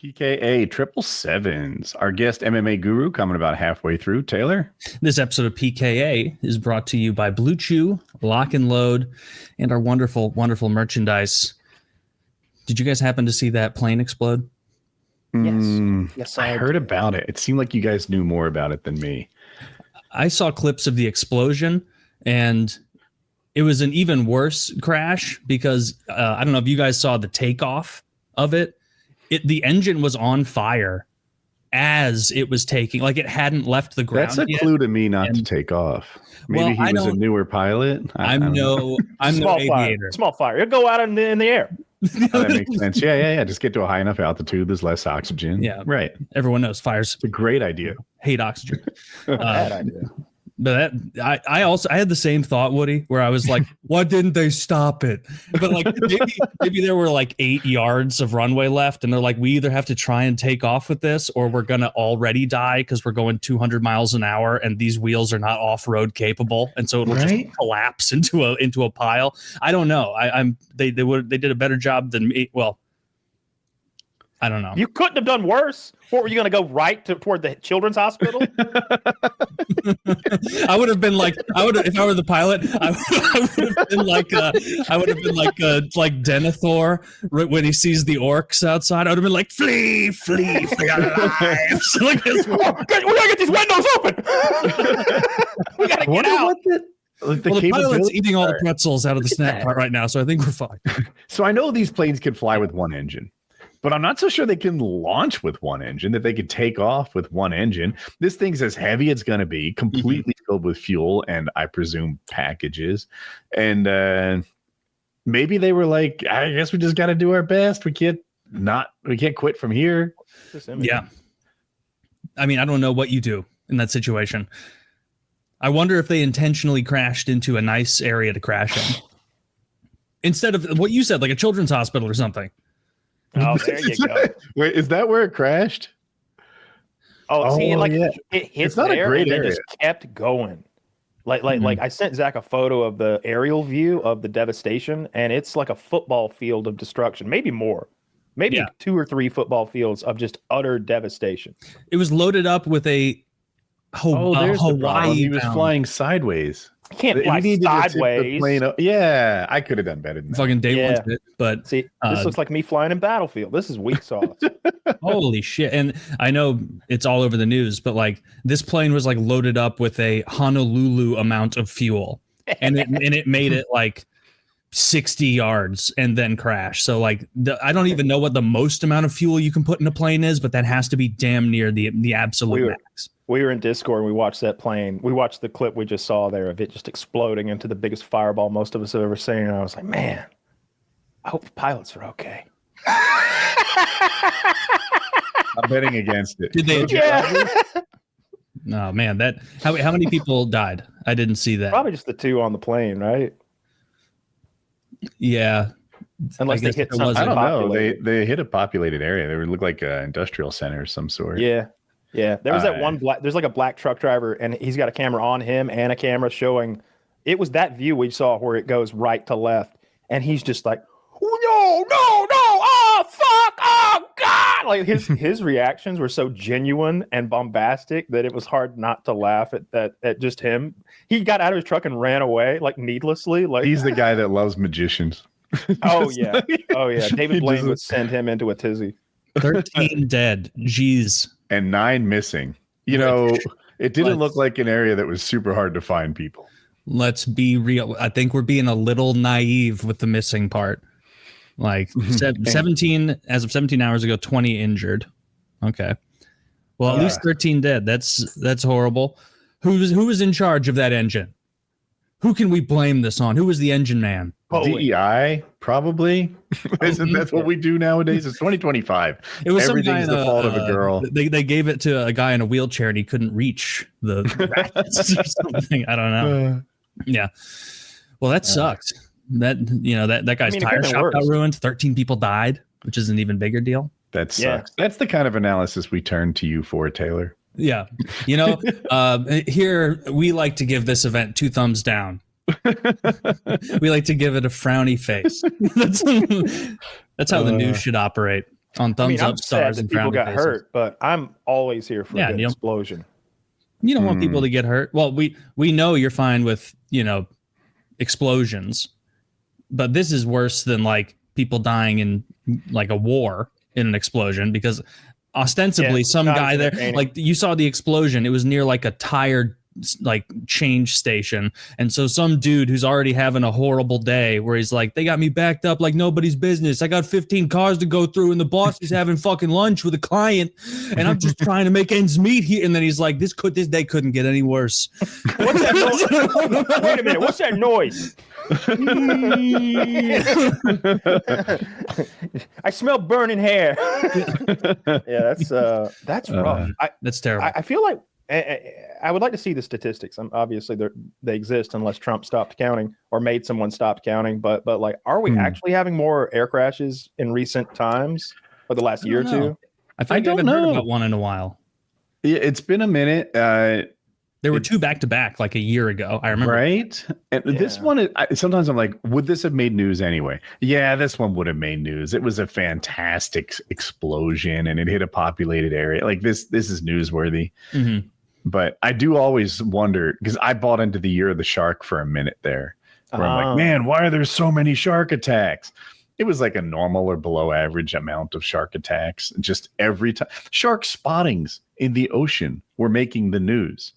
PKA 777s. Our guest MMA Guru coming about halfway through. Taylor? This episode of PKA is brought to you by Blue Chew, Lock and Load, and our wonderful, wonderful merchandise. Did you guys happen to see that plane explode? Yes, I heard about it. It seemed like you guys knew more about it than me. I saw clips of the explosion, and it was an even worse crash because I don't know if you guys saw the takeoff of it. The engine was on fire as it was taking, like it hadn't left the ground. That's a clue to me not to take off. Maybe he was a newer pilot. I'm no aviator. Small fire. It'll go out in the air. That makes sense. Yeah. Just get to a high enough altitude. There's less oxygen. Yeah. Right. Everyone knows fires. It's a great idea. Hate oxygen. Bad idea. But I had the same thought, Woody, where I was like, why didn't they stop it? But like maybe there were like 8 yards of runway left, and they're like, we either have to try and take off with this, or we're gonna already die because we're going 200 miles an hour, and these wheels are not off-road capable, and so it'll just collapse into a pile. I don't know. They did a better job than me. Well, I don't know. You couldn't have done worse. What, were you going to go right toward the children's hospital? I would have been like, if I were the pilot, I would have been like Denethor when he sees the orcs outside. I would have been like, flee for your lives. Like, we got to get these windows open. We got to get out. The pilot's eating all the pretzels out of the snack cart right now, so I think we're fine. So I know these planes can fly with one engine, but I'm not so sure they can launch with one engine, that they could take off with one engine. This thing's as heavy as it's going to be, completely filled with fuel and I presume packages. And maybe they were like, I guess we just got to do our best. We can't quit from here. Yeah. I mean, I don't know what you do in that situation. I wonder if they intentionally crashed into a nice area to crash in instead of what you said, like a children's hospital or something. Oh, there you go. Wait, is that where it crashed? It hit it's not there a great and area. It just kept going. Like I sent Zach a photo of the aerial view of the devastation, and it's like a football field of destruction, maybe more. Maybe 2 or 3 football fields of just utter devastation. It was loaded up with a Hawaii. He was flying sideways. You can't fly sideways. Yeah, I could have done better than that. Fucking day one shit, but see, this looks like me flying in Battlefield. This is weak sauce. Holy shit. And I know it's all over the news, but like this plane was like loaded up with a Honolulu amount of fuel. And it made it like 60 yards and then crash. So like I don't even know what the most amount of fuel you can put in a plane is, but that has to be damn near the absolute max. We were in Discord and we watched that plane. We watched the clip we just saw there of it just exploding into the biggest fireball most of us have ever seen. And I was like, man, I hope the pilots are okay. I'm betting against it. Did they? No, man. How many people died? I didn't see that. Probably just the 2 on the plane, right? Yeah. Unless they hit something. I don't populated. know. They hit a populated area. They would look like an industrial center of some sort. Yeah. There was that one there's like a black truck driver, and he's got a camera on him and a camera showing. It was that view we saw where it goes right to left, and he's just like, no, oh fuck, oh god! Like his reactions were so genuine and bombastic that it was hard not to laugh at just him. He got out of his truck and ran away like needlessly. Like he's the guy that loves magicians. Oh yeah. David Blaine would send him into a tizzy. 13 dead. Jeez. And 9 missing. You know, it didn't look like an area that was super hard to find people. Let's be real. I think we're being a little naive with the missing part. Like 17 as of 17 hours ago, 20 injured. Okay. Well, at least 13 dead. That's horrible. Who was in charge of that engine? Who can we blame this on? Who was the engine man? DEI, probably. Isn't that what we do nowadays? It's 2025. It was everything's the fault of a girl. They gave it to a guy in a wheelchair and he couldn't reach the ratchets or something. I don't know. Yeah. Well, that sucked. That guy's tire shop got ruined. 13 people died, which is an even bigger deal. That sucks. That's the kind of analysis we turn to you for, Taylor. Yeah. Here we like to give this event 2 thumbs down. We like to give it a frowny face. That's how the news should operate. On thumbs I'm up sad stars that and people frowny got faces. hurt, but I'm always here for a good explosion. You don't want people to get hurt. Well, we know you're fine with, explosions, but this is worse than like people dying in like a war in an explosion, because ostensibly some guy there, like you saw the explosion, it was near like a tire like change station, and so some dude who's already having a horrible day where he's like, they got me backed up like nobody's business, I got 15 cars to go through and the boss is having fucking lunch with a client and I'm just trying to make ends meet here, and then he's like, this day couldn't get any worse. What's that noise? Wait a minute, what's that noise? I smell burning hair. Yeah, that's rough. That's terrible. I feel like I would like to see the statistics. Obviously, they exist unless Trump stopped counting or made someone stop counting. But like, are we actually having more air crashes in recent times, or the last year or two? I haven't heard about one in a while. Yeah, it's been a minute. There were 2 back-to-back like a year ago. I remember. Right? And this one, sometimes I'm like, would this have made news anyway? Yeah, this one would have made news. It was a fantastic explosion and it hit a populated area. Like this is newsworthy. Mm-hmm. But I do always wonder, because I bought into the year of the shark for a minute there, where I'm like, man, why are there so many shark attacks? It was like a normal or below average amount of shark attacks. Just every time. Shark spottings in the ocean were making the news.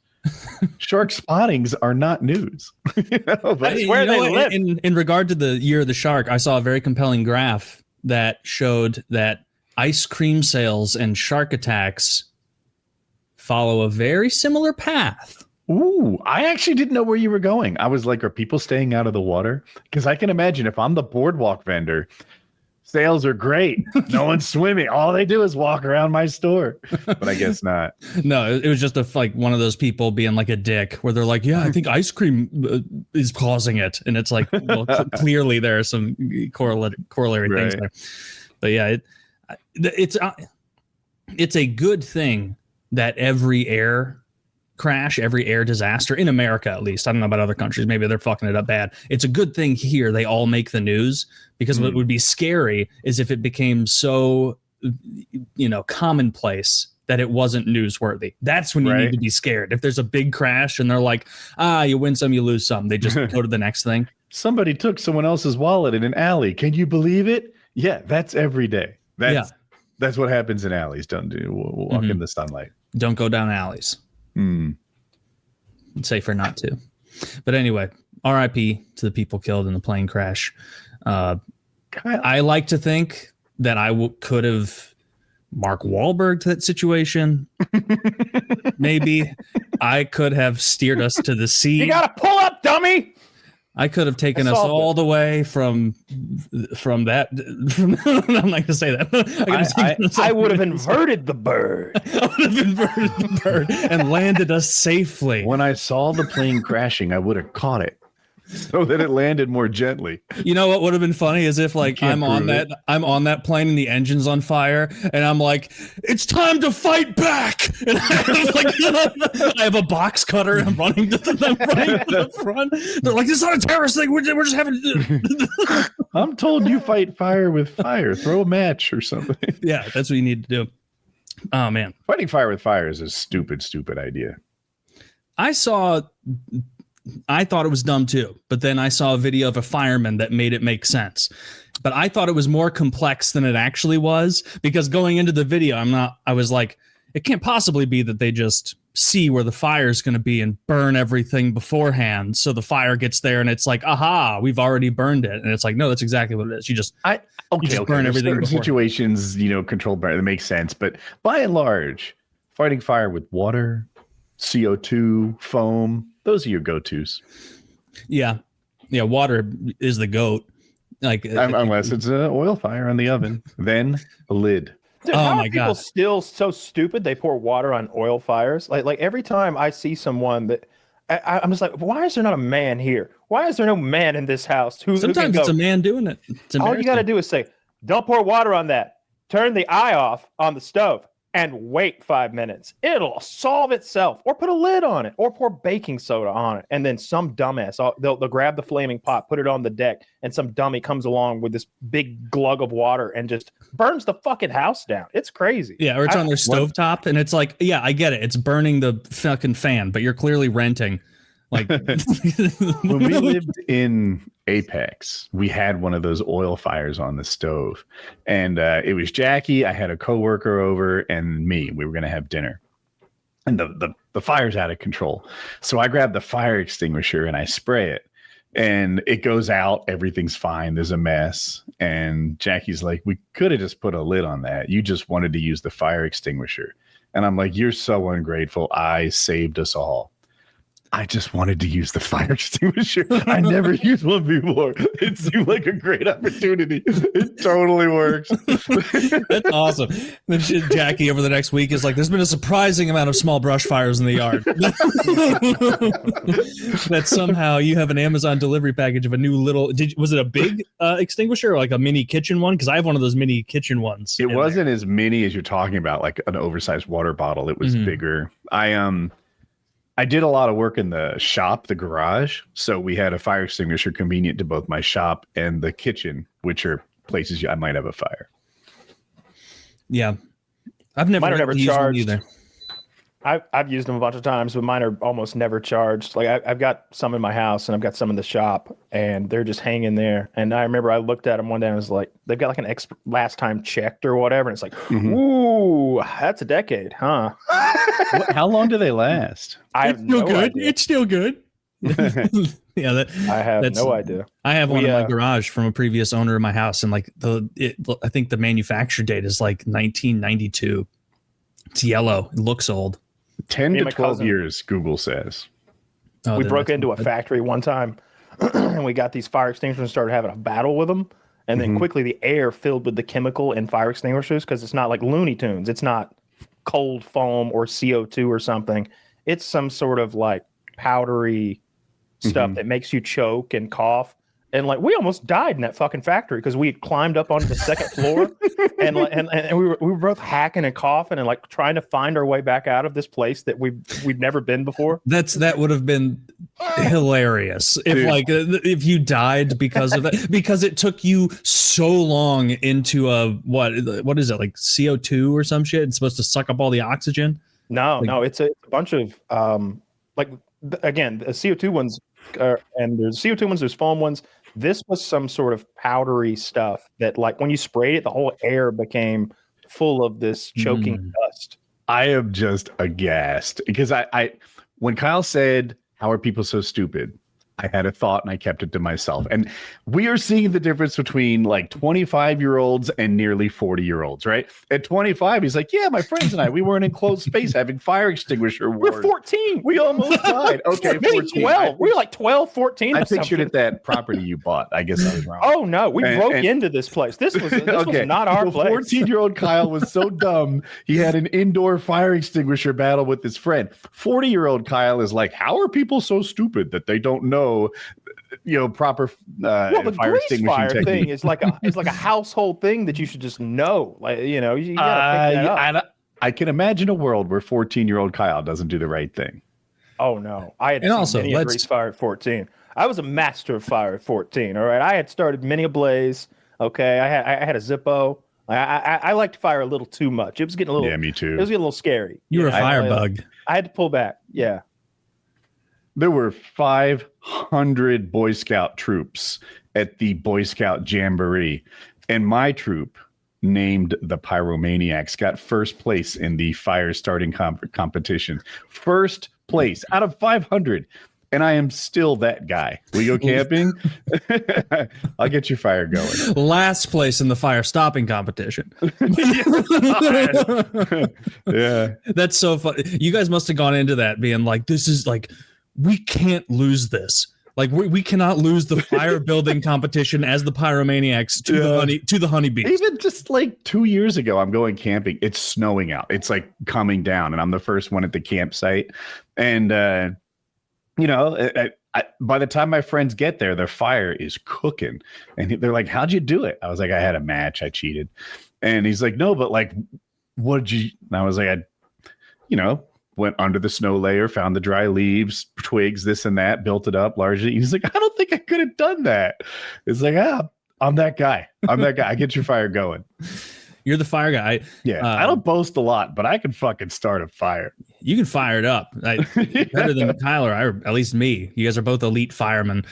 Shark spottings are not news. That's where they live. In regard to the year of the shark, I saw a very compelling graph that showed that ice cream sales and shark attacks follow a very similar path. Ooh, I actually didn't know where you were going. I was like, are people staying out of the water? Because I can imagine if I'm the boardwalk vendor, sales are great. No one's swimming. All they do is walk around my store. But I guess not. No, it was just like one of those people being like a dick where they're like, yeah, I think ice cream is causing it. And it's like, well, clearly there are some corollary things there. But yeah, it's a good thing that every air crash, every air disaster in America, at least, I don't know about other countries, maybe they're fucking it up bad. It's a good thing here they all make the news, because what would be scary is if it became so, commonplace that it wasn't newsworthy. That's when you need to be scared. If there's a big crash and they're like, you win some, you lose some, they just go to the next thing. Somebody took someone else's wallet in an alley. Can you believe it? Yeah, that's every day. That's what happens in alleys. Don't walk in the sunlight. Don't go down alleys. It's safer not to. But anyway, RIP to the people killed in the plane crash. I like to think that I could have Mark Wahlberg to that situation. Maybe I could have steered us to the sea. You gotta pull up, dummy. I could have taken us all the way from that. I'm not going to say that. I would have inverted the bird. I would have inverted the bird and landed us safely. When I saw the plane crashing, I would have caught it so that it landed more gently. You know what would have been funny is if like I'm on that plane and the engine's on fire and I'm like, it's time to fight back. And I have a box cutter and I'm running to the front. They're like, this is not a terrorist thing. We're just having. I'm told you fight fire with fire. Throw a match or something. Yeah, that's what you need to do. Oh man, fighting fire with fire is a stupid idea. I thought it was dumb too, but then I saw a video of a fireman that made it make sense. But I thought it was more complex than it actually was, because going into the video, I was like, it can't possibly be that they just see where the fire is going to be and burn everything beforehand. So the fire gets there and it's like, aha, we've already burned it. And it's like, no, that's exactly what it is. You just burn everything before. Situations, controlled by that makes sense. But by and large, fighting fire with water, CO2, foam, those are your go-tos. Yeah. Water is the goat. Like unless it's an oil fire on the oven, then a lid. Dude, how are people still so stupid they pour water on oil fires? Like every time I see someone that I'm just like, why is there not a man here? Why is there no man in this house? Sometimes it's a man doing it. All you got to do is say, don't pour water on that. Turn the eye off on the stove. and wait 5 minutes. It'll solve itself, or put a lid on it, or pour baking soda on it. And then some dumbass, they'll grab the flaming pot, put it on the deck, and some dummy comes along with this big glug of water and just burns the fucking house down. It's crazy. Yeah, or it's on their stovetop, and it's like, yeah, I get it. It's burning the fucking fan, but you're clearly renting. Like when we lived in Apex, we had one of those oil fires on the stove, and it was Jackie. I had a coworker over, and me. We were going to have dinner, and the fire's out of control. So I grabbed the fire extinguisher and I spray it, and it goes out. Everything's fine. There's a mess, and Jackie's like, "We could have just put a lid on that. You just wanted to use the fire extinguisher." And I'm like, "You're so ungrateful. I saved us all. I just wanted to use the fire extinguisher. I never used one before. It seemed like a great opportunity. It totally works." That's awesome. Then Jackie over the next week is like, "There's been a surprising amount of small brush fires in the yard." That somehow you have an Amazon delivery package of a new little. Was it a big extinguisher or like a mini kitchen one? Because I have one of those mini kitchen ones. It wasn't as mini as you're talking about, like an oversized water bottle. It was bigger. I did a lot of work in the shop, the garage. So we had a fire extinguisher convenient to both my shop and the kitchen, which are places I might have a fire. Yeah. I've never used one either. I've used them a bunch of times, but mine are almost never charged. Like I've got some in my house and I've got some in the shop, and they're just hanging there. And I remember I looked at them one day and I was like, they've got like an last time checked or whatever. And it's like, ooh, that's a decade, huh? How long do they last? It's still good. It's still good. Yeah, I have no idea. I have one in my garage from a previous owner of my house, and like I think the manufacture date is like 1992. It's yellow. It looks old. 10 to 12 years, Google says. Oh, we broke into a factory one time, and we got these fire extinguishers and started having a battle with them. And then quickly the air filled with the chemical in fire extinguishers, because it's not like Looney Tunes. It's not cold foam or CO2 or something. It's some sort of like powdery stuff that makes you choke and cough. And like we almost died in that fucking factory because we had climbed up onto the second floor, and we were both hacking and coughing and like trying to find our way back out of this place that we'd never been before. That would have been hilarious if you died because of that, because it took you so long into a what is it, like CO2 or some shit? It's supposed to suck up all the oxygen. No, it's a bunch of again, the CO2 ones, and there's CO2 ones, there's foam ones. This was some sort of powdery stuff that, like, when you sprayed it, the whole air became full of this choking dust. I am just aghast because I when Kyle said, "How are people so stupid?" I had a thought and I kept it to myself. And we are seeing the difference between like 25-year-olds and nearly 40-year-olds, right? At 25, he's like, "Yeah, my friends and I, we were in an enclosed space having fire extinguisher wars. We're 14. We almost died." Okay, 14. 12. We were like 12, 14. I pictured it that property you bought. I guess I was wrong. Oh, no. We broke into this place. This was not our place. 14-year-old Kyle was so dumb, he had an indoor fire extinguisher battle with his friend. 40-year-old Kyle is like, "How are people so stupid that they don't know proper the fire extinguishing technique?" Thing is like a household thing that you should just know. Like, you gotta pick that up. I can imagine a world where 14-year-old Kyle doesn't do the right thing. Oh no, I had many a grease fire at 14. I was a master of fire at 14. All right, I had started many a blaze. Okay, I had a Zippo. I liked fire a little too much. It was getting a little. Yeah, me too. It was getting a little scary. You were a firebug. I had to pull back. Yeah. There were 500 Boy Scout troops at the Boy Scout Jamboree, and my troop, named the Pyromaniacs, got first place in the fire starting competition. First place out of 500. And I am still that guy. We go camping. I'll get your fire going. Last place in the fire stopping competition. Yeah. That's so funny. You guys must have gone into that being like, this is like, we can't lose this. Like we cannot lose the fire building competition as the Pyromaniacs to the honeybees. Even just like 2 years ago, I'm going camping. It's snowing out. It's like coming down, and I'm the first one at the campsite. And by the time my friends get there, their fire is cooking, and they're like, "How'd you do it?" I was like, "I had a match. I cheated." And he's like, "No, but like, what'd you? And I was like, went under the snow layer, found the dry leaves, twigs, this and that, built it up largely. He's like, I don't think I could have done that. It's like, I'm that guy. I get your fire going. You're the fire guy. I don't boast a lot, but I can fucking start a fire. You can fire it up. Better than Tyler, or at least me. You guys are both elite firemen.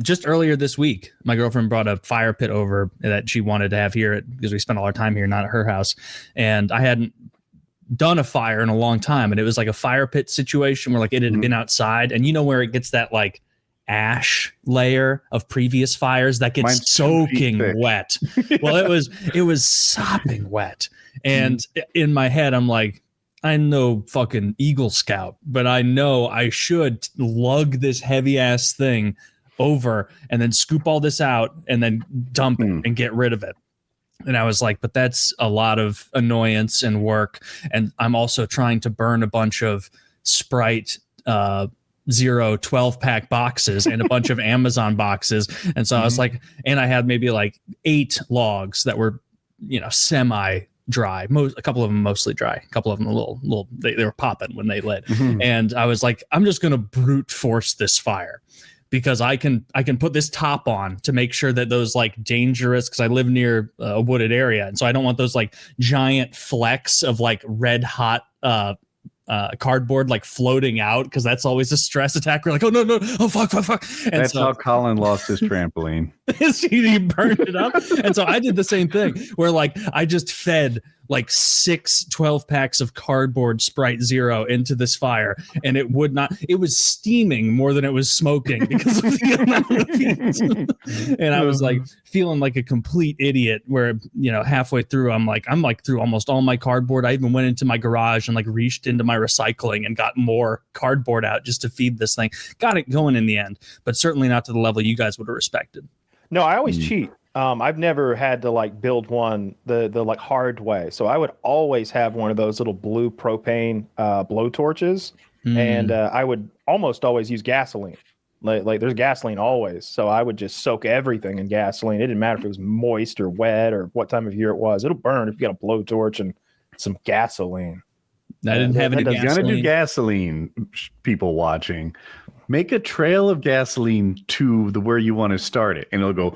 Just earlier this week, my girlfriend brought a fire pit over that she wanted to have here because we spent all our time here, not at her house. And I hadn't done a fire in a long time. And it was like a fire pit situation where like it had been outside. And you know where it gets that like ash layer of previous fires that gets soaking wet. Well, it was sopping wet. And in my head, I'm like, I'm no fucking Eagle Scout, but I know I should lug this heavy ass thing over and then scoop all this out and then dump it and get rid of it. And I was like, but that's a lot of annoyance and work. And I'm also trying to burn a bunch of Sprite Zero 12-pack boxes and a bunch of Amazon boxes. And so I was like, and I had maybe like 8 logs that were, semi dry. A couple of them mostly dry. A couple of them a little they were popping when they lit. And I was like, I'm just going to brute force this fire because I can put this top on to make sure that those like dangerous, because I live near a wooded area. And so I don't want those like giant flecks of like red hot cardboard like floating out, because that's always a stress attack. We're like, oh no, oh fuck. And that's how Colin lost his trampoline. He burned it up. And so I did the same thing where like I just fed like 6 12-packs of cardboard Sprite Zero into this fire, and it was steaming more than it was smoking because of the amount of heat. And I was like feeling like a complete idiot where, halfway through I'm like through almost all my cardboard. I even went into my garage and like reached into my recycling and got more cardboard out just to feed this thing. Got it going in the end, but certainly not to the level you guys would have respected. No, I always cheat. I've never had to like build one the like hard way. So I would always have one of those little blue propane blow torches, and I would almost always use gasoline. Like there's gasoline always. So I would just soak everything in gasoline. It didn't matter if it was moist or wet or what time of year it was. It'll burn if you got a blowtorch and some gasoline. I didn't have any gasoline. Gonna do gasoline, people watching. Make a trail of gasoline to where you want to start it, and it'll go.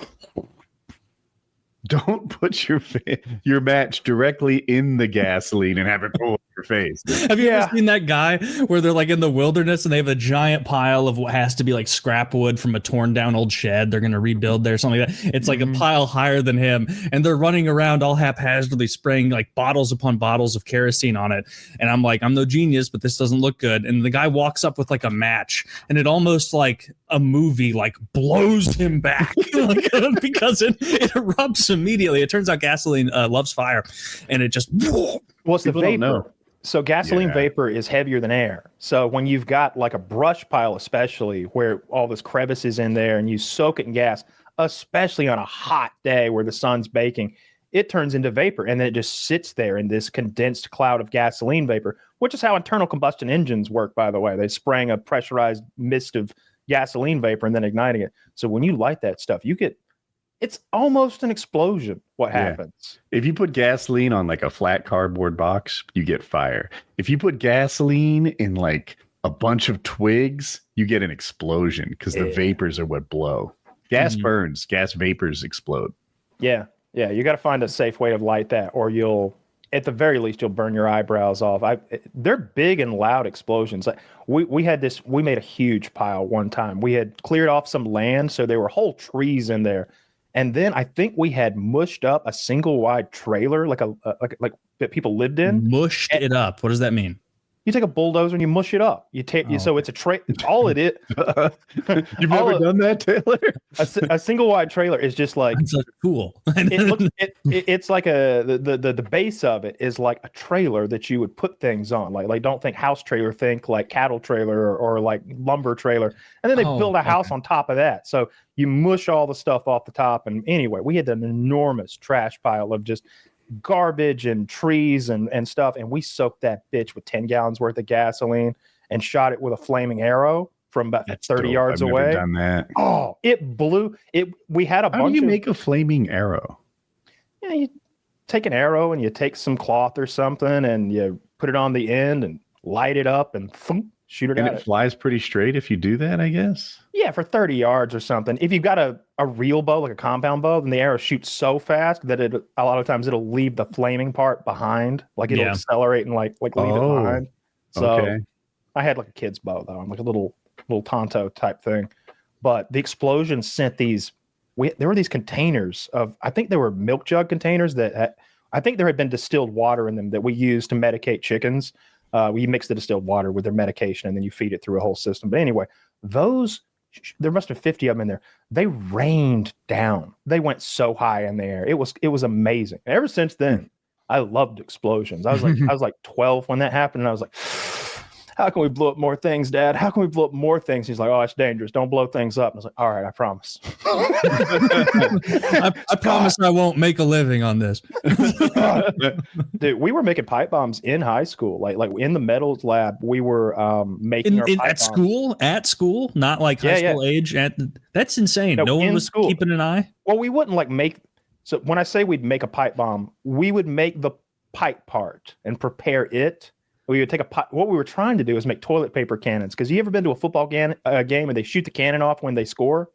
Don't put your match directly in the gasoline and have it pull your face. Have you ever seen that guy where they're like in the wilderness and they have a giant pile of what has to be like scrap wood from a torn down old shed they're going to rebuild there, something like that? It's like a pile higher than him, and they're running around all haphazardly spraying like bottles upon bottles of kerosene on it. And I'm like, I'm no genius, but this doesn't look good. And the guy walks up with like a match, and it almost like a movie like blows him back because it erupts immediately. It turns out gasoline loves fire, and it just it's the vapor. So gasoline vapor is heavier than air. So when you've got like a brush pile, especially where all this crevice is in there, and you soak it in gas, especially on a hot day where the sun's baking, it turns into vapor, and then it just sits there in this condensed cloud of gasoline vapor, which is how internal combustion engines work, by the way. They're spraying a pressurized mist of gasoline vapor and then igniting it. So when you light that stuff, it's almost an explosion. What happens? If you put gasoline on like a flat cardboard box, you get fire. If you put gasoline in like a bunch of twigs, you get an explosion because the vapors are what blow. Gas burns, gas vapors explode. Yeah. You got to find a safe way to light that, or at the very least, you'll burn your eyebrows off. They're big and loud explosions. We made a huge pile one time. We had cleared off some land, so there were whole trees in there. And then I think we had mushed up a single wide trailer, like that people lived in. Mushed it up. What does that mean? You take a bulldozer and you mush it up. So it's a all it is. You've never done that, Taylor? A single wide trailer is just like that's so cool. It's like the base of it is like a trailer that you would put things on. Like don't think house trailer, think like cattle trailer or like lumber trailer. And then they build a house on top of that. So you mush all the stuff off the top. And anyway, we had an enormous trash pile of just garbage and trees and stuff, and we soaked that bitch with 10 gallons worth of gasoline and shot it with a flaming arrow from about 30 yards away. I've never done that. Oh, it blew it. We had a bunch. How do you make a flaming arrow? Yeah, take an arrow and you take some cloth or something and you put it on the end and light it up and shoot it and at it flies pretty straight if you do that, I guess. Yeah, for 30 yards or something. If you've got a real bow, like a compound bow, then the arrow shoots so fast that a lot of times it'll leave the flaming part behind. Like it'll accelerate and like leave it behind. So I had like a kid's bow though. I'm like a little Tonto type thing. But the explosion sent these. There were these containers of, I think they were milk jug containers that I think there had been distilled water in them that we used to medicate chickens. We mix the distilled water with their medication and then you feed it through a whole system. But anyway, there must have 50 of them in there. They rained down. They went so high in the air. It was amazing. And ever since then, I loved explosions. I was like 12 when that happened, and I was like, how can we blow up more things, Dad? How can we blow up more things? He's like, oh, it's dangerous. Don't blow things up. And I was like, all right, I promise. I promise I won't make a living on this. Dude, we were making pipe bombs in high school. Like in the metals lab, we were making our pipe bombs. At school, not like high school age. That's insane. No one was keeping an eye. Well, we wouldn't like make. So when I say we'd make a pipe bomb, we would make the pipe part and prepare it. We would take what we were trying to do is make toilet paper cannons. Because you ever been to a football game and they shoot the cannon off when they score?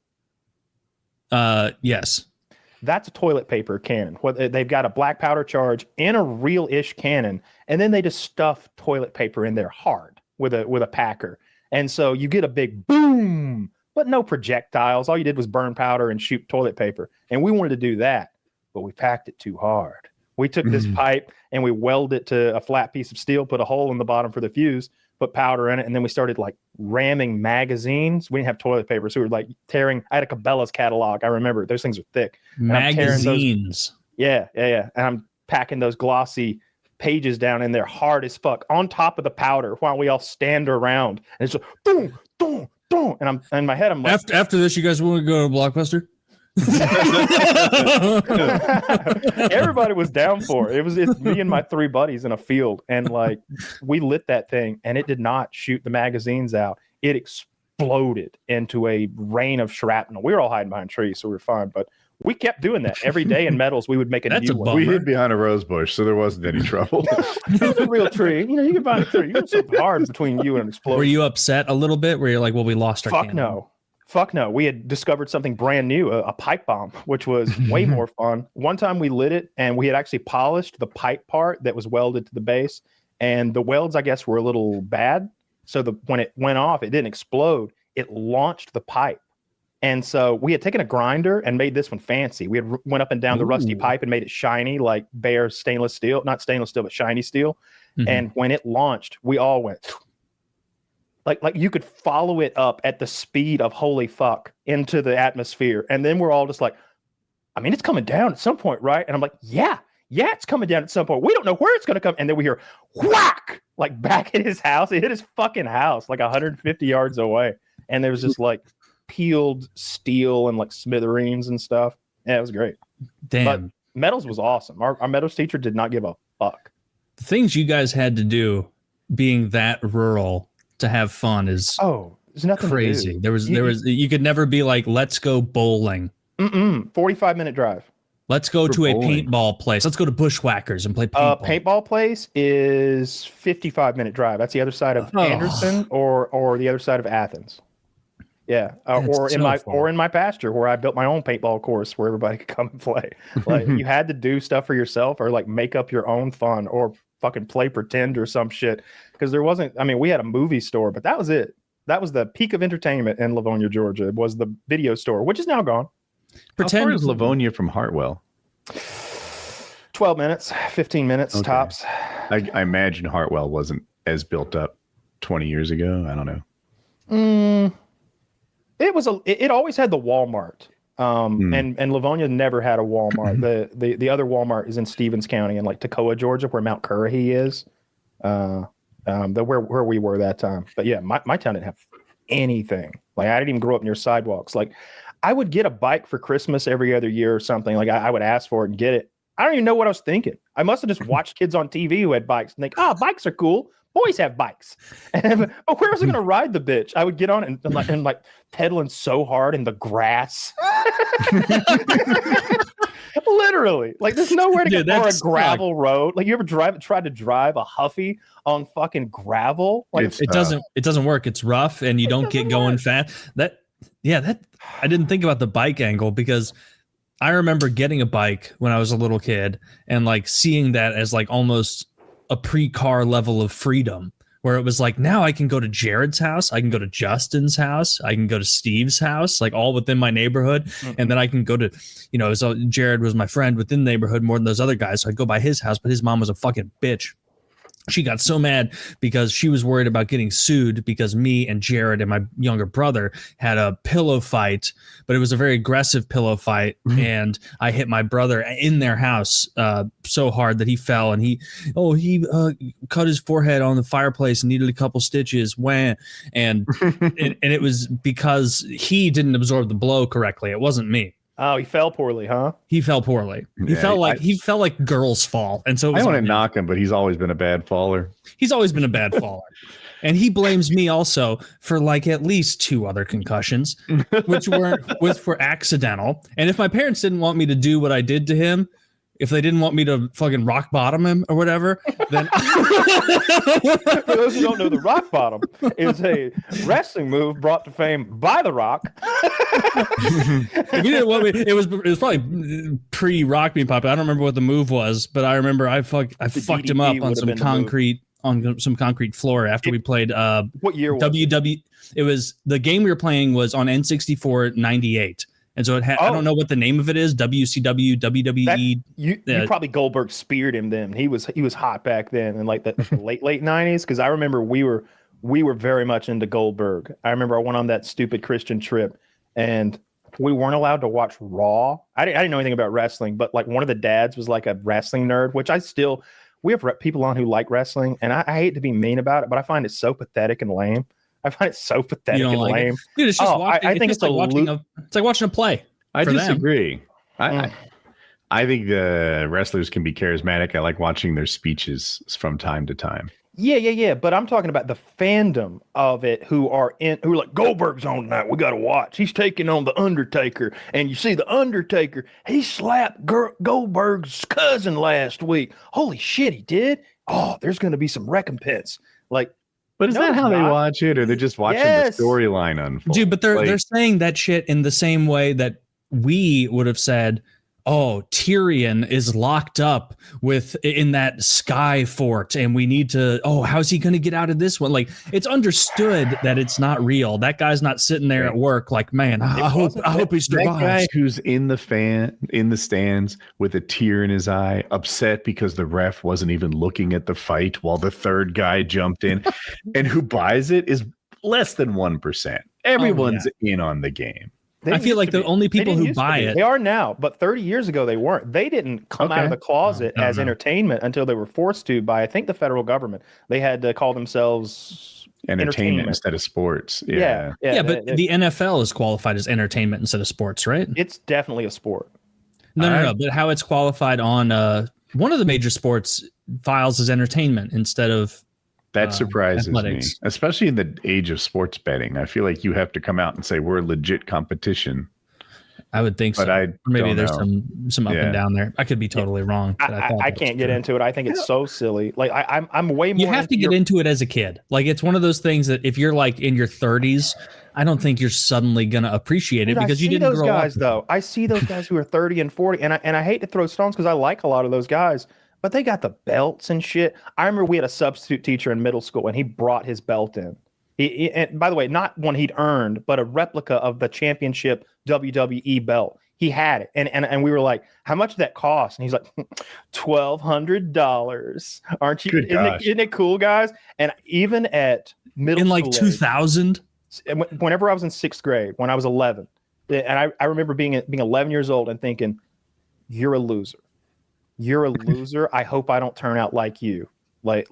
Yes. That's a toilet paper cannon. They've got a black powder charge in a real-ish cannon, and then they just stuff toilet paper in there hard with a packer. And so you get a big boom, but no projectiles. All you did was burn powder and shoot toilet paper. And we wanted to do that, but we packed it too hard. We took this pipe and we welded it to a flat piece of steel, put a hole in the bottom for the fuse, put powder in it, and then we started like ramming magazines. We didn't have toilet paper, so we were like tearing. I had a Cabela's catalog. I remember those things are thick. Magazines. Yeah. And I'm packing those glossy pages down in there hard as fuck on top of the powder while we all stand around. And it's like, boom, boom, boom. And I'm in my head, I'm like, after this, you guys want to go to Blockbuster? Everybody was down for it. It's me and my 3 buddies in a field, and like we lit that thing, and it did not shoot the magazines out. It exploded into a rain of shrapnel. We were all hiding behind trees, so we were fine. But we kept doing that every day in metals. We would make a new one. We hid behind a rose bush, so there wasn't any trouble. It was a real tree. You can find a tree. It was so hard between you and an explosion. Were you upset a little bit? Where you're like, well, we lost our cannon? Fuck no. We had discovered something brand new, a pipe bomb, which was way more fun. One time we lit it and we had actually polished the pipe part that was welded to the base. And the welds, I guess, were a little bad. So when it went off, it didn't explode. It launched the pipe. And so we had taken a grinder and made this one fancy. We had went up and down the rusty pipe and made it shiny, like bare stainless steel, not stainless steel, but shiny steel. And when it launched, we all went... Like you could follow it up at the speed of holy fuck into the atmosphere. And then we're all just like, I mean, it's coming down at some point, right? And I'm like, yeah, it's coming down at some point. We don't know where it's going to come. And then we hear whack, like back at his house. It hit his fucking house like 150 yards away. And there was just like peeled steel and like smithereens and stuff. Yeah, it was great. Damn. But metals was awesome. Our metals teacher did not give a fuck. The things you guys had to do being that rural to have fun is there's nothing crazy. There was you could never be like, let's go bowling. 45-minute drive. Let's go to a paintball place. Let's go to Bushwhackers and play paintball. Paintball place is 55-minute drive. That's the other side of Anderson or the other side of Athens. Yeah, or in my pasture where I built my own paintball course where everybody could come and play. Like you had to do stuff for yourself or like make up your own fun or fucking play pretend or some shit, because there wasn't. I mean, we had a movie store, but that was it. That was the peak of entertainment in Livonia, Georgia. It was the video store, which is now gone. How far is Livonia from Hartwell? 12 minutes, 15 minutes tops. I imagine Hartwell wasn't as built up 20 years ago. I don't know. It always had the Walmart. And Livonia never had a Walmart. The other Walmart is in Stevens County in like Toccoa, Georgia, where Mount Currahee is. Where we were that time. But yeah, my town didn't have anything. Like I didn't even grow up near sidewalks. Like I would get a bike for Christmas every other year or something. Like I would ask for it and get it. I don't even know what I was thinking. I must have just watched kids on TV who had bikes and think, bikes are cool. Boys have bikes. But where was I going to ride the bitch? I would get on it and like pedaling so hard in the grass. Literally, like there's nowhere to Dude, go or a that's gravel road. Like you ever tried to drive a Huffy on fucking gravel? Like it doesn't work. It's rough and you don't get going fast. I didn't think about the bike angle because I remember getting a bike when I was a little kid and like seeing that as like almost a pre-car level of freedom. Where it was like, now I can go to Jared's house, I can go to Justin's house, I can go to Steve's house, like all within my neighborhood. Mm-hmm. And then I can go to, so Jared was my friend within the neighborhood more than those other guys. So I'd go by his house, but his mom was a fucking bitch. She got so mad because she was worried about getting sued because me and Jared and my younger brother had a pillow fight, but it was a very aggressive pillow fight. Mm-hmm. And I hit my brother in their house so hard that he fell and he cut his forehead on the fireplace and needed a couple stitches. Wham. And it was because he didn't absorb the blow correctly. It wasn't me. Oh, he fell poorly, huh? He fell poorly. He felt like girls fall. And so I want to knock him, but he's always been a bad faller. He's always been a bad faller. And he blames me also for like at least 2 other concussions, which were accidental. And if my parents didn't want me to do what I did to him, if they didn't want me to fucking rock bottom him or whatever, then for those who don't know, the rock bottom is a wrestling move brought to fame by The Rock. If you didn't want me, it was probably pre-Rock being popular. I don't remember what the move was, but I remember I fucked him up on some concrete floor after we played. What year was it? It was the game we were playing was on N64 98. And so it had, I don't know what the name of it is. WCW, WWE. You probably Goldberg speared him then. He was hot back then in like the late 90s. Cause I remember we were very much into Goldberg. I remember I went on that stupid Christian trip and we weren't allowed to watch Raw. I didn't know anything about wrestling, but like one of the dads was like a wrestling nerd, which we have people on who like wrestling and I hate to be mean about it, but I find it so pathetic and lame. I find it so pathetic and lame. Dude, it's just I think it's like watching a play. I disagree. I think the wrestlers can be charismatic. I like watching their speeches from time to time. Yeah. But I'm talking about the fandom of it who are like, Goldberg's on tonight. We got to watch. He's taking on the Undertaker. And you see the Undertaker, he slapped Goldberg's cousin last week. Holy shit, he did? Oh, there's going to be some recompense. Like, but is that how they watch it, or they're just watching the storyline unfold? Dude, but they're saying that shit in the same way that we would have said, oh, Tyrion is locked up in that sky fort and we need to, how's he going to get out of this one? Like, it's understood that it's not real. That guy's not sitting there at work like, man, I hope he survives. That guy who's in the stands with a tear in his eye, upset because the ref wasn't even looking at the fight while the third guy jumped in, and who buys it is less than 1%. Everyone's in on the game. I feel like the only people who buy it. They are now, but 30 years ago they weren't. They didn't come out of the closet as entertainment until they were forced to by, I think, the federal government. They had to call themselves entertainment instead of sports. Yeah, but the NFL is qualified as entertainment instead of sports, right? It's definitely a sport. No. But how it's qualified on one of the major sports files as entertainment instead of. That surprises me, especially in the age of sports betting. I feel like you have to come out and say we're legit competition. I would think so. Maybe there's some up and down there. I could be totally wrong. But I can't get into it. I think it's so silly. Like I'm way more. You have to get into it as a kid. Like it's one of those things that if you're like in your 30s, I don't think you're suddenly gonna appreciate it because you didn't grow up. Though I see those guys who are 30 and 40, and I hate to throw stones because I like a lot of those guys. But they got the belts and shit. I remember we had a substitute teacher in middle school, and he brought his belt in. And by the way, not one he'd earned, but a replica of the championship WWE belt. He had it, and we were like, "How much did that cost?" And he's like, $1,200. Aren't you? Isn't it cool, guys? And even at middle school, in like 2000, whenever I was in 6th grade, when I was 11, and I remember being 11 years old and thinking, "You're a loser. You're a loser. I hope I don't turn out like you. Like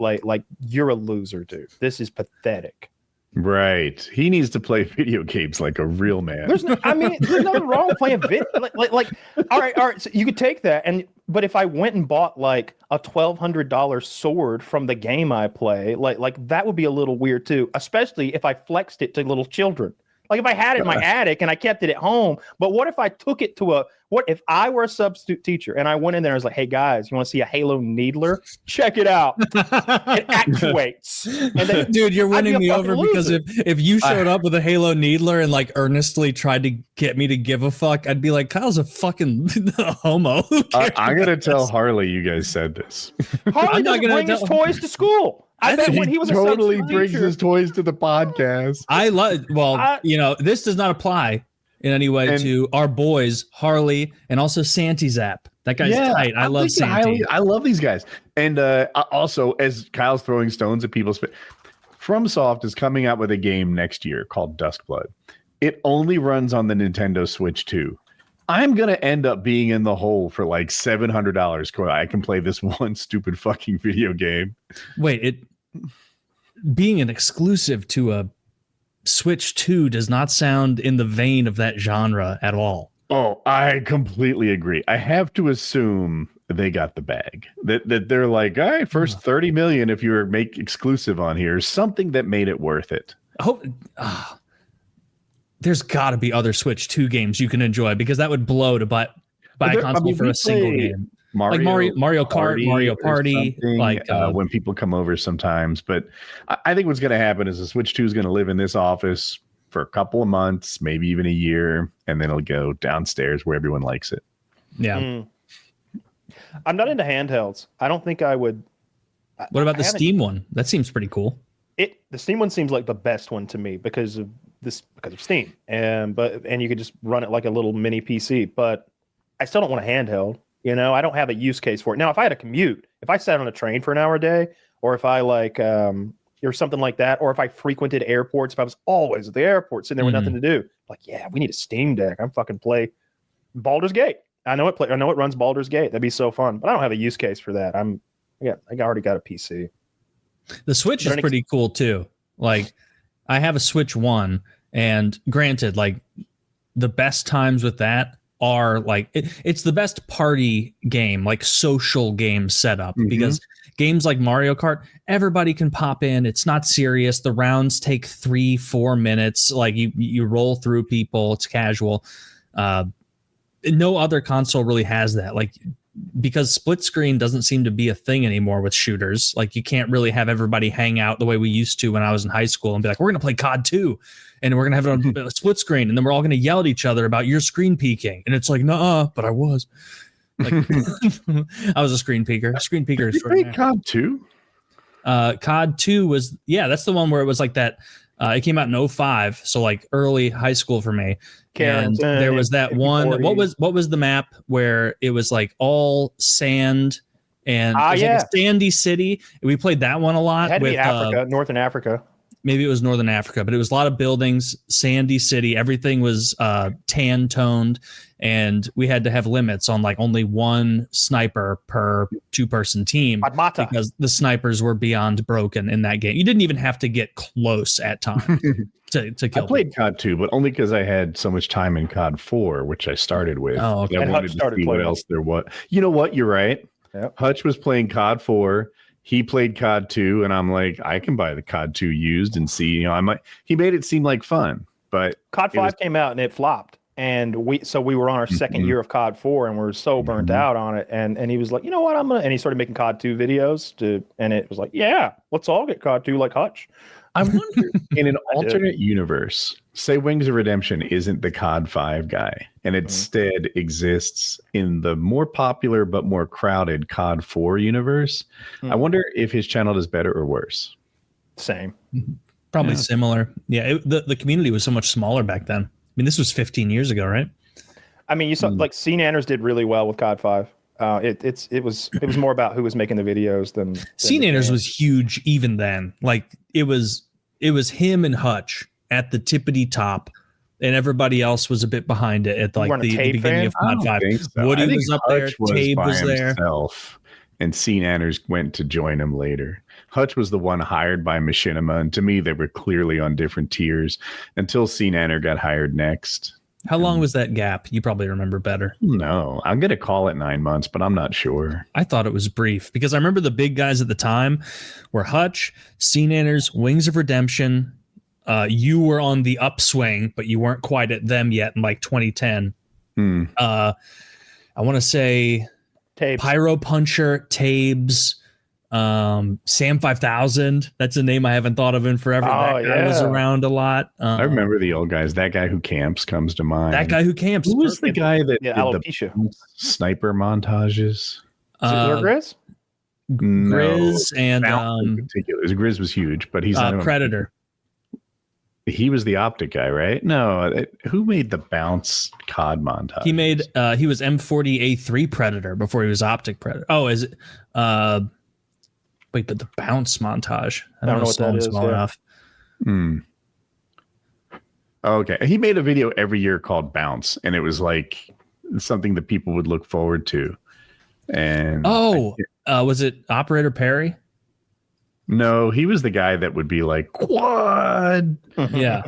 you're a loser, dude. This is pathetic." Right. He needs to play video games like a real man. There's nothing wrong with playing video. Like, all right. So you could take that, but if I went and bought like a $1,200 sword from the game I play, like that would be a little weird too. Especially if I flexed it to little children. Like if I had it in my attic and I kept it at home, but what if I took it to what if I were a substitute teacher and I went in there and was like, hey guys, you want to see a Halo needler? Check it out. It actuates. And then, dude, you're winning me over because if you showed up with a Halo needler and like earnestly tried to get me to give a fuck, I'd be like, Kyle's a fucking homo. I'm going to tell Harley you guys said this. Harley doesn't bring his toys to school. I bet when he was totally a brings teacher, his toys to the podcast. This does not apply in any way to our boys, Harley, and also Santi Zap. That guy's tight. I love Santi. I love these guys. And also, as Kyle's throwing stones at people, FromSoft is coming out with a game next year called Duskblood. It only runs on the Nintendo Switch 2. I'm going to end up being in the hole for like $700. I can play this one stupid fucking video game. Wait, being an exclusive to a Switch 2 does not sound in the vein of that genre at all. Oh, I completely agree. I have to assume they got the bag. That they're like, all right, first 30 million if you make exclusive on here, something that made it worth it. There's got to be other Switch 2 games you can enjoy because that would blow to buy a console for a single game. Mario Kart, Mario Party, like when people come over sometimes. But I think what's going to happen is the Switch 2 is going to live in this office for a couple of months, maybe even a year, and then it'll go downstairs where everyone likes it. Yeah. I'm not into handhelds. I don't think I would. What about the Steam one? That seems pretty cool. The Steam one seems like the best one to me because of Steam, and you could just run it like a little mini PC. But I still don't want a handheld. You know, I don't have a use case for it. Now, if I had a commute, if I sat on a train for an hour a day, or if I or something like that, or if I frequented airports, if I was always at the airport sitting there with nothing to do, like, yeah, we need a Steam Deck. I'm fucking play Baldur's Gate. I know it runs Baldur's Gate. That'd be so fun. But I don't have a use case for that. I already got a PC. The Switch is pretty cool too. Like, I have a Switch 1, and granted, like, the best times with that are like it's the best party game, like social game setup, because games like Mario Kart, everybody can pop in. It's not serious. The rounds take 3-4 minutes. Like you roll through people. It's casual. No other console really has that. Like, because split screen doesn't seem to be a thing anymore with shooters. Like, you can't really have everybody hang out the way we used to when I was in high school and be like, we're going to play COD 2 and we're going to have it on a split screen. And then we're all going to yell at each other about your screen peeking. And it's like, nuh-uh, but I was. Like, I was a screen peeker. Screen peeker. Did you play COD 2? COD 2 was, that's the one where it was like that. It came out in 2005, so like early high school for me. And there was that one. What was the map where it was like all sand and like a sandy city? We played that one a lot. It had to be Africa, Northern Africa. Maybe it was Northern Africa, but it was a lot of buildings, sandy city. Everything was tan toned, and we had to have limits on like only one sniper per 2-person team because the snipers were beyond broken in that game. You didn't even have to get close at times to kill. I played COD 2, but only because I had so much time in COD 4, which I started with. Oh, okay. I wanted to see what else there was. You know what? You're right. Yep. Hutch was playing COD 4. He played COD 2, and I'm like, I can buy the COD 2 used and see. You know, he made it seem like fun, but COD 5 came out and it flopped, and we were on our second year of COD 4, and we're so burnt out on it. And he was like, you know what, and he started making COD 2 videos and it was like, yeah, let's all get COD 2 like Hutch. I wonder, in an alternate universe, say Wings of Redemption isn't the COD 5 guy, and instead exists in the more popular but more crowded COD 4 universe. I wonder if his channel does better or worse. Same. Probably similar. Yeah, the community was so much smaller back then. I mean, this was 15 years ago, right? I mean, you saw like Seananners did really well with COD 5. It was more about who was making the videos than Seananners was huge even then. Like, it was him and Hutch at the tippity top, and everybody else was a bit behind it at like the beginning of COD 5. So. Woody was up there, Tabe was there, and Seananners went to join him later. Hutch was the one hired by Machinima, and to me, they were clearly on different tiers until Seananner got hired next. How long was that gap? You probably remember better. No, I'm going to call it 9 months, but I'm not sure. I thought it was brief because I remember the big guys at the time were Hutch, Seananners, Wings of Redemption, you were on the upswing, but you weren't quite at them yet in like 2010. I want to say Tapes. Pyro Puncher, Tabes, Sam 5000. That's a name I haven't thought of in forever. That guy was around a lot. I remember the old guys. That guy who camps comes to mind. That guy who camps. Who was the guy that did alopecia. the sniper montages? zzirGrizz? Grizz and in particular. Grizz was huge, but he's not Predator. He was the optic guy, right? No, who made the bounce COD montage? He made he was M40A3 Predator before he was optic Predator. Oh, is it wait, but the bounce montage. I don't know what that is. Small enough. Okay. He made a video every year called Bounce, and it was like something that people would look forward to. And was it Operator Perry? No, he was the guy that would be like quad. Yeah.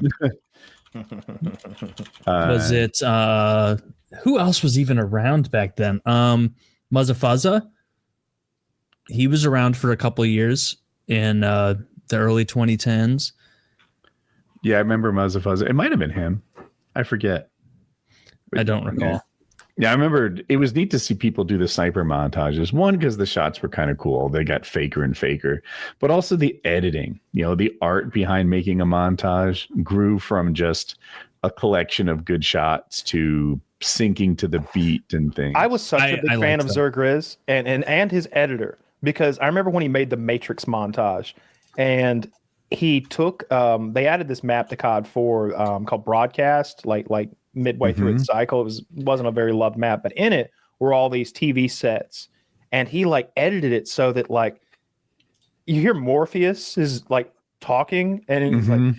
Was it who else was even around back then? Muzzafuzza. He was around for a couple of years in the early 2010s. Yeah, I remember Muzzafuzza. It might have been him. I forget. I don't recall. Yeah, I remember it was neat to see people do the sniper montages. One, because the shots were kind of cool. They got faker and faker. But also the editing, the art behind making a montage grew from just a collection of good shots to syncing to the beat and things. I was such a big fan of zzirGrizz and his editor, because I remember when he made the Matrix montage, and he took they added this map to COD 4 called Broadcast, like midway through its cycle. It wasn't a very loved map, but in it were all these TV sets, and he edited it so that you hear Morpheus is talking, and he's like,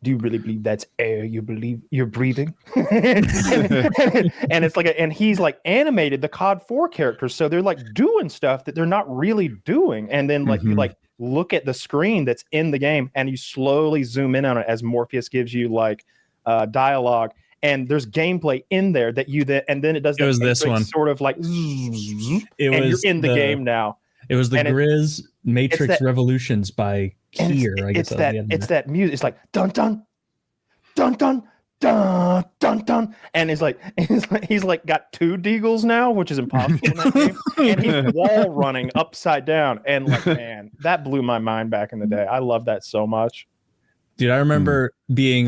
do you really believe that's air you believe you're breathing? and it's and he's animated the COD 4 characters, so they're doing stuff that they're not really doing, and then you look at the screen that's in the game, and you slowly zoom in on it as Morpheus gives you dialogue, and there's gameplay in there that and then it does. It was this one, sort of and you're in the game now. It was the Grizz Matrix Revolutions by Kier. It's that music. It's dun dun dun dun dun dun dun, and he's got two deagles now, which is impossible in that game. And he's wall running upside down, and man, that blew my mind back in the day. I love that so much, dude. I remember being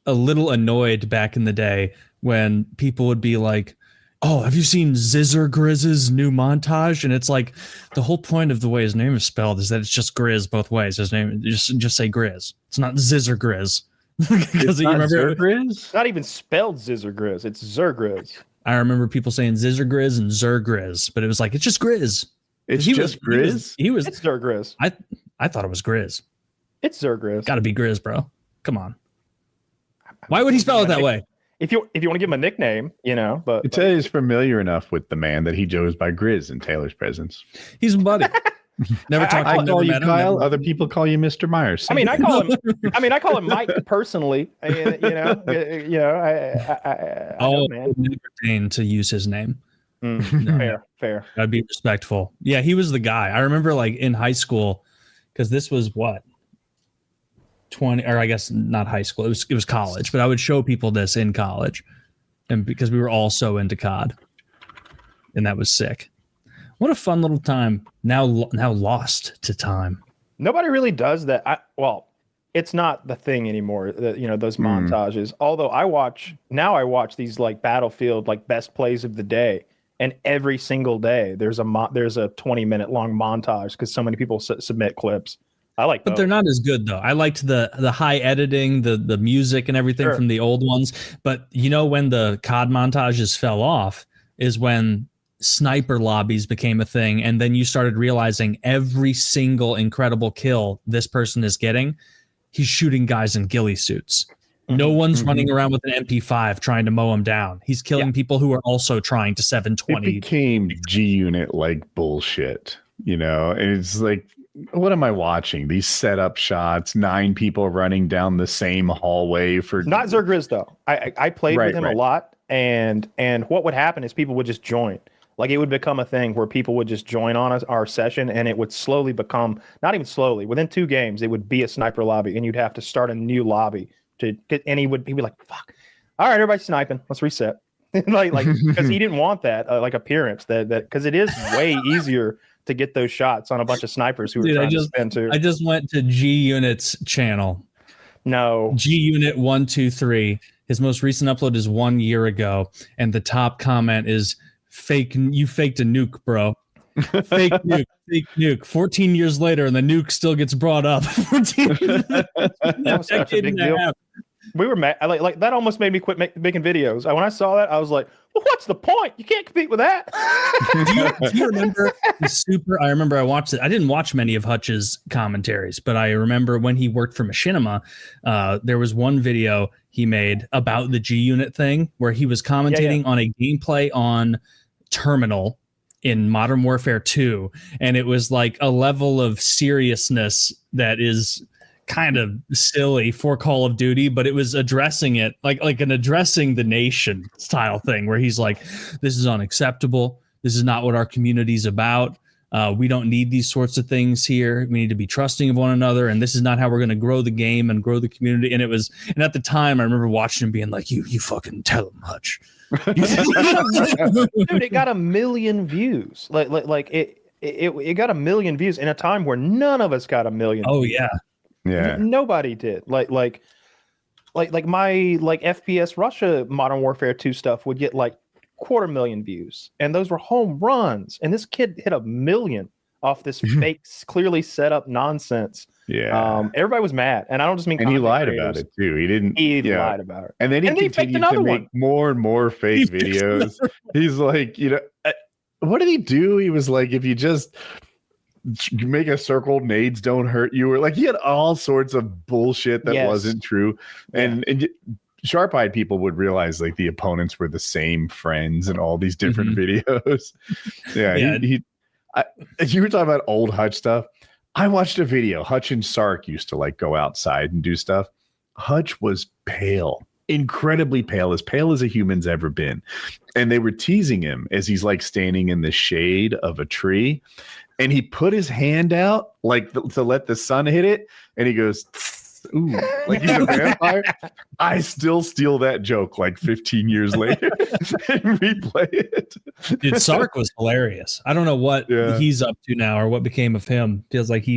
a little annoyed back in the day when people would be like, oh, have you seen zzirGrizz's new montage? And it's the whole point of the way his name is spelled is that it's just Grizz both ways. His name, just say Grizz. It's not zzirGrizz. Because you remember zzirGrizz? It's not even spelled zzirGrizz. It's zzirGrizz. I remember people saying zzirGrizz and zzirGrizz, but it was it's just Grizz. It's just Grizz? It's zzirGrizz. I thought it was Grizz. It's zzirGrizz. Gotta be Grizz, bro. Come on. Why would he spell it that way? If you want to give him a nickname, but it's is familiar enough with the man that he goes by Grizz in Taylor's presence. He's a buddy. Never talked to him. I call you Kyle. Other people call you Mr. Myers. I call him Mike personally. I never deign to use his name. No. Fair. I'd be respectful. Yeah, he was the guy. I remember in high school, because this was what? 20, or I guess not high school. It was college, but I would show people this in college, and because we were all so into COD, and that was sick. What a fun little time. Now lost to time. Nobody really does that. It's not the thing anymore. Those montages. Although I watch these Battlefield best plays of the day, and every single day there's a 20-minute long montage because so many people submit clips. But they're not as good though. I liked the high editing, the music and everything from the old ones. But when the COD montages fell off is when sniper lobbies became a thing, and then you started realizing every single incredible kill this person is getting, he's shooting guys in ghillie suits. No one's running around with an MP5 trying to mow him down. He's killing people who are also trying to 720. It became G-Unit bullshit, and it's what am I watching? These setup shots, 9 people running down the same hallway for not zzirGrizz though. I played with him a lot, and what would happen is people would just join. Like it would become a thing where people would just join on our session, and it would slowly become, not even slowly, within 2 games, it would be a sniper lobby, and you'd have to start a new lobby to get, and he'd be like, fuck, all right, everybody's sniping, let's reset. like because he didn't want that like appearance that because it is way easier to get those shots on a bunch of snipers who are trying to spin too. I just went to GUNIT's channel. No. GUNIT 123. His most recent upload is 1 year ago, and the top comment is fake. You faked a nuke, bro. Fake nuke. 14 years later, and the nuke still gets brought up. 14 that was such a big deal. We were mad. Like that almost made me quit making videos. When I saw that, I was like, well, what's the point? You can't compete with that. do you remember I remember I watched it. I didn't watch many of Hutch's commentaries, but I remember when he worked for Machinima, there was one video he made about the G-Unit thing where he was commentating on a gameplay on Terminal in Modern Warfare 2. And it was like a level of seriousness that is kind of silly for Call of Duty, but it was addressing it like an addressing the nation style thing where he's like, this is unacceptable. This is not what our community's about. We don't need these sorts of things here. We need to be trusting of one another. And this is not how we're going to grow the game and grow the community. And at the time I remember watching him being like, you fucking tell him, Hutch. Dude, it got 1 million views. Like it got 1 million views in a time where none of us got 1 million. Oh views. Yeah. Nobody did. Like my FPS Russia Modern Warfare 2 stuff would get like 250,000 views, and those were home runs. And this kid hit 1 million off this fake, clearly set up nonsense. Yeah. Everybody was mad, and I don't just mean. And he lied about it too. He didn't. He lied about it, and then he continued to make more and more fake videos. He's like, what did he do? He was like, if you just make a circle, nades don't hurt you, or like he had all sorts of bullshit that wasn't true. And sharp-eyed people would realize like the opponents were the same friends and all these different videos. You were talking about old Hutch stuff. I watched a video. Hutch and Sark used to like go outside and do stuff. Hutch was pale, incredibly pale as a human's ever been. And they were teasing him as he's like standing in the shade of a tree. And he put his hand out like to let the sun hit it. And he goes, ooh, like he's a vampire. I still steal that joke like 15 years later and replay it. Dude, Sark was hilarious. I don't know what he's up to now or what became of him. Feels like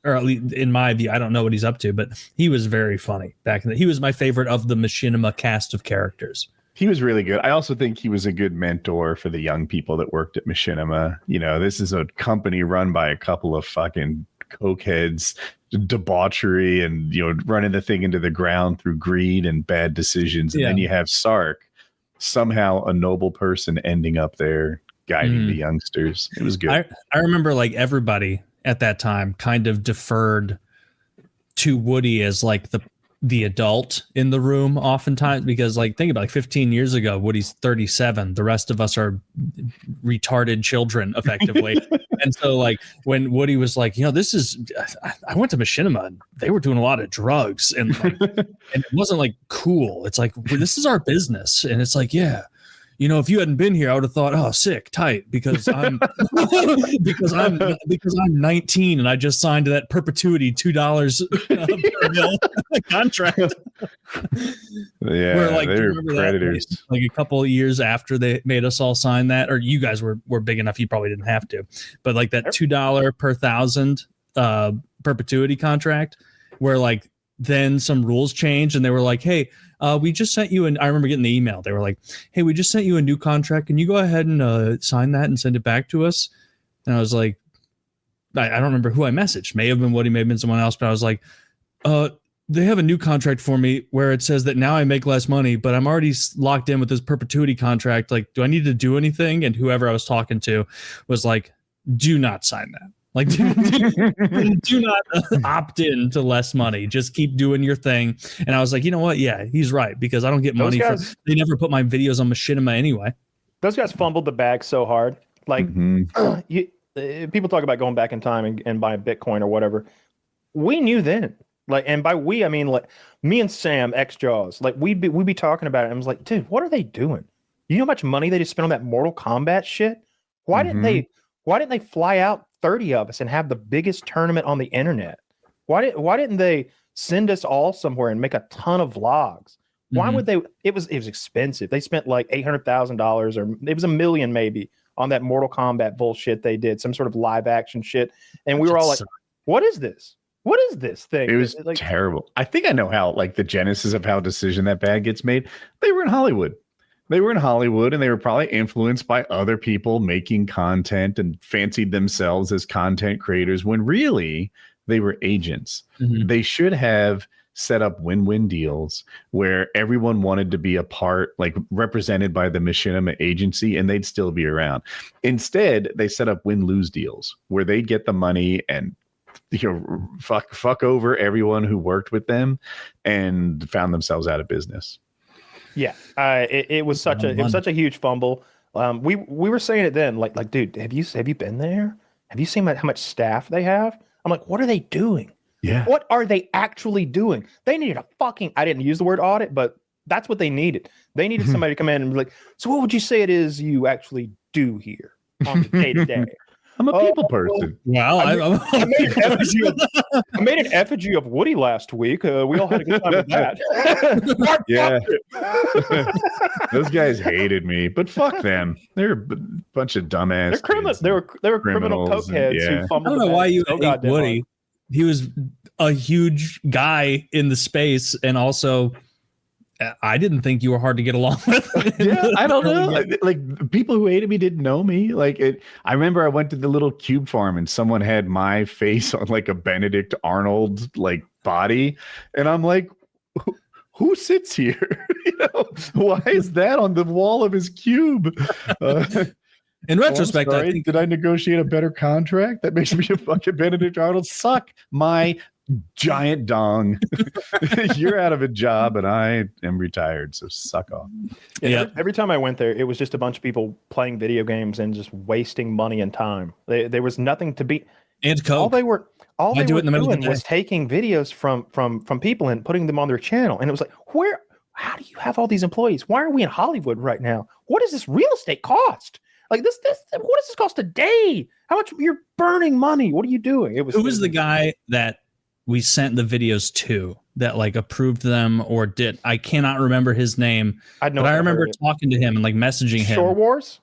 or at least in my view, I don't know what he's up to, but he was very funny back in he was my favorite of the Machinima cast of characters. He was really good. I also think he was a good mentor for the young people that worked at Machinima. This is a company run by a couple of fucking cokeheads, debauchery, and running the thing into the ground through greed and bad decisions. And then you have Sark, somehow a noble person, ending up there guiding the youngsters. It was good. I remember like everybody at that time kind of deferred to Woody as like the adult in the room oftentimes, because like think about 15 years ago, Woody's 37. The rest of us are retarded children effectively. And so like when Woody was like, I went to Machinima and they were doing a lot of drugs and and it wasn't like cool. It's like, this is our business. And it's like, yeah, if you hadn't been here, I would have thought, oh, sick, tight, because I'm because I'm 19 and I just signed that perpetuity $2 per mil contract. Yeah, where, like, they were predators. Like a couple of years after they made us all sign that, or you guys were big enough, you probably didn't have to, but like that $2 per 1,000 perpetuity contract, where like then some rules changed and they were like, hey, we just sent you I remember getting the email. They were like, hey, we just sent you a new contract. Can you go ahead and sign that and send it back to us? And I was like, I don't remember who I messaged. May have been Woody, may have been someone else. But I was like, they have a new contract for me where it says that now I make less money, but I'm already locked in with this perpetuity contract. Like, do I need to do anything? And whoever I was talking to was like, do not sign that. Like, do not opt in to less money. Just keep doing your thing. And I was like, you know what? Yeah, he's right, because I don't get money they never put my videos on Machinima anyway. Those guys fumbled the bag so hard. Like, people talk about going back in time and buying Bitcoin or whatever. We knew then. Like, and by we, I mean like me and Sam, ex-Jaws. Like we'd be talking about it. And I was like, dude, what are they doing? You know how much money they just spent on that Mortal Kombat shit? Why didn't they fly out 30 of us and have the biggest tournament on the internet? Why didn't they send us all somewhere and make a ton of vlogs? Why would they? It was expensive. They spent like $800,000 or it was $1 million maybe on that Mortal Kombat bullshit they did, some sort of live action shit. And we were all like, what is this? What is this thing? It was like terrible. I think I know how, like, the genesis of how a decision that bad gets made. They were in Hollywood. And they were probably influenced by other people making content and fancied themselves as content creators when really they were agents. They should have set up win-win deals where everyone wanted to be a part, like represented by the Machinima agency, and they'd still be around. Instead, they set up win-lose deals where they'd get the money and fuck over everyone who worked with them and found themselves out of business. Yeah, it was such a huge fumble. We were saying it then, like, dude, have you been there? Have you seen how much staff they have? I'm like, what are they doing? Yeah, what are they actually doing? They needed I didn't use the word audit, but that's what they needed. They needed somebody to come in and be like, so what would you say it is you actually do here on the day to day? I'm a people person. Wow. I made an effigy of Woody last week. We all had a good time with that. Yeah. Those guys hated me, but fuck them. They're a bunch of dumbass. They're criminals. They were criminal cokeheads who fumbled. I don't know why you hate Woody. He was a huge guy in the space, and also I didn't think you were hard to get along with. Yeah, I don't know. Like, people who hated me didn't know me. I remember I went to the little cube farm and someone had my face on like a Benedict Arnold like body, and I'm like, who sits here? Why is that on the wall of his cube? In retrospect, I think, did I negotiate a better contract that makes me a fucking Benedict Arnold? Suck my giant dong. You're out of a job and I am retired, so suck off. Yeah. Every time I went there, it was just a bunch of people playing video games and just wasting money and time. There was nothing to be. And coke. All they were doing was taking videos from people and putting them on their channel. And it was like, how do you have all these employees? Why are we in Hollywood right now? What does this real estate cost? Like this, what does this cost a day? How much? You're burning money. What are you doing? Who was the guy that we sent the videos to that like approved them or did? I cannot remember his name. I remember talking to him and like messaging him. Shore Wars?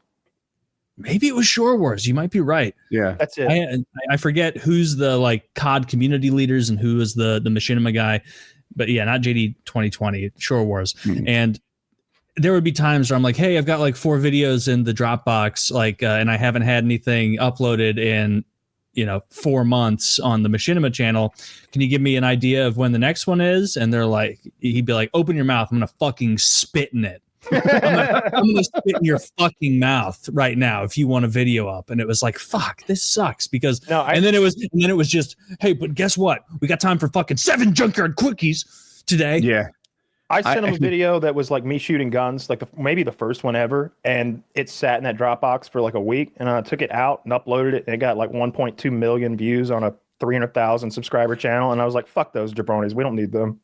Maybe it was Shore Wars. You might be right. Yeah, that's it. I forget who's the like COD community leaders and who is the Machinima guy, but yeah, not JD 2020, Shore Wars. And there would be times where I'm like, hey, I've got like 4 videos in the Dropbox, like, and I haven't had anything uploaded in, 4 months on the Machinima channel. Can you give me an idea of when the next one is? And they're like, he'd be like, open your mouth. I'm going to fucking spit in it. I'm going to spit in your fucking mouth right now if you want a video up. And it was like, fuck, this sucks and then it was just, hey, but guess what? We got time for fucking 7 junkyard quickies today. Yeah. I sent him a video that was like me shooting guns, like maybe the first one ever, and it sat in that Dropbox for like a week, and I took it out and uploaded it, and it got like 1.2 million views on a 300,000 subscriber channel, and I was like, fuck those jabronis, we don't need them.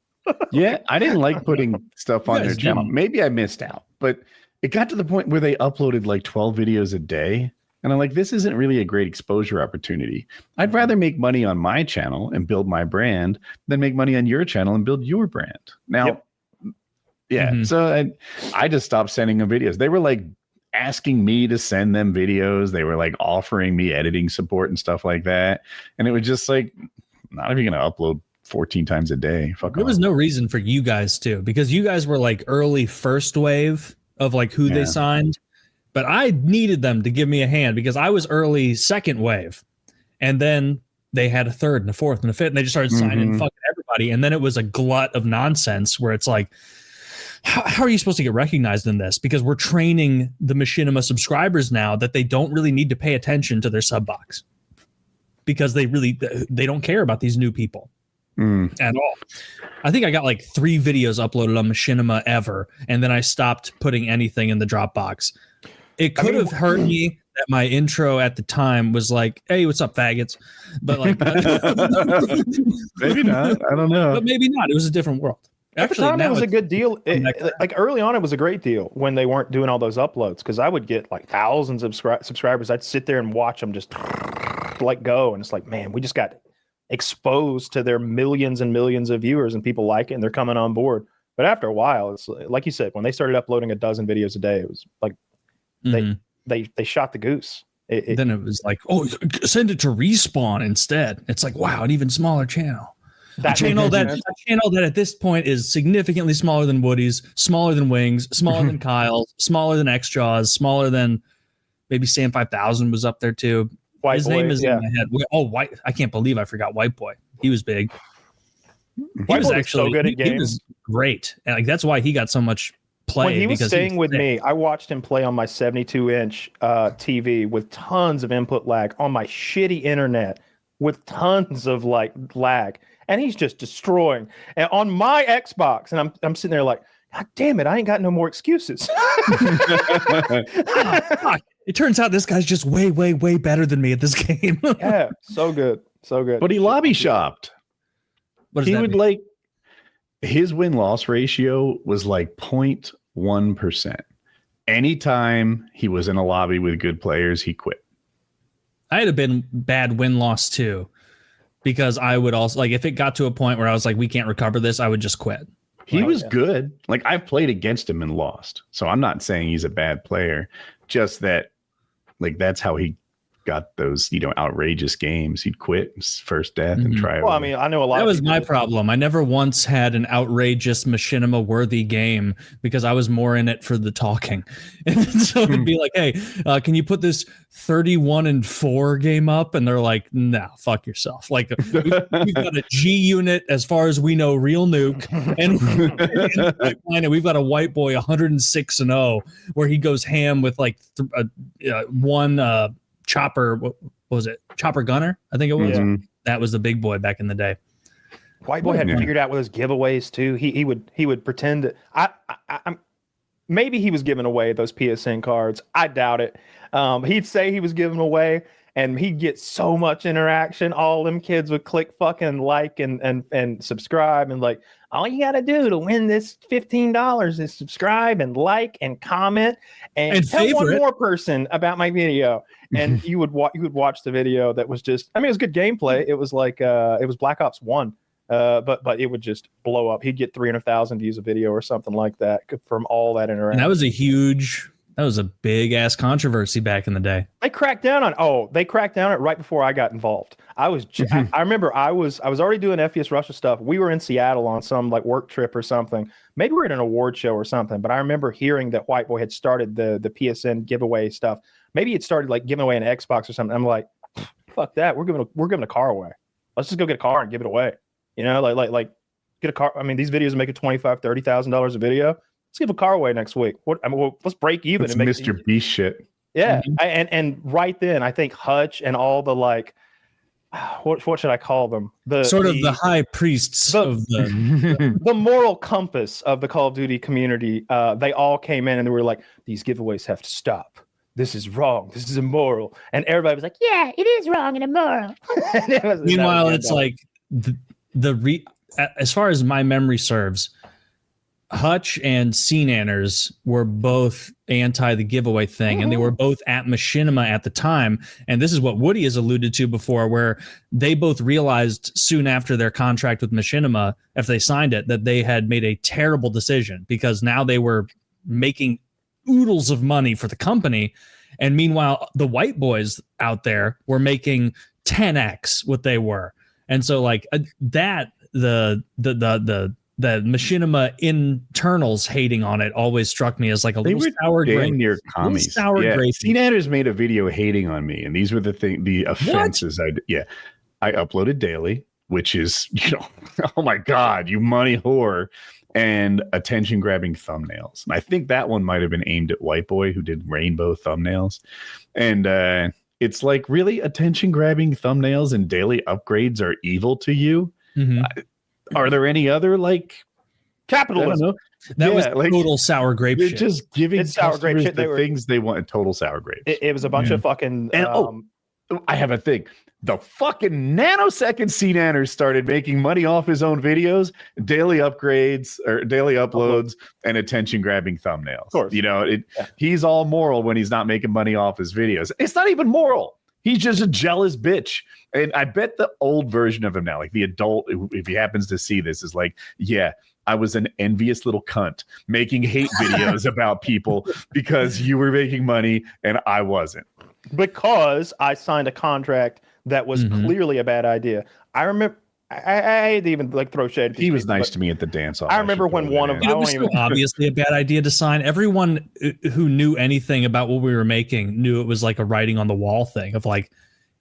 Yeah, I didn't like putting stuff on their channel. Maybe I missed out, but it got to the point where they uploaded like 12 videos a day, and I'm like, this isn't really a great exposure opportunity. I'd rather make money on my channel and build my brand than make money on your channel and build your brand. Now, yeah, so I just stopped sending them videos. They were like asking me to send them videos. They were like offering me editing support and stuff like that. And it was just like, not even going to upload 14 times a day. There was no reason for you guys to, because you guys were like early first wave of like who they signed. But I needed them to give me a hand because I was early second wave. And then they had a third and a fourth and a fifth. And they just started signing fucking everybody. And then it was a glut of nonsense where it's like, how are you supposed to get recognized in this? Because we're training the Machinima subscribers now that they don't really need to pay attention to their sub box because they don't care about these new people at all. I think I got like 3 videos uploaded on Machinima ever, and then I stopped putting anything in the Dropbox. It could have hurt me that my intro at the time was like, hey, what's up, faggots? But like, maybe not. I don't know. But maybe not. It was a different world. At the time, it was a good deal. Like early on, it was a great deal when they weren't doing all those uploads, because I would get like thousands of subscribers. I'd sit there and watch them just like go, and it's like, man, we just got exposed to their millions and millions of viewers, and people like it, and they're coming on board. But after a while, it's like you said, when they started uploading a dozen videos a day, it was like they shot the goose. Then it was like, oh, send it to Respawn instead. It's like, wow, an even smaller channel. That channel that at this point is significantly smaller than Woody's, smaller than Wings, smaller than Kyle's, smaller than X-Jaws, smaller than maybe Sam 5000 was up there too. His name is in my head. Oh, I can't believe I forgot Whiteboy. He was big. He was actually so good at games. He was great. And like that's why he got so much play. When he was staying with me, I watched him play on my 72-inch TV with tons of input lag on my shitty internet with tons of like lag. And he's just destroying. And on my Xbox, and I'm sitting there like, God damn it, I ain't got no more excuses. It turns out this guy's just way, way, way better than me at this game. Yeah, so good. So good. But he lobby shopped. He would like, his win-loss ratio was like 0.1%. Anytime he was in a lobby with good players, he quit. I had a bad win-loss too. Because I would also, like, if it got to a point where I was like, we can't recover this, I would just quit. He was good. Like, I've played against him and lost. So I'm not saying he's a bad player. Just that, like, that's how he got those, outrageous games. He'd quit his first death and try. Well, I mean, I know a lot. That was my problem. I never once had an outrageous Machinima worthy game because I was more in it for the talking. And so it'd be like, hey, can you put this 31-4 game up? And they're like, no, fuck yourself. Like we've got a G unit as far as we know, real nuke, and we've got a Whiteboy 106-0 where he goes ham with like one. Chopper, what was it? Chopper Gunner, I think it was. Yeah. That was the big boy back in the day. Whiteboy had figured out with his giveaways too. He would pretend that I'm maybe he was giving away those PSN cards. I doubt it. He'd say he was giving away, and he'd get so much interaction. All them kids would click fucking like and subscribe, and like all you gotta do to win this $15 is subscribe and like and comment and tell one more person about my video. And you would watch the video that was just, I mean, it was good gameplay. It was like it was Black Ops 1, but it would just blow up. He'd get 300,000 views a video or something like that from all that interaction. And that was a big ass controversy back in the day. They cracked down on it right before I got involved. I remember I was already doing FPS Russia stuff. We were in Seattle on some like work trip or something. Maybe we were at an award show or something, but I remember hearing that Whiteboy had started the PSN giveaway stuff. Maybe it started like giving away an Xbox or something. I'm like, fuck that. We're giving a car away. Let's just go get a car and give it away. Like get a car. I mean, these videos are making $25,000-$30,000 a video. Let's give a car away next week. Let's break even. It's Mr. Beast shit. Yeah, and right then I think Hutch and all the like, what should I call them? The high priests of the moral compass of the Call of Duty community. They all came in and they were like, these giveaways have to stop. This is wrong. This is immoral. And everybody was like, yeah, it is wrong and immoral. Meanwhile, it's like as far as my memory serves, Hutch and Seananners were both anti the giveaway thing, and they were both at Machinima at the time. And this is what Woody has alluded to before, where they both realized soon after their contract with Machinima, if they signed it, that they had made a terrible decision because now they were making oodles of money for the company. And meanwhile, the white boys out there were making 10x what they were. And so like that, the Machinima internals hating on it always struck me as like a little sour grapes. Near commies. Seananners made a video hating on me, and these were the offenses. I uploaded daily, which is oh my god, you money whore, and attention grabbing thumbnails. And I think that one might have been aimed at Whiteboy, who did rainbow thumbnails, and it's like, really, attention grabbing thumbnails and daily upgrades are evil to you. Are there any other like capitalism? That was like, total sour grape shit. Just giving sour grape shit things they want. Total sour grapes. It was a bunch of fucking. And I have a thing. the fucking nanosecond Seananners started making money off his own videos, daily upgrades or daily uploads, and attention grabbing thumbnails. Of course. You know, he's all moral when he's not making money off his videos. It's not even moral. He's just a jealous bitch. And I bet the old version of him now, like the adult, if he happens to see this, is like, yeah, I was an envious little cunt making hate videos about people because you were making money and I wasn't. Because I signed a contract that was clearly a bad idea. I remember I hate to even like throw shade. He was nice to me at the dance off. I remember when one of it was so obviously a bad idea to sign. Everyone who knew anything about what we were making knew it was like a writing on the wall thing of like,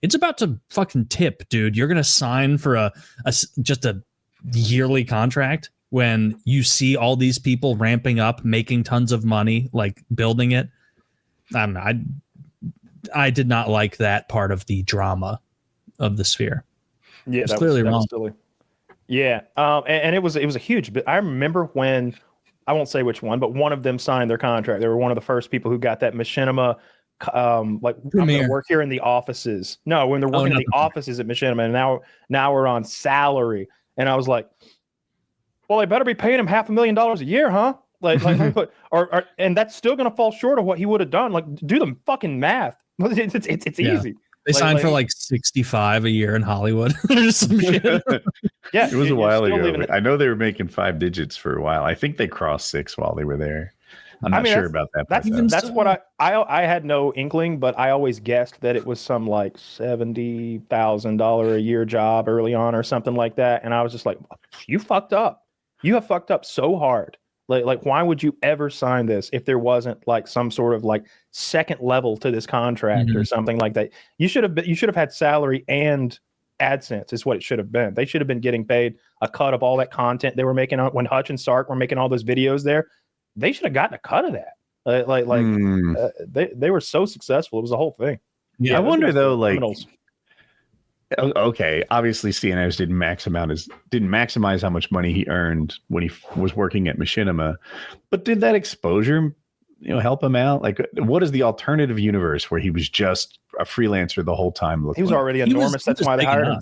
it's about to fucking tip, dude. You're gonna sign for just a yearly contract when you see all these people ramping up, making tons of money, like building it. I don't know. I did not like that part of the drama of the Sphere. Yeah, that clearly wrong. Silly. Yeah, and it was a huge bit. I remember when, I won't say which one, but one of them signed their contract. They were one of the first people who got that Machinima, like I'm gonna work here in the offices. No, when they're working in the offices at Machinima, and now we're on salary. And I was like, well, they better be paying him $500,000 a year, huh? Like or and that's still gonna fall short of what he would have done. Like, do the fucking math. It's easy. They signed for like 65 a year in Hollywood or some shit. Yeah, it was a while ago. I know they were making 5 digits for a while. I think they crossed 6 while they were there. I'm not sure about that. That's what I had no inkling, but I always guessed that it was some like $70,000 a year job early on or something like that. And I was just like, you fucked up. You have fucked up so hard. Like, why would you ever sign this if there wasn't like some sort of like second level to this contract or something like that? You should have had salary and AdSense is what it should have been. They should have been getting paid a cut of all that content they were making when Hutch and Sark were making all those videos there. They should have gotten a cut of that. They were so successful. It was a whole thing. Yeah, I wonder though, like, okay, obviously Seananners didn't maximize how much money he earned when he was working at Machinima, but did that exposure, help him out? Like, what is the alternative universe where he was just a freelancer the whole time? He was already enormous. That's why they hired him.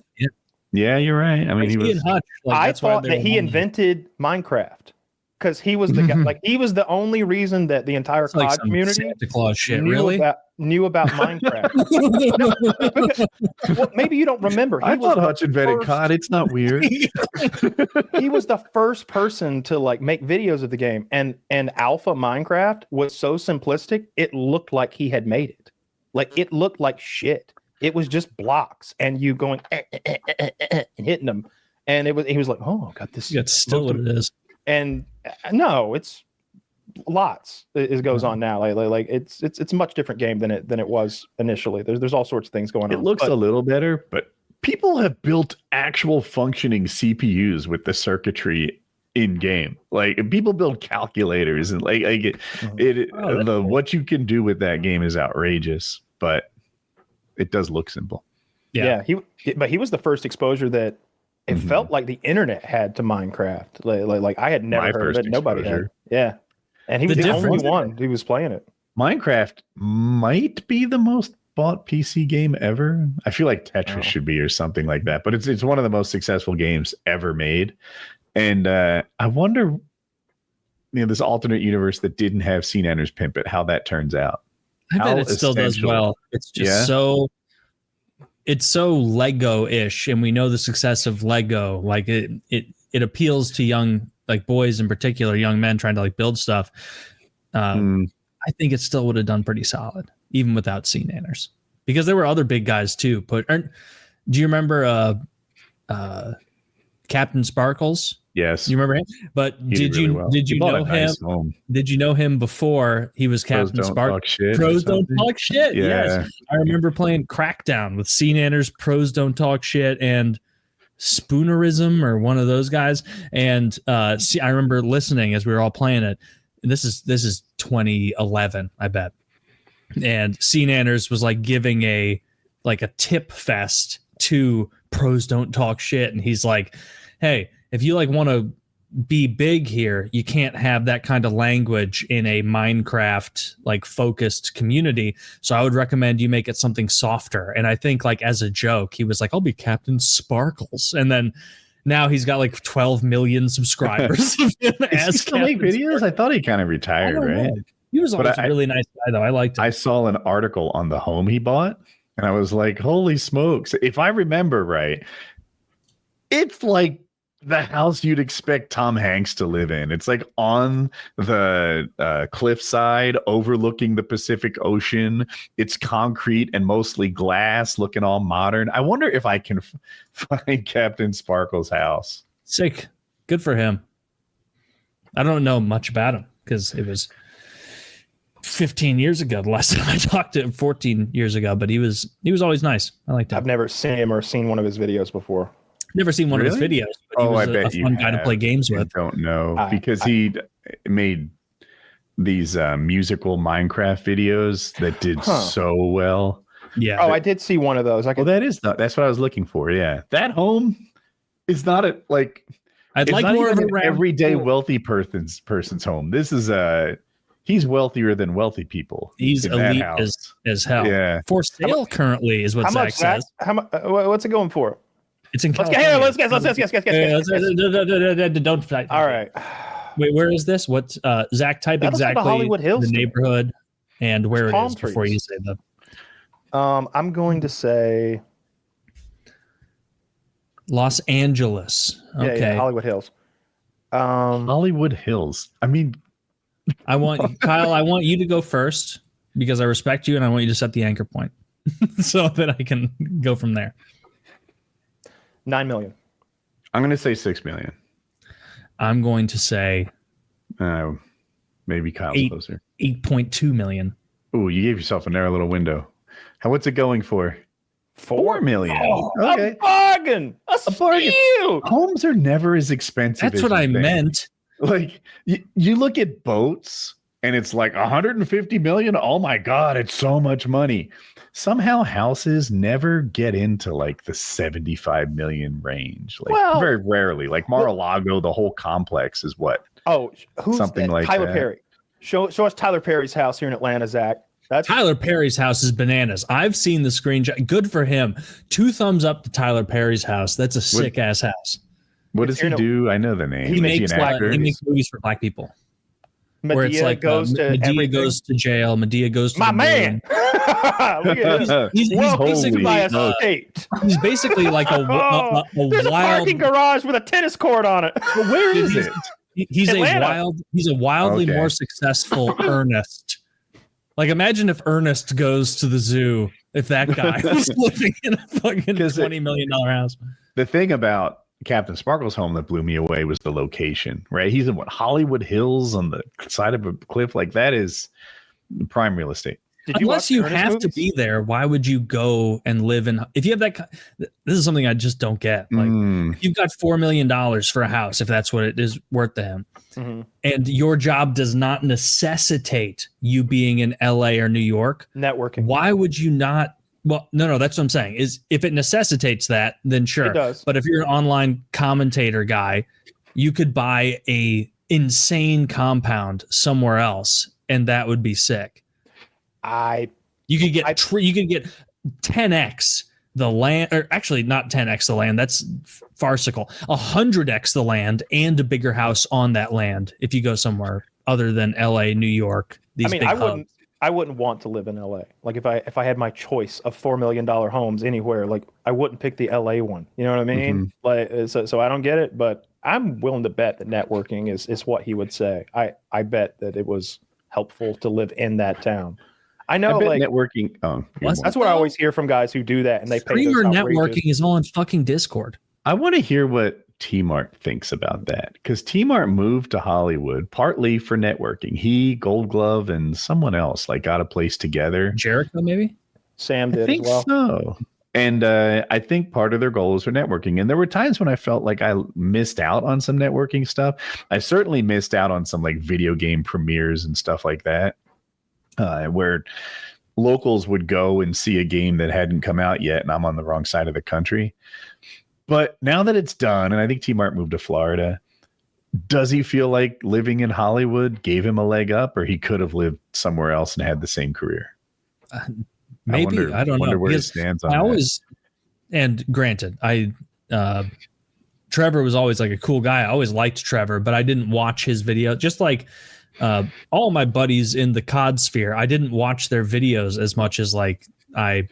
Yeah, you're right. I mean, he was. I thought that he invented Minecraft. Because he was the guy, like he was the only reason that the entire COD community Santa Claus shit, knew about Minecraft. Well, maybe you don't remember. I thought Hutch invented COD. It's not weird. He was the first person to like make videos of the game, and Alpha Minecraft was so simplistic it looked like he had made it. Like it looked like shit. It was just blocks, and you going and hitting them, and he was like, oh, I got this. That's still what it is. And no, it's lots. It goes on now. Like it's a much different game than it was initially. There's all sorts of things going on. It looks a little better, but people have built actual functioning CPUs with the circuitry in game. Like people build calculators and what you can do with that game is outrageous. But it does look simple. Yeah. He was the first exposure that. It felt like the internet had to Minecraft. Like I had never heard of it. Nobody had. Yeah. And he was the only one who was playing it. Minecraft might be the most bought PC game ever. I feel like Tetris should be or something like that. But it's one of the most successful games ever made. And I wonder, this alternate universe that didn't have Seananners Pimp It, how that turns out. I bet it still does well. It's just it's so Lego-ish, and we know the success of Lego. Like it appeals to young, like boys in particular, young men trying to like build stuff. I think it still would have done pretty solid, even without Seananners, because there were other big guys too. Do you remember Captain Sparkles? Yes. You remember him? But did you know him? Did you know him before he was Captain Sparkles? Pros don't talk shit. Yeah. Yes. I remember playing Crackdown with Seananners, Pros Don't Talk Shit, and Spoonerism or one of those guys. And I remember listening as we were all playing it. And this is 2011, I bet. And Seananners was like giving a tip fest to Pros Don't Talk Shit, and he's like, hey, if you like want to be big here, you can't have that kind of language in a Minecraft like focused community. So I would recommend you make it something softer. And I think like as a joke, he was like, I'll be Captain Sparkles. And then now he's got like 12 million subscribers. Is he still make videos? I thought he kind of retired, right? Know. He was always a really nice guy, though. I liked him. I saw an article on the home he bought, and I was like, holy smokes. If I remember right, it's like the house you'd expect Tom Hanks to live in. It's like on the cliffside overlooking the Pacific Ocean. It's concrete and mostly glass, looking all modern. I wonder if I can find Captain Sparkle's house. Sick. Good for him. I don't know much about him because it was 15 years ago. The last time I talked to him, 14 years ago, but he was always nice. I liked him. I've never seen him or seen one of his videos before. Never seen one of his videos, but he was a fun guy to play games with. I don't know, because he made these musical Minecraft videos that did so well. Yeah. Oh, I did see one of those. That's what I was looking for. Yeah. That home is not I'd like more of an everyday wealthy person's home. This is he's wealthier than wealthy people. He's elite as hell. Yeah. For sale currently is what Zach says. What's it going for? It's in California. Let's guess. Don't. All right. Wait, where is this? What? Zach, type exactly Hollywood Hills the neighborhood and where it is trees. before you say them. I'm going to say Los Angeles. Okay, yeah, Hollywood Hills. Hollywood Hills. I mean, Kyle. I want you to go first because I respect you, and I want you to set the anchor point so that I can go from there. 9 million. I'm going to say 6 million. I'm going to say maybe Kyle's closer. 8.2 million. Oh, you gave yourself a narrow little window. What's it going for? 4 million. Oh, okay. A bargain. A bargain. Homes are never as expensive. That's what I meant. Like you look at boats and it's like 150 million. Oh my God, it's so much money. Somehow houses never get into like the 75 million range. Like very rarely. Like Mar-a-Lago, the whole complex is what? Oh, who's something that? Like Tyler that. Perry. Show us Tyler Perry's house here in Atlanta, Zach. Tyler Perry's house is bananas. I've seen the screenshot. Good for him. 2 thumbs up to Tyler Perry's house. That's a sick ass house. What does he do? I know the name. He makes movies for black people. Medea where it's like goes to Medea goes to jail. Medea goes to my man. Look at this. He's basically by a state. He's basically like a there's a parking garage with a tennis court on it. But where is it? He's a wildly more successful Ernest. Like imagine if Ernest goes to the zoo. If that guy was living in a fucking $20 million house. The thing about Captain Sparkle's home that blew me away was the location, right? He's in Hollywood Hills on the side of a cliff. Like that is prime real estate. Unless you have to be there, why would you go and live in? If you have that, this is something I just don't get. Like you've got $4 million for a house, if that's what it is worth to him, and your job does not necessitate you being in LA or New York. Networking. Why would you not? Well, no, that's what I'm saying. Is if it necessitates that, then sure. It does. But if you're an online commentator guy, you could buy a insane compound somewhere else, and that would be sick. You could get 10x the land, or actually not 10x the land. That's farcical. 100x the land and a bigger house on that land. If you go somewhere other than LA, New York, I wouldn't want to live in LA. Like if I had my choice of $4 million homes anywhere, like I wouldn't pick the LA one. You know what I mean? Like so I don't get it, but I'm willing to bet that networking is what he would say. I bet that it was helpful to live in that town. I know, like networking. That's what I always hear from guys who do that, and they pay. Streamer networking is all in fucking Discord. I want to hear what T-Mart thinks about that, because T-Mart moved to Hollywood partly for networking. He, Gold Glove, and someone else got a place together. Jericho, maybe. Sam did I think as well. So. And I think part of their goal is for networking. And there were times when I felt like I missed out on some networking stuff. I certainly missed out on some video game premieres and stuff like that. Where locals would go and see a game that hadn't come out yet, and I'm on the wrong side of the country. But now that it's done, and I think T-Mart moved to Florida, Does he feel like living in Hollywood gave him a leg up, or he could have lived somewhere else and had the same career? Maybe. I don't know. Where he stands on I that. always, and granted, Trevor was always like a cool guy. I always liked Trevor, but I didn't watch his video. Just like all my buddies in the COD sphere, I didn't watch their videos as much as like I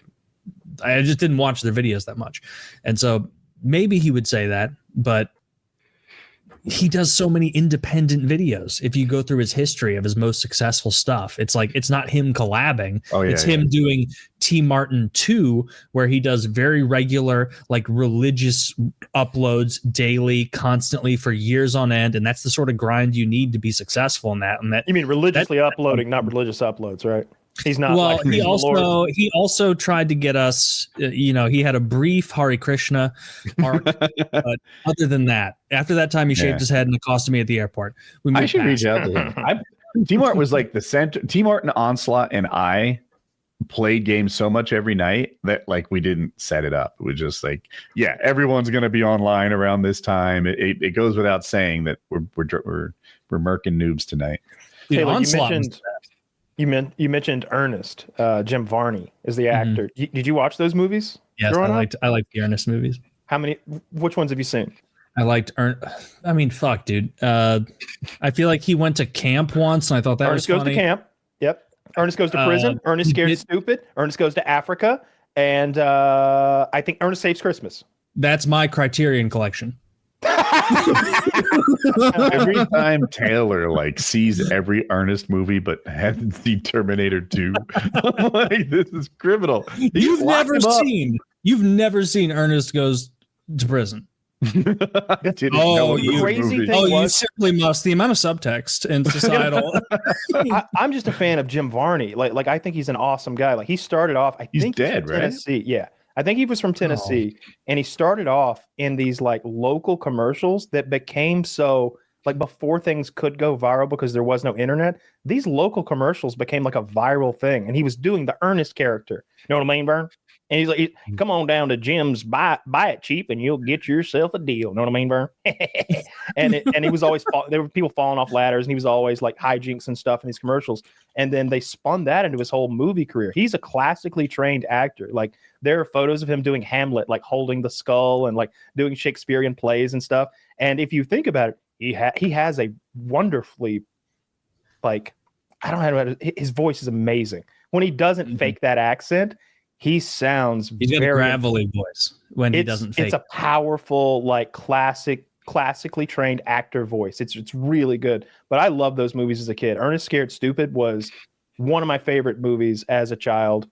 just didn't watch their videos that much. And so maybe he would say that, but he does so many independent videos. If you go through his history of his most successful stuff, it's like, it's not him collabing. It's him doing T Martin 2, where he does very regular, like religious uploads daily, constantly for years on end. And that's the sort of grind you need to be successful in that. And that you mean religiously uploading, not religious uploads, right? He's not. Well, like he also tried to get us. He had a brief Hare Krishna arc, but other than that, after that time, he shaved his head and accosted me at the airport. I should reach out to him. T-Mart was like the center. T-Mart and Onslaught and I played games so much every night that like we didn't set it up. It was just like, yeah, everyone's gonna be online around this time. It goes without saying that we're murking noobs tonight. Dude, Taylor, Onslaught. you mentioned Ernest. Jim Varney is the actor. Did you watch those movies? Yes, I liked the Ernest movies. Which ones have you seen? I liked I mean, fuck, dude. I feel like he went to camp once, and I thought that Ernest was goes funny. to camp. Yep. Ernest goes to prison. Ernest Scared Stupid. Ernest Goes to Africa. And I think Ernest Saves Christmas. That's my Criterion collection. Every time Taylor like sees every Ernest movie but hasn't seen Terminator 2, I'm like, this is criminal. You've never seen Ernest Goes to Prison. You simply must. The amount of subtext and societal. I'm just a fan of Jim Varney. Like I think he's an awesome guy. Like he started off. He's dead, right? Tennessee. Yeah. I think he was from Tennessee, and he started off in these like local commercials that became so like before things could go viral because there was no internet. These local commercials became like a viral thing, and he was doing the Ernest character. You know what I mean, Vern? And he's like, "Come on down to Jim's, buy it cheap, and you'll get yourself a deal." You know what I mean, Vern? and he was always there were people falling off ladders, and he was always like hijinks and stuff in these commercials. And then they spun that into his whole movie career. He's a classically trained actor. Like there are photos of him doing Hamlet, like holding the skull and like doing Shakespearean plays and stuff. And if you think about it, he has a wonderfully like I don't know how to, his voice is amazing. When he doesn't fake that accent, he sounds he's got a gravelly voice when he doesn't fake. It's a powerful, like classically trained actor voice. It's really good. But I love those movies as a kid. Ernest Scared Stupid was one of my favorite movies as a child.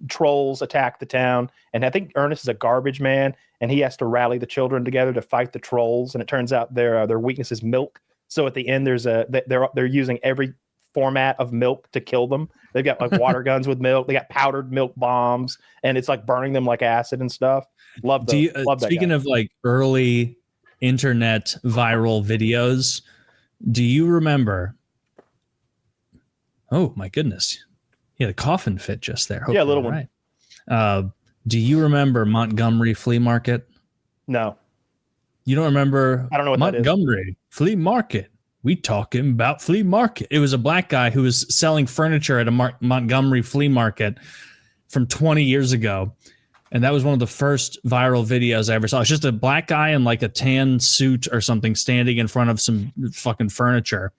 Trolls attack the town, and I think Ernest is a garbage man, and he has to rally the children together to fight the trolls. And it turns out their weakness is milk. So at the end, they're using every format of milk to kill them. They've got like water guns with milk. They got powdered milk bombs, and it's like burning them like acid and stuff. Love that. Speaking of like early internet viral videos, do you remember? Oh my goodness, he had a coffin fit just there. Yeah, a little one. Right. Do you remember Montgomery Fleamarket? No. You don't remember? I don't know what Montgomery Fleamarket. We talking about flea market. It was a black guy who was selling furniture at a Montgomery flea market from 20 years ago. And that was one of the first viral videos I ever saw. It's just a black guy in like a tan suit or something standing in front of some fucking furniture.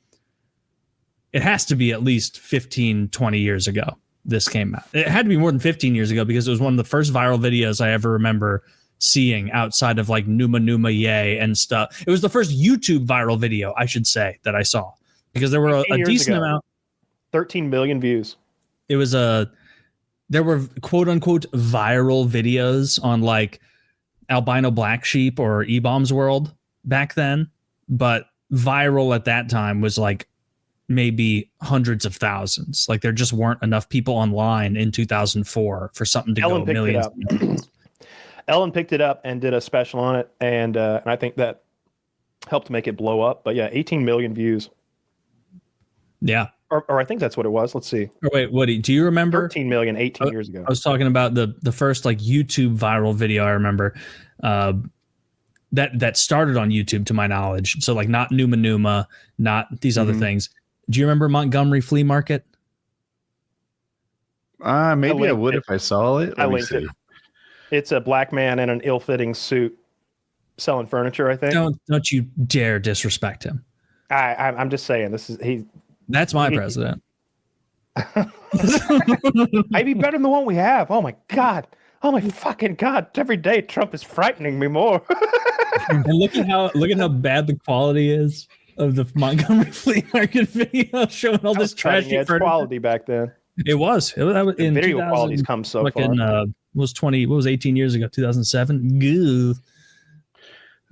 It has to be at least 15, 20 years ago this came out. It had to be more than 15 years ago because it was one of the first viral videos I ever remember seeing outside of like Numa Yay and stuff. It was the first YouTube viral video, I should say, that I saw because there were a decent amount. 13 million views. It was there were quote unquote viral videos on like Albino Black Sheep or E-Bombs World back then, but viral at that time was like maybe hundreds of thousands. Like there just weren't enough people online in 2004 for something to go millions. Ellen picked it up and did a special on it, and I think that helped make it blow up. But yeah, 18 million views. Yeah. Or I think that's what it was. Let's see. Or wait, Woody, do you remember? 13 million 18 years ago. I was talking about the first like YouTube viral video I remember. that started on YouTube, to my knowledge. So like not Numa Numa, not these other things. Do you remember Montgomery Fleamarket? Maybe I would if I saw it. I linked it. It's a black man in an ill-fitting suit selling furniture, I think. Don't you dare disrespect him. I'm just saying, that's my president. I'd be better than the one we have. Oh my God. Oh my fucking God. Every day Trump is frightening me more. And look at how bad the quality is of the Montgomery Fleamarket video showing all this trashy quality back then. It was in video quality's come so far. Was 18 years ago, 2007. Goo.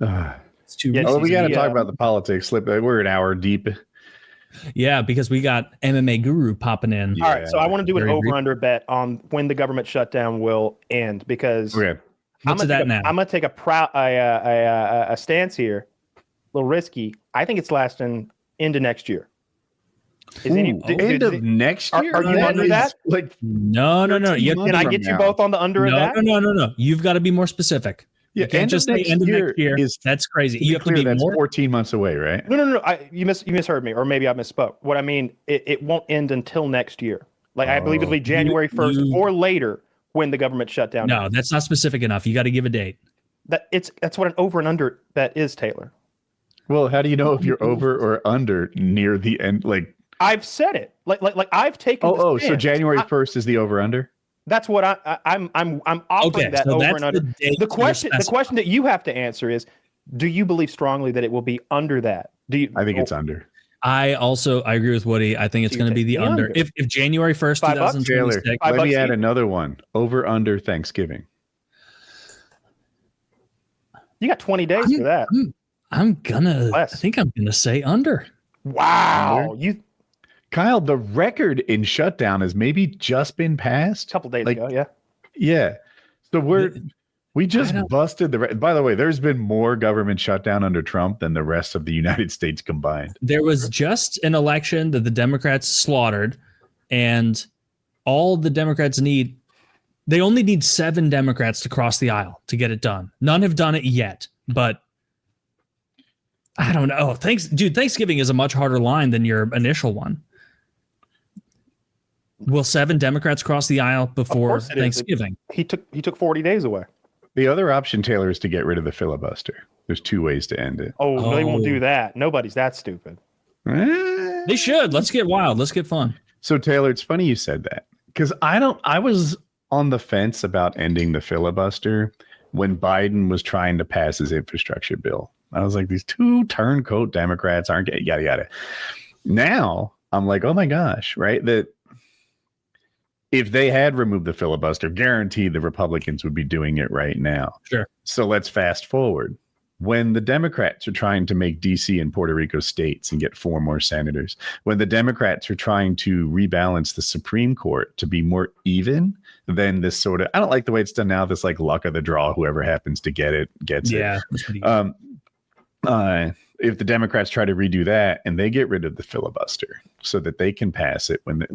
It's too. We got to talk about the politics. We're an hour deep. Yeah, because we got MMA Guru popping in. All right, so I want to do an over-under bet on when the government shutdown will end, because I'm going to take a stance here, a little risky. I think it's lasting into next year. End of next year? Are you under that? Like no. Can I get you both on the under of that? No. You've got to be more specific. Yeah, you can't just say end of next year. That's crazy. You have to be that's more. 14 months away, right? No. You misheard me, or maybe I misspoke. What I mean, it won't end until next year. Like I believe it'll be January 1st or later when the government shutdown. No, that's not specific enough. You got to give a date. That's what an over and under bet is, Taylor. Well, how do you know if you're over or under near the end? Like I've said it. Like I've taken. So January 1st is the over under. That's what I'm offering that over and under. The question that you have to answer is, do you believe strongly that it will be under that? I think it's under. I agree with Woody. I think it's going to be the under. If January 1st, 2026. Let me add another one. Over under Thanksgiving. You got 20 days for that. I think I'm gonna say under. Wow. Under? Kyle, the record in shutdown has maybe just been passed. A couple days ago, yeah. Yeah. So we just busted by the way, there's been more government shutdown under Trump than the rest of the United States combined. There was just an election that the Democrats slaughtered, and all the Democrats they only need 7 Democrats to cross the aisle to get it done. None have done it yet, but I don't know. Thanksgiving is a much harder line than your initial one. Will 7 Democrats cross the aisle before Thanksgiving? He took 40 days away. The other option, Taylor, is to get rid of the filibuster. There's 2 ways to end it. Oh, they won't do that. Nobody's that stupid. They should. Let's get wild. Let's get fun. So, Taylor, it's funny you said that, because I was on the fence about ending the filibuster when Biden was trying to pass his infrastructure bill. I was like, these 2 turncoat Democrats aren't getting yada yada. Now I'm like, oh my gosh, right? That if they had removed the filibuster, guaranteed the Republicans would be doing it right now. Sure. So let's fast forward. When the Democrats are trying to make DC and Puerto Rico states and get 4 more senators, when the Democrats are trying to rebalance the Supreme Court to be more even than this sort of, I don't like the way it's done now, this like luck of the draw, whoever happens to get it gets it. If the Democrats try to redo that and they get rid of the filibuster so that they can pass it when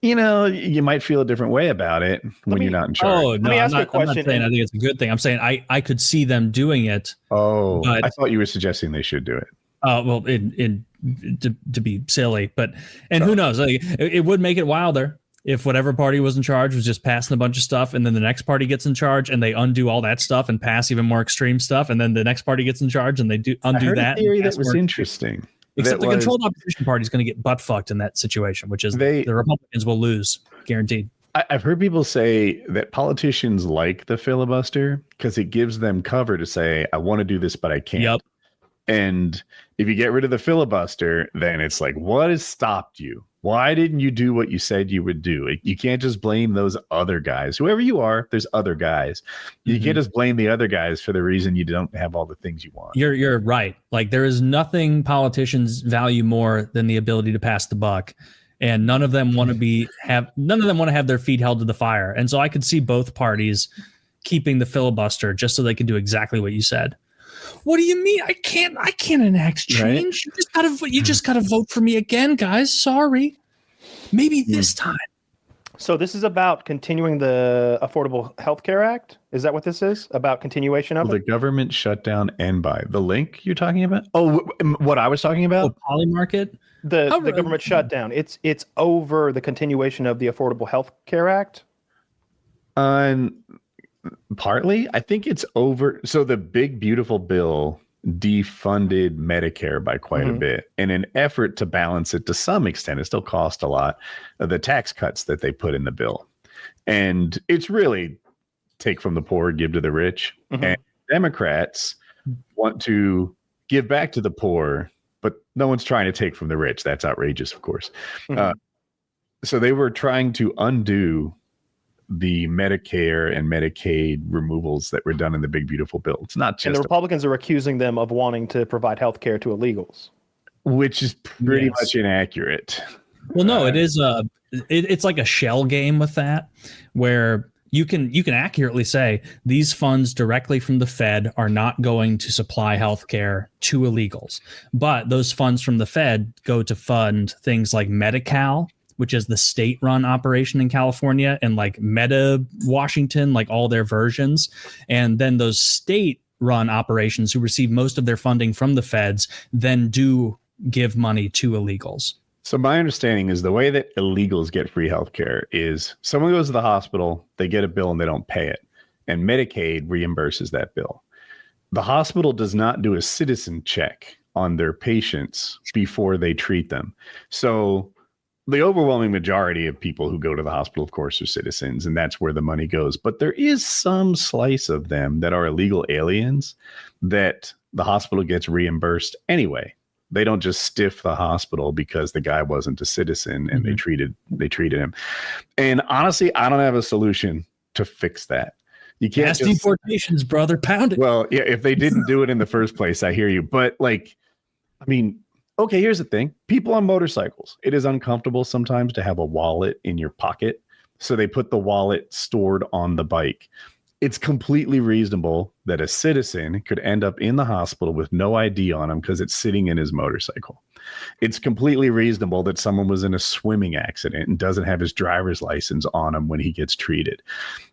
you might feel a different way about it when you're not in charge. Oh, no, I'm not saying I think it's a good thing. I'm saying I could see them doing it. Oh, but I thought you were suggesting they should do it. Well, to be silly, who knows? It would make it wilder if whatever party was in charge was just passing a bunch of stuff, and then the next party gets in charge and they undo all that stuff and pass even more extreme stuff, and then the next party gets in charge and they undo that. A theory that was interesting. Except the controlled opposition party is going to get butt fucked in that situation, which is the Republicans will lose, guaranteed. I've heard people say that politicians like the filibuster because it gives them cover to say, I want to do this, but I can't. Yep. And if you get rid of the filibuster, then it's like, what has stopped you? Why didn't you do what you said you would do? You can't just blame those other guys. Whoever you are, there's other guys. You can't just blame the other guys for the reason you don't have all the things you want. You're right. Like, there is nothing politicians value more than the ability to pass the buck. And none of them want to have their feet held to the fire. And so I could see both parties keeping the filibuster just so they can do exactly what you said. What do you mean? I can't enact change. Right? You just gotta vote for me again, guys. Sorry. Maybe this time. So this is about continuing the Affordable Health Care Act? Is that what this is? About continuation of The it? government shutdown and by the link you're talking about? Oh, what I was talking about? Polymarket? The government shutdown. It's over the continuation of the Affordable Health Care Act? Partly. I think it's over. So the big, beautiful bill defunded Medicare by quite a bit. In an effort to balance it to some extent, it still cost a lot of the tax cuts that they put in the bill. And it's really take from the poor, give to the rich. And Democrats want to give back to the poor, but no one's trying to take from the rich. That's outrageous, of course. So they were trying to undo the Medicare and Medicaid removals that were done in the big, beautiful bill. It's not just. And the Republicans are accusing them of wanting to provide health care to illegals. Which is pretty much inaccurate. Well, no, it is it's like a shell game with that, where you can accurately say these funds directly from the Fed are not going to supply healthcare to illegals, but those funds from the Fed go to fund things like Medi-Cal, which is the state-run operation in California, and like Meta Washington, like all their versions, and then those state-run operations who receive most of their funding from the feds then do give money to illegals. So my understanding is the way that illegals get free healthcare is someone goes to the hospital, they get a bill and they don't pay it, and Medicaid reimburses that bill. The hospital does not do a citizen check on their patients before they treat them. So the overwhelming majority of people who go to the hospital, of course, are citizens, and that's where the money goes. But there is some slice of them that are illegal aliens that the hospital gets reimbursed anyway. They don't just stiff the hospital because the guy wasn't a citizen and they treated him. And honestly, I don't have a solution to fix that. You can't Mass deportations, brother. Pound it. Well, yeah, if they didn't do it in the first place, I hear you. But like, I mean, okay, here's the thing. People on motorcycles, it is uncomfortable sometimes to have a wallet in your pocket. So they put the wallet stored on the bike. It's completely reasonable that a citizen could end up in the hospital with no ID on him because it's sitting in his motorcycle. It's completely reasonable that someone was in a swimming accident and doesn't have his driver's license on him when he gets treated.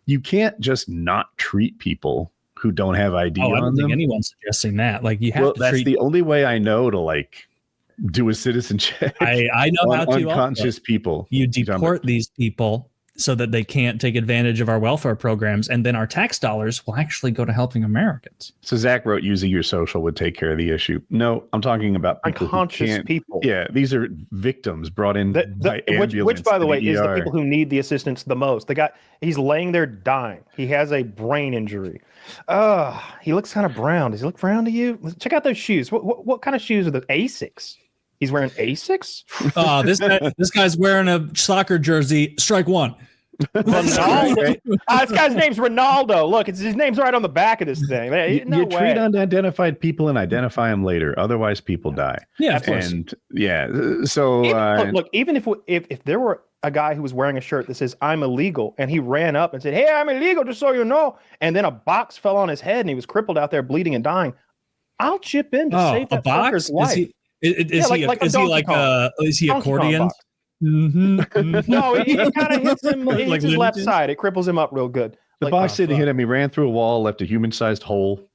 You can't just not treat people who don't have ID on them. I don't think anyone's suggesting that. Like, you have to that's the only way I know to like do a citizen check. I know how to. Unconscious people. You deport these people so that they can't take advantage of our welfare programs, and then our tax dollars will actually go to helping Americans. So Zach wrote, using your social would take care of the issue. No, I'm talking about people unconscious people. Yeah, these are victims brought in by ambulance. Which, by the way, is the people who need the assistance the most. The guy, he's laying there dying. He has a brain injury. He looks kind of brown. Does he look brown to you? Check out those shoes. What kind of shoes are the Asics? He's wearing Asics? This guy's wearing a soccer jersey. Strike one. Ronaldo. This guy's name's Ronaldo. Look, his name's right on the back of this thing. You treat unidentified people and identify them later. Otherwise, people die. Yeah, of course. And yeah, so even if there were a guy who was wearing a shirt that says "I'm illegal" and he ran up and said, "Hey, I'm illegal, just so you know," and then a box fell on his head and he was crippled out there bleeding and dying, I'll chip in to save that fucker's life. Is he accordion? No, he kind of hits him. It hits his left side. It cripples him up real good. The box didn't hit him. He ran through a wall, left a human-sized hole.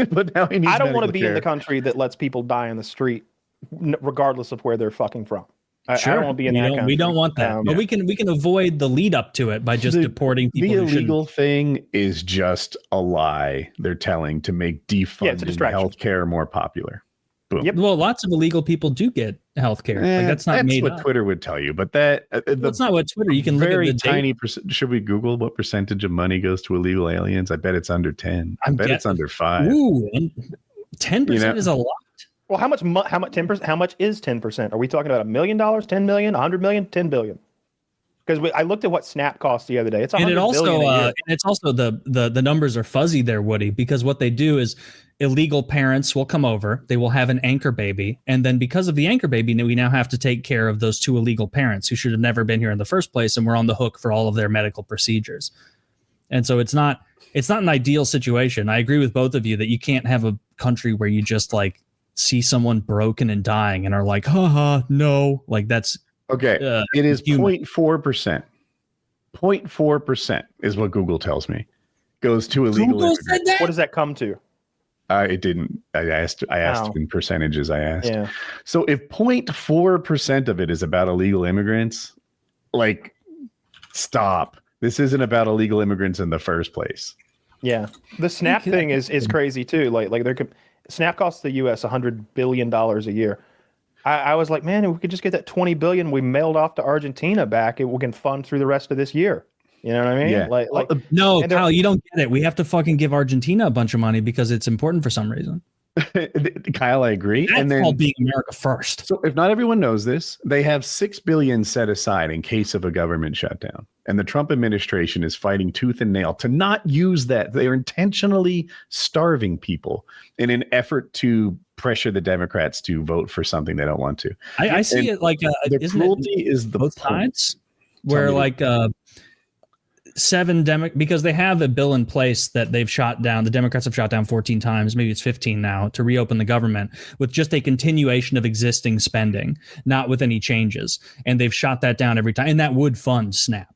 But now he needs. I don't want to be in the country that lets people die in the street, regardless of where they're fucking from. I don't want to be in that country. We don't want that. But we can avoid the lead up to it by just deporting people. The illegal thing is just a lie they're telling to make defunding healthcare more popular. Boom. Yep. Well, lots of illegal people do get health care. That's what Twitter would tell you, but that's not what Twitter. You can very look at the tiny percent. Should we Google what percentage of money goes to illegal aliens? I bet it's under 10. I bet it's under 5. Ooh, 10% is a lot. Well, how much 10%? How much is 10%? Are we talking about $1 million, 10 million, 100 million, 10 billion? Because I looked at what Snap cost the other day. It's also the numbers are fuzzy there, Woody, because what they do is illegal parents will come over, they will have an anchor baby, and then because of the anchor baby, we now have to take care of those 2 illegal parents who should have never been here in the first place, and we're on the hook for all of their medical procedures. And so it's not an ideal situation. I agree with both of you that you can't have a country where you just like see someone broken and dying and are like, haha, no, like that's okay. It is 0.4%. 0.4% is what Google tells me goes to illegal Google immigrants. said that? What does that come to? It didn't. I asked in percentages. I asked. Yeah. So if 0.4% of it is about illegal immigrants, like, stop. This isn't about illegal immigrants in the first place. Yeah. The Snap thing is crazy too. Snap costs the U.S. $100 billion a year. I was like, man, if we could just get that $20 billion we mailed off to Argentina back, we can fund through the rest of this year. You know what I mean? Yeah. No, Kyle, you don't get it. We have to fucking give Argentina a bunch of money because it's important for some reason. Kyle, I agree. That's and then, called being America first. So if not everyone knows this, they have $6 billion set aside in case of a government shutdown. And the Trump administration is fighting tooth and nail to not use that. They're intentionally starving people in an effort to pressure the Democrats to vote for something they don't want to. I see it like the cruelty is the both sides, where like because they have a bill in place that they've shot down. The Democrats have shot down 14 times, maybe it's 15 now, to reopen the government with just a continuation of existing spending, not with any changes. And they've shot that down every time. And that would fund SNAP.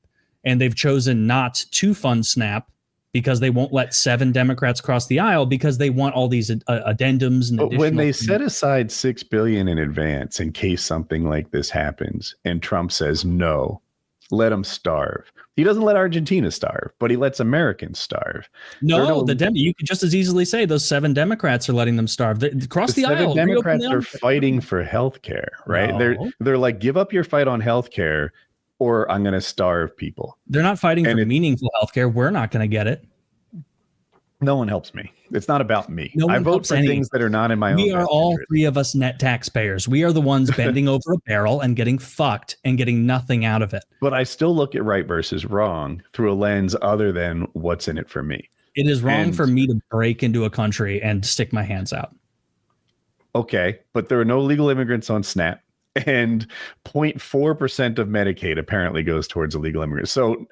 And they've chosen not to fund SNAP because they won't let 7 Democrats cross the aisle because they want all these addendums. And but when they set aside $6 billion in advance in case something like this happens, and Trump says no, let them starve. He doesn't let Argentina starve, but he lets Americans starve. No, you could just as easily say those 7 Democrats are letting them starve. Cross the aisle. 7 Democrats are fighting for health care, right? No. They're like, give up your fight on health care, or I'm going to starve people. They're not fighting for meaningful health care. We're not going to get it. No one helps me. It's not about me. No I vote for things that are not in my own. We are all interest. 3 of us net taxpayers. We are the ones bending over a barrel and getting fucked and getting nothing out of it. But I still look at right versus wrong through a lens other than what's in it for me. It is wrong for me to break into a country and stick my hands out. Okay, but there are no legal immigrants on SNAP, and 0.4% of Medicaid apparently goes towards illegal immigrants. So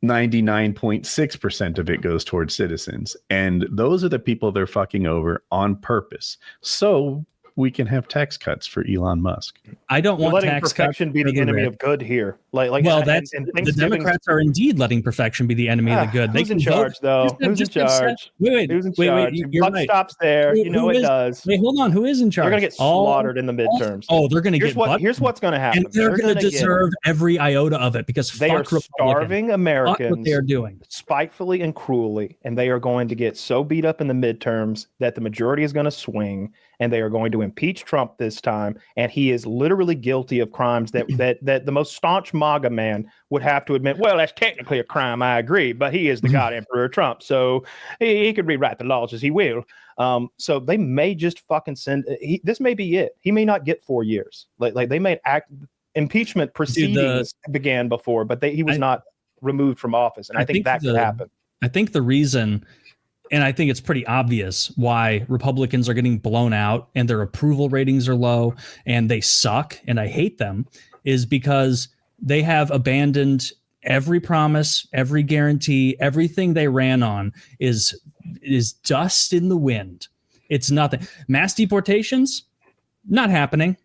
99.6% of it goes towards citizens. And those are the people they're fucking over on purpose. So we can have tax cuts for Elon Musk. I don't want letting tax perfection be the enemy of good here. The Democrats are indeed letting perfection be the enemy of the good. Who's in charge, though? Who's in charge? Wait. Buck stops there. You know it does. Wait, hold on. Who is in charge? They're going to get slaughtered in the midterms. They're going to get. Here's what's going to happen. And they're going to deserve every iota of it because they are starving Americans. What they're doing spitefully and cruelly, and they are going to get so beat up in the midterms that the majority is going to swing, and they are going to impeach Trump this time, and he is literally guilty of crimes that the most staunch MAGA man would have to admit, well, that's technically a crime, I agree, but he is the God Emperor Trump, so he could rewrite the laws as he will. So they may just fucking this may be it. He may not get 4 years. Like they may impeachment proceedings began before, but he was not removed from office, and I think that could happen. I think the reason, and I think it's pretty obvious why Republicans are getting blown out and their approval ratings are low and they suck and I hate them, is because they have abandoned every promise, every guarantee, everything they ran on is dust in the wind. It's nothing. Mass deportations, not happening.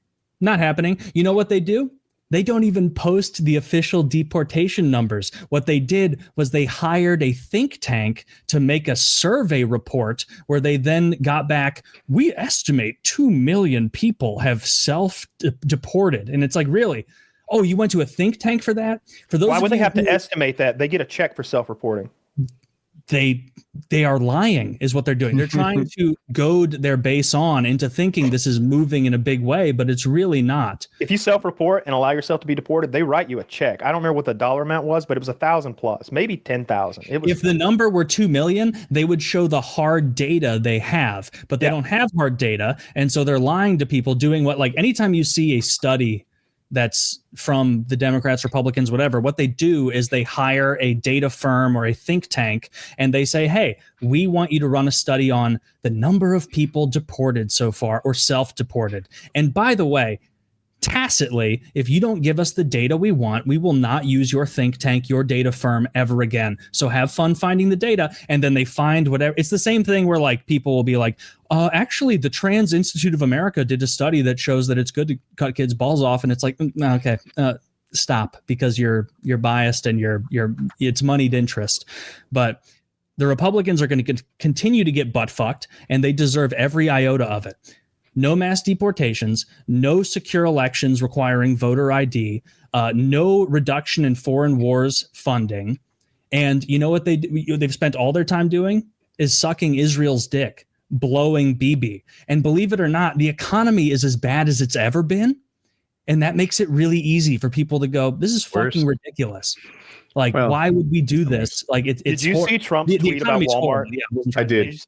Not happening. You know what they do? They don't even post the official deportation numbers. What they did was they hired a think tank to make a survey report where they then got back, we estimate 2 million people have self-deported. And it's like, really? Oh, you went to a think tank for that? For those, why would they have to estimate that? They get a check for self-reporting. They are lying is what they're doing. They're trying to goad their base on into thinking this is moving in a big way, but it's really not. If you self-report and allow yourself to be deported, they write you a check. I don't remember what the dollar amount was, but it was 1,000 plus, maybe 10,000. If the number were 2 million, they would show the hard data they have, but they don't have hard data. And so they're lying to people, doing what, like anytime you see a study that's from the Democrats, Republicans, whatever, what they do is they hire a data firm or a think tank and they say, hey, we want you to run a study on the number of people deported so far or self-deported. And by the way, tacitly, if you don't give us the data we want, we will not use your think tank, your data firm ever again. So have fun finding the data. And then they find whatever. It's the same thing where like people will be like, actually, the Trans Institute of America did a study that shows that it's good to cut kids' balls off. And it's like, okay, stop because you're biased and it's moneyed interest. But the Republicans are going to continue to get butt fucked, and they deserve every iota of it. No mass deportations, no secure elections requiring voter ID, no reduction in foreign wars funding. And you know what they've spent all their time doing is sucking Israel's dick, blowing BB. And believe it or not, the economy is as bad as it's ever been. And that makes it really easy for people to go, this is fucking ridiculous. Like, why would we do this? Like, did you see Trump's tweet about Walmart? Yeah, I did.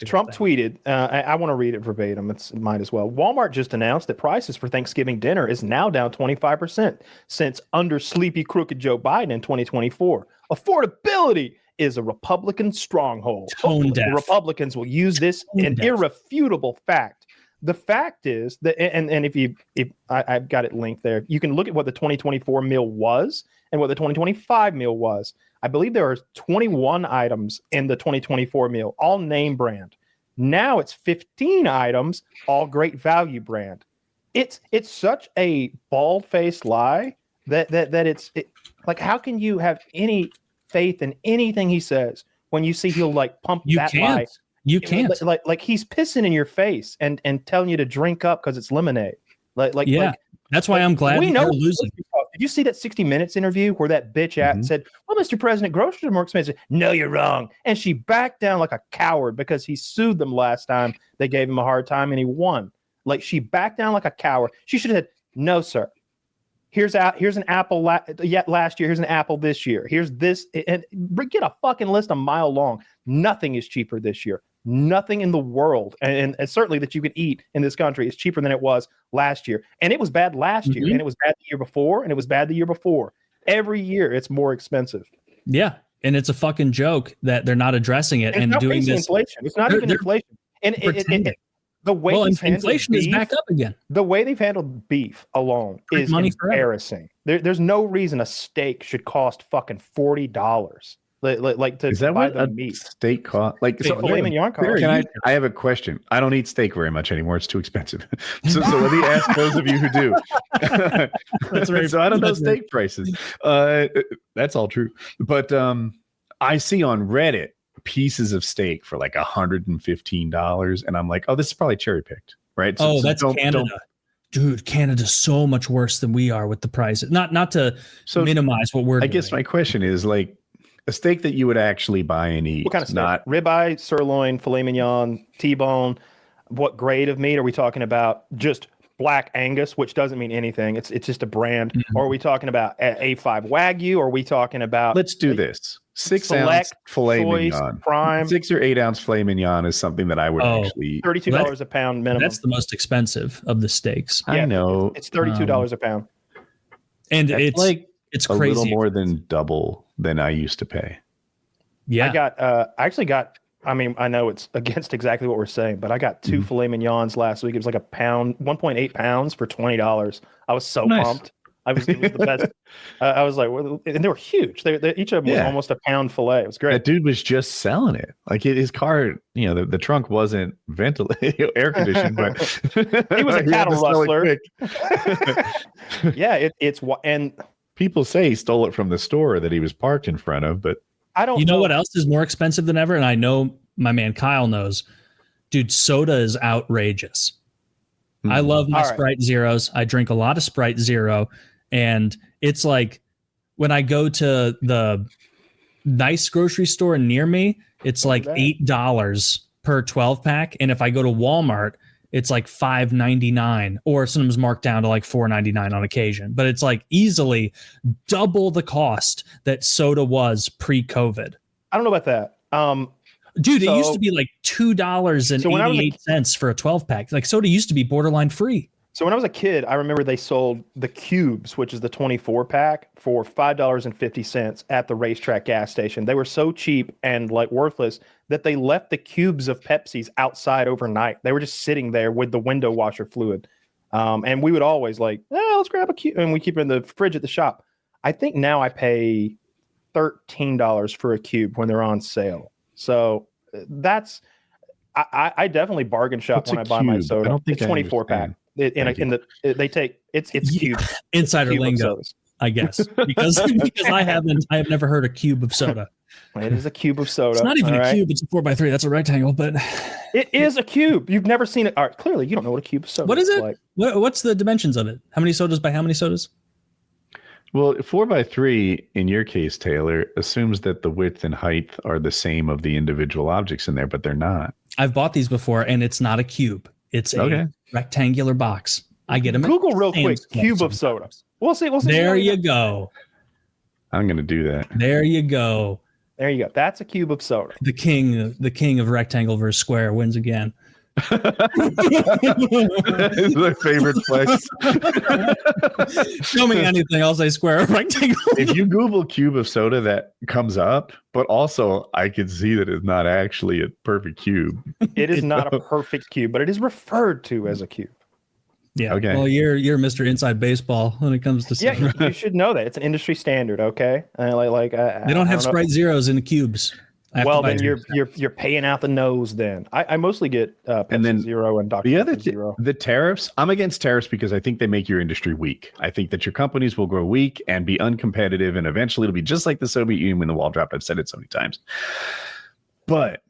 Trump tweeted, I want to read it verbatim. It might as well. Walmart just announced that prices for Thanksgiving dinner is now down 25% since under sleepy, crooked Joe Biden in 2024. Affordability is a Republican stronghold. The Republicans will use this irrefutable fact. The fact is that, and if I've got it linked there, you can look at what the 2024 meal was and what the 2025 meal was. I believe there are 21 items in the 2024 meal, all name brand. Now it's 15 items, all great value brand. It's such a bald-faced lie that it's like, how can you have any faith in anything he says when you see he'll like pump lie? You can't. Like he's pissing in your face and telling you to drink up because it's lemonade. That's why I'm glad we know losing. Did you see that 60 Minutes interview where that bitch said, well, Mr. President, groceries are more expensive. No, you're wrong. And she backed down like a coward because he sued them last time. They gave him a hard time and he won. Like, she backed down like a coward. She should have said, no, sir. Here's an apple last year. Here's an apple this year. Here's this. And get a fucking list a mile long. Nothing is cheaper this year. Nothing in the world, and certainly that you could eat in this country, is cheaper than it was last year. And it was bad last year, and it was bad the year before, and it was bad the year before. Every year, it's more expensive. Yeah, and it's a fucking joke that they're not addressing it and doing this. Inflation. It's not even inflation. And the way inflation is back up again. The way they've handled beef alone is embarrassing. There's no reason a steak should cost fucking $40. Like to is that buy what the a meat steak cost? Like, so filet mignon cost. I have a question. I don't eat steak very much anymore. It's too expensive. So let me ask those of you who do. So I don't know steak prices. That's all true. But I see on Reddit pieces of steak for like $115, and I'm like, oh, this is probably cherry picked, right? So, that's Canada. Dude, Canada's so much worse than we are with the prices. Not to minimize what we're doing. I guess my question is, like, a steak that you would actually buy and eat. What kind of steak? Ribeye, sirloin, filet mignon, T-bone. What grade of meat are we talking about? Just Black Angus, which doesn't mean anything. It's just a brand. Or are we talking about A5 Wagyu? Or are we talking about? Let's do this. 6 ounce filet mignon. Prime. 6 or 8 ounce filet mignon is something that I would actually eat. $32 a pound minimum. That's the most expensive of the steaks. I know. It's $32 a pound. And it's like it's crazy. A little more than double than I used to pay. Yeah. I mean, I know it's against exactly what we're saying, but I got 2 filet mignons last week. It was like a pound, 1.8 pounds for $20. I was so pumped. It was the best. I was like, and they were huge. They each of them was almost a pound fillet. It was great. That dude was just selling it. Like, his car, the trunk wasn't ventilated, air conditioned, but he was a cattle rustler. Yeah, and people say he stole it from the store that he was parked in front of, but I don't. You know what else is more expensive than ever? And I know my man Kyle knows. Dude, soda is outrageous. I love my Sprite Zeros. I drink a lot of Sprite Zero. And it's like when I go to the nice grocery store near me, it's like $8 per 12 pack. And if I go to Walmart, it's like $5.99 or sometimes marked down to like $4.99 on occasion. But it's like easily double the cost that soda was pre-COVID. I don't know about that. Dude, it used to be like $2.88 for a 12 pack. Like, soda used to be borderline free. So when I was a kid, I remember they sold the cubes, which is the 24 pack, for $5.50 at the racetrack gas station. They were so cheap and like worthless that they left the cubes of Pepsis outside overnight. They were just sitting there with the window washer fluid. And we would always like, let's grab a cube. And we keep it in the fridge at the shop. I think now I pay $13 for a cube when they're on sale. So that's, I definitely bargain shop when I buy my soda. I don't think it's 24 pack. They take it's cube insider cube lingo. I guess, because I have never heard a cube of soda. It is a cube of soda. It's not even a cube; it's a 4x3. That's a rectangle, but it is a cube. You've never seen it. All right, clearly, you don't know what a cube of soda. What is it? Like. What's the dimensions of it? How many sodas by how many sodas? Well, 4x3 in your case, Taylor, assumes that the width and height are the same of the individual objects in there, but they're not. I've bought these before, and it's not a cube. It's a rectangular box. I get them. Google real quick. Cube of soda. We'll see. There you go. I'm going to do that. There you go. There you go. That's a cube of soda. The king of rectangle versus square wins again. It's my favorite flex. Show me anything, I'll say square or rectangle. If you Google cube of soda, that comes up, but also I can see that it's not actually a perfect cube. It is not a perfect cube, but it is referred to as a cube. Yeah. Okay. Well, you're Mr. Inside Baseball when it comes to you should know that it's an industry standard. Okay. They don't have Sprite Zeros in the cubes. Well, then you're paying out the nose. Then I mostly get Pepsi Zero and Dr. The other Zero. The tariffs. I'm against tariffs because I think they make your industry weak. I think that your companies will grow weak and be uncompetitive, and eventually it'll be just like the Soviet Union when the wall dropped. I've said it so many times. But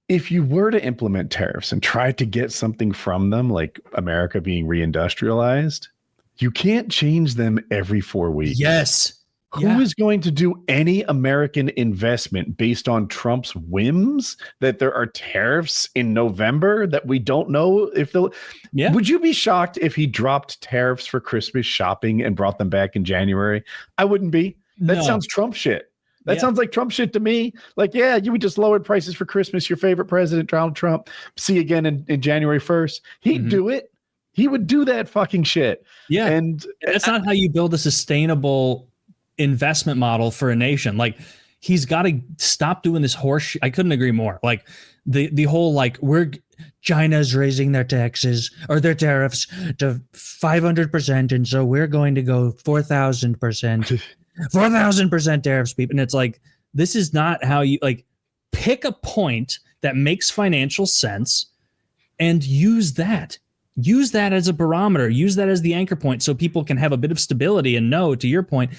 if you were to implement tariffs and try to get something from them, like America being reindustrialized, you can't change them every 4 weeks. Yes. Who is going to do any American investment based on Trump's whims that there are tariffs in November that we don't know if they'll. Yeah. Would you be shocked if he dropped tariffs for Christmas shopping and brought them back in January? I wouldn't be. That sounds Trump shit. That sounds like Trump shit to me. Like, yeah, you would just lowered prices for Christmas. Your favorite president, Donald Trump. See you again in January 1st. He'd do it. He would do that fucking shit. Yeah. And that's not how you build a sustainable investment model for a nation. Like, he's got to stop doing this horse. I couldn't agree more. Like the whole, like, China's raising their taxes or their tariffs to 500%. And so we're going to go 4,000%, 4,000% tariffs, people. And it's like, this is not how you, like, pick a point that makes financial sense and use that as a barometer, use that as the anchor point so people can have a bit of stability and know, to your point,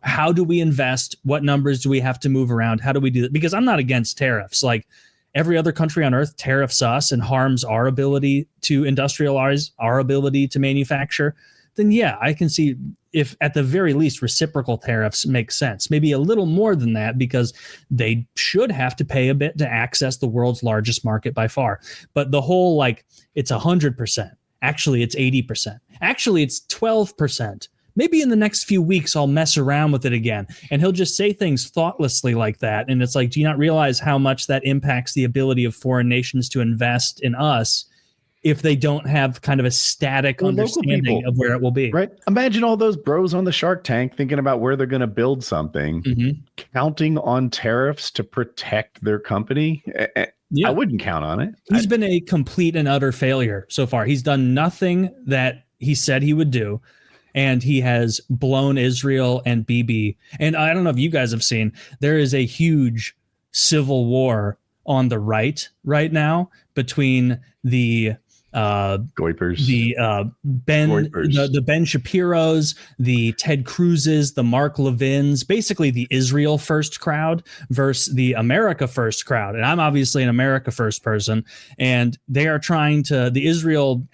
how do we invest? What numbers do we have to move around? How do we do that? Because I'm not against tariffs. Like, every other country on earth tariffs us and harms our ability to industrialize, our ability to manufacture. Then yeah, I can see if at the very least reciprocal tariffs make sense. Maybe a little more than that, because they should have to pay a bit to access the world's largest market by far. But the whole, like, it's 100%. Actually, it's 80%. Actually, it's 12%. Maybe in the next few weeks, I'll mess around with it again. And he'll just say things thoughtlessly like that. And it's like, do you not realize how much that impacts the ability of foreign nations to invest in us if they don't have kind of a static understanding of where it will be? Right. Imagine all those bros on the Shark Tank thinking about where they're going to build something, counting on tariffs to protect their company. Yeah. I wouldn't count on it. He's been a complete and utter failure so far. He's done nothing that he said he would do. And he has blown Israel and Bibi. And I don't know if you guys have seen, there is a huge civil war on the right now between the Goipers, the Ben Shapiros, the Ted Cruzes, the Mark Levins, basically the Israel first crowd versus the America first crowd. And I'm obviously an America first person. And they are trying to, the Israel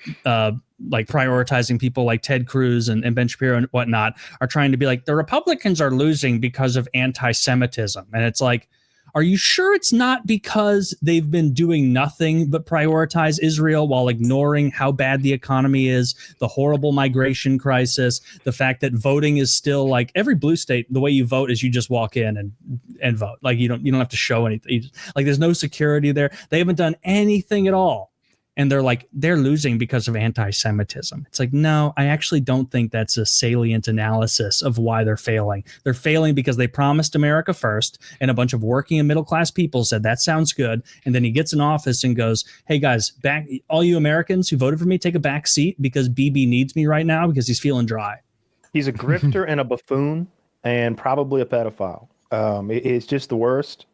like prioritizing people like Ted Cruz and Ben Shapiro and whatnot are trying to be like, the Republicans are losing because of anti-Semitism. And it's like, are you sure it's not because they've been doing nothing but prioritize Israel while ignoring how bad the economy is, the horrible migration crisis, the fact that voting is still, like, every blue state, the way you vote is you just walk in and vote. Like, you don't have to show anything. Like, there's no security there. They haven't done anything at all. And they're like, they're losing because of anti-Semitism. It's like, no, I actually don't think that's a salient analysis of why they're failing. They're failing because they promised America first, and a bunch of working and middle-class people said, that sounds good. And then he gets in office and goes, hey, guys, back, all you Americans who voted for me, take a back seat because BB needs me right now because he's feeling dry. He's a grifter and a buffoon and probably a pedophile. It's just the worst.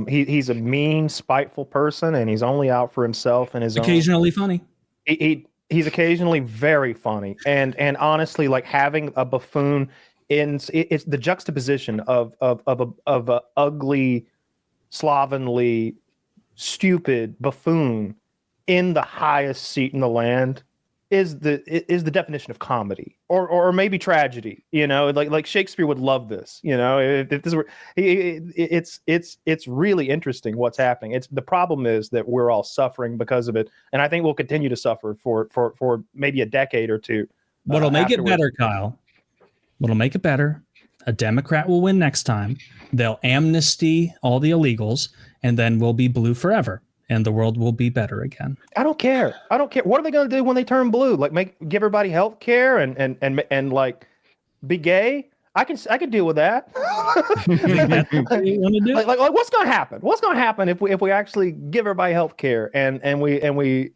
He's a mean, spiteful person, and he's only out for himself and his occasionally funny. He's occasionally very funny, and honestly, like, having a buffoon it's the juxtaposition of a ugly, slovenly, stupid buffoon in the highest seat in the land is the definition of comedy, or maybe tragedy. Like Shakespeare would love this. If this were, it's really interesting what's happening. The problem is that we're all suffering because of it, and I think we'll continue to suffer for maybe a decade or two. What'll make it better, Kyle? What'll make it better? A Democrat will win next time. They'll amnesty all the illegals, and then we'll be blue forever. And the world will be better again. I don't care. What are they going to do when they turn blue? Like give everybody health care and like be gay? I could deal with that. like what's going to happen? What's going to happen if we actually give everybody health care and we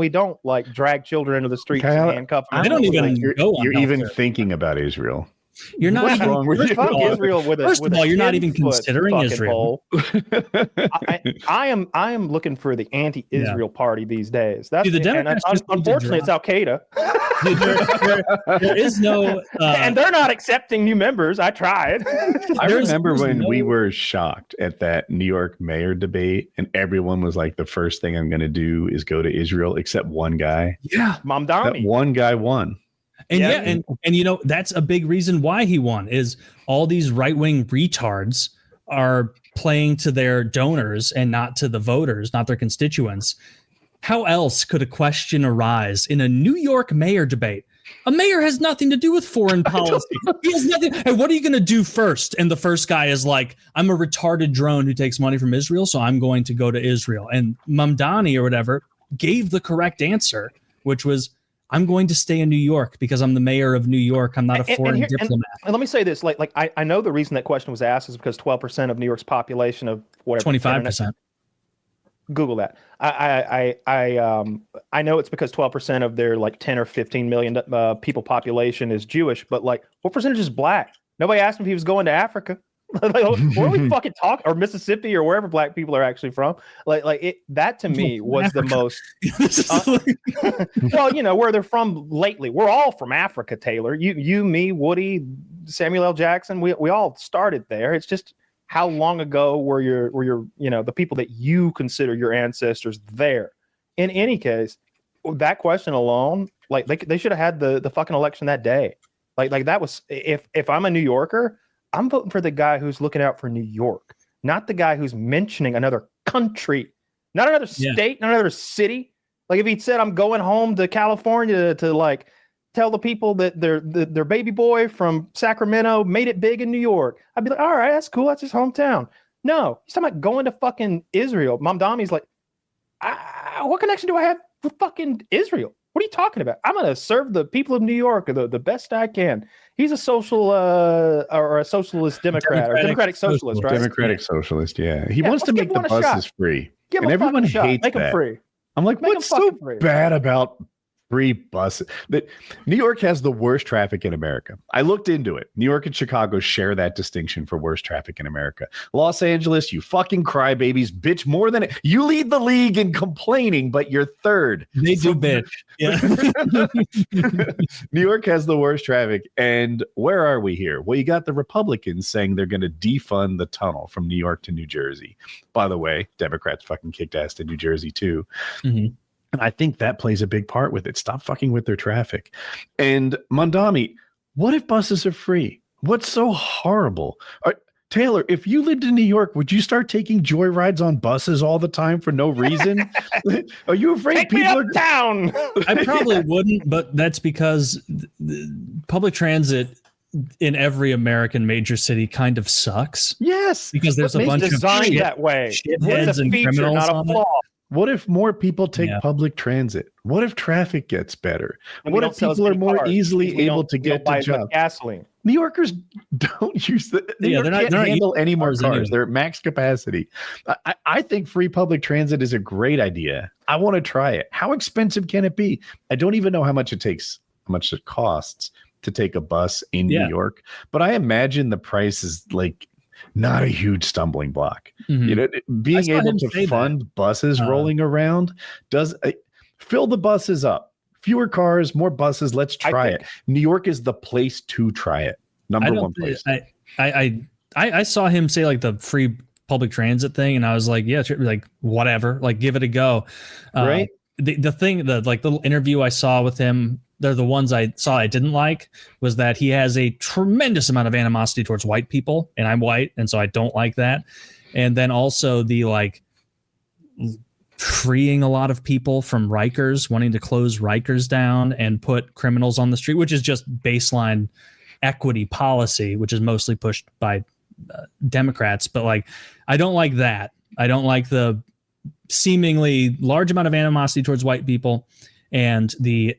don't like drag children into the streets and handcuff them? I don't even go on. You're even thinking about Israel. You're not even wrong with Israel. First of all, you're not even considering Israel. I am looking for the anti-Israel party these days. That's the Democrats. Unfortunately, it's Al Qaeda. There is no, and they're not accepting new members. I tried. I remember when we were shocked at that New York mayor debate, and everyone was like, "The first thing I'm going to do is go to Israel," except one guy. Yeah, Mamdani. That one guy won. And and that's a big reason why he won is all these right-wing retards are playing to their donors and not to the voters, not their constituents. How else could a question arise in a New York mayor debate? A mayor has nothing to do with foreign policy. He has nothing. Hey, what are you going to do first? And the first guy is like, I'm a retarded drone who takes money from Israel, so I'm going to go to Israel. And Mamdani or whatever gave the correct answer, which was, I'm going to stay in New York because I'm the mayor of New York. I'm not a foreign diplomat. And let me say this: like I know the reason that question was asked is because 12% of New York's population of whatever 25%. Google that. I know it's because 12% of their like 10 or 15 million people population is Jewish, but like what percentage is black? Nobody asked him if he was going to Africa. Like, where are we fucking talking, or Mississippi or wherever black people are actually from? That to me was Africa. The most well, where they're from lately. We're all from Africa, Taylor. You, me, Woody, Samuel L. Jackson, we all started there. It's just how long ago were your the people that you consider your ancestors there? In any case, that question alone, like they should have had the fucking election that day. Like that was if I'm a New Yorker, I'm voting for the guy who's looking out for New York, not the guy who's mentioning another country, not another state, not another city. Like if he said, I'm going home to California to like tell the people that their baby boy from Sacramento made it big in New York, I'd be like, all right, that's cool. That's his hometown. No, he's talking about going to fucking Israel. Mamdami's like, what connection do I have with fucking Israel? What are you talking about? I'm going to serve the people of New York the best I can. He's a social or a socialist Democrat or democratic socialist, right? Democratic socialist, yeah. He wants to make the buses free. Give and everyone hates make that. Them free. I'm like, what's so bad about free buses? But New York has the worst traffic in America. I looked into it. New York and Chicago share that distinction for worst traffic in America. Los Angeles, you fucking crybabies, bitch more than it. You lead the league in complaining, but you're third. They do bitch. Yeah. New York has the worst traffic. And where are we here? Well, you got the Republicans saying they're going to defund the tunnel from New York to New Jersey. By the way, Democrats fucking kicked ass to New Jersey too. Mm-hmm. And I think that plays a big part with it. Stop fucking with their traffic. And Mamdani, what if buses are free? What's so horrible? Taylor, if you lived in New York, would you start taking joyrides on buses all the time for no reason? Are you afraid Take people me uptown? I probably wouldn't, but that's because public transit in every American major city kind of sucks. Yes. Because there's a bunch of designed that way. Shitheads and feature, criminals not a flaw. What if more people take public transit? What if traffic gets better? What if people are more easily able to get to jobs? Gasoline. New Yorkers don't use the. They're not handle any more cars. Anyway. They're at max capacity. I think free public transit is a great idea. I want to try it. How expensive can it be? I don't even know how much it takes, how much it costs to take a bus in New York, but I imagine the price is like not a huge stumbling block. Mm-hmm. Being able to fund buses rolling around does fill the buses up. Fewer cars, more buses. Let's try it. New York is the place to try it. Number one place. I saw him say like the free public transit thing, and I was like, yeah, like whatever, like give it a go. Right. The thing, the like little interview I saw with him, they're the ones I saw I didn't like, was that he has a tremendous amount of animosity towards white people, and I'm white, and so I don't like that. And then also the like freeing a lot of people from Rikers, wanting to close Rikers down and put criminals on the street, which is just baseline equity policy, which is mostly pushed by Democrats. But like, I don't like that. I don't like the seemingly large amount of animosity towards white people and the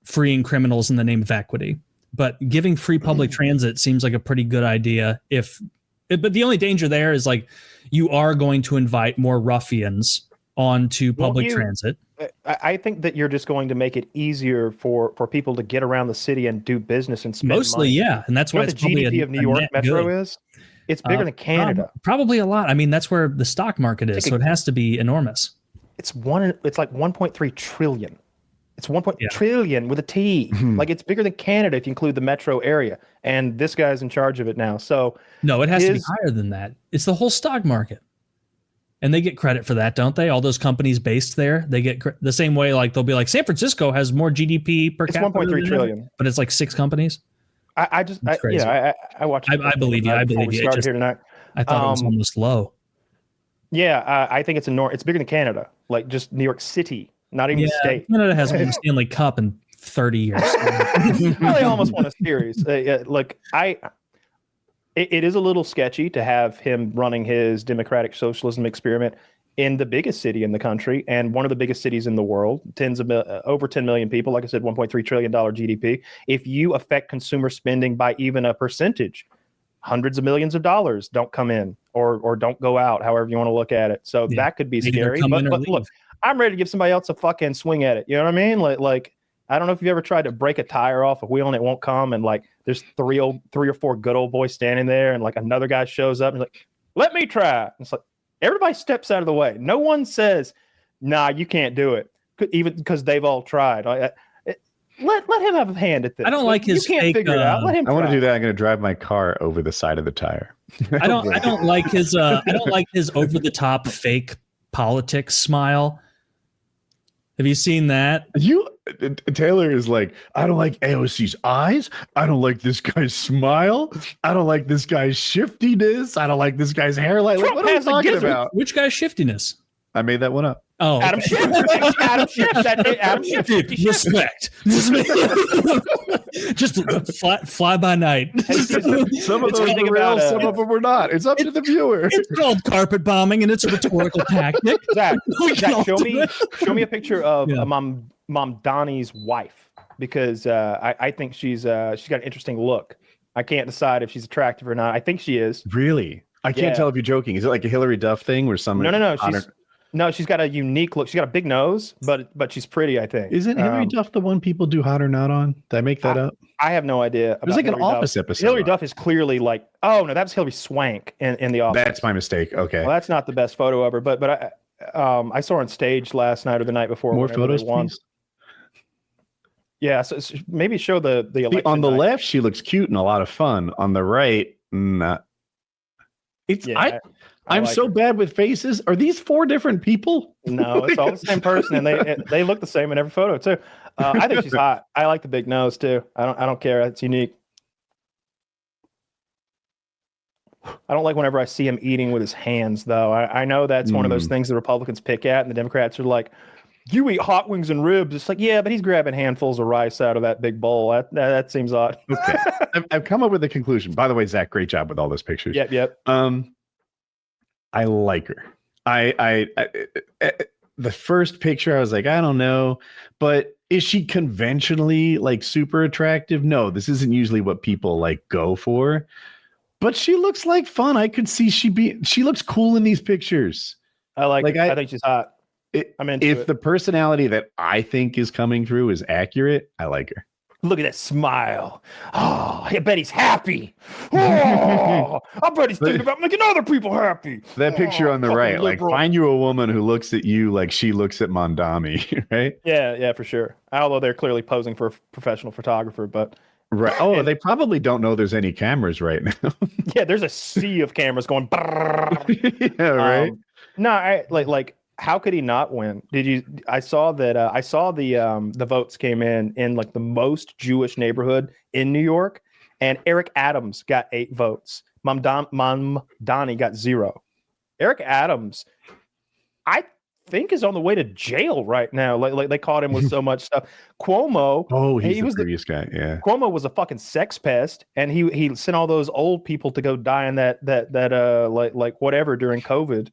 freeing criminals in the name of equity. But giving free public transit seems like a pretty good idea. But the only danger there is like you are going to invite more ruffians onto public transit. I think that you're just going to make it easier for people to get around the city and do business and spend mostly money. Yeah, and that's why the it's probably GDP of New York Metro good. is. It's bigger than Canada. Probably a lot. I mean, that's where the stock market is, so it has to be enormous. It's like 1.3 trillion. It's 1. Trillion with a T. Like it's bigger than Canada if you include the metro area. And this guy's in charge of it now. So no, it has to be higher than that. It's the whole stock market. And they get credit for that, don't they? All those companies based there, they get the same way. Like they'll be like, San Francisco has more GDP per capita. It's 1.3 trillion, but it's like 6 companies. I watched. I believe you. I believe you. Here tonight. I thought it was almost low. Yeah, I think it's it's bigger than Canada. Like just New York City, not even the state. Canada has won the Stanley Cup in 30 years. Well, they almost won a series. It is a little sketchy to have him running his democratic socialism experiment in the biggest city in the country and one of the biggest cities in the world, over 10 million people. Like I said, $1.3 trillion GDP. If you affect consumer spending by even a percentage, hundreds of millions of dollars don't come in or don't go out, however you want to look at it. So that could be scary. But look, I'm ready to give somebody else a fucking swing at it. You know what I mean? Like I don't know if you've ever tried to break a tire off a wheel and it won't come, and like there's three or four good old boys standing there, and like another guy shows up and like, let me try. And it's like everybody steps out of the way. No one says, nah, you can't do it, even because they've all tried. Let him have a hand at this. I don't like his You can't fake, figure it out. Let him. I want to try. do that. I'm going to drive my car over the side of the tire. I don't like his I don't like his over the top fake politics smile. Have you seen that? Taylor is like, I don't like AOC's eyes. I don't like this guy's smile. I don't like this guy's shiftiness. I don't like this guy's hairline. Like, what are you talking about? Which guy's shiftiness? I made that one up. Oh, Adam Schiff. Adam Schiff. Adam Schiff. Respect. Just fly by night. Some of those were real, some of them were not. It's up to the viewer. It's called carpet bombing, and it's a rhetorical tactic. Zach, show me a picture of Mom Donnie's wife, because I think she's got an interesting look. I can't decide if she's attractive or not. I think she is. Really? I can't tell if you're joking. Is it like a Hillary Duff thing where someone? No, she's got a unique look. She's got a big nose, but she's pretty, I think. Isn't Hillary Duff the one people do hot or not on? Did I make that up? I have no idea. It was like Hillary an Office episode. Hillary Duff is clearly like, oh no, that's Hillary Swank in the Office. That's my mistake. Okay. Well, that's not the best photo of her, but I saw her on stage last night or the night before. More photos, please. Yeah, so maybe show the election. On the left, she looks cute and a lot of fun. On the right, not. I'm like so bad with faces. Are these 4 different people? No, it's all the same person, and they look the same in every photo too. I think she's hot. I like the big nose too. I don't care. It's unique. I don't like whenever I see him eating with his hands, though. I know that's one of those things the Republicans pick at, and the Democrats are like, "You eat hot wings and ribs." It's like, yeah, but he's grabbing handfuls of rice out of that big bowl. That seems odd. Okay, I've come up with a conclusion. By the way, Zach, great job with all those pictures. Yep. I like her. I the first picture, I was like, I don't know, but is she conventionally like super attractive? No, this isn't usually what people like go for, but she looks like fun. I could see she looks cool in these pictures. I think she's hot. If the personality that I think is coming through is accurate, I like her. Look at that smile. Oh, I bet he's happy. Oh, I bet he's thinking about making other people happy. That picture on the right, like, find you a woman who looks at you like she looks at Mondami, right? Yeah, for sure. Although they're clearly posing for a professional photographer, but Right. Oh, they probably don't know there's any cameras right now. Yeah, there's a sea of cameras going. Yeah, right. No, like how could he not win? I saw that I saw the votes came in like the most Jewish neighborhood in New York, and Eric Adams got 8 votes. Mamdani got 0. Eric Adams, I think, is on the way to jail right now. Like they caught him with so much stuff. Cuomo, He was the previous guy. Yeah, Cuomo was a fucking sex pest, and he sent all those old people to go die in that like whatever during COVID.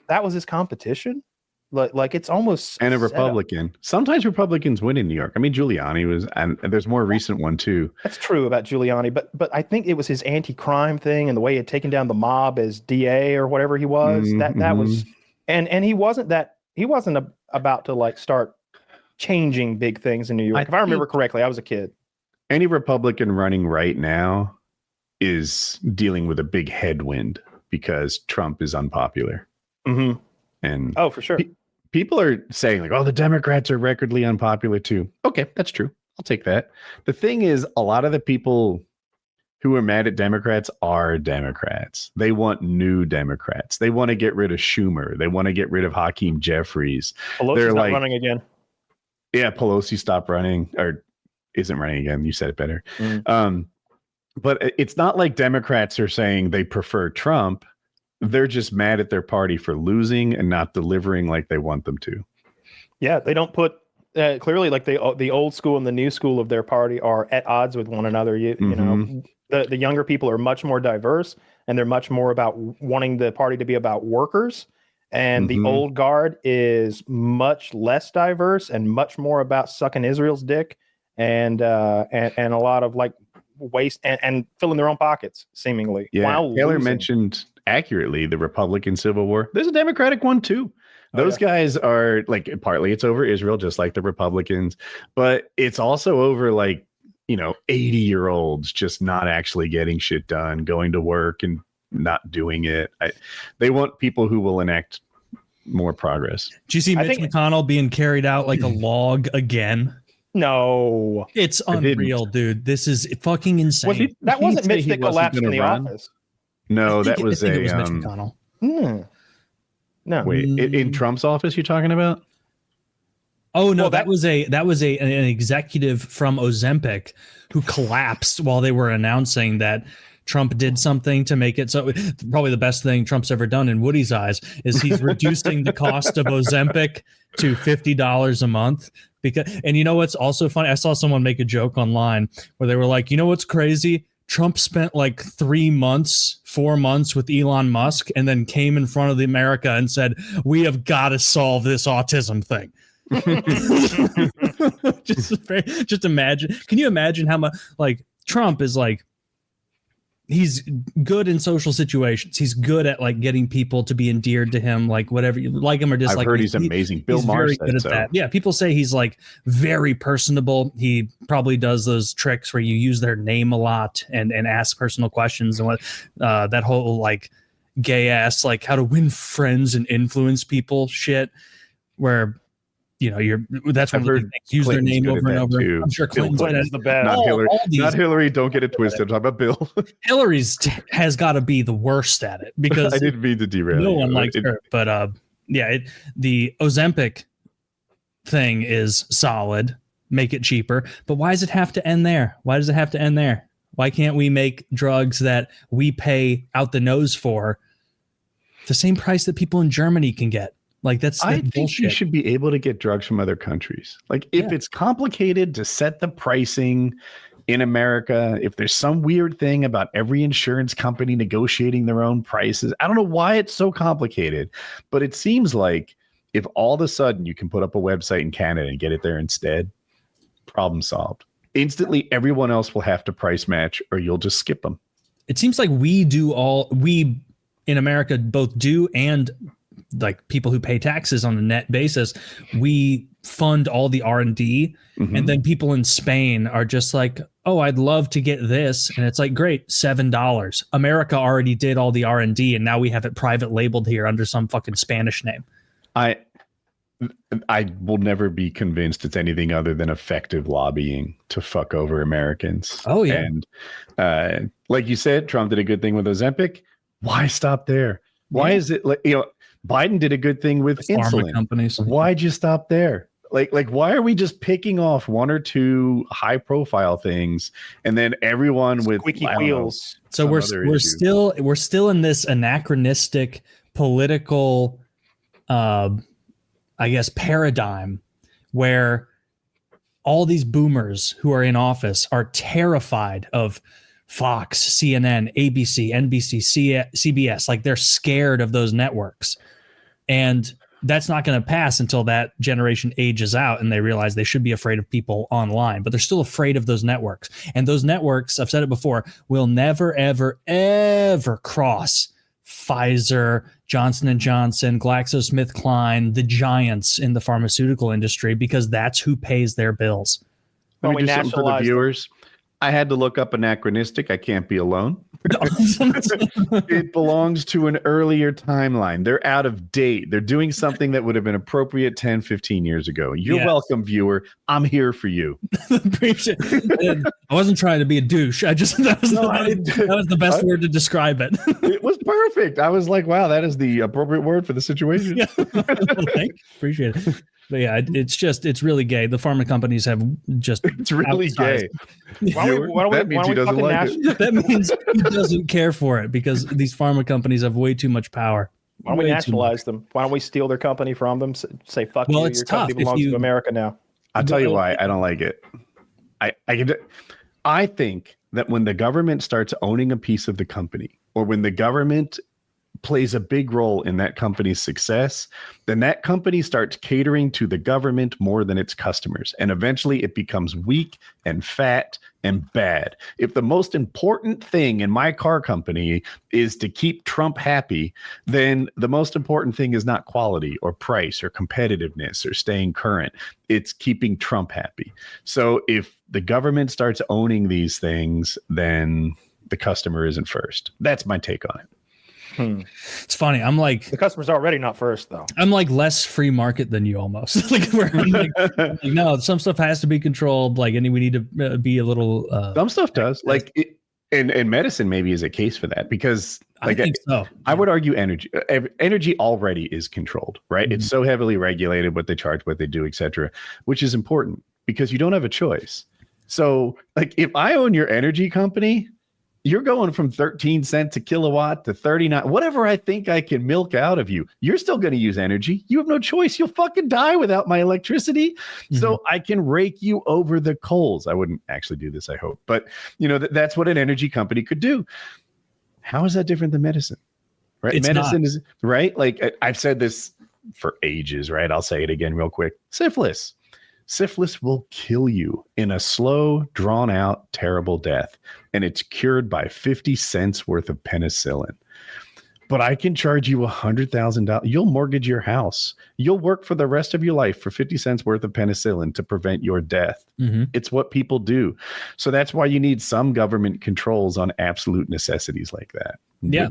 That was his competition. Like it's almost and a Republican. Sometimes Republicans win in New York. I mean, Giuliani was, and there's more recent one too. That's true about Giuliani, but I think it was his anti-crime thing and the way he had taken down the mob as DA or whatever he was. That was, and he wasn't about to like start changing big things in New York. If I remember correctly, I was a kid. Any Republican running right now is dealing with a big headwind because Trump is unpopular. And for sure. People are saying like, oh, the Democrats are recordly unpopular too. Okay, that's true. I'll take that. The thing is, a lot of the people who are mad at Democrats are Democrats. They want new Democrats. They want to get rid of Schumer. They want to get rid of Hakeem Jeffries. Pelosi's not running again. Yeah, Pelosi stopped running or isn't running again. You said it better. But it's not like Democrats are saying they prefer Trump. They're just mad at their party for losing and not delivering like they want them to. Yeah, they don't put clearly like the old school and the new school of their party are at odds with one another. You know, the younger people are much more diverse, and they're much more about wanting the party to be about workers. And the old guard is much less diverse and much more about sucking Israel's dick and a lot of like waste and filling their own pockets, seemingly. Yeah, Taylor mentioned accurately the Republican Civil War. There's a Democratic one too. Those guys are like, partly it's over Israel, just like the Republicans, but it's also over like, 80-year-olds just not actually getting shit done, going to work and not doing it. They want people who will enact more progress. Do you see Mitch McConnell being carried out like a log again? No, it's unreal, dude. This is fucking insane. That wasn't Mitch that collapsed in the office. No, that was it was Mitch McConnell. No, wait, in Trump's office, you're talking about? Oh no, that was an executive from Ozempic who collapsed while they were announcing that Trump did something to make it so. Probably the best thing Trump's ever done in Woody's eyes is he's reducing the cost of Ozempic to $50 a month. And you know what's also funny? I saw someone make a joke online where they were like, you know what's crazy? Trump spent like 4 months with Elon Musk and then came in front of the America and said, we have got to solve this autism thing. just imagine. Can you imagine how much like Trump is like, he's good in social situations. He's good at like getting people to be endeared to him, like whatever you like him or dislike. I've heard he's amazing. Bill Maher said good at that. Yeah, people say he's like very personable. He probably does those tricks where you use their name a lot and ask personal questions and what that whole like gay ass like how to win friends and influence people shit where. That's one of the things. Use their name over and over. Too. I'm sure Clinton's the best. Not Hillary. Not Hillary. Don't get it twisted. I'm talking about Bill. Hillary's has got to be the worst at it because I didn't mean to derail. No one likes her, but the Ozempic thing is solid. Make it cheaper, but why does it have to end there? Why does it have to end there? Why can't we make drugs that we pay out the nose for the same price that people in Germany can get? Like I think bullshit. You should be able to get drugs from other countries. Like if it's complicated to set the pricing in America, if there's some weird thing about every insurance company negotiating their own prices, I don't know why it's so complicated, but it seems like if all of a sudden you can put up a website in Canada and get it there instead, problem solved. Instantly, everyone else will have to price match or you'll just skip them. It seems like we in America both do and like people who pay taxes on a net basis, we fund all the R&D and then people in Spain are just like, oh, I'd love to get this. And it's like, great, $7. America already did all the R&D and now we have it private labeled here under some fucking Spanish name. I will never be convinced it's anything other than effective lobbying to fuck over Americans. Oh, yeah. And like you said, Trump did a good thing with Ozempic. Why stop there? Why is it like, Biden did a good thing with insulin. Companies. Why'd you stop there? Like, why are we just picking off one or two high profile things and then everyone with squeaky wheels? So we're still in this anachronistic political, I guess, paradigm where all these boomers who are in office are terrified of Fox, CNN, ABC, NBC, CBS. Like, they're scared of those networks. And that's not going to pass until that generation ages out and they realize they should be afraid of people online, but they're still afraid of those networks. And those networks, I've said it before, will never, ever, ever cross Pfizer, Johnson & Johnson, GlaxoSmithKline, the giants in the pharmaceutical industry, because that's who pays their bills. Let me do something for the viewers. I had to look up anachronistic. I can't be alone. It belongs to an earlier timeline. They're out of date. They're doing something that would have been appropriate 10, 15 years ago. You're welcome, viewer. I'm here for you. Appreciate it. I wasn't trying to be a douche. That was the best word to describe it. It was perfect. I was like, wow, that is the appropriate word for the situation. Yeah. Thank you. Appreciate it. But yeah, it's really gay. The pharma companies have just it's really gay. That means he doesn't like it. That means he doesn't care for it because these pharma companies have way too much power. Why don't we nationalize them? Why don't we steal their company from them? Say fuck you. It's your tough company belongs to America now. I'll tell you why I don't like it. I think that when the government starts owning a piece of the company, or when the government plays a big role in that company's success, then that company starts catering to the government more than its customers. And eventually it becomes weak and fat and bad. If the most important thing in my car company is to keep Trump happy, then the most important thing is not quality or price or competitiveness or staying current. It's keeping Trump happy. So if the government starts owning these things, then the customer isn't first. That's my take on it. It's funny. I'm like, the customer's already not first, though. I'm like less free market than you almost. Like, I'm like, no, some stuff has to be controlled. Like, and we need to be a little. Some stuff does. Like, and medicine maybe is a case for that because, like, I think so. I would argue energy already is controlled, right? Mm-hmm. It's so heavily regulated what they charge, what they do, etc., which is important because you don't have a choice. So, like, if I own your energy company, you're going from 13 cents a kilowatt to 39, whatever I think I can milk out of you. You're still going to use energy. You have no choice. You'll fucking die without my electricity. Mm-hmm. So I can rake you over the coals. I wouldn't actually do this, I hope. But, that's what an energy company could do. How is that different than medicine? Right? It's medicine not. Is, right? Like, I've said this for ages, right? I'll say it again real quick. Syphilis. Syphilis will kill you in a slow, drawn-out, terrible death, and it's cured by 50 cents worth of penicillin. But I can charge you $100,000. You'll mortgage your house. You'll work for the rest of your life for 50 cents worth of penicillin to prevent your death. Mm-hmm. It's what people do. So that's why you need some government controls on absolute necessities like that,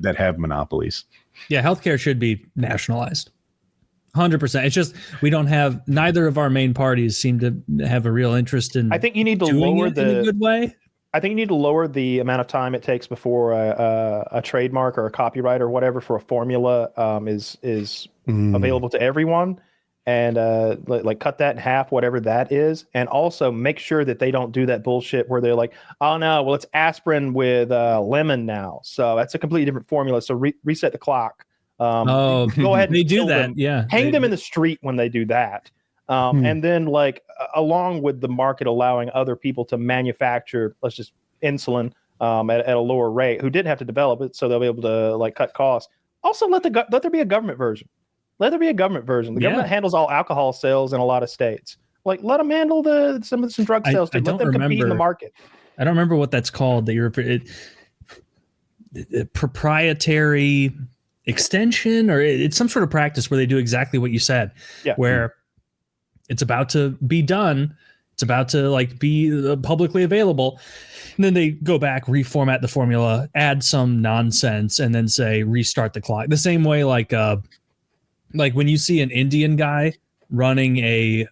that have monopolies. Yeah, healthcare should be nationalized. 100%. It's just we don't have, neither of our main parties seem to have a real interest in. I think you need to lower in a good way. I think you need to lower the amount of time it takes before a trademark or a copyright or whatever for a formula is available to everyone, and like cut that in half, whatever that is, and also make sure that they don't do that bullshit where they're like, oh no, well it's aspirin with lemon now, so that's a completely different formula. So reset the clock. Go ahead and they do that. Them. Yeah, hang them in the street when they do that. And then, like, along with the market allowing other people to manufacture, let's just insulin at a lower rate, who didn't have to develop it, so they'll be able to like cut costs. Also, let there be a government version. Let there be a government version. The government handles all alcohol sales in a lot of states. Like, let them handle some drug sales. Let them compete in the market. I don't remember what that's called. Proprietary extension, or it's some sort of practice where they do exactly what you said. Yeah. Where it's about to be done. It's about to like be publicly available. And then they go back, reformat the formula, add some nonsense, and then say, restart the clock. The same way, like when you see an Indian guy running a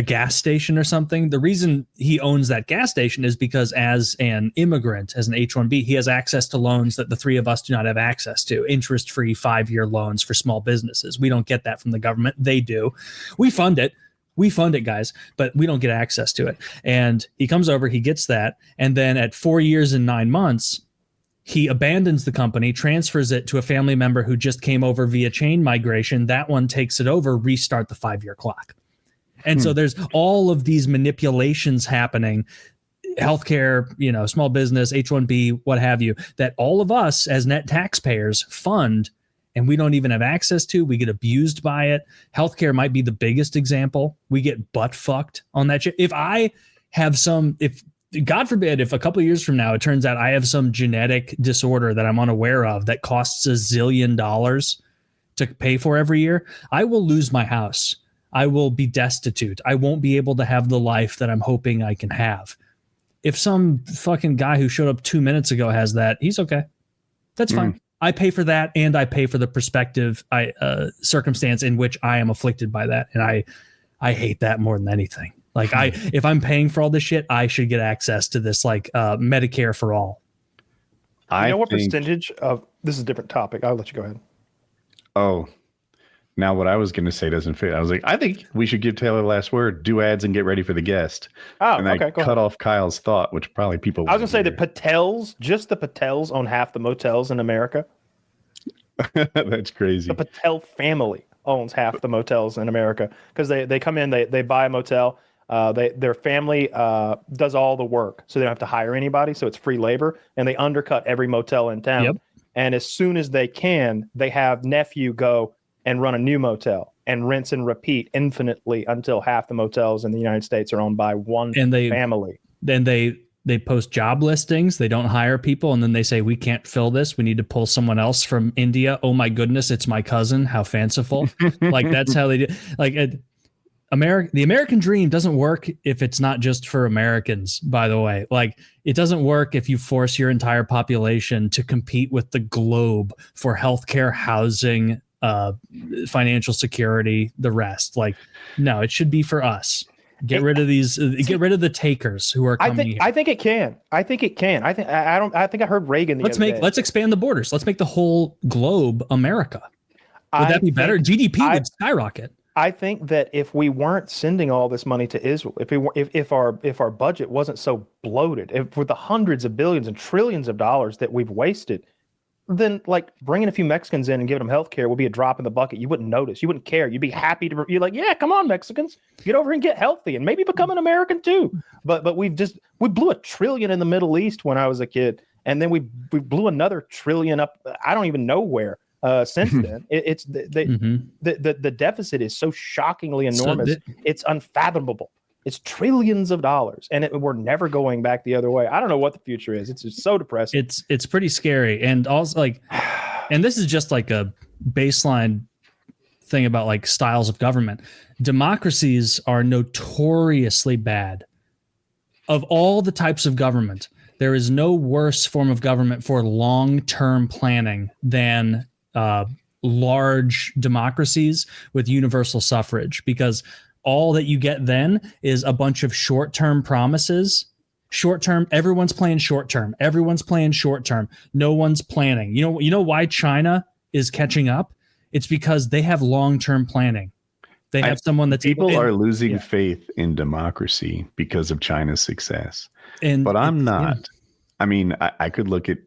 gas station or something. The reason he owns that gas station is because as an immigrant, as an H-1B, he has access to loans that the three of us do not have access to. Interest-free 5-year loans for small businesses. We don't get that from the government. They do. We fund it. We fund it, guys, but we don't get access to it. And he comes over, he gets that, and then at 4 years and 9 months, he abandons the company, transfers it to a family member who just came over via chain migration. That one takes it over, restart the 5-year clock. And so there's all of these manipulations happening, healthcare, small business, H-1B, what have you, that all of us as net taxpayers fund, and we don't even have access to. We get abused by it. Healthcare might be the biggest example. We get butt fucked on that shit. If God forbid, if a couple of years from now, it turns out I have some genetic disorder that I'm unaware of that costs $1 zillion to pay for every year, I will lose my house. I will be destitute. I won't be able to have the life that I'm hoping I can have. If some fucking guy who showed up 2 minutes ago has that, he's okay. That's fine. I pay for that, and I pay for the perspective, circumstance in which I am afflicted by that, and I hate that more than anything. Like if I'm paying for all this shit, I should get access to this Medicare for all. What percentage of this is a different topic? I'll let you go ahead. Oh. Now, what I was going to say doesn't fit. I was like, I think we should give Taylor the last word, do ads, and get ready for the guest. Oh, and okay. I cut off Kyle's thought, which probably people. I was going to say the Patels, just the Patels own half the motels in America. That's crazy. The Patel family owns half the motels in America because they come in, they buy a motel. Their family does all the work, so they don't have to hire anybody. So it's free labor, and they undercut every motel in town. Yep. And as soon as they can, they have nephew go and run a new motel and rinse and repeat infinitely until half the motels in the United States are owned by one family. Then they post job listings. They don't hire people. And then they say, we can't fill this. We need to pull someone else from India. Oh my goodness. It's my cousin. How fanciful. Like that's how they do. Like the American dream doesn't work if it's not just for Americans, by the way. Like it doesn't work if you force your entire population to compete with the globe for healthcare, housing, financial security, the rest. Like, no, it should be for us. Get rid of these. Get rid of the takers who are coming here. I think it can. I think I heard Reagan. Let's expand the borders. Let's make the whole globe America. Would that be better? GDP would skyrocket. I think that if we weren't sending all this money to Israel, if our budget wasn't so bloated, if with the hundreds of billions and trillions of dollars that we've wasted, then like bringing a few Mexicans in and giving them healthcare would be a drop in the bucket. You wouldn't notice. You wouldn't care. You'd be happy to. You're like, yeah, come on, Mexicans, get over and get healthy, and maybe become an American too. But we blew $1 trillion in the Middle East when I was a kid, and then we blew another $1 trillion up. I don't even know where. Since then, it's the deficit is so shockingly enormous. It's unfathomable. It's trillions of dollars, and we're never going back the other way. I don't know what the future is. It's just so depressing. It's pretty scary, and also and this is just like a baseline thing about like styles of government. Democracies are notoriously bad. Of all the types of government, there is no worse form of government for long-term planning than large democracies with universal suffrage, because all that you get then is a bunch of short-term promises. Short-term, everyone's playing short-term. Everyone's playing short-term. No one's planning. You know why China is catching up? It's because they have long-term planning. They have someone that's people are losing faith in democracy because of China's success. But I'm not. Yeah. I mean, I could look at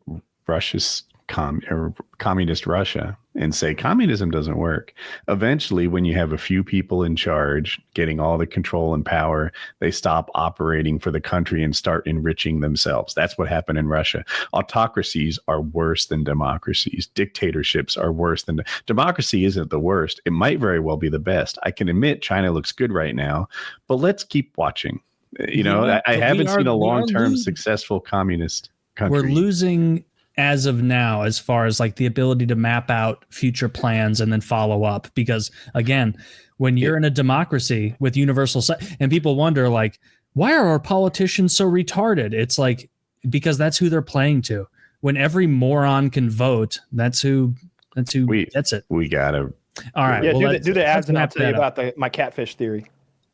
Russia's communist Russia and say communism doesn't work. Eventually, when you have a few people in charge getting all the control and power, they stop operating for the country and start enriching themselves. That's what happened in Russia. Autocracies are worse than democracies. Dictatorships are worse than democracy. Isn't the worst. It might very well be the best. I can admit China looks good right now, but let's keep watching. I haven't seen a long-term successful communist country. We're losing as of now, as far as like the ability to map out future plans and then follow up, because again, when you're in a democracy with universal and people wonder like, why are our politicians so retarded? It's like, because that's who they're playing to. When every moron can vote, that's who gets it. We gotta All right. Yeah, well, do the ads, and I'll wrap tell you that up. about my catfish theory.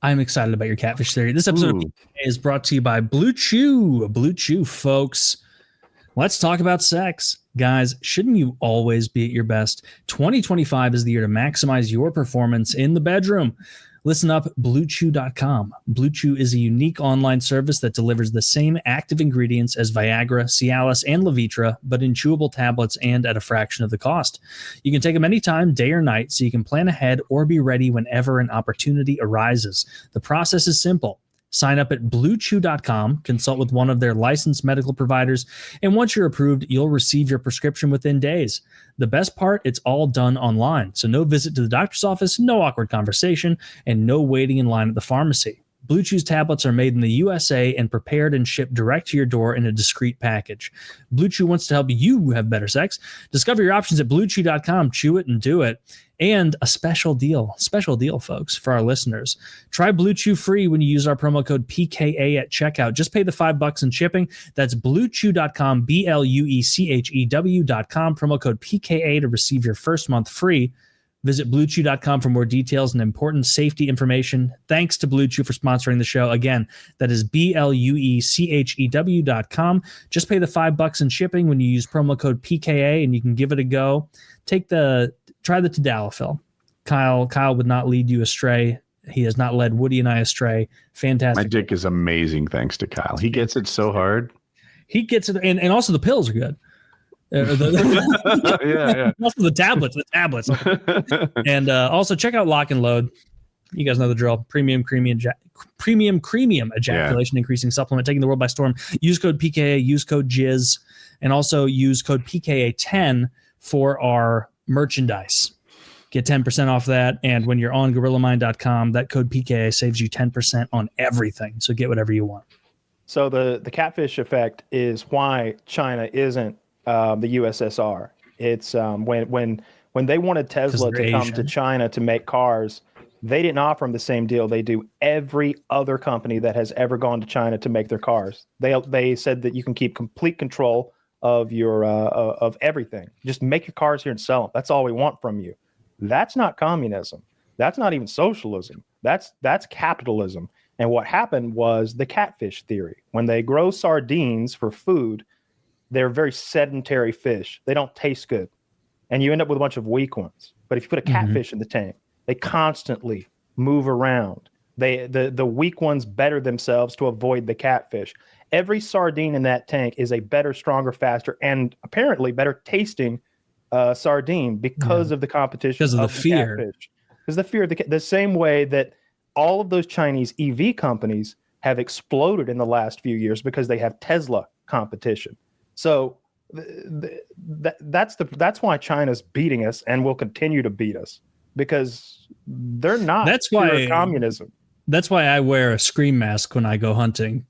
I'm excited about your catfish theory. This episode is brought to you by Blue Chew. Blue Chew, folks. Let's talk about sex. Guys, shouldn't you always be at your best? 2025 is the year to maximize your performance in the bedroom. Listen up, BlueChew.com. Blue Chew is a unique online service that delivers the same active ingredients as Viagra, Cialis, and Levitra, but in chewable tablets and at a fraction of the cost. You can take them anytime, day or night, so you can plan ahead or be ready whenever an opportunity arises. The process is simple. Sign up at BlueChew.com, consult with one of their licensed medical providers, and once you're approved, you'll receive your prescription within days. The best part, it's all done online, so no visit to the doctor's office, no awkward conversation, and no waiting in line at the pharmacy. Blue Chew's tablets are made in the USA and prepared and shipped direct to your door in a discreet package. Blue Chew wants to help you have better sex. Discover your options at BlueChew.com. Chew it and do it. And a special deal, folks, for our listeners. Try Blue Chew free when you use our promo code PKA at checkout. Just pay the $5 in shipping. That's BlueChew.com, BlueChew.com, promo code PKA to receive your first month free. Visit BlueChew.com for more details and important safety information. Thanks to Blue Chew for sponsoring the show. Again, that is BlueChew.com. Just pay the $5 in shipping when you use promo code PKA, and you can give it a go. Try the tadalafil. Kyle would not lead you astray. He has not led Woody and I astray. Fantastic. My dick is amazing thanks to Kyle. He gets it so hard. He gets it, and also the pills are good. Yeah. Also the tablets. And also check out Lock and Load. You guys know the drill. Premium ejaculation increasing supplement, taking the world by storm. Use code PKA, use code zzirGrizz, and also use code PKA10 for our merchandise. Get 10% off that. And when you're on GorillaMind.com, that code PKA saves you 10% on everything. So get whatever you want. So the catfish effect is why China isn't the USSR. It's when they wanted Tesla to come to China to make cars, they didn't offer them the same deal they do every other company that has ever gone to China to make their cars. They said that you can keep complete control of your of everything. Just make your cars here and sell them. That's all we want from you. That's not communism. That's not even socialism. That's capitalism. And what happened was the catfish theory. When they grow sardines for food, they're very sedentary fish. They don't taste good. And you end up with a bunch of weak ones. But if you put a catfish in the tank, they constantly move around. The weak ones better themselves to avoid the catfish. Every sardine in that tank is a better, stronger, faster, and apparently better tasting sardine because of the competition. Because of the fear. Because the fear. The same way that all of those Chinese EV companies have exploded in the last few years because they have Tesla competition. So that's why China's beating us and will continue to beat us, because they're not pure communism. That's why I wear a scream mask when I go hunting,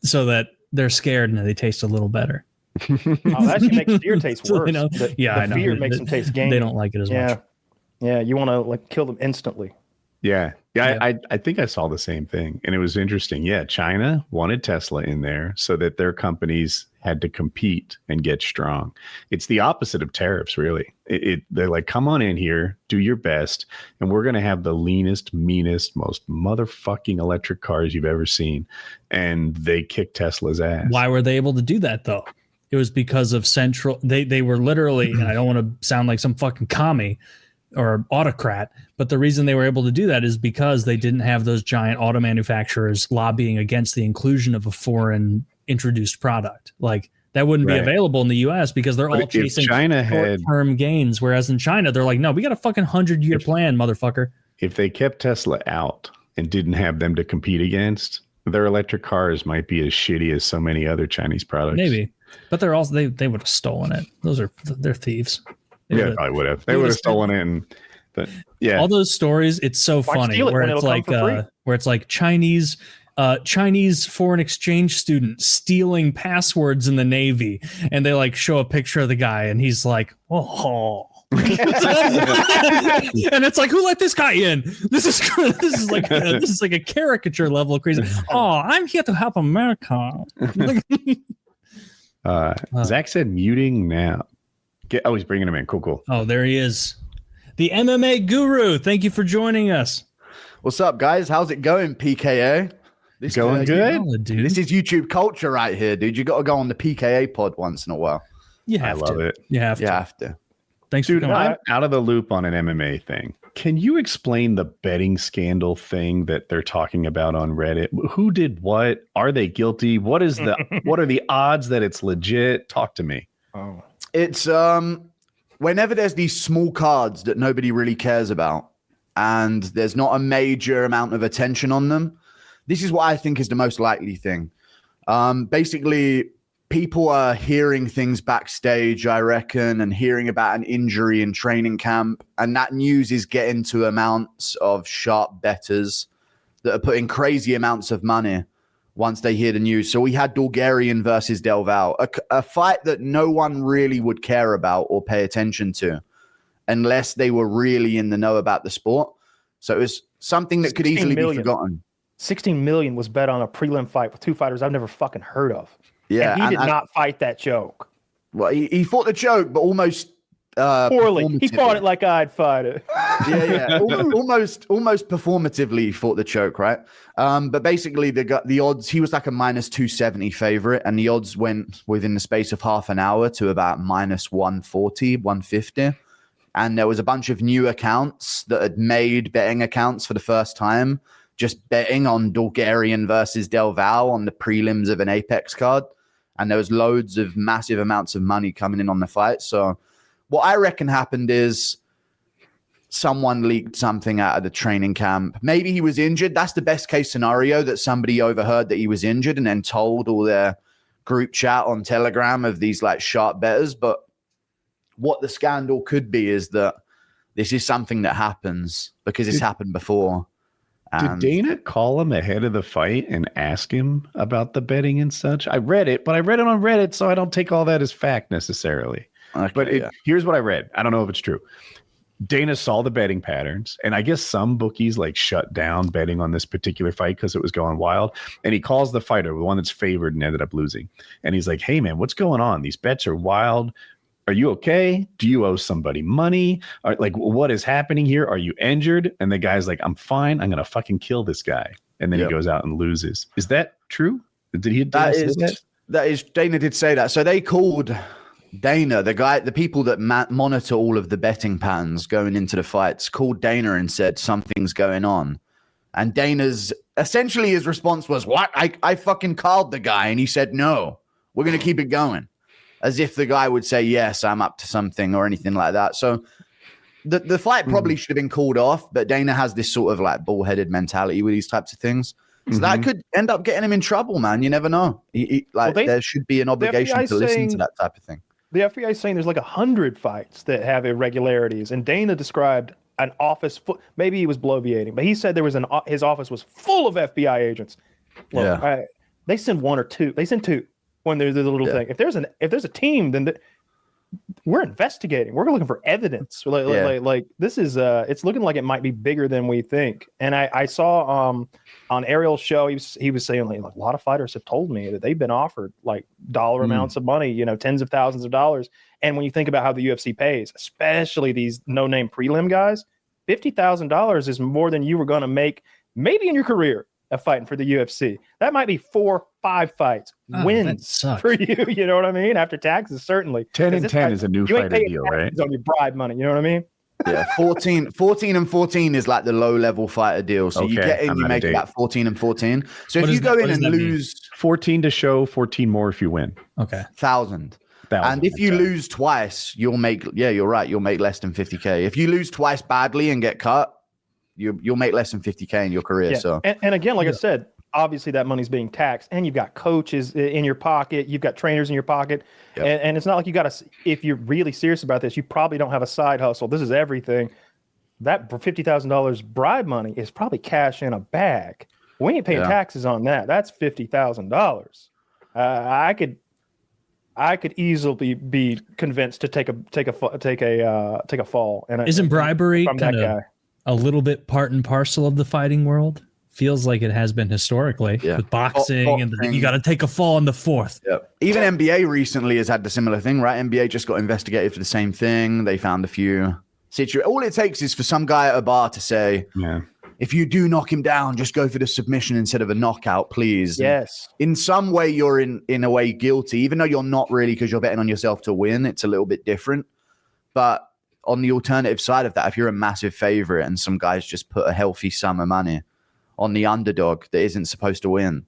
so that they're scared and they taste a little better. That actually makes deer taste worse. I know. The fear makes them taste gamey. They don't like it as much. Yeah, you want to kill them instantly. Yeah. I think I saw the same thing, and it was interesting. Yeah, China wanted Tesla in there so that their companies had to compete and get strong. It's the opposite of tariffs, really. They're like, come on in here, do your best, and we're going to have the leanest, meanest, most motherfucking electric cars you've ever seen. And they kicked Tesla's ass. Why were they able to do that, though? It was because of central. They were literally, and I don't want to sound like some fucking commie or autocrat, but the reason they were able to do that is because they didn't have those giant auto manufacturers lobbying against the inclusion of a foreign introduced product. Like that wouldn't be available in the US because they're all chasing short-term gains. Whereas in China, they're like, no, we got a fucking 100-year plan, motherfucker. If they kept Tesla out and didn't have them to compete against, their electric cars might be as shitty as so many other Chinese products. Maybe, but they're also, they would have stolen it. They're thieves. Yeah, probably would have. They would have stolen it. But yeah, all those stories. It's so funny where it's like Chinese foreign exchange student stealing passwords in the Navy, and they like show a picture of the guy, and he's like, oh. And it's like, who let this guy in? This is like a caricature level of crazy. Oh, I'm here to help America. Zach said muting now. He's bringing him in. Cool. Oh, there he is. the MMA Guru. Thank you for joining us. What's up, guys? How's it going, PKA? This going good? Dude. This is YouTube culture right here, dude. You got to go on the PKA pod once in a while. I love it. You have You have to. Thanks, Dude, for coming. I'm out of the loop on an MMA thing. Can you explain the betting scandal thing that they're talking about on Reddit? Who did what? Are they guilty? What are the odds that it's legit? Talk to me. Oh. It's whenever there's these small cards that nobody really cares about and there's not a major amount of attention on them, this is what I think is the most likely thing. Basically, people are hearing things backstage, I reckon, and hearing about an injury in training camp. And that news is getting to amounts of sharp bettors that are putting crazy amounts of money once they hear the news. So we had Bulgarian versus Del Val, a fight that no one really would care about or pay attention to unless they were really in the know about the sport. So it was something that could easily be forgotten. 16 million was bet on a prelim fight with two fighters I've never fucking heard of. Yeah, and he did not fight that joke. Well, he fought the joke, but almost poorly. He fought it like I'd fight it. Yeah. almost performatively he fought the choke, right? But basically, the odds. He was like a minus 270 favorite, and the odds went within the space of half an hour to about minus 140, 150. And there was a bunch of new accounts that had made betting accounts for the first time, just betting on Bulgarian versus Del Val on the prelims of an Apex card. And there was loads of massive amounts of money coming in on the fight. So what I reckon happened is someone leaked something out of the training camp. Maybe he was injured. That's the best case scenario, that somebody overheard that he was injured and then told all their group chat on Telegram of these like sharp bettors. But what the scandal could be is that this is something that happens because it's happened before. Did Dana call him ahead of the fight and ask him about the betting and such? I read it, but I read it on Reddit, so I don't take all that as fact necessarily. Okay, but here's what I read. I don't know if it's true. Dana saw the betting patterns, and I guess some bookies like shut down betting on this particular fight because it was going wild. And he calls the fighter, the one that's favored and ended up losing. And he's like, hey, man, what's going on? These bets are wild. Are you okay? Do you owe somebody money? Like, what is happening here? Are you injured? And the guy's like, I'm fine. I'm going to fucking kill this guy. And then he goes out and loses. Is that true? Did he? That is, Dana did say that. So they called Dana, the people that monitor all of the betting patterns going into the fights, called Dana and said something's going on. And Dana's essentially his response was, what? I fucking called the guy. And he said, no, we're going to keep it going. As if the guy would say, yes, I'm up to something or anything like that. So the fight probably should have been called off, but Dana has this sort of like bullheaded mentality with these types of things. So that could end up getting him in trouble, man. You never know. There should be an obligation to listen to that type of thing. The FBI is saying there's like 100 fights that have irregularities. And Dana described an office, maybe he was bloviating, but he said there was his office was full of FBI agents. Look, they send one or two. They send two. When there's a little thing, if there's a team, then we're investigating. We're looking for evidence. Like this is it's looking like it might be bigger than we think. And I saw on Ariel's show, he was saying like a lot of fighters have told me that they've been offered like dollar amounts of money, tens of thousands of dollars. And when you think about how the UFC pays, especially these no-name prelim guys, $50,000 is more than you were going to make maybe in your career of fighting for the UFC. That might be 4-5 fights wins for you. You know what I mean? After taxes, certainly. 10 and 10 is a new fighter deal, right? On your bribe money. You know what I mean? Yeah, 14 and 14 is like the low-level fighter deal. So you get in, you make about 14 and 14. So if you go in and lose 14 to show, 14 more if you win. Okay. 1,000. And if you lose twice, you'll make, you're right, you'll make less than 50K. If you lose twice badly and get cut, you'll make less than 50K in your career. So and again, like I said, obviously that money's being taxed, and you've got coaches in your pocket, you've got trainers in your pocket, and it's not like you got to. If you're really serious about this, you probably don't have a side hustle. This is everything. That $50,000 bribe money is probably cash in a bag. We ain't paying taxes on that. That's $50,000. I could easily be convinced to take a fall. And isn't bribery kind of a little bit part and parcel of the fighting world? Feels like it has been historically with boxing, and you got to take a fall in the fourth. Yep. Even NBA recently has had the similar thing, right? NBA just got investigated for the same thing. They found a few All it takes is for some guy at a bar to say, Yeah. if you do knock him down, just go for the submission instead of a knockout, please. Yes. In some way, you're in a way guilty, even though you're not really, because you're betting on yourself to win. It's a little bit different. But on the alternative side of that, if you're a massive favorite and some guys just put a healthy sum of money on the underdog that isn't supposed to win,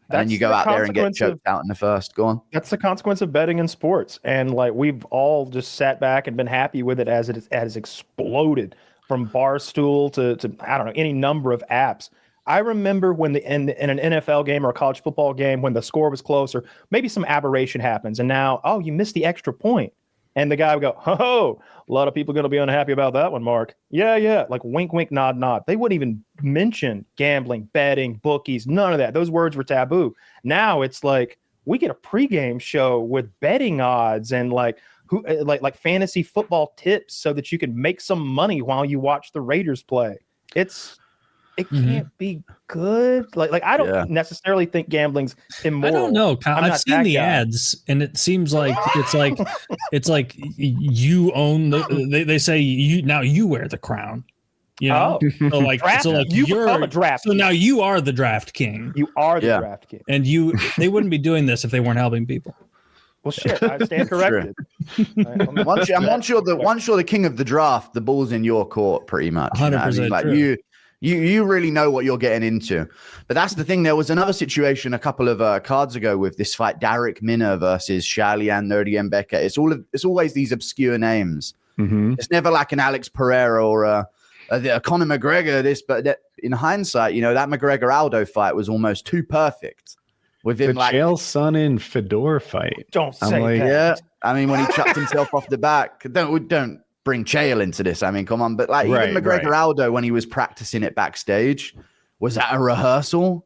and then you go out there and get choked out in the first. Go on. That's the consequence of betting in sports. And like we've all just sat back and been happy with it as it has exploded from Barstool to I don't know, any number of apps. I remember when in an NFL game or a college football game, when the score was closer, maybe some aberration happens. And now, oh, you missed the extra point. And the guy would go, oh, a lot of people going to be unhappy about that one, Mark. Yeah. Like wink, wink, nod, nod. They wouldn't even mention gambling, betting, bookies, none of that. Those words were taboo. Now it's like we get a pregame show with betting odds and like fantasy football tips so that you can make some money while you watch the Raiders play. It can't be good. Like I don't necessarily think gambling's immoral. I don't know. I've seen the ads, and it seems like it's like you own they say you wear the crown. You know? So you become a draft. So now you are the draft king. You are the draft king, and they wouldn't be doing this if they weren't helping people. Well, shit, I stand corrected. Once you're the king of the draft, the ball's in your court, pretty much. 100% true. You really know what you're getting into. But that's the thing. There was another situation a couple of cards ago with this fight, Darrick Minner versus Shalian Nurdiembeka. It's always these obscure names. Mm-hmm. It's never like an Alex Pereira or a Conor McGregor. But in hindsight, that McGregor Aldo fight was almost too perfect. Within the Chael Sonnen Fedor fight. Don't say that. Yeah, I mean, when he chucked himself off the back, don't bring Chael into this. I mean, come on. But even McGregor Aldo, when he was practicing it backstage, was that a rehearsal?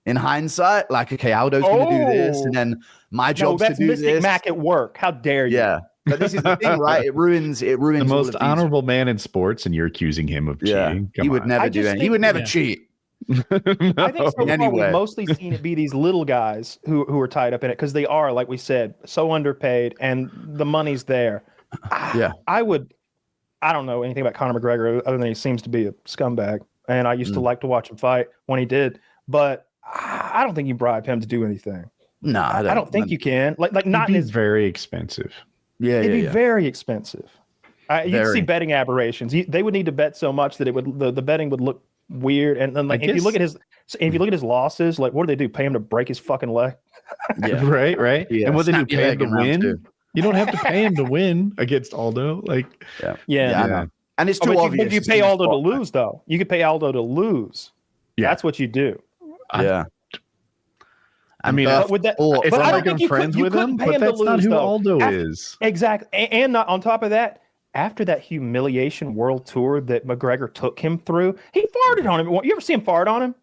In hindsight, like, okay, Aldo's going to do this, and then my job's to do Mystic this. Mac at work. How dare you? Yeah, but this is the thing, right? It ruins the most honorable man in sports, and you're accusing him of cheating. He would never do anything. He would never cheat. I think so far we've mostly seen it be these little guys who are tied up in it because they are, like we said, so underpaid, and the money's there. Yeah, I don't know anything about Conor McGregor other than he seems to be a scumbag, and I used to like to watch him fight when he did, but I don't think you bribe him to do anything. No, I don't think you can. Like not it'd be very expensive. Yeah, it'd be very expensive. You'd see betting aberrations. They would need to bet so much that it would the betting would look weird. And then if you look at his losses, like what do they do? Pay him to break his fucking leg? Yeah, right. Yeah. And what they do? Pay him to win? You don't have to pay him to win against Aldo. Like, yeah. And it's too obvious. But you pay Aldo to lose, though. You could pay Aldo to lose. Yeah, that's what you do. Yeah. I mean, it's not like I'm friends with him, but that's not who Aldo is. Exactly. And not on top of that, after that humiliation world tour that McGregor took him through, he farted on him. You ever see him fart on him?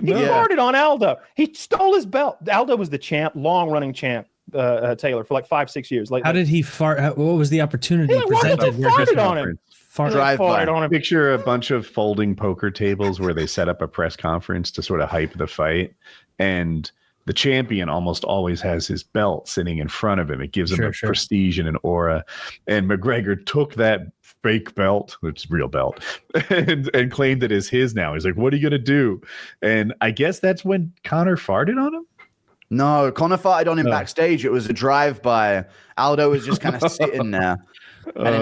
He farted on Aldo. He stole his belt. Aldo was the champ, long-running champ, Taylor, for like 5-6 years. How did he fart? What was the opportunity presented? Farted on him. Drive-by. On him. Picture a bunch of folding poker tables where they set up a press conference to sort of hype the fight, and the champion almost always has his belt sitting in front of him. It gives him a prestige and an aura. And McGregor took that fake belt, which is real belt, and claimed it as his now. He's like, what are you going to do? And I guess that's when Conor farted on him? No, Conor farted on him backstage. It was a drive-by. Aldo was just kind of sitting there. And then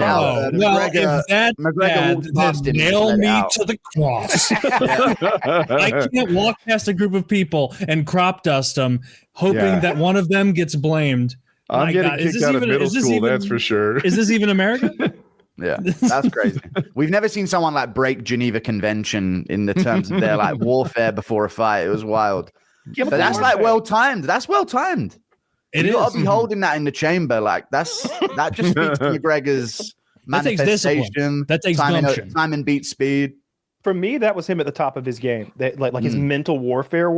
McGregor walked past him. Nail me to the cross. I can't walk past a group of people and crop dust them, hoping that one of them gets blamed. I'm getting kicked out of middle school, that's for sure. Is this even America? Yeah, that's crazy. We've never seen someone like break Geneva Convention in the terms of their like warfare before a fight. It was wild. Yeah, but that's like well timed. That's well timed. You got to be holding that in the chamber. Like that just speaks to McGregor's manifestation. That takes gumption. Time and beat speed. For me, that was him at the top of his game. Like his mental warfare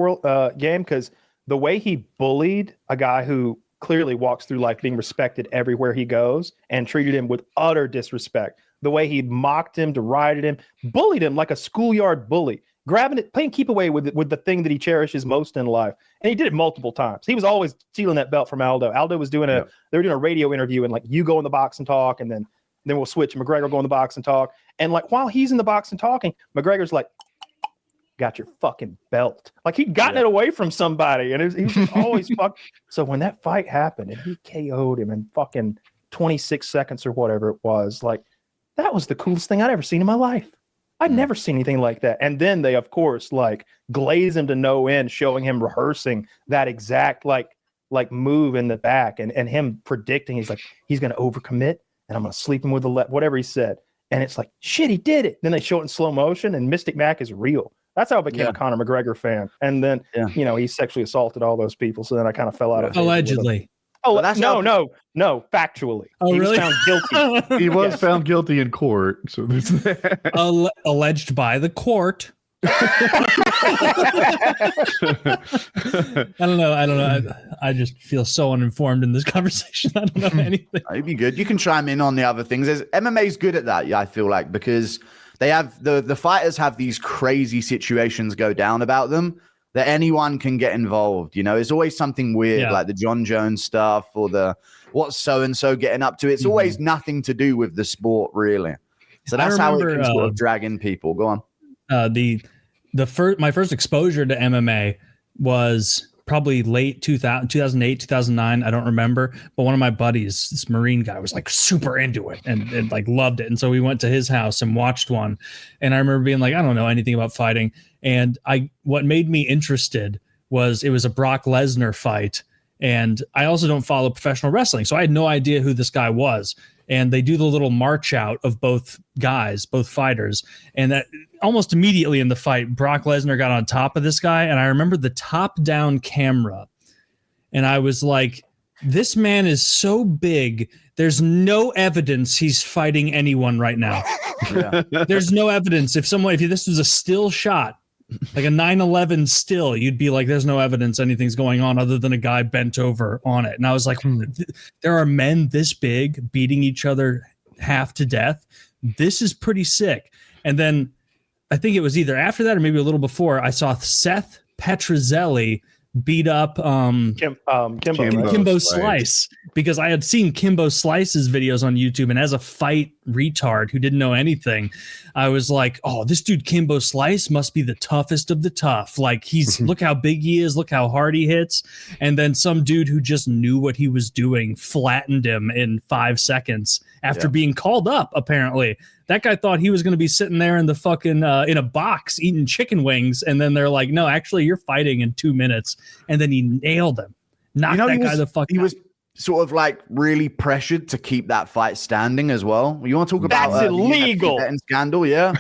game, because the way he bullied a guy who clearly walks through life being respected everywhere he goes and treated him with utter disrespect. The way he mocked him, derided him, bullied him like a schoolyard bully. Grabbing it, playing keep away with the thing that he cherishes most in life. And he did it multiple times. He was always stealing that belt from Aldo. Aldo was doing they were doing a radio interview and like, you go in the box and talk. And then Then we'll switch. McGregor go in the box and talk. And like while he's in the box and talking, McGregor's like, got your fucking belt. Like he'd gotten it away from somebody, and he was just always fuck. So when that fight happened and he KO'd him in fucking 26 seconds or whatever it was, like that was the coolest thing I'd ever seen in my life. I'd never seen anything like that. And then they, of course, like glaze him to no end, showing him rehearsing that exact like move in the back, and him predicting he's going to overcommit and I'm going to sleep him with the left, whatever he said. And it's like, shit, he did it. Then they show it in slow motion, and Mystic Mac is real. That's how I became a Conor McGregor fan. And then, he sexually assaulted all those people. So then I kind of fell out of it. Allegedly. Oh, well, no, factually. Oh, he really? was found guilty. He was found guilty in court. So there's that. Alleged by the court. I don't know. I just feel so uninformed in this conversation. I don't know anything. It'd be good. You can chime in on the other things. MMA's good at that, I feel like, because they have the fighters have these crazy situations go down about them that anyone can get involved. It's always something weird, like the John Jones stuff or the what's so-and-so getting up to. It's always nothing to do with the sport, really. So that's how it can sort of drag in people. Go on. My first exposure to MMA was probably late 2008, 2009. I don't remember, but one of my buddies, this Marine guy, was like super into it and like loved it. And so we went to his house and watched one. And I remember being like, I don't know anything about fighting. And what made me interested was it was a Brock Lesnar fight. And I also don't follow professional wrestling, so I had no idea who this guy was. And they do the little march out of both fighters. And that almost immediately in the fight, Brock Lesnar got on top of this guy. And I remember the top down camera. And I was like, this man is so big. There's no evidence he's fighting anyone right now. There's no evidence. If this was a still shot, like a 9/11 still, you'd be like, there's no evidence anything's going on other than a guy bent over on it. And I was like, there are men this big beating each other half to death. This is pretty sick. And then I think it was either after that or maybe a little before, I saw Seth Petrozelli beat up Kimbo Slice, because I had seen Kimbo Slice's videos on YouTube, and as a fight retard who didn't know anything, I was like, oh, this dude Kimbo Slice must be the toughest of the tough. Like he's look how big he is, look how hard he hits. And then some dude who just knew what he was doing flattened him in 5 seconds after being called up. Apparently that guy thought he was going to be sitting there in the fucking in a box eating chicken wings, and then they're like, no, actually you're fighting in 2 minutes. And then he nailed him. Knocked that guy the fuck out. He was sort of like really pressured to keep that fight standing as well. You want to talk about that's illegal and scandal? Yeah,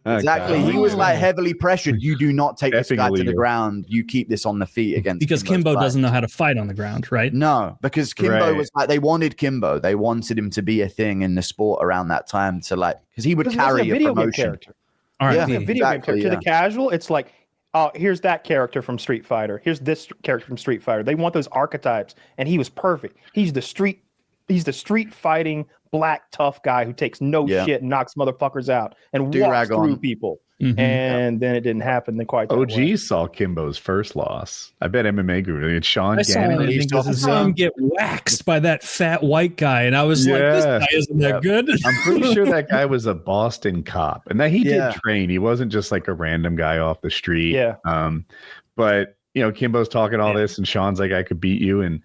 exactly. He was like heavily pressured. You do not take this guy to the ground. You keep this on the feet against because Kimbo doesn't know how to fight on the ground, right? No, because Kimbo was like, they wanted Kimbo. They wanted him to be a thing in the sport around that time to like, because he would carry a promotion character. All right, a video game character. To the casual, it's like, oh, here's that character from Street Fighter. Here's this character from Street Fighter. They want those archetypes, and he was perfect. He's the street fighting black tough guy who takes no shit and knocks motherfuckers out and walks through people. And then it didn't happen. Then quite that way. OG saw Kimbo's first loss. I bet MMA Guru. It's Sean Gannon. I saw him get waxed by that fat white guy, and I was like, this guy isn't that good. I'm pretty sure that guy was a Boston cop, and that he did train. He wasn't just like a random guy off the street. But Kimbo's talking all this, and Sean's like, I could beat you, and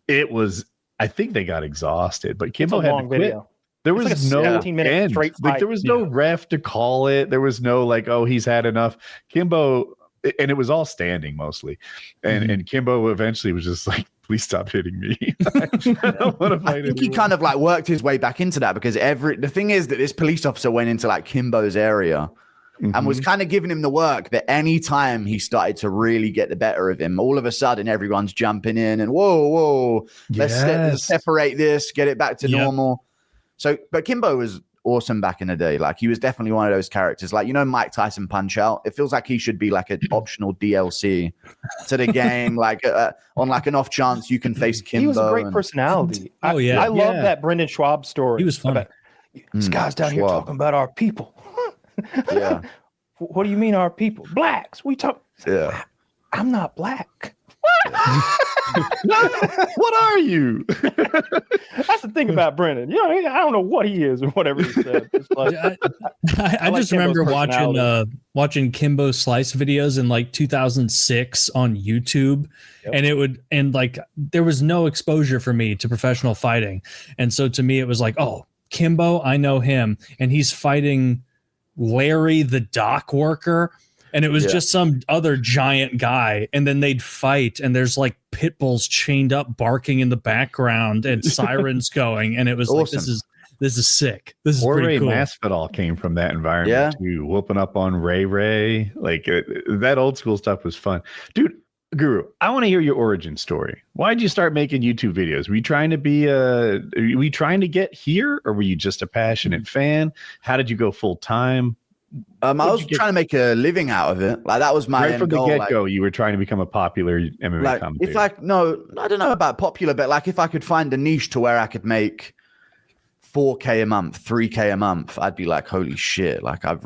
it was. I think they got exhausted, but Kimbo had to quit. Video. There was like no 17-minute straight fight. Like there was no ref to call it. There was no like, oh, he's had enough. Kimbo, and it was all standing mostly. And Kimbo eventually was just like, please stop hitting me. I don't want to fight I think he kind of like worked his way back into that, because the thing is that this police officer went into like Kimbo's area and was kind of giving him the work that any time he started to really get the better of him, all of a sudden everyone's jumping in and whoa, let's separate this, get it back to normal. So, but Kimbo was awesome back in the day. Like he was definitely one of those characters. Like, Mike Tyson Punch Out. It feels like he should be like an optional DLC to the game. Like on like an off chance you can face Kimbo. He was a great personality. I love that Brendan Schwab story. He was funny. This guy's down here talking about our people. What do you mean our people? Blacks. We talk. Yeah. I'm not black. What are you? That's the thing about Brennan. You know, I don't know what he is or whatever he said. Like, I like just remember Kimbo's watching Kimbo Slice videos in like 2006 on YouTube. Yep. And like there was no exposure for me to professional fighting. And so to me, it was like, oh, Kimbo, I know him. And he's fighting Larry, the dock worker. And it was just some other giant guy. And then they'd fight. And there's like pit bulls chained up barking in the background and sirens going. And it was awesome. Like, this is sick. This is pretty cool. Masvidal came from that environment too. Whooping up on Ray. Like that old school stuff was fun. Dude, Guru, I want to hear your origin story. Why did you start making YouTube videos? Were you trying to get here, or were you just a passionate fan? How did you go full time? I was trying to make a living out of it. Like that was my end goal. Right from the get-go, you were trying to become a popular MMA commentator. I don't know about popular, but like if I could find a niche to where I could make $4K a month, $3K a month, I'd be like, holy shit! Like I'll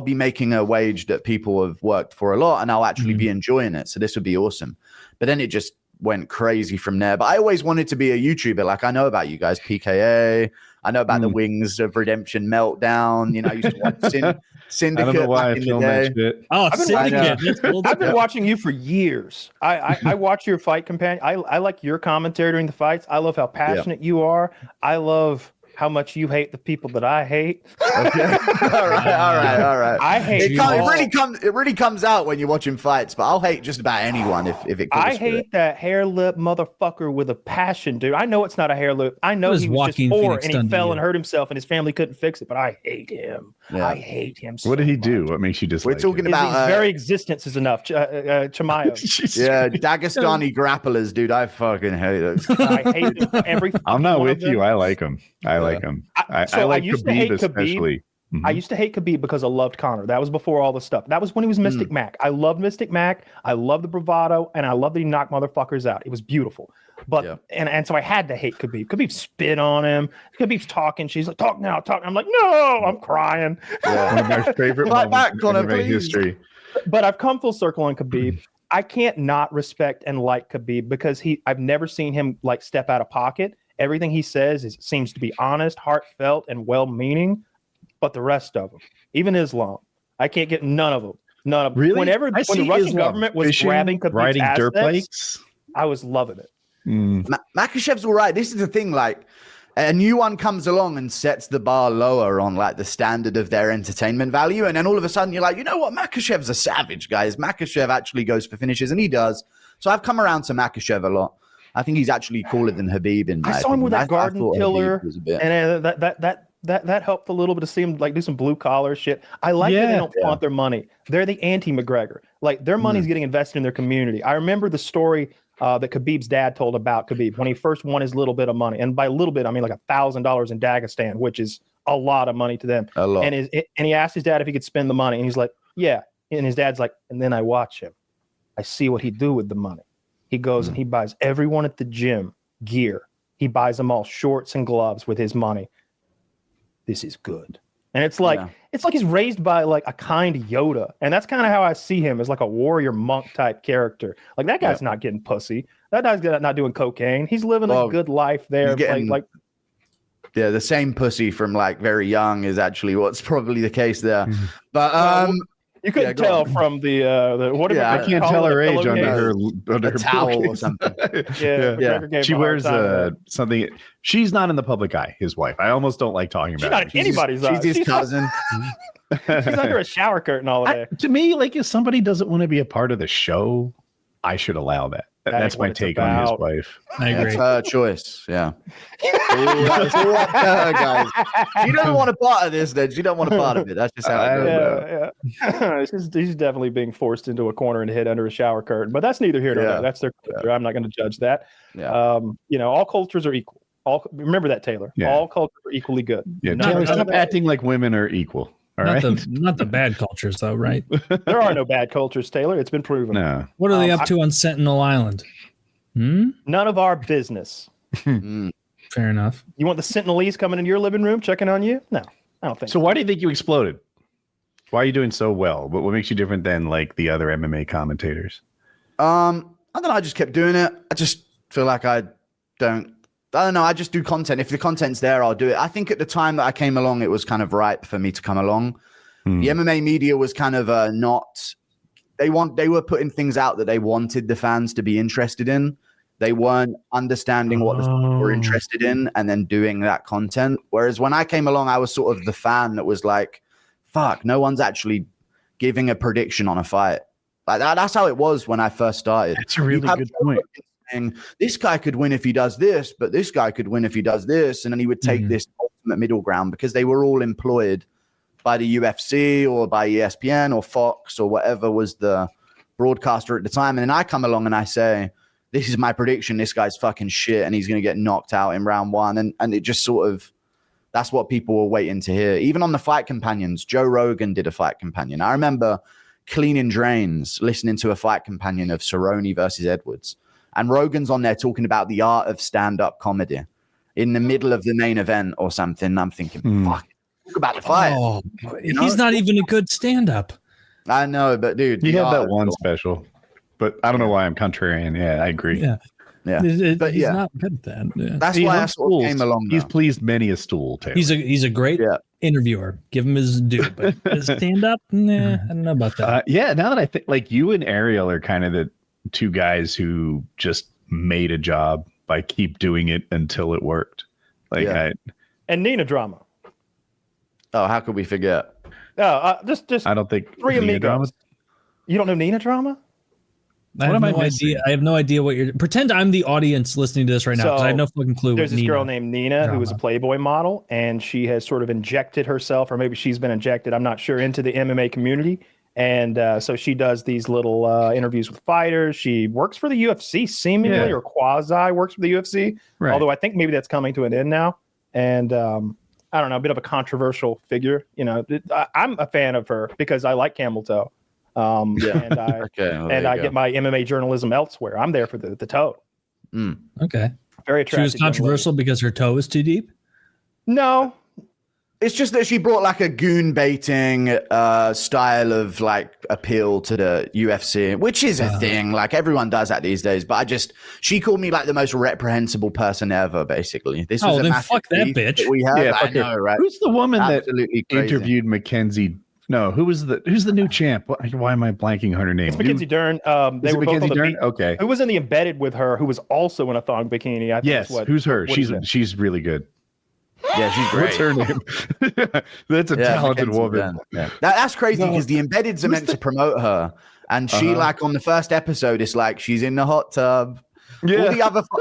be making a wage that people have worked for a lot, and I'll actually be enjoying it. So this would be awesome. But then it just went crazy from there. But I always wanted to be a YouTuber. Like I know about you guys, PKA. I know about the Wings of Redemption meltdown. You know, I used to watch Syndicate. I don't know why I filmed that shit. Oh, Syndicate. I've been watching you for years. I watch your fight companion. I like your commentary during the fights. I love how passionate you are. I love how much you hate the people that I hate. Okay. All right. I hate it really comes out when you're watching fights, but I'll hate just about anyone if it comes. I hate that hair lip motherfucker with a passion, dude. I know it's not a hair lip. I know he was just poor and he fell and hurt himself and his family couldn't fix it, but I hate him. Yeah. I hate him so What did he much. do? What makes you dislike We're talking him? about his very existence is enough. Chimayo. Dagestani grapplers, dude. I fucking hate it. I hate him. I'm not with you. I like him. I like him. I like Khabib especially. I used to hate Khabib because I loved Conor. That was before all the stuff. That was when he was Mystic Mac. I loved Mystic Mac. I loved the bravado, and I loved that he knocked motherfuckers out. It was beautiful. But and so I had to hate Khabib. Khabib spit on him. Khabib's talking. She's like, talk now, talk. I'm like, no, I'm crying. Yeah. One of my favorite moments in MMA history. But I've come full circle on Khabib. I can't not respect and like Khabib because I've never seen him like step out of pocket. Everything he says seems to be honest, heartfelt, and well-meaning. But the rest of them, even Islam, I can't get none of them. None of them. Really? When the Russian government was grabbing Khabib's riding assets, dirt bikes, I was loving it. Makhachev's all right. This is the thing, like a new one comes along and sets the bar lower on like the standard of their entertainment value, and then all of a sudden you're like, you know what? Makhachev's a savage, guys. Makhachev actually goes for finishes, and he does. So I've come around to Makhachev a lot. I think he's actually cooler than Habib. I saw him with that garden tiller, and that helped a little bit to see him like do some blue collar shit. I like that they don't flaunt their money. They're the anti-McGregor. Like their money's getting invested in their community. I remember the story that Khabib's dad told about Khabib when he first won his little bit of money, and by little bit I mean like $1,000 in Dagestan, which is a lot of money to them. A lot. And he asked his dad if he could spend the money, and he's like, yeah. And his dad's like, and then I watch him. I see what he do with the money. He goes and he buys everyone at the gym gear. He buys them all shorts and gloves with his money. This is good. And it's like he's raised by like a kind Yoda. And that's kind of how I see him, as like a warrior monk type character. Like that guy's not getting pussy. That guy's not doing cocaine. He's living a good life there. The same pussy from like very young is actually what's probably the case there. But you couldn't tell from the what? I can't tell her age under her towel or something. She wears something. She's not in the public eye. His wife. I almost don't like talking about. She's not in anybody's eye. She's his cousin. She's under a shower curtain all day. To me, like if somebody doesn't want to be a part of the show, I should allow that. That's my take on his wife. I agree. That's her choice. Yeah. That's all up to her, guys. You don't want a part of this, then. You don't want a part of it. That's just how it goes. He's definitely being forced into a corner and hid under a shower curtain. But that's neither here nor there. That's their culture. I'm not going to judge that. Yeah. All cultures are equal. Remember that, Taylor. Yeah. All cultures are equally good. Yeah. Taylor, stop acting like women are equal. Not the bad cultures, though, right? There are no bad cultures, Taylor. It's been proven. No. What are they up to on Sentinel Island? None of our business. Fair enough. You want the Sentinelese coming into your living room checking on you? No, I don't think so. Why do you think you exploded? Why are you doing so well? What makes you different than like the other MMA commentators? I don't know. I just kept doing it. I just feel like I don't know. I just do content. If the content's there, I'll do it. I think at the time that I came along, it was kind of ripe for me to come along. The MMA media was kind of not. They were putting things out that they wanted the fans to be interested in. They weren't understanding what the fans were interested in and then doing that content. Whereas when I came along, I was sort of the fan that was like, fuck, no one's actually giving a prediction on a fight. Like that's how it was when I first started. That's a really good point. Saying, this guy could win if he does this, but this guy could win if he does this. And then he would take this ultimate middle ground because they were all employed by the UFC or by ESPN or Fox or whatever was the broadcaster at the time. And then I come along and I say, this is my prediction. This guy's fucking shit and he's going to get knocked out in round one. And it just sort of, that's what people were waiting to hear. Even on the fight companions, Joe Rogan did a fight companion. I remember cleaning drains, listening to a fight companion of Cerrone versus Edwards. And Rogan's on there talking about the art of stand-up comedy in the middle of the main event or something. I'm thinking, fuck. Talk about the fight. Oh, he's not even a good stand-up. I know, but dude, he had that one special. But I don't know why I'm contrarian. Yeah, I agree. Yeah. But he's not good at that. Yeah. That's why I sort of came along. He's pleased many a stool, Taylor. He's a great interviewer. Give him his due. But stand-up, I don't know about that. Yeah, now that I think, like, you and Ariel are kind of the two guys who just made a job by keep doing it until it worked. Like, and Nina drama. Oh, how could we forget? Just I don't think three Nina amigos. drama. You don't know Nina drama? I have no idea. I have no idea what you're. Pretend I'm the audience listening to this right now because I have no fucking clue. There's this girl named Nina who was a Playboy model, and she has sort of injected herself, or maybe she's been injected, I'm not sure, into the MMA community. And so she does these little interviews with fighters. She works for the UFC, seemingly, or quasi works for the UFC. Right. Although I think maybe that's coming to an end now. And I don't know, a bit of a controversial figure. You know, I'm a fan of her because I like camel toe. And I get my MMA journalism elsewhere. I'm there for the toe. Okay. Very attractive. She was controversial because her toe is too deep? No. It's just that she brought like a goon baiting style of like appeal to the UFC, which is a thing. Like everyone does that these days. But she called me like the most reprehensible person ever, basically. This was then fuck that bitch. We have. Yeah, I know, right? Who's the woman Absolutely that interviewed Mackenzie? No, who's the new champ? Why am I blanking on her name? It's Mackenzie Dern. They were both on Dern? Okay. Who was in the embedded with her? Who was also in a thong bikini? I think who's her? She's really good. Yeah, she's great. What's her name? That's a talented woman. Yeah. That's crazy because the embeds are meant to promote her, and she like on the first episode, it's like she's in the hot tub. Yeah.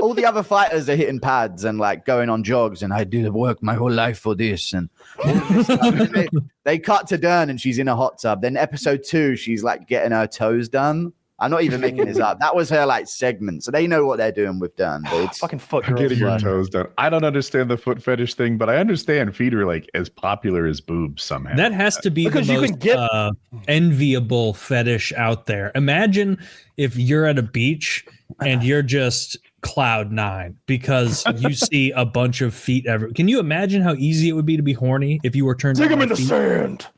All the other fighters are hitting pads and like going on jogs, and I do the work my whole life for this. And all this stuff. And they cut to Dern, and she's in a hot tub. Then episode 2, she's like getting her toes done. I'm not even making this up. That was her like segment, so they know what they're doing with Dern. It's fucking foot girls. Getting your toes done. I don't understand the foot fetish thing, but I understand feet are like as popular as boobs somehow. That has to be because the most enviable fetish out there. Imagine if you're at a beach and you're just cloud 9 because you see a bunch of feet ever. Can you imagine how easy it would be to be horny if you were turned? Take them in the sand.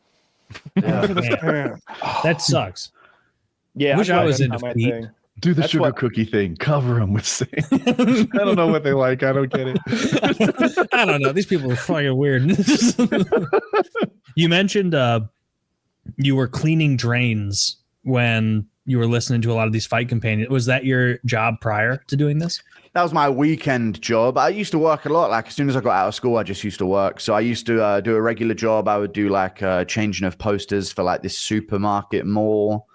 That sucks. Yeah, I wish I was into feet. Do the sugar cookie thing. Cover them with sand. I don't know what they like. I don't get it. I don't know. These people are fucking weird. You mentioned you were cleaning drains when you were listening to a lot of these fight companions. Was that your job prior to doing this? That was my weekend job. I used to work a lot. Like as soon as I got out of school, I just used to work. So I used to do a regular job. I would do like changing of posters for like this supermarket mall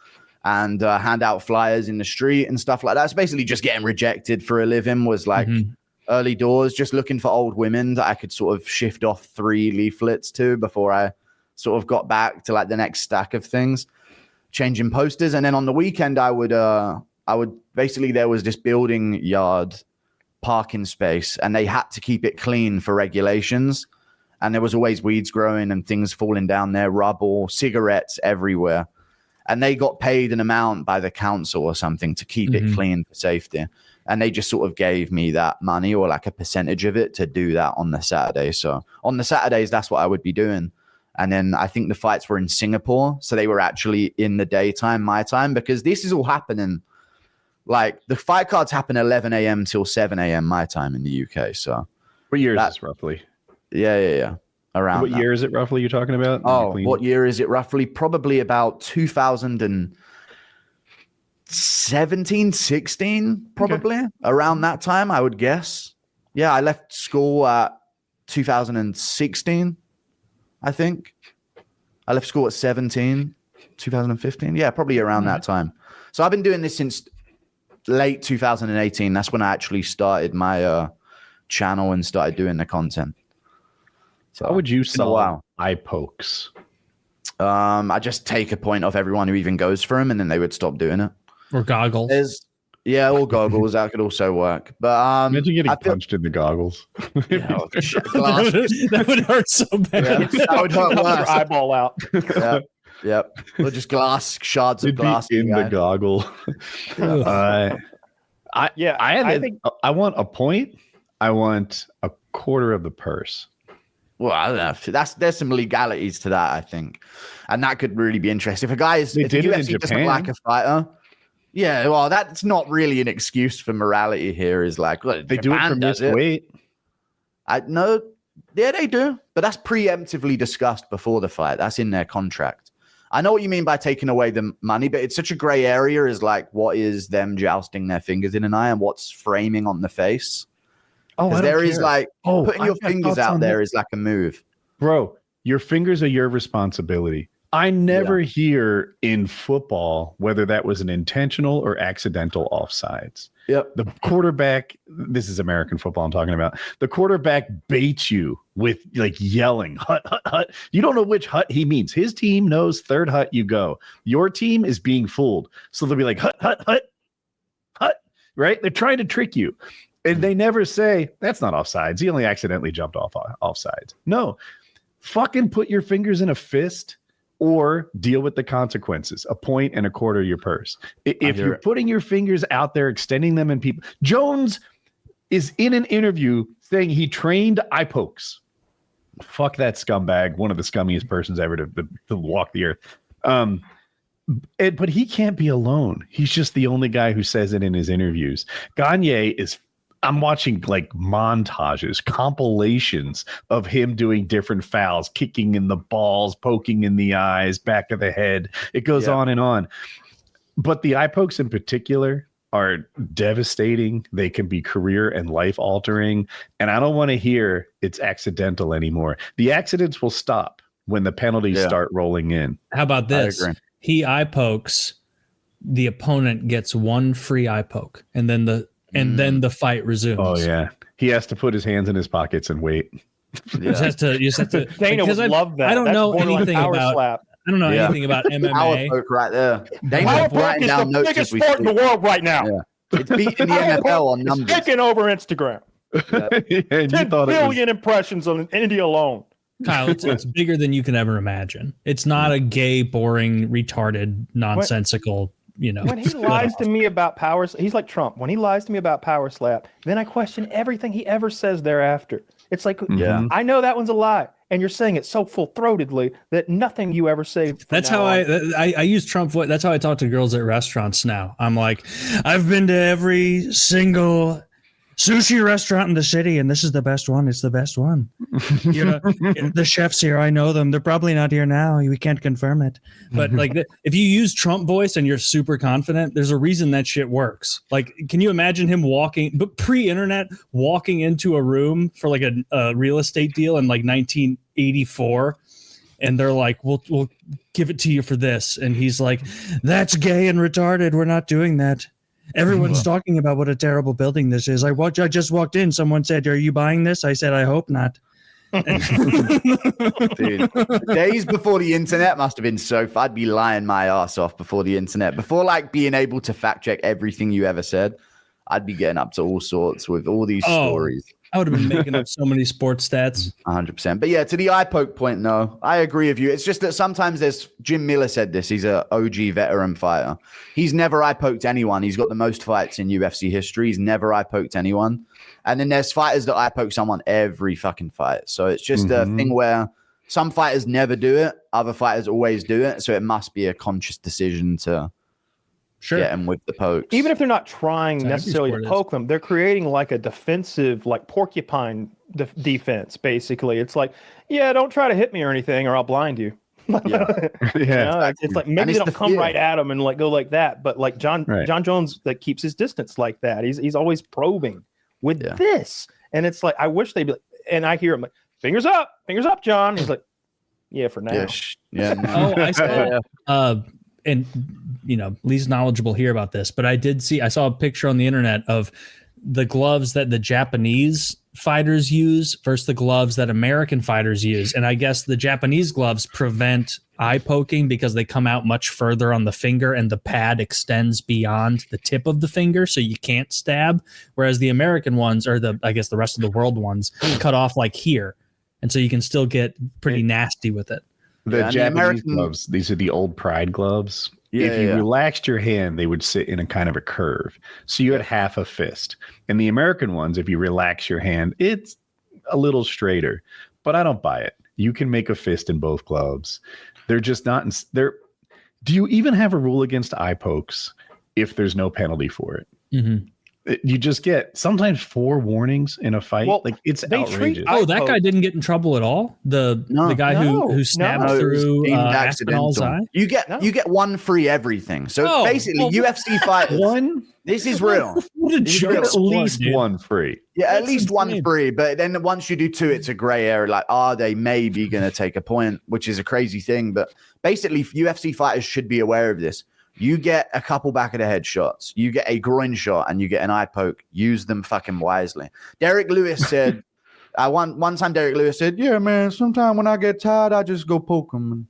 and hand out flyers in the street and stuff like that. It's basically just getting rejected for a living. Was like early doors, just looking for old women that I could sort of shift off 3 leaflets to before I sort of got back to like the next stack of things, changing posters. And then on the weekend, I would basically, there was this building yard parking space and they had to keep it clean for regulations. And there was always weeds growing and things falling down there, rubble, cigarettes everywhere. And they got paid an amount by the council or something to keep it clean for safety. And they just sort of gave me that money or like a percentage of it to do that on the Saturday. So on the Saturdays, that's what I would be doing. And then I think the fights were in Singapore. So they were actually in the daytime, my time, because this is all happening Like the fight cards happen 11 a.m. till 7 a.m. my time in the UK. So what year is this roughly? Yeah. Around what year is it roughly you're talking about? What year is it roughly? Probably about 2017, 16, probably around that time, I would guess. Yeah, I left school at 2016, I think. I left school at 17, 2015. Yeah, probably around that time. So I've been doing this since late 2018. That's when I actually started my channel and started doing the content. So how would you solve eye pokes? I just take a point off everyone who even goes for them, and then they would stop doing it. Or goggles. Or goggles. That could also work. But imagine getting punched in the goggles. That would hurt so bad. Yeah, that would hurt worse. Your eyeball out. Yep. Or just shards of glass in the goggle. I want a point. I want a quarter of the purse. Well, I don't know. There's some legalities to that, I think, and that could really be interesting. If a guy is, if the UFC doesn't like a fighter, yeah, well, that's not really an excuse for morality. Here is like, look, they do it for missed weight. No, yeah, they do, but that's preemptively discussed before the fight. That's in their contract. I know what you mean by taking away the money, but it's such a gray area. Is like, what is them jousting their fingers in an eye, and what's framing on the face? Oh, there is like putting your fingers out there is like a move. Bro, your fingers are your responsibility. I never hear in football whether that was an intentional or accidental offsides. Yep. The quarterback, this is American football I'm talking about. The quarterback baits you with like yelling, hut, hut, hut. You don't know which hut he means. His team knows third hut you go. Your team is being fooled. So they'll be like, hut, hut, hut, hut, right? They're trying to trick you. And they never say, that's not offsides. He only accidentally jumped offsides. No, fucking put your fingers in a fist or deal with the consequences, a point and a quarter of your purse. If you're putting your fingers out there, extending them in people. Jones is in an interview saying he trained eye pokes. Fuck that scumbag, one of the scummiest persons ever to walk the earth. But he can't be alone. He's just the only guy who says it in his interviews. Gagne is... I'm watching like montages, compilations of him doing different fouls, kicking in the balls, poking in the eyes, back of the head. It goes on and on. But the eye pokes in particular are devastating. They can be career and life altering. And I don't want to hear it's accidental anymore. The accidents will stop when the penalties start rolling in. How about this? He eye pokes, the opponent gets one free eye poke, and then the fight resumes. Oh yeah, he has to put his hands in his pockets and wait. You just have to. Dana would love that. I don't know anything about. Slap. I don't know anything about MMA. Power poke right there. Power poke is the biggest sport in the world right now. Yeah. It's beating the NFL on numbers. Taking over Instagram. And 10 billion impressions on India alone. Kyle, it's bigger than you can ever imagine. It's not a gay, boring, retarded, nonsensical. When he lies to me about power, he's like Trump. When he lies to me about power slap, then I question everything he ever says thereafter. It's like, I know that one's a lie, and you're saying it so full-throatedly that nothing you ever say. That's how I use Trump. That's how I talk to girls at restaurants now. I'm like, I've been to every single sushi restaurant in the city, and this is the best one. It's the best one. The chefs here, I know them. They're probably not here now. We can't confirm it. But if you use Trump voice and you're super confident, there's a reason that shit works. Like, can you imagine him but pre-internet, walking into a room for like a real estate deal in like 1984, and they're like, we'll give it to you for this, and he's like, that's gay and retarded. We're not doing that. Everyone's talking about what a terrible building this is. I just walked in. Someone said, "Are you buying this?" I said, "I hope not." Dude, the days before the internet must have been so fun. I'd be lying my ass off before the internet. Before like being able to fact check everything you ever said, I'd be getting up to all sorts with all these stories. I would have been making up so many sports stats. 100%. But yeah, to the eye poke point, no, I agree with you. It's just that sometimes Jim Miller said this. He's an OG veteran fighter. He's never eye poked anyone. He's got the most fights in UFC history. He's never eye poked anyone. And then there's fighters that eye poke someone every fucking fight. So it's just a thing where some fighters never do it. Other fighters always do it. So it must be a conscious decision to get them with the pokes. Even if they're not trying That's necessarily to poke them, they're creating like a defensive, like porcupine defense. Basically, it's like, yeah, don't try to hit me or anything, or I'll blind you. It's like maybe they don't come right at him and like go like that, but like John Jones that keeps his distance like that. He's always probing with this, and it's like I wish they'd be. And I hear him like, fingers up, John. He's like, yeah, for now. I saw. And Lee's knowledgeable here about this, but I saw a picture on the internet of the gloves that the Japanese fighters use versus the gloves that American fighters use. And I guess the Japanese gloves prevent eye poking because they come out much further on the finger and the pad extends beyond the tip of the finger, so you can't stab. Whereas the American ones, or the rest of the world ones, cut off like here. And so you can still get pretty nasty with it. The Japanese gloves, these are the old Pride gloves. If you relaxed your hand, they would sit in a kind of a curve. So you had half a fist. And the American ones, if you relax your hand, it's a little straighter. But I don't buy it. You can make a fist in both gloves. They're just not. Do you even have a rule against eye pokes if there's no penalty for it? Mm-hmm. You just get sometimes 4 warnings in a fight. Well, like it's outrageous. That guy didn't get in trouble at all. The guy who snapped through Aspinall's eye. You get 1 free everything. So basically, UFC fighters. This is real. What a joke! At least 1 free. Yeah, at least insane. 1 free. But then once you do 2, it's a gray area. Like, are they maybe going to take a point? Which is a crazy thing. But basically, UFC fighters should be aware of this. You get a couple back of the head shots, you get a groin shot, and you get an eye poke. Use them fucking wisely. Derek Lewis said, one time Derek Lewis said, yeah, man, sometime when I get tired, I just go poke them and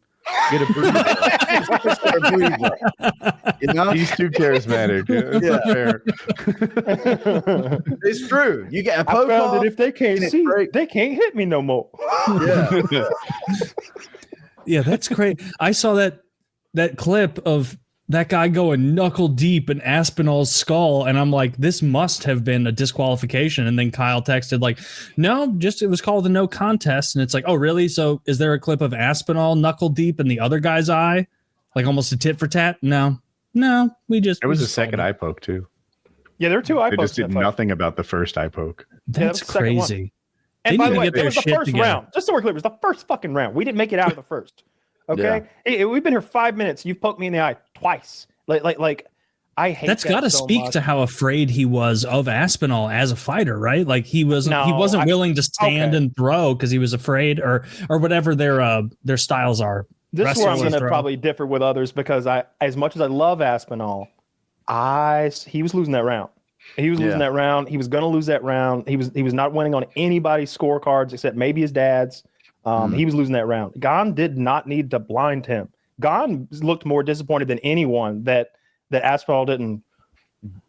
get a breather. You know? He's too charismatic. It's true. You get a poke. I found that if they can't see, they can't hit me no more. Yeah, that's great. I saw that clip of that guy going knuckle deep in Aspinall's skull, and I'm like, this must have been a disqualification. And then Kyle texted like, no, just it was called a no contest. And it's like, oh really? So is there a clip of Aspinall knuckle deep in the other guy's eye, like almost a tit for tat? No, we just. There was a second eye poke too. Yeah, there were 2 eye pokes. They just did nothing about the first eye poke. That's crazy. And by the way, it was the first round. Just so we're clear, it was the first fucking round. We didn't make it out of the first. Okay, hey, we've been here 5 minutes. You've poked me in the eye twice. Like, I hate that's got to speak to how afraid he was of Aspinall as a fighter, right? Like he wasn't willing to stand and throw because he was afraid, or whatever their styles are. This is where I'm going to probably differ with others because as much as I love Aspinall, he was losing that round. He was losing that round. He was going to lose that round. He was not winning on anybody's scorecards except maybe his dad's. He was losing that round. Gon did not need to blind him. Gon looked more disappointed than anyone that Aspinall didn't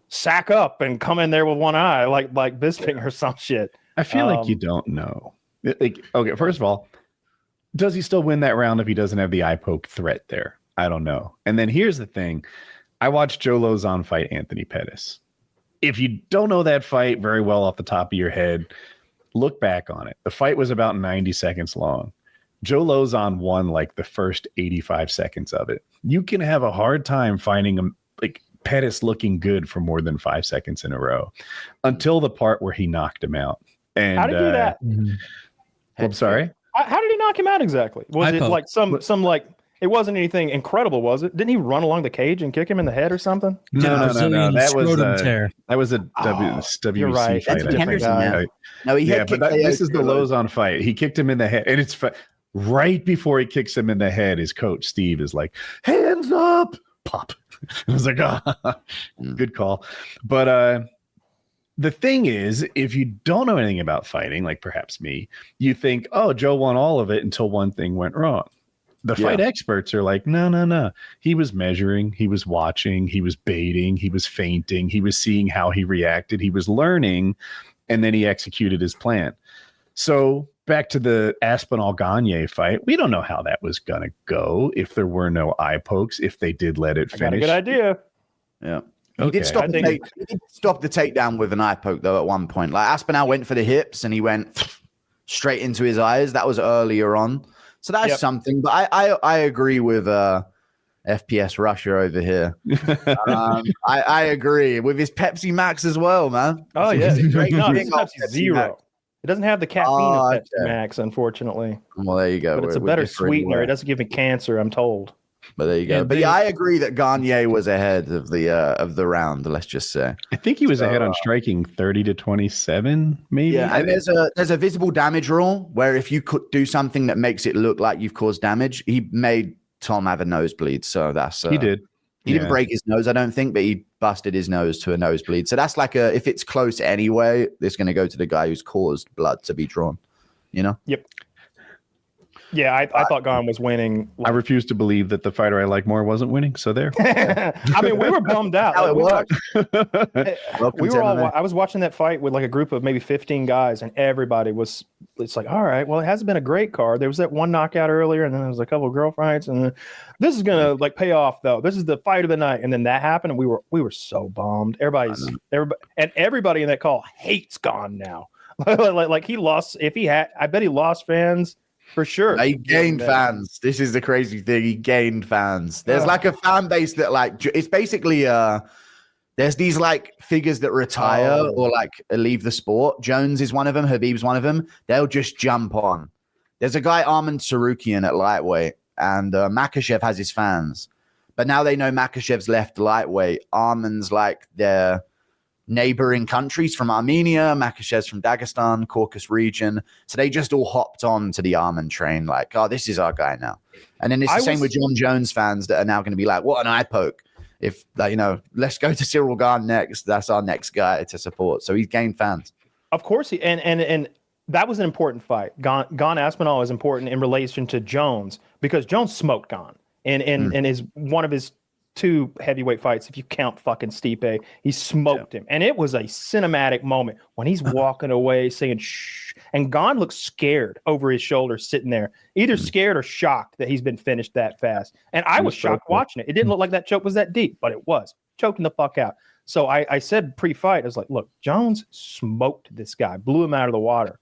sack up and come in there with one eye like Bisping or some shit. I feel like you don't know. Like, okay, first of all, does he still win that round if he doesn't have the eye poke threat there? I don't know. And then here's the thing. I watched Joe Lauzon fight Anthony Pettis. If you don't know that fight very well off the top of your head, look back on it. The fight was about 90 seconds long. Joe Lauzon won like the first 85 seconds of it. You can have a hard time finding him like Pettis looking good for more than 5 seconds in a row until the part where he knocked him out. And how did he do that? I'm sorry. How did he knock him out exactly? Was it like some like it wasn't anything incredible, was it? Didn't he run along the cage and kick him in the head or something? No. That was a WC fight. No, this is the Lauzon fight. He kicked him in the head, and it's right before he kicks him in the head. His coach Steve is like, "Hands up!" Pop. I was like, good call. But the thing is, if you don't know anything about fighting, like perhaps me, you think, "Oh, Joe won all of it," until one thing went wrong. The fight experts are like, no. He was measuring, he was watching, he was baiting, he was feinting, he was seeing how he reacted, he was learning, and then he executed his plan. So back to the Aspinall Gagne fight, we don't know how that was going to go if there were no eye pokes, if they did let it finish. Got a good idea. Yeah. He did stop the takedown with an eye poke, though, at one point. Like Aspinall went for the hips and he went straight into his eyes. That was earlier on. So that's something, but I agree with FPS Russia over here. I agree with his Pepsi Max as well, man. Oh yeah, It's a great no, thing it's of Pepsi Zero. Max. It doesn't have the caffeine Oh, of Pepsi okay. Max, unfortunately. Well, there you go. But it's a We're better different sweetener. way. It doesn't give me cancer, I'm told. But there you go. And But yeah, I agree that Gagne was ahead of the round. Let's just say. I think he was ahead on striking 30 to 27, maybe. Yeah, and there's a visible damage rule where if you could do something that makes it look like you've caused damage, he made Tom have a nosebleed. So that's he did. He didn't break his nose, I don't think, but he busted his nose to a nosebleed. So that's like if it's close anyway, it's going to go to the guy who's caused blood to be drawn. You know? Yep. Yeah, I thought Gon was winning. I refuse to believe that the fighter I like more wasn't winning. So there. I mean, we were bummed out. How it works. We were all. I was watching that fight with like a group of maybe 15 guys, and everybody was. It's like, all right, well, it hasn't been a great card. There was that one knockout earlier, and then there was a couple of girl fights, and then, this is gonna like pay off though. This is the fight of the night, and then that happened, and we were so bummed. Everybody in that call hates Gon now. like he lost. If he had, I bet he lost fans. For sure. He gained fans. This is the crazy thing. He gained fans. There's like a fan base that like, it's basically, there's these like figures that retire or like leave the sport. Jones is one of them. Habib's one of them. They'll just jump on. There's a guy, Arman Sarukian at lightweight, and Makhachev has his fans. But now they know Makhachev's left lightweight. Arman's like their neighboring countries from Armenia, Makhachev's from Dagestan, Caucasus region. So they just all hopped on to the Arman train, like, oh, this is our guy now. And then it's the same with John Jones fans that are now going to be like, what an eye poke. If, let's go to Cyril Gane next. That's our next guy to support. So he's gained fans. Of course. And that was an important fight. Gane Aspinall is important in relation to Jones because Jones smoked Gane. And is one of his 2 heavyweight fights, if you count fucking Stipe, he smoked him. And it was a cinematic moment when he's walking away saying, shh. And Gane looks scared over his shoulder sitting there, either scared or shocked that he's been finished that fast. And I was shocked watching it. It didn't look like that choke was that deep, but it was. Choking the fuck out. So I said pre-fight, I was like, look, Jones smoked this guy, blew him out of the water.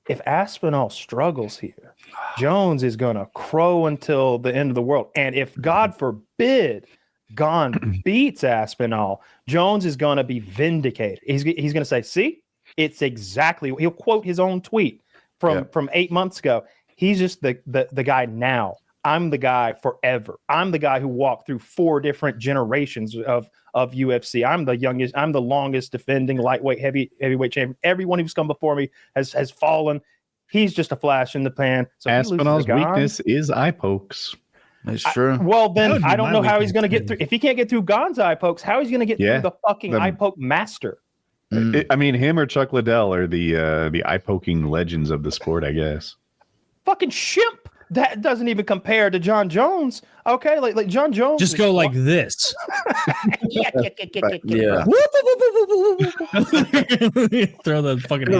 If Aspinall struggles here, Jones is going to crow until the end of the world. And if, God forbid, Gane beats Aspinall, Jones is going to be vindicated. He's going to say, see, it's exactly, he'll quote his own tweet from 8 months ago. He's just the guy now. I'm the guy forever. I'm the guy who walked through 4 different generations of UFC. I'm the youngest. I'm the longest defending lightweight, heavyweight champion. Everyone who's come before me has fallen. He's just a flash in the pan. So Aspinall's weakness is eye pokes. That's true. Well, then I don't know how he's going to get through. If he can't get through Gane's eye pokes, how he's going to get through the fucking eye poke master? I mean, him or Chuck Liddell are the eye poking legends of the sport, I guess. Fucking shimp. That doesn't even compare to John Jones. Okay, like John Jones. Just go like this. Yeah. Throw the fucking.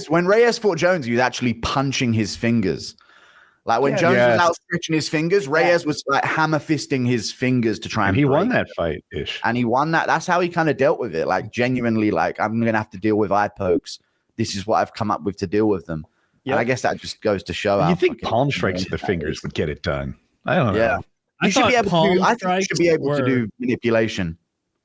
When Reyes fought Jones, he was actually punching his fingers. Like when Jones was out stretching his fingers, Reyes was like hammer fisting his fingers to try and he won that fight ish. And he won that. That's how he kind of dealt with it. Like genuinely, like I'm gonna have to deal with eye pokes. This is what I've come up with to deal with them. Yeah, I guess that just goes to show how. You think palm strikes to the fingers would get it done? I don't know. Yeah, you should be able to. I think you should be able to do manipulation.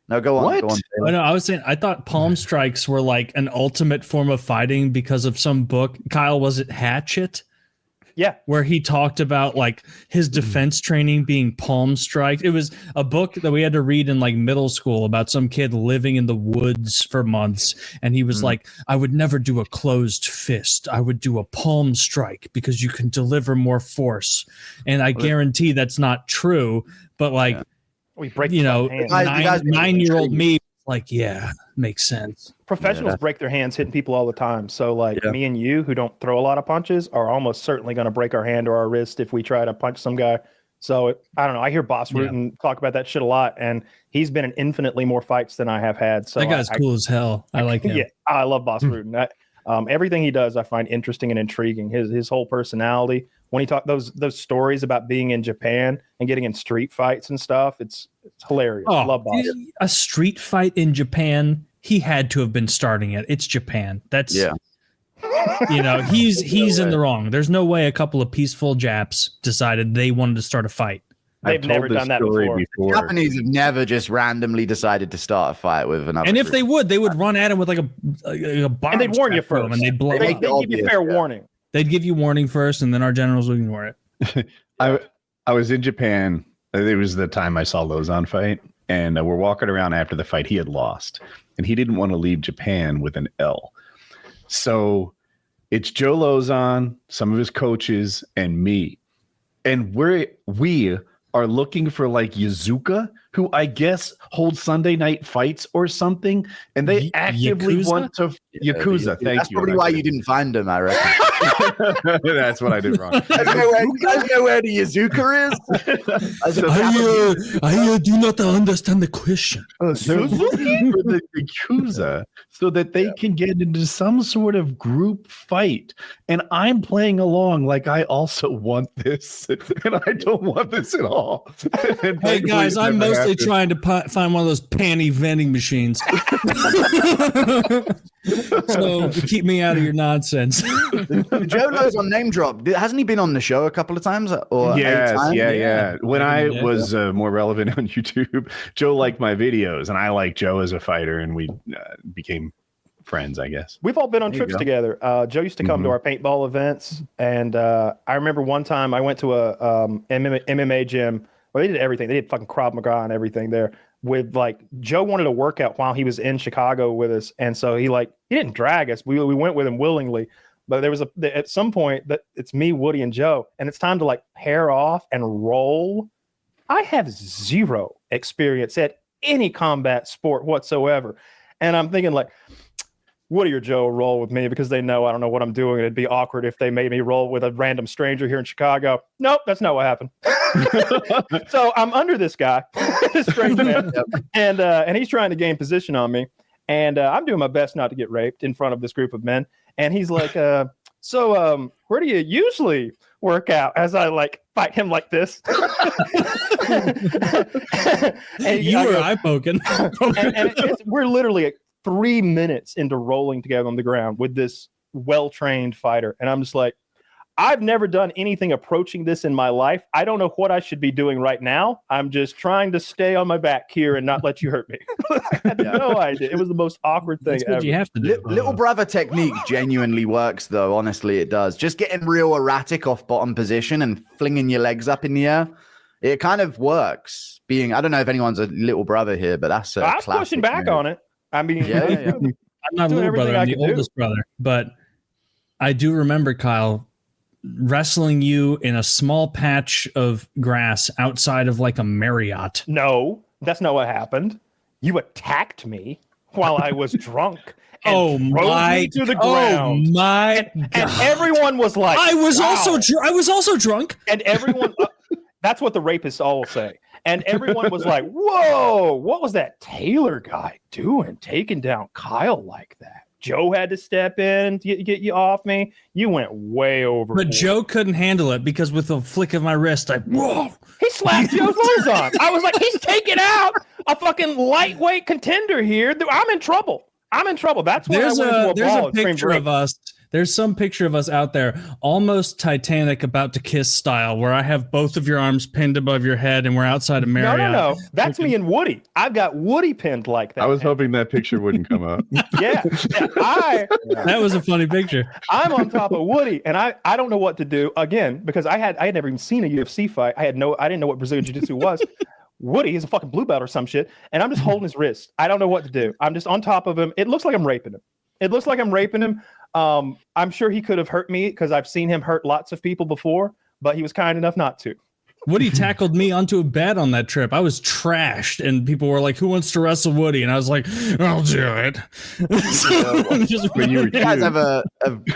No, go on. What? Go on, oh, no, I was saying I thought palm strikes were like an ultimate form of fighting because of some book. Kyle, was it Hatchet? Yeah, where he talked about like his defense training being palm strikes. It was a book that we had to read in like middle school about some kid living in the woods for months. And he was like, I would never do a closed fist. I would do a palm strike because you can deliver more force. And I guarantee that's not true. But like, we break, 9-year-old me, like, yeah, makes sense. Professionals break their hands hitting people all the time. So like me and you who don't throw a lot of punches are almost certainly going to break our hand or our wrist if we try to punch some guy. So I don't know. I hear Boss Rutan talk about that shit a lot, and he's been in infinitely more fights than I have had. So that guy's cool as hell. I like him. Yeah, I love Boss Rutan. Everything he does, I find interesting and intriguing. His whole personality. When he talked those stories about being in Japan and getting in street fights and stuff, it's hilarious. I love Boss. A street fight in Japan. He had to have been starting it. It's Japan. That's he's in the wrong. There's no way a couple of peaceful Japs decided they wanted to start a fight. They've never done that before. Japanese have never just randomly decided to start a fight with another. And if group. they would run at him with like a bomb. And they'd warn you first. And they'd blow They up. give you fair warning. They'd give you warning first, and then our generals would ignore it. I was in Japan. It was the time I saw Lauzon fight, and we're walking around after the fight. He had lost, and he didn't want to leave Japan with an L. So it's Joe Lauzon, some of his coaches, and me. And we are looking for like Yazuka, who I guess holds Sunday night fights or something, and they actively Yakuza? want to Yakuza. Thank That's you. probably why you didn't find him, I reckon. That's what I did wrong. You guys know where the Yazuka is? I do not understand the question. They're looking for the Yakuza so that they can get into some sort of group fight. And I'm playing along like I also want this. And I don't want this at all. Hey guys, I'm mostly trying to find one of those panty vending machines. So keep me out of your nonsense. Joe Lauzon name drop. Hasn't he been on the show a couple of times? Or yes, yeah. When I Yeah. was more relevant on YouTube, Joe liked my videos, and I liked Joe as a fighter, and we became friends, I guess. We've all been on There you trips go. together. Joe used to come to our paintball events, and I remember one time I went to a MMA gym where they did everything. They did fucking Krav Maga and everything there. With like Joe wanted to work out while he was in Chicago with us, and so he didn't drag us. We went with him willingly, but there was at some point that it's me, Woody, and Joe, and it's time to like pair off and roll. I have zero experience at any combat sport whatsoever, and I'm thinking like, Woody or Joe roll with me because they know I don't know what I'm doing. It'd be awkward if they made me roll with a random stranger here in Chicago. Nope, that's not what happened. So I'm under this guy, this stranger man, and he's trying to gain position on me. And I'm doing my best not to get raped in front of this group of men. And he's like, so where do you usually work out? As I like fight him like this. And You were eye poking. and we're literally 3 minutes into rolling together on the ground with this well-trained fighter. And I'm just like, I've never done anything approaching this in my life. I don't know what I should be doing right now. I'm just trying to stay on my back here and not let you hurt me. I had no idea. It was the most awkward thing That's what ever. you have to do. Little brother technique genuinely works, though. Honestly, it does. Just getting real erratic off bottom position and flinging your legs up in the air. It kind of works. I don't know if anyone's a little brother here, but that's a I was pushing back on it. I mean, Yeah. I'm not a doing little brother, everything I I'm the could do. oldest brother. But I do remember, Kyle, wrestling you in a small patch of grass outside of like a Marriott. No, that's not what happened. You attacked me while I was drunk. And drove me to the ground. Oh my And God. everyone was like, I was wow. also drunk. And everyone, that's what the rapists all say. And everyone was like, whoa, what was that Taylor guy doing, taking down Kyle like that? Joe had to step in to get you off me. You went way over. But Joe couldn't handle it because with a flick of my wrist, whoa. He slapped Joe's clothes on. I was like, he's taking out a fucking lightweight contender here. I'm in trouble. That's when I went into a ball and screamed picture rape. of us. There's some picture of us out there, almost Titanic about to kiss style, where I have both of your arms pinned above your head and we're outside of Marriott. No. That's me and Woody. I've got Woody pinned like that. I was hoping that picture wouldn't come up. Yeah. That was a funny picture. I'm on top of Woody, and I don't know what to do again because I had never even seen a UFC fight. I didn't know what Brazilian Jiu-Jitsu was. Woody is a fucking blue belt or some shit, and I'm just holding his wrist. I don't know what to do. I'm just on top of him. It looks like I'm raping him. I'm sure he could have hurt me because I've seen him hurt lots of people before, but he was kind enough not to. Woody tackled me onto a bed on that trip. I was trashed, and people were like, "Who wants to wrestle Woody?" And I was like, "I'll do it." You guys have a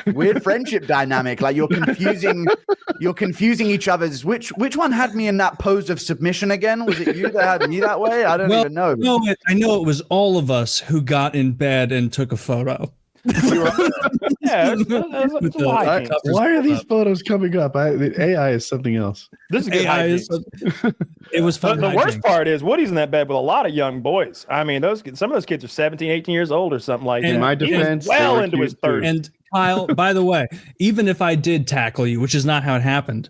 weird friendship dynamic. Like you're confusing each other's. Which one had me in that pose of submission again? Was it you that had me that way? I don't even know. No, I know it was all of us who got in bed and took a photo. Yeah, it's why Why are these photos coming up? The AI is something else. this is good AI hijinks. It was fun. The worst part is Woody's in that bed with a lot of young boys. I mean, some of those kids are 17, 18 years old or something like In that. my He was defense, well they were into his cute too. 30s. And Kyle, by the way, even if I did tackle you, which is not how it happened,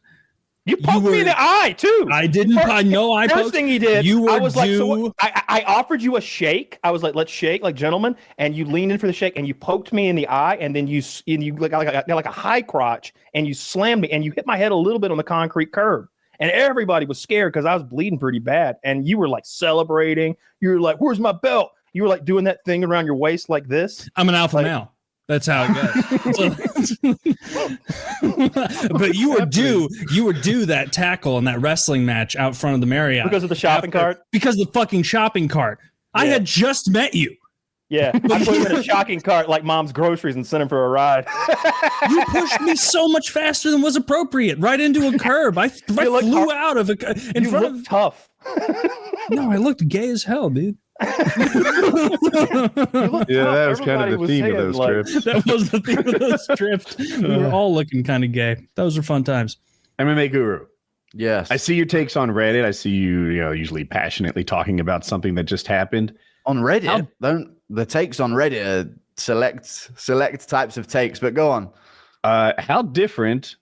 You poked me in the eye too. I didn't. First thing he did. You were I was due. like, so I offered you a shake. I was like, let's shake, like gentlemen, and you leaned in for the shake, and you poked me in the eye, and then you like a high crotch, and you slammed me, and you hit my head a little bit on the concrete curb, and everybody was scared because I was bleeding pretty bad, and you were like celebrating. You were like, "Where's my belt?" You were like doing that thing around your waist like this. I'm an alpha male. That's how it goes. But you were due that tackle in that wrestling match out front of the Marriott because of the shopping cart. Because of the fucking shopping cart. Yeah. I had just met you. Yeah, I put him in a shopping cart like mom's groceries and sent him for a ride. You pushed me so much faster than was appropriate, right into a curb. I flew out of in front of tough. No, I looked gay as hell, dude. That was kind of the theme of those trips. That was the theme of those trips. We were all looking kind of gay. Those were fun times. MMA Guru. Yes. I see your takes on Reddit. I see you usually passionately talking about something that just happened. On Reddit? The takes on Reddit are select types of takes, but go on. How different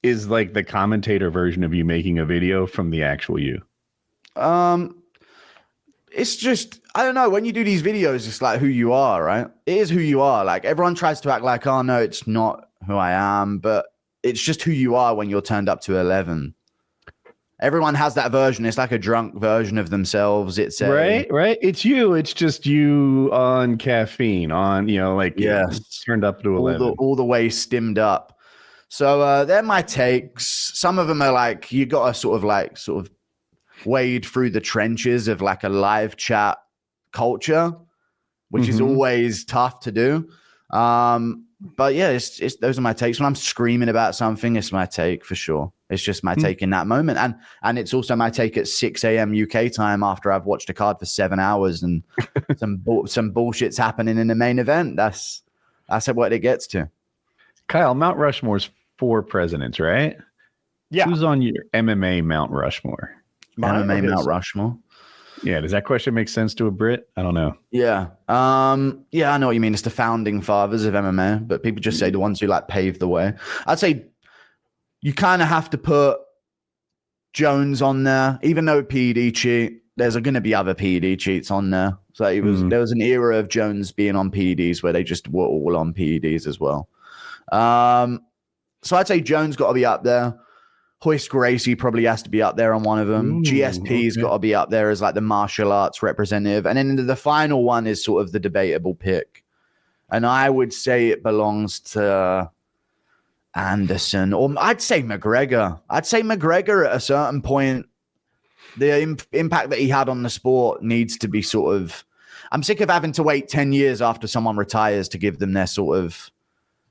is like the commentator version of you making a video from the actual you? It's just, I don't know, when you do these videos, it's like who you are, right? It is who you are. Like everyone tries to act like, oh no, it's not who I am, but it's just who you are when you're turned up to 11. Everyone has that version. It's like a drunk version of themselves. It's right. It's you. It's just you on caffeine, on turned up to 11, all the way stimmed up. So they're my takes. Some of them are like you got to sort of wade through the trenches of like a live chat culture, which is always tough to do. But yeah, it's those are my takes. When I'm screaming about something, it's my take for sure. It's just my take in that moment. And it's also my take at 6 a.m. UK time after I've watched a card for 7 hours and some bullshit's happening in the main event. That's what it gets to. Kyle, Mount Rushmore's 4 presidents, right? Yeah. Who's on your MMA Mount Rushmore? MMA Mount Rushmore. Yeah, does that question make sense to a Brit? I don't know. Yeah. Yeah, I know what you mean. It's the founding fathers of MMA, but people just say the ones who like paved the way. I'd say you kind of have to put Jones on there, even though PED cheat. There's going to be other PED cheats on there. So there was an era of Jones being on PEDs where they just were all on PEDs as well. So I'd say Jones got to be up there. Hoist Gracie probably has to be up there on one of them. GSP's got to be up there as like the martial arts representative. And then the final one is sort of the debatable pick. And I would say it belongs to Anderson, or I'd say McGregor. I'd say McGregor at a certain point, the impact that he had on the sport needs to be sort of, I'm sick of having to wait 10 years after someone retires to give them their sort of,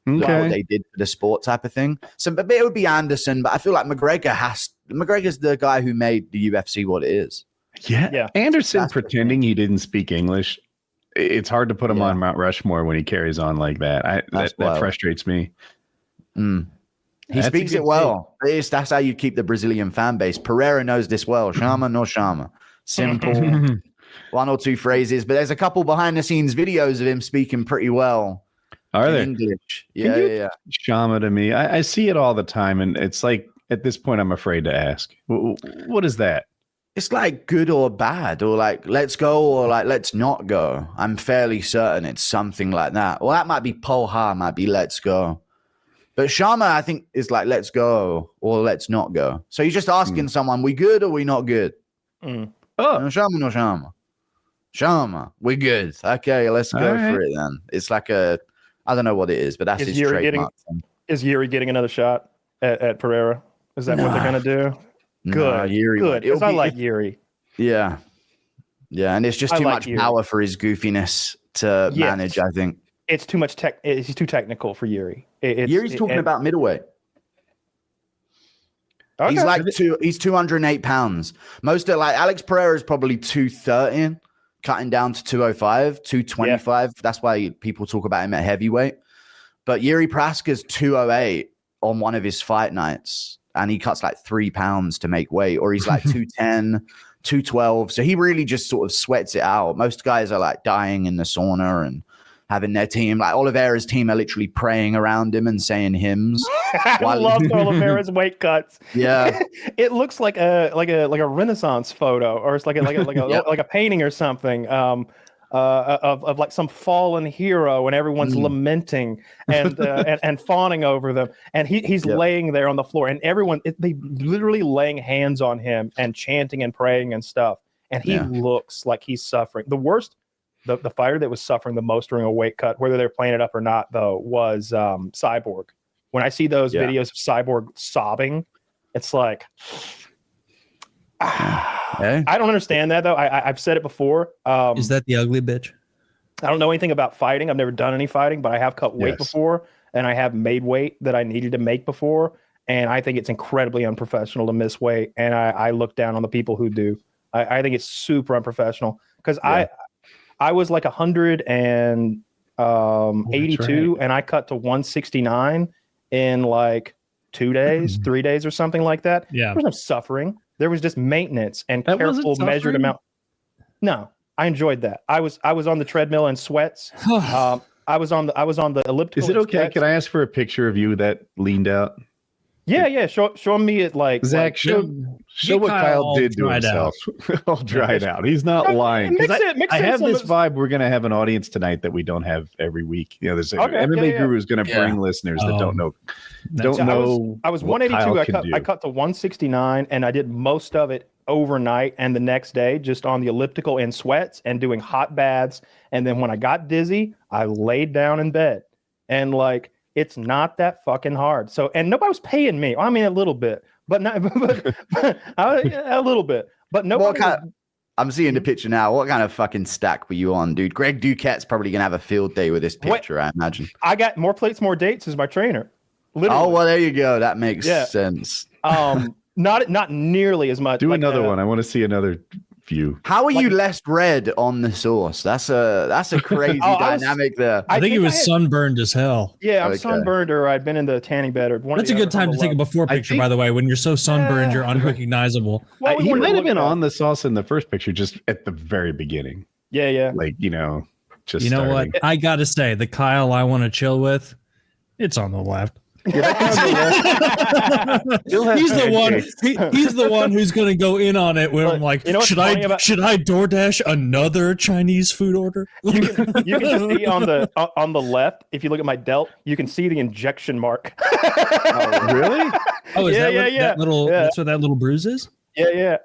what they did for the sport type of thing. So but it would be Anderson, but I feel like McGregor's the guy who made the UFC what it is. Yeah. Anderson pretending he didn't speak English. It's hard to put him on Mount Rushmore when he carries on like that. That frustrates me. He speaks it well. That's how you keep the Brazilian fan base. Pereira knows this well. Chama no chama. Simple. 1 or 2 phrases, but there's a couple behind the scenes videos of him speaking pretty well. Are there? English. Yeah. Shama to me. I see it all the time, and it's like at this point I'm afraid to ask. What is that? It's like good or bad, or like let's go, or like let's not go. I'm fairly certain it's something like that. Well, that might be Poha, might be let's go. But Shama, I think, is like let's go or let's not go. So you're just asking someone, we good or we not good? Oh, no Shama. Shama, we good. Okay, let's go for it then. It's like I don't know what it is, but that's his trademark. Is Yuri getting another shot at Pereira? Is that what they're going to do? Good. Yuri. Good. Because I like Yuri. Yeah. Yeah. And it's just too much power for his goofiness to manage, I think. It's too much he's too technical for Yuri. Yuri's talking about middleweight. Okay. He's 208 pounds. Most of Alex Pereira is probably 230. Cutting down to 205, 225. Yeah. That's why people talk about him at heavyweight. But Yuri Praska's 208 on one of his fight nights, and he cuts like 3 pounds to make weight, or he's like 210, 212. So he really just sort of sweats it out. Most guys are like dying in the sauna and having their team, like Oliveira's team, are literally praying around him and saying hymns. I love Oliveira's weight cuts. Yeah, it looks like a Renaissance photo, or it's like a painting or something. Of like some fallen hero, and everyone's lamenting and fawning over them, and he's laying there on the floor, and they literally laying hands on him and chanting and praying and stuff, and he looks like he's suffering. The worst, the fighter that was suffering the most during a weight cut, whether they're playing it up or not, though, was Cyborg. When I see those videos of Cyborg sobbing, it's like. I don't understand that, though. I've said it before. Is that the ugly bitch? I don't know anything about fighting. I've never done any fighting, but I have cut weight before, and I have made weight that I needed to make before, and I think it's incredibly unprofessional to miss weight, and I look down on the people who do. I think it's super unprofessional, because I was like 182, and I cut to 169 in like 2 days, 3 days, or something like that. Yeah. There was no suffering. There was just maintenance and careful, measured amount. No, I enjoyed that. I was on the treadmill in sweats. I was on the elliptical. Is it okay? Can I ask for a picture of you that leaned out? Yeah. Show me it like Zach. Show what Kyle did to himself. All dried out. He's not lying. I have this vibe. We're going to have an audience tonight that we don't have every week. You know, there's MMA Guru is going to bring listeners that don't know. I was 182. I cut to 169, and I did most of it overnight and the next day just on the elliptical in sweats and doing hot baths. And then when I got dizzy, I laid down in bed, and like, it's not that fucking hard. So, and nobody was paying me. I mean, a little bit, but not a little bit. But nobody. I'm seeing the picture now. What kind of fucking stack were you on, dude? Greg Duquette's probably gonna have a field day with this picture, I imagine. I got more plates, more dates as my trainer. Literally. Oh well, there you go. That makes sense. Not nearly as much. Do like another one. I want to see another view. How are you less red on the sauce? That's a crazy dynamic there. I think it was sunburned as hell. Yeah, I'm sunburned, or I'd been in the tanning bed. Or that's a good time to take a before picture, by the way. When you're so sunburned, you're unrecognizable. Well, he might have been on the sauce in the first picture, just at the very beginning. Yeah. Like, just you know what? I gotta say, the Kyle I want to chill with, it's on the left. He's the one who's going to go in on it when I'm like, should I DoorDash another Chinese food order? You can see on the left, if you look at my delt, you can see the injection mark. Oh, really? Oh, is that little? That's what that little bruise is. Yeah.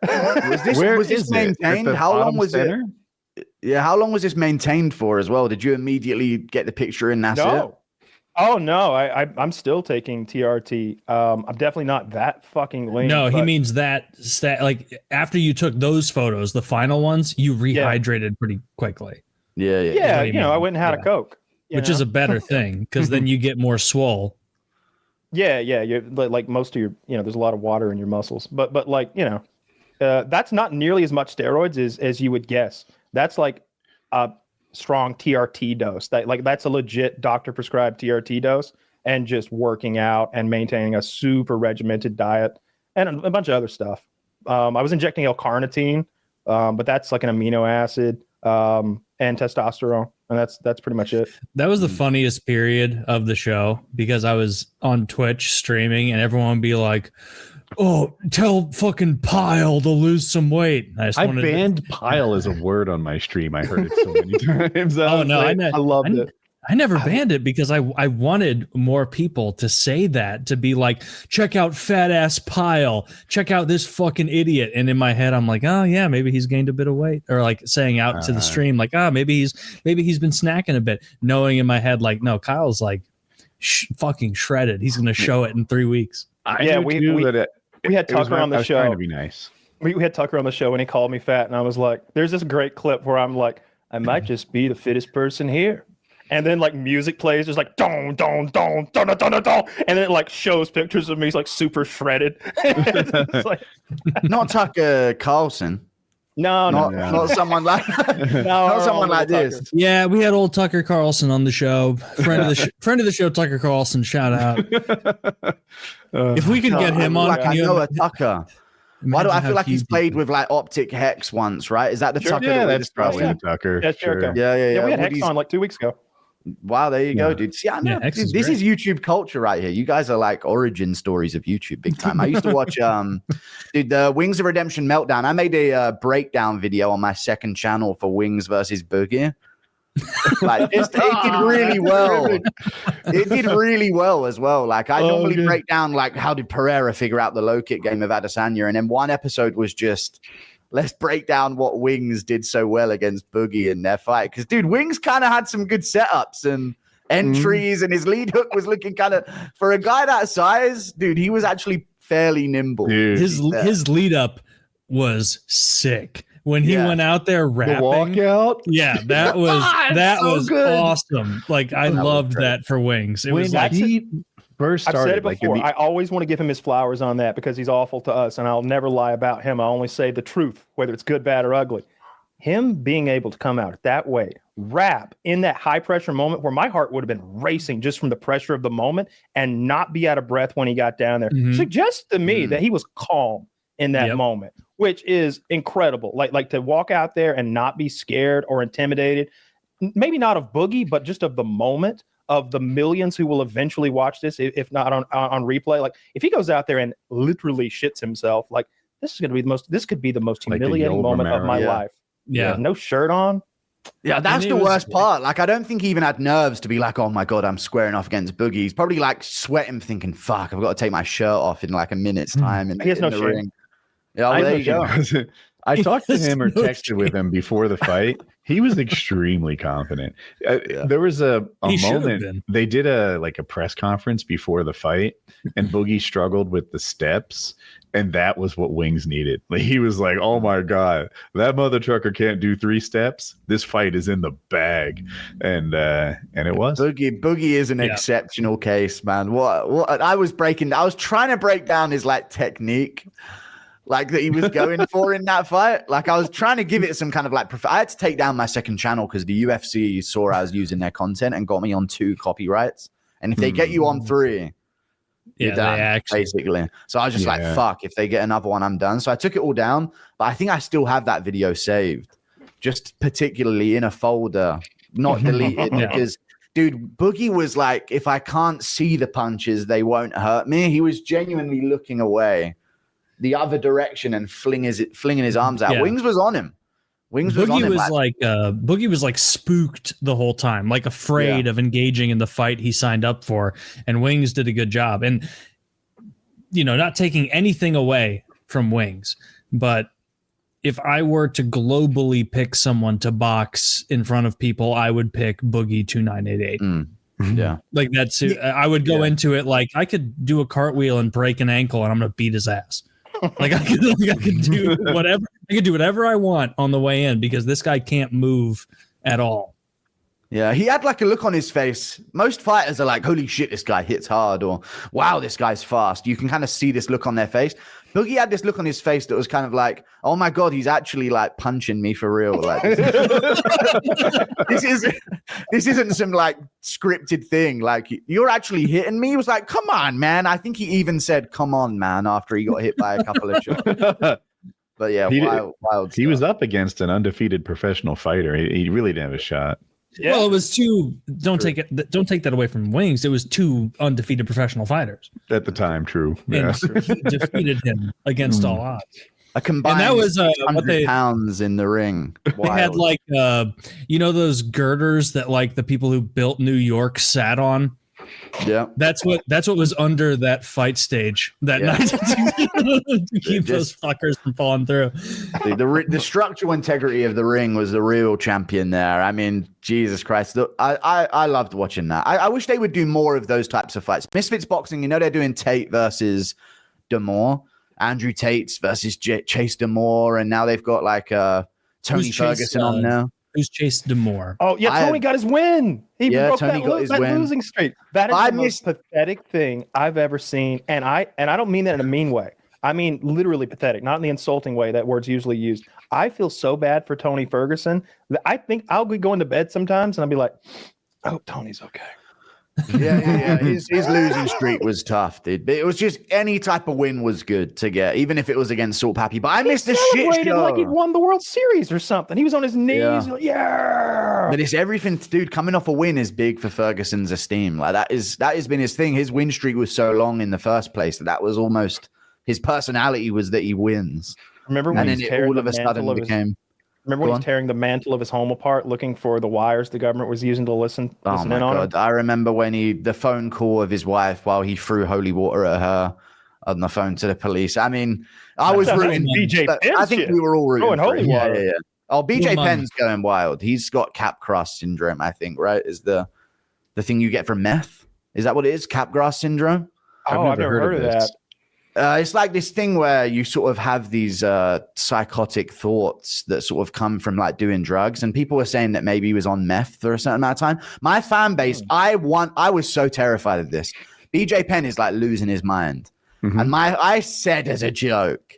Was this maintained? How long was it? Yeah, how long was this maintained for as well? Did you immediately get the picture in? That's it? Oh no, I'm still taking TRT. I'm definitely not that fucking lean. No, he means that like after you took those photos, the final ones, you rehydrated pretty quickly. Yeah. I went and had a Coke, which is a better thing because then you get more swole. Yeah. You're like most of your, there's a lot of water in your muscles, but like that's not nearly as much steroids as you would guess. That's like strong TRT dose. That's a legit doctor prescribed TRT dose, and just working out and maintaining a super regimented diet and a bunch of other stuff. I was injecting L-carnitine, but that's like an amino acid and testosterone, and that's pretty much it. That was the funniest period of the show because I was on Twitch streaming and everyone would be like, oh, tell fucking Pile to lose some weight. I banned Pile as a word on my stream. I heard it so many times. I loved it. I never banned it because I wanted more people to say that, to be like, check out fat ass Pile, check out this fucking idiot. And in my head, I'm like, oh yeah, maybe he's gained a bit of weight, or like saying out to the stream, like, maybe he's been snacking a bit, knowing in my head, like, no, Kyle's like fucking shredded. He's going to show it in 3 weeks. We had Tucker on the show. Trying to be nice. We had Tucker on the show and he called me fat, and I was like, there's this great clip where I'm like, I might just be the fittest person here. And then like music plays, just like don don don don don don don, and then it like shows pictures of me like super shredded. It's like, not Tucker Carlson. No, not someone like not someone like this. Tucker. Yeah, we had old Tucker Carlson on the show. Friend of the show, Tucker Carlson. Shout out. If we could get him on, like I know a Tucker. Why do I feel like he's played with like Optic Hex once? Right? Is that the Tucker? Yeah, that's probably the Tucker. Yeah, sure. Yeah. We had Hex on like 2 weeks ago. Wow, there you go, dude. See, I know X this is is YouTube culture right here. You guys are like origin stories of YouTube big time. I used to watch dude, the Wings of Redemption Meltdown. I made a breakdown video on my second channel for Wings versus Boogie. Like it did really well. It did really well as well. Like I normally break down like how did Pereira figure out the low kick game of Adesanya, and then one episode was just let's break down what Wings did so well against Boogie in their fight. Because dude, Wings kind of had some good setups and entries, and his lead hook was looking kind of for a guy that size, dude. He was actually fairly nimble. Dude. His lead up was sick. When he went out there rapping, the walkout, that was good. Awesome. Like I loved that for Wings. It was like he first started. I've said it before. Like I always want to give him his flowers on that because he's awful to us, and I'll never lie about him. I only say the truth, whether it's good, bad, or ugly. Him being able to come out that way, rap in that high pressure moment where my heart would have been racing just from the pressure of the moment, and not be out of breath when he got down there, suggests to me that he was calm in that moment, which is incredible. Like to walk out there and not be scared or intimidated, maybe not of Boogie, but just of the moment, of the millions who will eventually watch this, if not on replay. Like if he goes out there and literally shits himself, like this could be the most humiliating moment of my life. Yeah. No shirt on. Yeah, that's the worst part. Like, I don't think he even had nerves to be like, oh my God, I'm squaring off against Boogie. He's probably like sweating, thinking, fuck, I've got to take my shirt off in like a minute's time. He has no shame. Ring. Yeah, well, there you go. I talked to him or texted with him before the fight. He was extremely confident. There was a moment they did a press conference before the fight, and Boogie struggled with the steps, and that was what Wings needed. Like he was like, "Oh my God, that mother trucker can't do 3 steps. This fight is in the bag," and it was. Boogie is an exceptional case, man. What I was trying to break down his like technique. Like that he was going for in that fight. Like I was trying to give it some kind of like, I had to take down my second channel because the UFC saw I was using their content and got me on 2 copyrights. And if they get you on 3, you're done, basically. So I was just like, fuck, if they get another one, I'm done. So I took it all down, but I think I still have that video saved, just particularly in a folder, not deleted because dude, Boogie was like, if I can't see the punches, they won't hurt me. He was genuinely looking away the other direction and flinging his arms out. Wings was on him. Boogie was like spooked the whole time, like afraid of engaging in the fight he signed up for. And Wings did a good job. And not taking anything away from Wings, but if I were to globally pick someone to box in front of people, I would pick Boogie 2988. Yeah, like that's I would go into it like I could do a cartwheel and break an ankle, and I'm gonna beat his ass. Like I could do whatever. I could do whatever I want on the way in because this guy can't move at all. Yeah, he had like a look on his face. Most fighters are like, holy shit, this guy hits hard, or wow, this guy's fast. You can kind of see this look on their face. Boogie had this look on his face that was kind of like, oh my God, he's actually like punching me for real. Like this isn't some like scripted thing. Like you're actually hitting me. He was like, come on, man. I think he even said, come on, man, after he got hit by a couple of shots. But yeah, wild he was up against an undefeated professional fighter. He really didn't have a shot. Yeah. Well, it was 2. Don't take that away from Wings. It was 2 undefeated professional fighters at the time. True. And he defeated him against all odds. A combined, and that was 100 pounds in the ring. They had like those girders that like the people who built New York sat on. Yeah, that's what was under that fight stage that night to keep those fuckers from falling through. The structural integrity of the ring was the real champion there. I mean, Jesus Christ, I loved watching that. I wish they would do more of those types of fights. Misfits Boxing, they're doing Tate versus D'Amore, Andrew Tate's versus Chase D'Amore, and now they've got like Tony Ferguson on now. Who's Chase D'Amore? Oh, yeah, Tony got his win. He broke Tony got his win. Losing streak. That is the most pathetic thing I've ever seen. And I don't mean that in a mean way. I mean literally pathetic, not in the insulting way that word's usually used. I feel so bad for Tony Ferguson that I think I'll be going to bed sometimes and I'll be like, I hope Tony's okay. Yeah. His losing streak was tough, dude. But it was just any type of win was good to get, even if it was against Salt Pappy. But I missed the shit show. Like he'd won the World Series or something. He was on his knees. Yeah. But it's everything, dude. Coming off a win is big for Ferguson's esteem. Like that has been his thing. His win streak was so long in the first place that was almost his personality was that he wins. Remember when all of a sudden became. Remember when he's tearing the mantle of his home apart, looking for the wires the government was using to listen in on him? I remember when the phone call of his wife while he threw holy water at her on the phone to the police. I mean, I was rooting. BJ Penn. I think we were all rooting for him. Yeah. Oh, BJ Penn's going wild. He's got capgras syndrome, I think, right? Is the thing you get from meth? Is that what it is? Capgras syndrome? Oh, I've never heard of that. It's like this thing where you sort of have these psychotic thoughts that sort of come from like doing drugs, and people were saying that maybe he was on meth for a certain amount of time. My fan base, I was so terrified of this. BJ Penn is like losing his mind, and I said as a joke,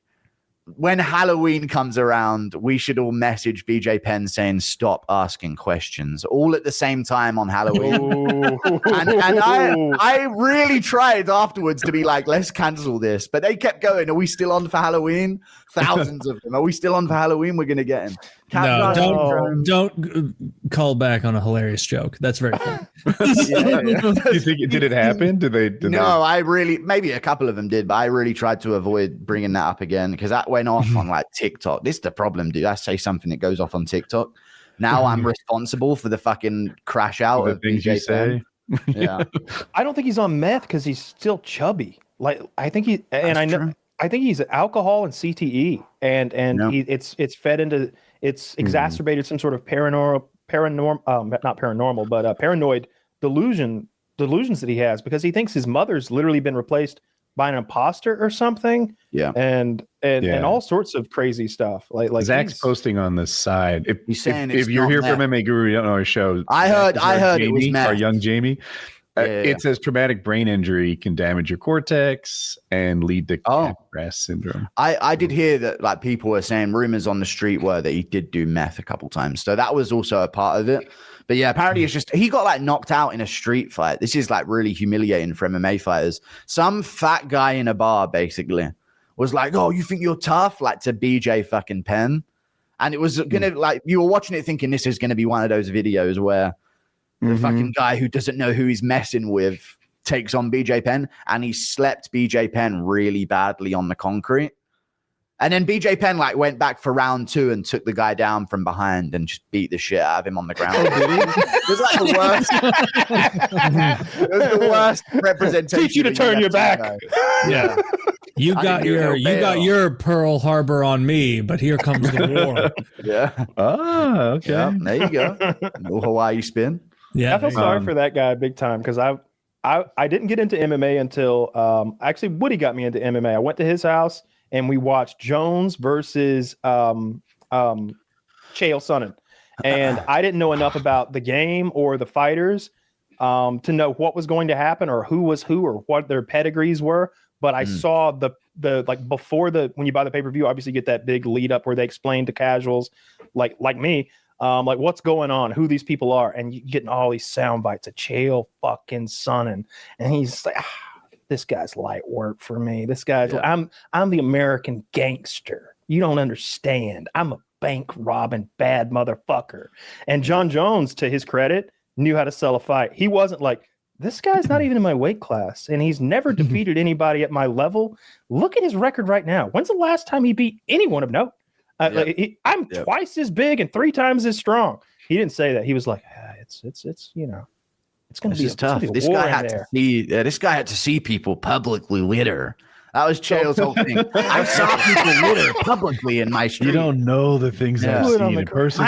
when Halloween comes around, we should all message BJ Penn saying stop asking questions all at the same time on Halloween. and I really tried afterwards to be like, let's cancel this. But they kept going. Are we still on for Halloween? Thousands of them. Are we still on for Halloween? We're going to get him. Don't call back on a hilarious joke. That's very funny. You think did it happen? Did they? I really, maybe a couple of them did, but I really tried to avoid bringing that up again because that went off on like TikTok. This is the problem, dude. I say something that goes off on TikTok. Now I'm responsible for the fucking crash out of things you say. Yeah, I don't think he's on meth because he's still chubby. Like I think he and I know. True. I think he's alcohol and CTE, and it's fed into exacerbated some sort of paranoid delusions that he has because he thinks his mother's literally been replaced by an imposter or something. Yeah, and all sorts of crazy stuff. Like Zach's posting on this side. If you're here from MMA Guru, you don't know our show. I heard Jamie, it was Matt. Our young Jamie. It says traumatic brain injury can damage your cortex and lead to Capgras syndrome. I did hear that like people were saying rumors on the street were that he did do meth a couple times. So that was also a part of it. But yeah, apparently it's just he got like knocked out in a street fight. This is like really humiliating for MMA fighters. Some fat guy in a bar basically was like, "Oh, you think you're tough?" Like to BJ fucking Penn. And it was gonna like you were watching it thinking this is gonna be one of those videos where the fucking guy who doesn't know who he's messing with takes on BJ Penn, and he slept BJ Penn really badly on the concrete. And then BJ Penn like went back for round 2 and took the guy down from behind and just beat the shit out of him on the ground. It was like the worst. It was the worst representation. Teach you to turn your back. Yeah. You got your Pearl Harbor on me, but here comes the war. Yeah. Oh, okay. Yeah, there you go. No Hawaii spin. Yeah, I feel sorry for that guy big time because I didn't get into MMA until actually Woody got me into MMA. I went to his house and we watched Jones versus Chael Sonnen, and I didn't know enough about the game or the fighters to know what was going to happen or who was who or what their pedigrees were. But I saw the like before when you buy the pay-per-view, obviously you get that big lead up where they explain to casuals like me. Like what's going on, who these people are, and you're getting all these sound bites of Chael fucking Sonnen, and he's like, this guy's light work for me. This guy's I'm the American gangster. You don't understand. I'm a bank robbing bad motherfucker. And John Jones, to his credit, knew how to sell a fight. He wasn't like, this guy's not even in my weight class, and he's never defeated anybody at my level. Look at his record right now. When's the last time he beat anyone of note? I'm twice as big and 3 times as strong. He didn't say that. He was like, it's you know, it's going to be tough. This guy had to see people publicly litter. That was Chael's whole thing. I saw people litter publicly in my street. You don't know the things I've seen in person.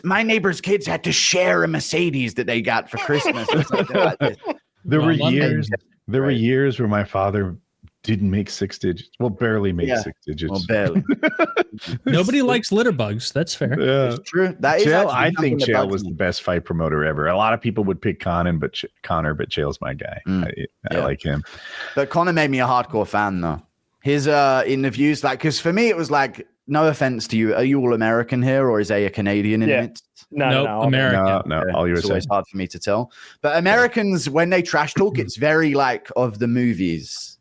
My neighbors' kids had to share a Mercedes that they got for Christmas or something like this. There were years where my father didn't make 6 digits. Well, barely made 6 digits. Well, barely. Nobody likes litter bugs. That's fair. Yeah. It's true. That is I think Chael was the best fight promoter ever. A lot of people would pick Connor, but Chael's my guy. I like him. But Connor made me a hardcore fan, though. His interviews, like, because for me, it was like no offense to you. Are you all American here, or is a Canadian in it? No, American. No, all It's USA. always hard for me to tell. But Americans, when they trash talk, it's very like of the movies.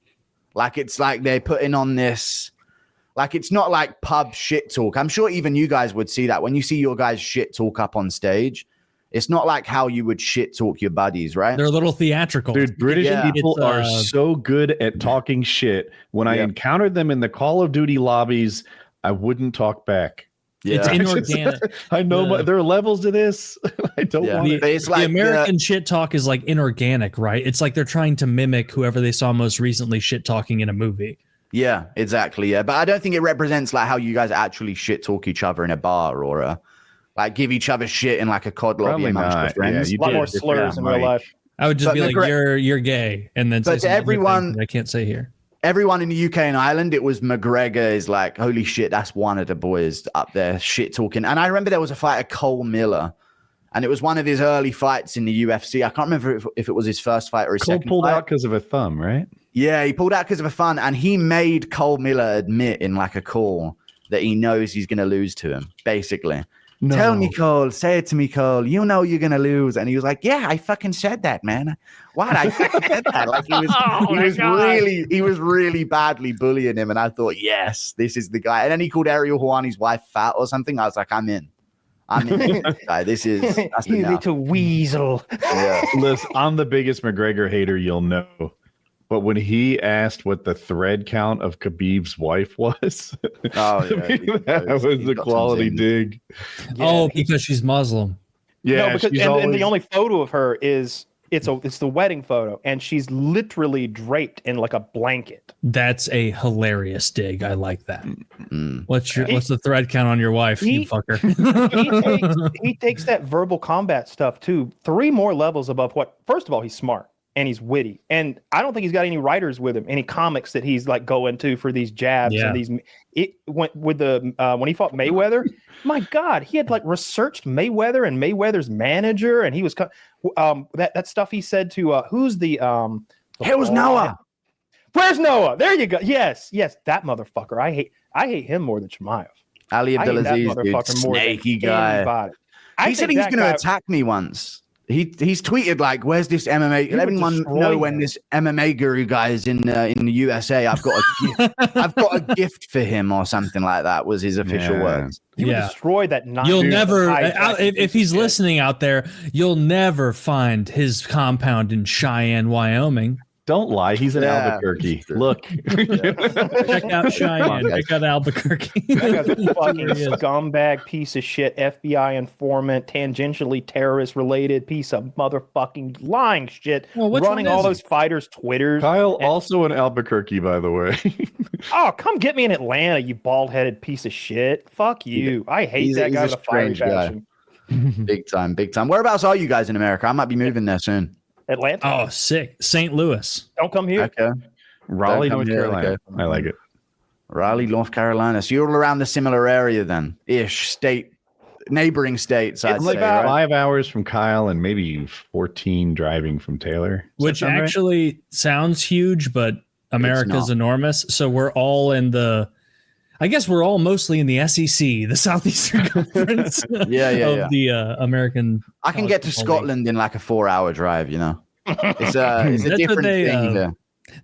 Like it's like they're putting on this. Like it's not like pub shit talk. I'm sure even you guys would see that when you see your guys shit talk up on stage. It's not like how you would shit talk your buddies, right? They're a little theatrical. Dude, British people are It's, so good at talking shit. When I encountered them in the Call of Duty lobbies, I wouldn't talk back. It's inorganic. I know there are levels to this. I don't want it. It's like the American shit talk is like inorganic, right? It's like they're trying to mimic whoever they saw most recently shit talking in a movie. Yeah, exactly. Yeah, but I don't think it represents like how you guys actually shit talk each other in a bar or like give each other shit in like a COD lobby amongst your friends. A lot more slurs in real life. I would just be like, you're gay, and then say everyone I can't say here. Everyone in the UK and Ireland, it was McGregor is like, holy shit, that's one of the boys up there shit talking. And I remember there was a fighter, Cole Miller, and it was one of his early fights in the UFC. I can't remember if it was his first fight or his second pulled fight. out because of a thumb, right? Yeah, he pulled out because of a fun, and he made Cole Miller admit in like a call that he knows he's going to lose to him, basically. No. Tell me, Cole. Say it to me, Cole. You know you're gonna lose. And he was like, "Yeah, I fucking said that, man. What? I fucking said that." Like he was really badly bullying him. And I thought, yes, this is the guy. And then he called Ariel Hawani's wife fat or something. I was like, I'm in. This is you little weasel. Yeah. Listen, I'm the biggest McGregor hater you'll know. But when he asked what the thread count of Khabib's wife was, that was a quality dig. Yeah, because she's Muslim. Yeah, no, because, and the only photo of her is it's the wedding photo, and she's literally draped in like a blanket. That's a hilarious dig. I like that. What's the thread count on your wife, you fucker? he takes that verbal combat stuff to 3 more levels above what. First of all, he's smart. And he's witty, and I don't think he's got any writers with him, any comics that he's like going to for these jabs and these. It went with the when he fought Mayweather. My God, he had like researched Mayweather and Mayweather's manager, and he was that stuff he said to who's the was Noah. Where's Noah? There you go. Yes, that motherfucker. I hate him more than Chimaev. Ali Abdelaziz, dude, snaky guy. He said he was going to attack me once. He's tweeted like, "Where's this MMA? Let everyone know when this MMA Guru guy is in the USA. I've got a gift. I've got a gift for him or something like that." Was his official words. He would destroy that. You'll never, if he's listening out there, you'll never find his compound in Cheyenne, Wyoming. Don't lie. He's in Albuquerque. Look. Check out Cheyenne. Check out Albuquerque. That guy's a fucking scumbag piece of shit, FBI informant, tangentially terrorist-related piece of motherfucking lying shit, running all those fighters' Twitters. Kyle, also in Albuquerque, by the way. Oh, come get me in Atlanta, you bald-headed piece of shit. Fuck you. I hate that guy with a fiery passion. Big time. Whereabouts are you guys in America? I might be moving there soon. Atlanta. Oh, sick. St. Louis. Don't come here. Okay. Raleigh, North Carolina. Okay. I like it. Raleigh, North Carolina. So you're all around the similar area then, neighboring states. I'd say, about 5 hours from Kyle and maybe 14 driving from Taylor. Which actually sounds huge, but America's enormous. So we're all I guess we're all mostly in the SEC, the Southeastern Conference of the American. I can get to Scotland in like a 4-hour drive, you know. It's a different thing.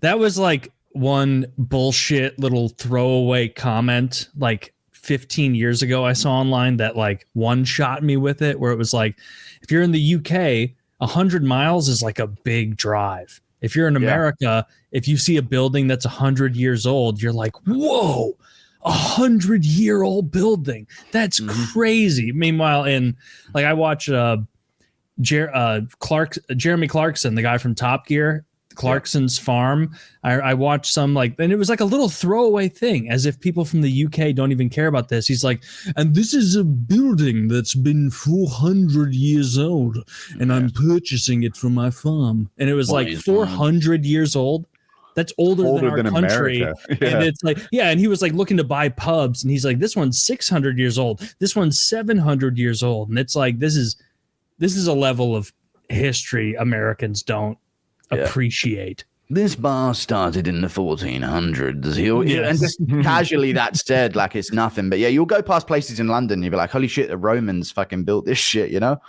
That was like one bullshit little throwaway comment like 15 years ago I saw online that like one shot me with it, where it was like, if you're in the UK, 100 miles is like a big drive. If you're in America, if you see a building that's 100 years old, you're like, whoa. 100-year-old building. That's crazy. Meanwhile, I watch Jeremy Clarkson, the guy from Top Gear, Clarkson's farm. I watched some and it was like a little throwaway thing, as if people from the UK don't even care about this. He's like, and this is a building that's been 400 years old, and I'm purchasing it from my farm. And it was like 400 years old. That's older than our country. And it's like, and he was like looking to buy pubs, and he's like, this one's 600 years old. This one's 700 years old. And it's like, this is a level of history Americans don't appreciate. this bar started in the 1400s. Yes. And just casually that's said like it's nothing. But yeah, you'll go past places in London, you'll be like, holy shit, the Romans fucking built this shit, you know?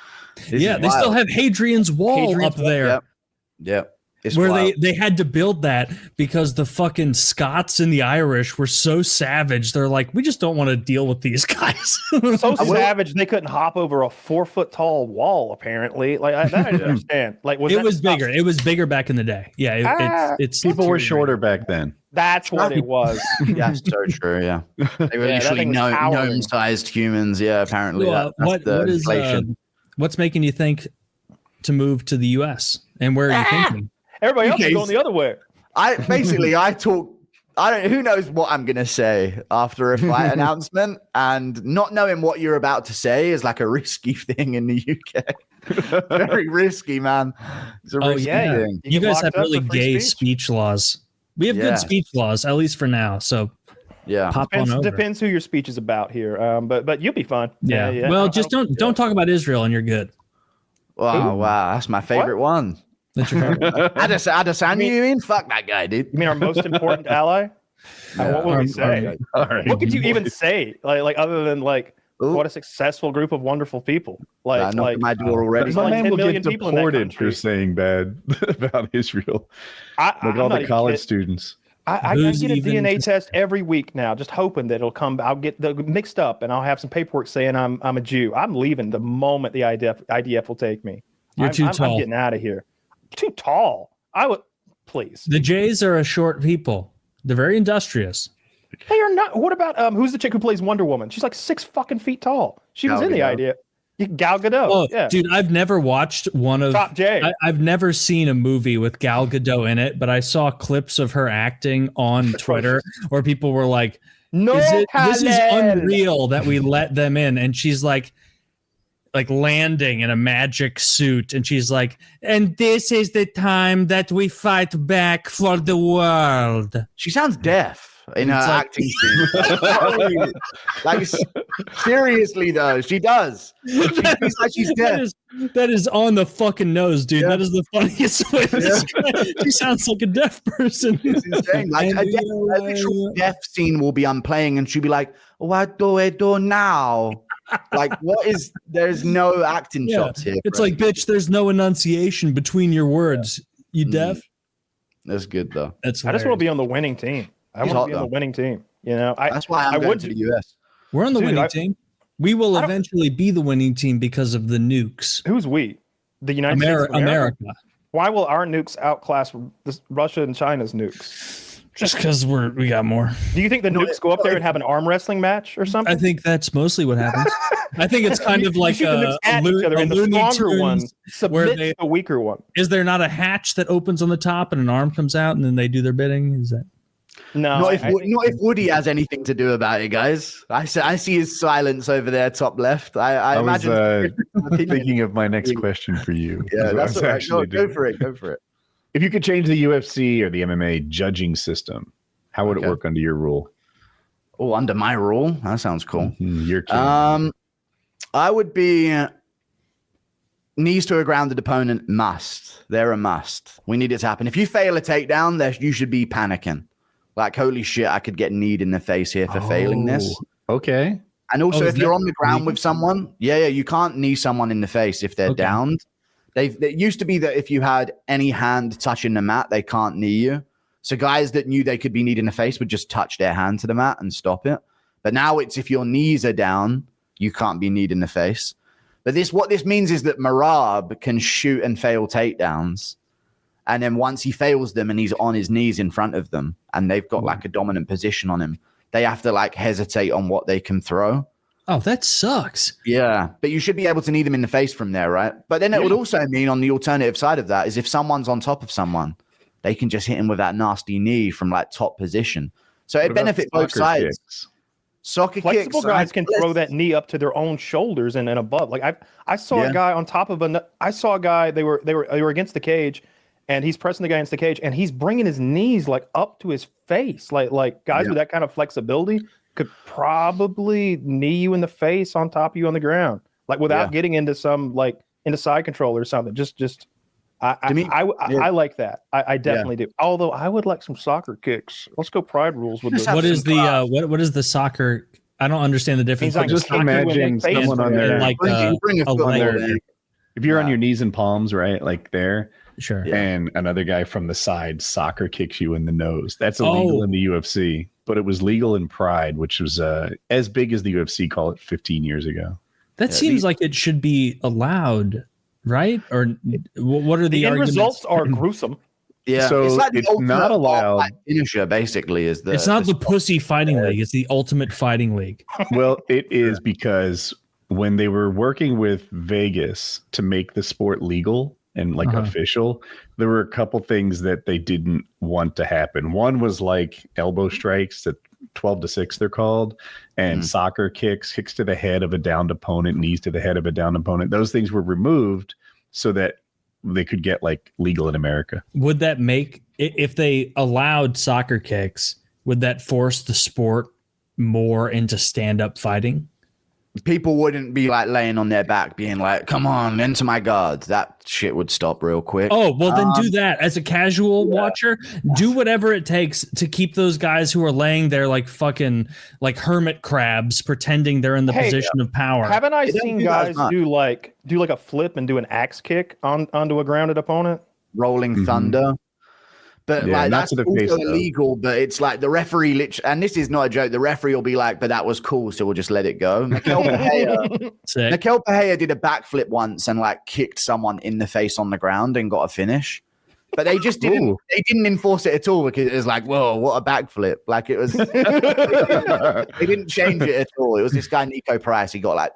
Yeah, they still have Hadrian's Wall up there. Yep. It's where wild. they had to build that because the fucking Scots and the Irish were so savage. They're like, we just don't want to deal with these guys. So savage they couldn't hop over a 4-foot tall wall. Apparently, like I didn't understand. Like it was bigger. It was bigger back in the day. Yeah, it's people were shorter back then. That's what it was. That's so true. Yeah, they were literally gnome-sized humans. Yeah, apparently that's the inflation. What's making you think to move to the U.S. and where are you thinking? Everybody else is going the other way. Who knows what I'm gonna say after a fight announcement, and not knowing what you're about to say is like a risky thing in the UK. Very risky, man. It's a risky thing. You guys have really gay speech laws. We have good speech laws, at least for now. So yeah, depends who your speech is about here. But you'll be fine. Yeah. Well, just don't talk about Israel, and you're good. Wow, that's my favorite one. That's your favorite. Adesanya, you mean? Fuck that guy, dude. You mean our most important ally? What would we say? All right. What could you even say? Like other than like what a successful group of wonderful people. Like my door already. My man will get people deported for saying bad about Israel. Like all the college students. I get a DNA test every week now, just hoping that it'll come. I'll get mixed up, and I'll have some paperwork saying I'm a Jew. I'm leaving the moment the IDF will take me. You're too tall. I'm getting out of here. Too tall. I would please. The Jays are a short people. They're very industrious. They are not. What about who's the chick who plays Wonder Woman? She's like 6 fucking feet tall. She was in the idea. Gal Gadot. Oh, yeah. Dude, I've never watched one of Top J. I've never seen a movie with Gal Gadot in it, but I saw clips of her acting on Twitter where people were like, this is unreal that we let them in. And she's like landing in a magic suit, and she's like, and this is the time that we fight back for the world. She sounds deaf in her acting scene. Like seriously though, she does. She feels like she's deaf. That is on the fucking nose, dude. Yeah. That is the funniest way to describe it. She sounds like a deaf person. It's insane. Like a literal deaf scene will be unplaying, and she'll be like, what do I do now? Like, what is there's no acting chops here. It's like, bitch, there's no enunciation between your words. You deaf? That's good though. I just want to be on the winning team. I want to be on the winning team. You know, that's why I'm going to the US. We're on the winning team. We will eventually be the winning team because of the nukes. Who's we? The United States of America. Why will our nukes outclass Russia and China's nukes? Just because we got more. Do you think the nukes go up there and have an arm wrestling match or something? I think that's mostly what happens. I think it's kind of like a the stronger one submits the weaker one. Is there not a hatch that opens on the top and an arm comes out and then they do their bidding? Is that? No, not if Woody has anything to do about it, guys. I see his silence over there, top left. I imagine. Was thinking of my next question for you. Yeah, that's what right. Go for it. Go for it. If you could change the UFC or the MMA judging system, how would it work under your rule? Oh, under my rule? That sounds cool. Mm-hmm. Your king. I would be knees to a grounded opponent must. They're a must. We need it to happen. If you fail a takedown, you should be panicking. Like, holy shit, I could get kneed in the face here for failing this. Okay. And also, if you're on the ground with someone, you can't knee someone in the face if they're downed. It used to be that if you had any hand touching the mat, they can't knee you. So guys that knew they could be kneed in the face would just touch their hand to the mat and stop it. But now it's if your knees are down, you can't be kneed in the face. But what this means is that Marab can shoot and fail takedowns. And then once he fails them and he's on his knees in front of them and they've got like a dominant position on him, they have to like hesitate on what they can throw. Oh, that sucks. Yeah, but you should be able to knee them in the face from there, right? But then it would also mean on the alternative side of that is if someone's on top of someone, they can just hit him with that nasty knee from like top position. So it benefits both sides. Kicks? Soccer Flexible kicks, guys can throw that knee up to their own shoulders and above. Like I saw a guy on top of I saw a guy. They were against the cage, and he's pressing the guy against the cage, and he's bringing his knees like up to his face. Like guys with that kind of flexibility could probably knee you in the face on top of you on the ground, like without getting into some into side control or something. Just I like that. I definitely do. Although I would like some soccer kicks. Let's go pride rules with this. What is the what is the soccer? I don't understand the difference. Like just imagine someone on there, like if you're on your knees and palms, right, like there. Sure. And another guy from the side soccer kicks you in the nose. That's illegal in the UFC, but it was legal in Pride, which was as big as the UFC, call it 15 years ago. That seems like it should be allowed, right? Or what are the arguments? Results are gruesome. Yeah, so it's, like it's not allowed. Finisher, basically, is the. It's not the pussy fighting league. It's the ultimate fighting league. Well, it is because when they were working with Vegas to make the sport legal and like official, there were a couple things that they didn't want to happen. One was like elbow strikes at 12-6, they're called, and soccer kicks to the head of a downed opponent, knees to the head of a downed opponent. Those things were removed so that they could get like legal in America. Would that make, if they allowed soccer kicks, would that force the sport more into stand-up fighting? People wouldn't be like laying on their back being like, come on, into my guards. That shit would stop real quick. Oh, well, then do that. As a casual watcher, do whatever it takes to keep those guys who are laying there like fucking like hermit crabs pretending they're in the position of power. Haven't I seen guys do like a flip and do an axe kick onto a grounded opponent? Rolling thunder. But like that's also illegal, but it's like the referee literally, and this is not a joke, the referee will be like, but that was cool, so we'll just let it go. Mikel Pereira did a backflip once and like kicked someone in the face on the ground and got a finish. But they just didn't enforce it at all because it was like, whoa, what a backflip. Like it was they didn't change it at all. It was this guy Nico Price, he got like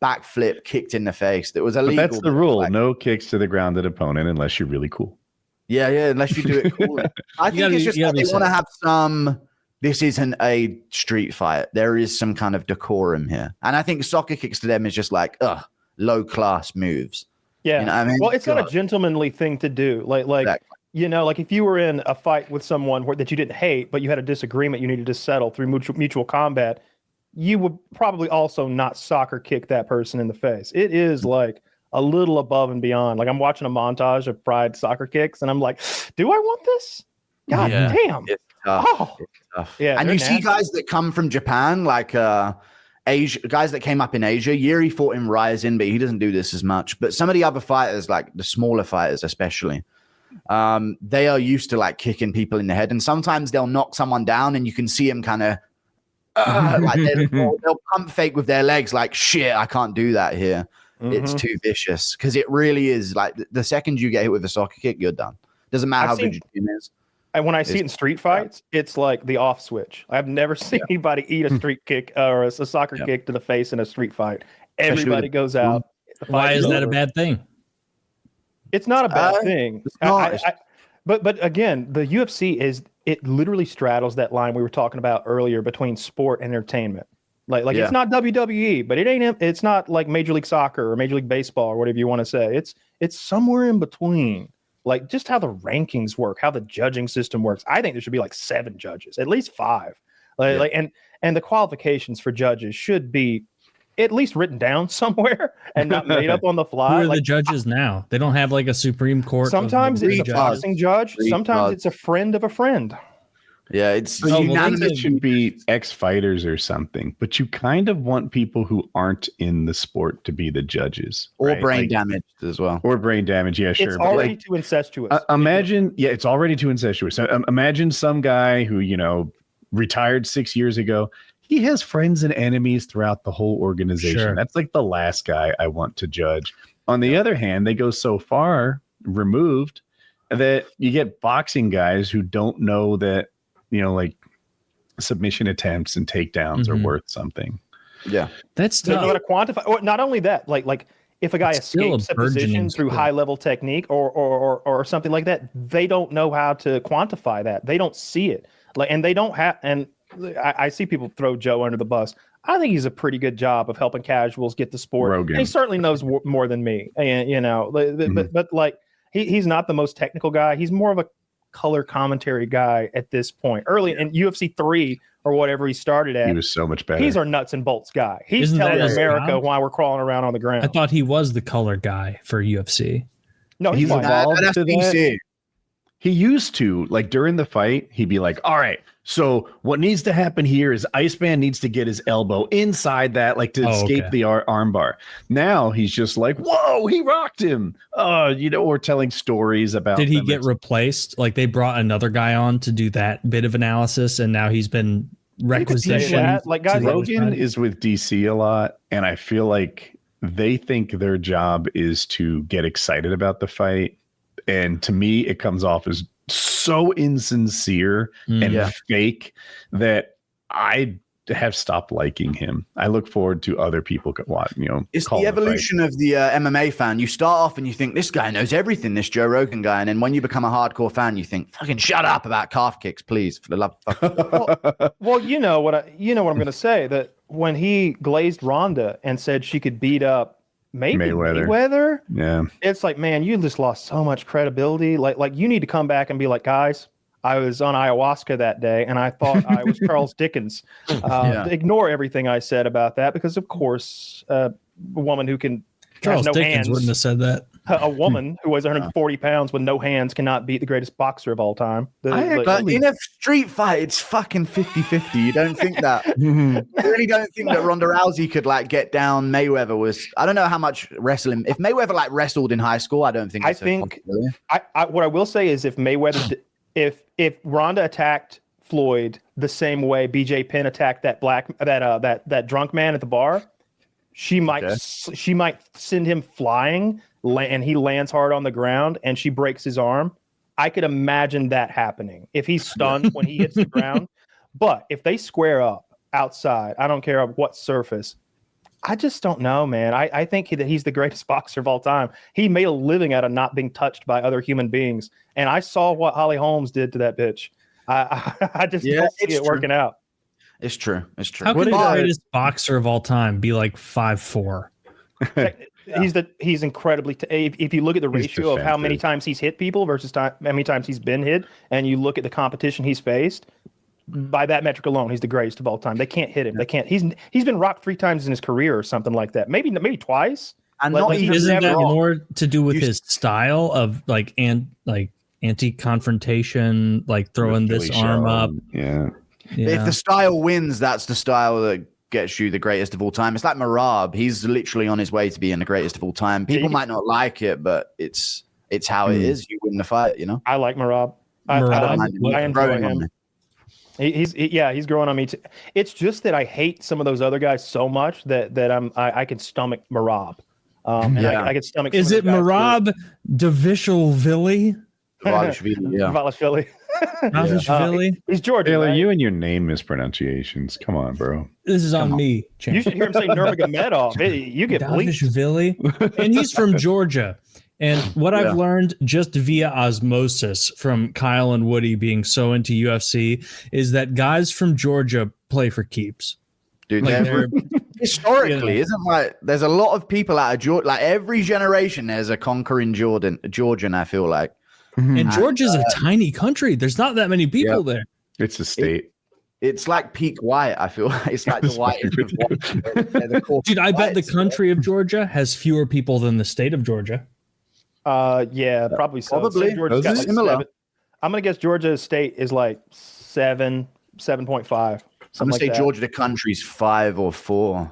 backflip kicked in the face. That was illegal. But that's the rule. Like, no kicks to the grounded opponent unless you're really cool. Yeah, unless you do it cool. I think it's just like they want to have some, this isn't a street fight. There is some kind of decorum here. And I think soccer kicks to them is just like, low class moves. Yeah. You know what I mean? Well, it's not a gentlemanly thing to do. Like exactly. You know, like if you were in a fight with someone that you didn't hate, but you had a disagreement you needed to settle through mutual combat, you would probably also not soccer kick that person in the face. It is like a little above and beyond. Like I'm watching a montage of Pride soccer kicks and I'm like, do I want this? God damn. It's tough. It's tough. Yeah. And you see guys that come from Japan, like Asia, guys that came up in Asia. Yuri fought in Ryzen, but he doesn't do this as much. But some of the other fighters, like the smaller fighters especially, they are used to like kicking people in the head. And sometimes they'll knock someone down and you can see them kind of like they'll pump fake with their legs like, shit, I can't do that here. It's too vicious because it really is like the second you get hit with a soccer kick, you're done. Doesn't matter how good your team is. And when I see it in street fights, it's like the off switch. I've never seen anybody eat a street kick or a soccer kick to the face in a street fight. Everybody goes out. Why is that a bad thing? It's not a bad thing. But again, the UFC it literally straddles that line we were talking about earlier between sport and entertainment. Like it's not WWE, but it's not like Major League Soccer or Major League Baseball or whatever you want to say. It's somewhere in between. Like just how the rankings work, how the judging system works. I think there should be like 7 judges, at least 5. And the qualifications for judges should be at least written down somewhere and not made up on the fly. Who are the judges now? They don't have like a Supreme Court. Sometimes it's a boxing judge. Sometimes it's a friend of a friend. Yeah, it's it should be ex-fighters or something, but you kind of want people who aren't in the sport to be the judges. Or brain damaged as well. Or brain damage, yeah, sure. It's already too incestuous. It's already too incestuous. So, imagine some guy who, retired 6 years ago. He has friends and enemies throughout the whole organization. Sure. That's like the last guy I want to judge. On the other hand, they go so far removed that you get boxing guys who don't know that, like submission attempts and takedowns are worth something. Yeah. That's tough. They know how to quantify. Or not only that, like if a guy escapes a position through high level technique or something like that, they don't know how to quantify that. They don't see it. And they don't have, and I see people throw Joe under the bus. I think he's a pretty good job of helping casuals get the sport. Rogan. He certainly knows more than me. And but like he's not the most technical guy. He's more of a color commentary guy at this point. Early in UFC 3 or whatever he started at, he was so much better. He's our nuts and bolts guy. He's telling America why we're crawling around on the ground. I thought he was the color guy for UFC. No, He's evolved that's to that. DC. He used to, like, during the fight, he'd be like, all right, so what needs to happen here is Iceman needs to get his elbow inside that, like, to escape the arm bar. Now he's just like, whoa, he rocked him. Or telling stories about. Did he get replaced? Like, they brought another guy on to do that bit of analysis, and now he's been requisitioned. Like, guys, Rogan is with DC a lot, and I feel like they think their job is to get excited about the fight. And to me, it comes off as so insincere and fake that I have stopped liking him. I look forward to other people it's the evolution of the MMA fan. You start off and you think this guy knows everything, this Joe Rogan guy, and then when you become a hardcore fan, you think, fucking shut up about calf kicks, please, for the love of well, you know what I'm going to say, that when he glazed Ronda and said she could beat up Mayweather. Yeah. It's like, man, you just lost so much credibility. Like you need to come back and be like, guys, I was on ayahuasca that day and I thought I was Charles Dickens. Ignore everything I said about that because, of course, a woman who can Charles no Dickens hands, wouldn't have said that. A woman who weighs 140 pounds with no hands cannot beat the greatest boxer of all time. But in a street fight, it's fucking 50-50. You don't think that? You really don't think that Ronda Rousey could like get down Mayweather? I don't know how much wrestling. If Mayweather like wrestled in high school, I don't think. What I will say is if Mayweather, if Ronda attacked Floyd the same way BJ Penn attacked that drunk man at the bar, she might send him flying, and he lands hard on the ground, and she breaks his arm. I could imagine that happening if he's stunned when he hits the ground. But if they square up outside, I don't care what surface. I just don't know, man. I think that he's the greatest boxer of all time. He made a living out of not being touched by other human beings, and I saw what Holly Holmes did to that bitch. I just don't see it working out. It's true. It's true. How could the greatest boxer of all time be like 5'4"? He's incredibly. If you look at the ratio of how many times he's hit people versus how many times he's been hit, and you look at the competition he's faced, by that metric alone, he's the greatest of all time. They can't hit him. They can't. He's been rocked 3 times in his career or something like that. Maybe twice. And isn't that more to do with his style of like anti-confrontation, like throwing this arm up? Yeah. If the style wins, that's the style that gets you the greatest of all time. It's like Merab. He's literally on his way to being the greatest of all time. People might not like it, but it's how it is. You win the fight, you know. I like Merab. I enjoy him. He's growing on me too. It's just that I hate some of those other guys so much that I can stomach Merab. I can stomach. Is it Merab Davishvili? Davishvili. He's Georgian. Taylor, right? you and your name mispronunciations. Come on, bro. This is on me. You should hear him say Nurmagomedov. You get bleached. Davishvili, and he's from Georgia. And what I've learned just via osmosis from Kyle and Woody being so into UFC is that guys from Georgia play for keeps. Dude, historically, isn't like there's a lot of people out of Georgia. Like every generation, there's a conquering Georgian. I feel like, and Georgia's a tiny country. There's not that many people there. It's a state. It's like peak white. I feel like it's like the white. Dude, I bet the country of Georgia has fewer people than the state of Georgia. Yeah, probably so. Probably. Georgia's got like 7. I'm gonna guess Georgia state is like 7.5. I'm gonna say Georgia the country's 5 or 4,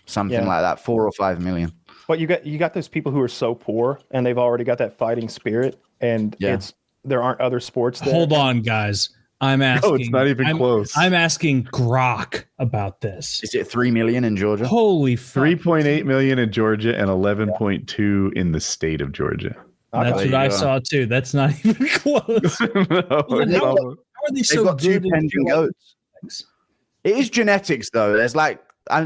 something like that, 4 or 5 million. But you got those people who are so poor and they've already got that fighting spirit, and there aren't other sports there. Hold on, guys. I'm asking. No, it's not even close. I'm asking Grok about this. Is it 3 million in Georgia? Holy fuck. 3.8 million in Georgia and 11.2 in the state of Georgia. That's what I saw too. That's not even close. How are they so good? Goats. It is genetics, though. There's like, do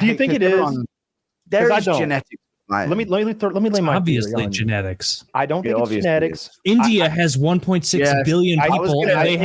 you think it is? There is genetics. Let me lay my obviously genetics. I don't think it's genetics. India has 1.6 billion people. They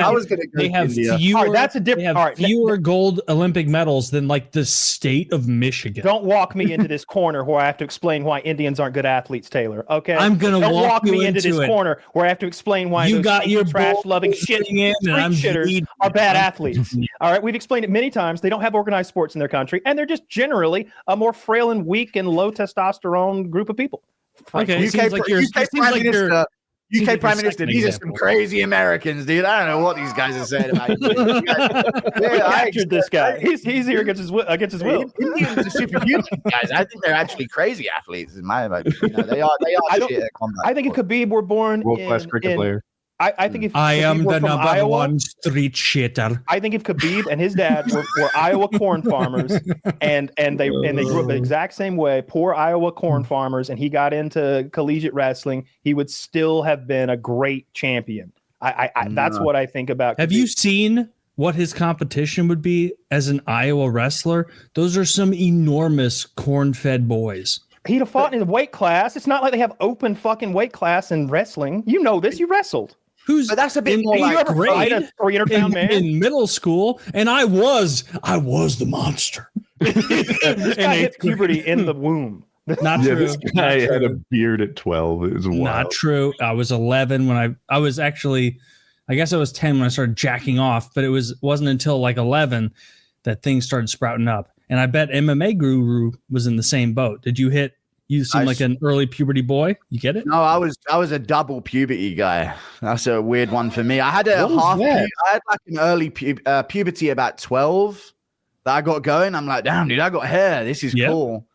have fewer. That's a different. They have fewer gold Olympic medals than like the state of Michigan. Don't walk me into this corner where I have to explain why Indians aren't good athletes, Taylor. Okay, I'm gonna walk me into this corner where I have to explain why you got your trash-loving shitters are bad athletes. All right, we've explained it many times. They don't have organized sports in their country, and they're just generally a more frail and weak and low testosterone group of people. Okay, it UK, seems like you're. UK It seems Prime like you're. Minister. seems UK like Prime your Minister, second these are example. some crazy Americans, dude. I don't know what these guys are saying about you. We captured this guy. He's here against his will. Indians are superhuman guys. I think they're actually crazy athletes. In my opinion, they are shit at combat. I think if Khabib were born World-class cricket player. I think if I Khabib am were the from number Iowa, one street shitter. I think if Khabib and his dad were Iowa corn farmers, and they grew up the exact same way, poor Iowa corn farmers, and he got into collegiate wrestling, he would still have been a great champion. That's what I think about. Have Khabib. you seen what his competition would be as an Iowa wrestler? Those are some enormous corn-fed boys. He'd have fought in the weight class. It's not like they have open fucking weight class in wrestling. You know this. You wrestled. Who's But that's a bit more Have you like ever fight a 300-pound man? in middle school, and I was the monster. This guy hit puberty in the womb. Not Yeah, true. this guy had a beard at 12. It was wild. Not true. I was 11 when I was actually, I guess I was 10 when I started jacking off, but wasn't until like 11 that things started sprouting up. And I bet MMA Guru was in the same boat. Did you hit? You seem like an early puberty boy. You get it? No, I was a double puberty guy. That's a weird one for me. I had a half. I had like an early puberty about 12 that I got going. I'm like, damn, dude, I got hair. This is cool.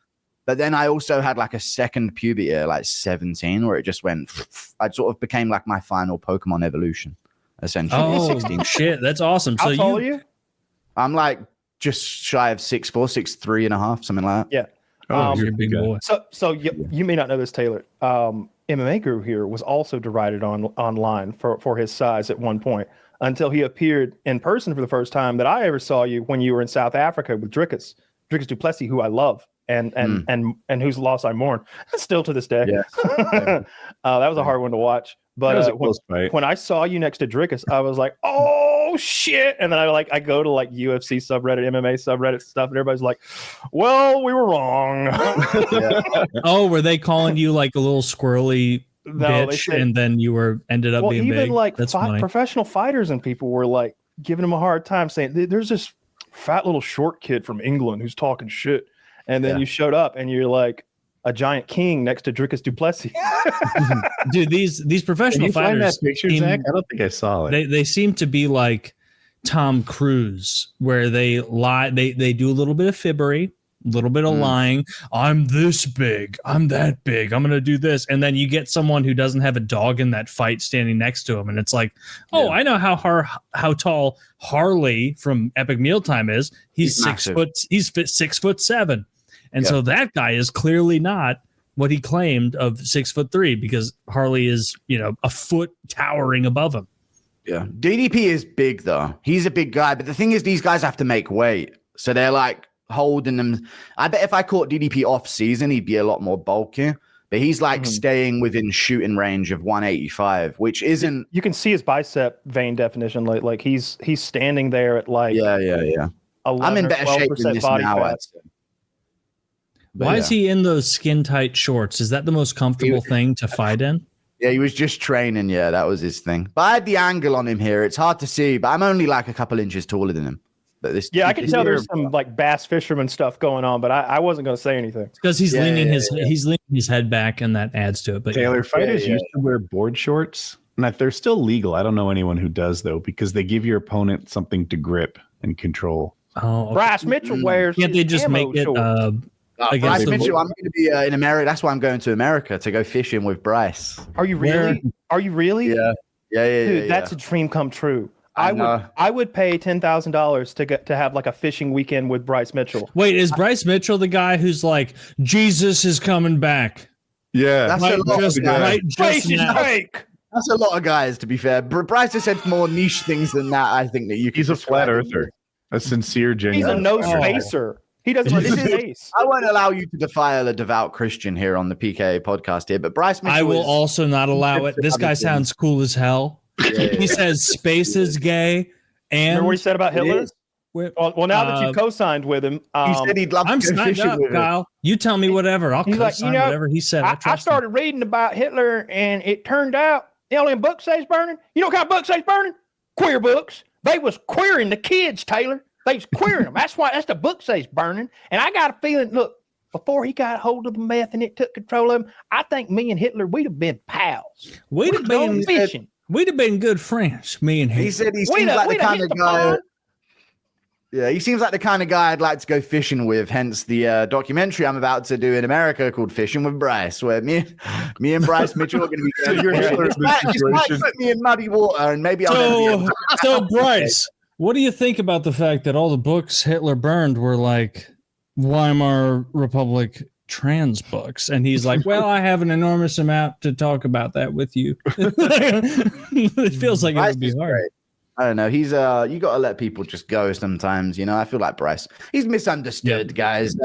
But then I also had like a second puberty at like 17 where it just went. I sort of became like my final Pokemon evolution, essentially. Oh, 16. shit. That's awesome. How So tall are you? I'm like just shy of 6'4", 6'3 and a half, something like that. Yeah. you're a big boy. So you may not know this, Taylor. MMA Guru here was also derided online for his size at one point until he appeared in person for the first time that I ever saw you when you were in South Africa with driz du Plessis, who I love and whose loss I mourn still to this day. Yeah. That was a hard one to watch. But when I saw you next to driz, I was like, oh shit. And then I go to like UFC subreddit, MMA subreddit stuff, and everybody's like, well, we were wrong. Oh, were they calling you like a little squirrely bitch, and then you ended up being even big? like That's funny. professional fighters and people were like giving him a hard time, saying there's this fat little short kid from England who's talking shit. And then you showed up and you're like a giant king next to driz du Plessis. Dude, these professional Can you find fighters that picture, Zach? I don't think I saw it. They seem to be like Tom Cruise, where they lie, they do a little bit of fibbery, a little bit of lying. I'm this big, I'm that big, I'm gonna do this, and then you get someone who doesn't have a dog in that fight standing next to him, and it's like, I know how tall Harley from Epic Mealtime is. He's 6 foot. He's 6'7", and so that guy is clearly not what he claimed of 6'3", because Harley is a foot towering above him. Yeah, DDP is big though. He's a big guy, but the thing is, these guys have to make weight, so they're like holding them. I bet if I caught DDP off season, he'd be a lot more bulky. But he's like staying within shooting range of 185, which isn't. You can see his bicep vein definition, like he's standing there at like yeah. I'm in better shape than this body now. fat. I'd say. But Why is he in those skin tight shorts? Is that the most comfortable thing to fight in? Yeah, he was just training. Yeah, that was his thing. But I had the angle on him here. It's hard to see, but I'm only like a couple inches taller than him. But I can tell there's some like bass fisherman stuff going on, but I wasn't going to say anything because he's leaning his head back, and that adds to it. But Taylor, fighters used to wear board shorts, and they're still legal. I don't know anyone who does though, because they give your opponent something to grip and control. Oh, okay. Bryce Mitchell wears. Can't they just make it? Bryce Mitchell, I'm going to be in America. That's why I'm going to America to go fishing with Bryce. Are you really? Are you really? Yeah. Dude, that's a dream come true. I would pay $10,000 to have like a fishing weekend with Bryce Mitchell. Wait, is Bryce Mitchell the guy who's like, Jesus is coming back? Yeah, that's a lot of guys. That's a lot of guys, to be fair. Bryce has said more niche things than that. I think that he's a flat earther, a sincere, genuine. He's a no spacer. He doesn't want his face. I won't allow you to defile a devout Christian here on the PKA podcast here, but Bryce Mitchell. I will also not allow it. This guy sounds cool as hell. He says space is gay. And remember what he said about Hitler? Well, now that you've co-signed with him, he said he'd love to go fishing with Kyle. You tell me whatever. I'll co-sign whatever he said. I started reading about Hitler, and it turned out them books says burning. You know what kind of books says burning? Queer books. They was queering the kids, Taylor. They was queering them. That's the book says burning. And I got a feeling. Look, before he got hold of the meth and it took control of him, I think me and Hitler, we'd have been pals. We'd have been fishing. We'd have been good friends, me and him. He said he seems like the kind of guy. Yeah, he seems like the kind of guy I'd like to go fishing with. Hence the documentary I'm about to do in America called "Fishing with Bryce," where me and Bryce Mitchell are going to be going. Just might put me in muddy water, and maybe I'll. So Bryce, what do you think about the fact that all the books Hitler burned were like Weimar Republic trans books? And he's like, well, I have an enormous amount to talk about that with you. It feels like Bryce it would be hard. Great. I don't know. He's you got to let people just go sometimes. You know, I feel like Bryce. He's misunderstood, guys.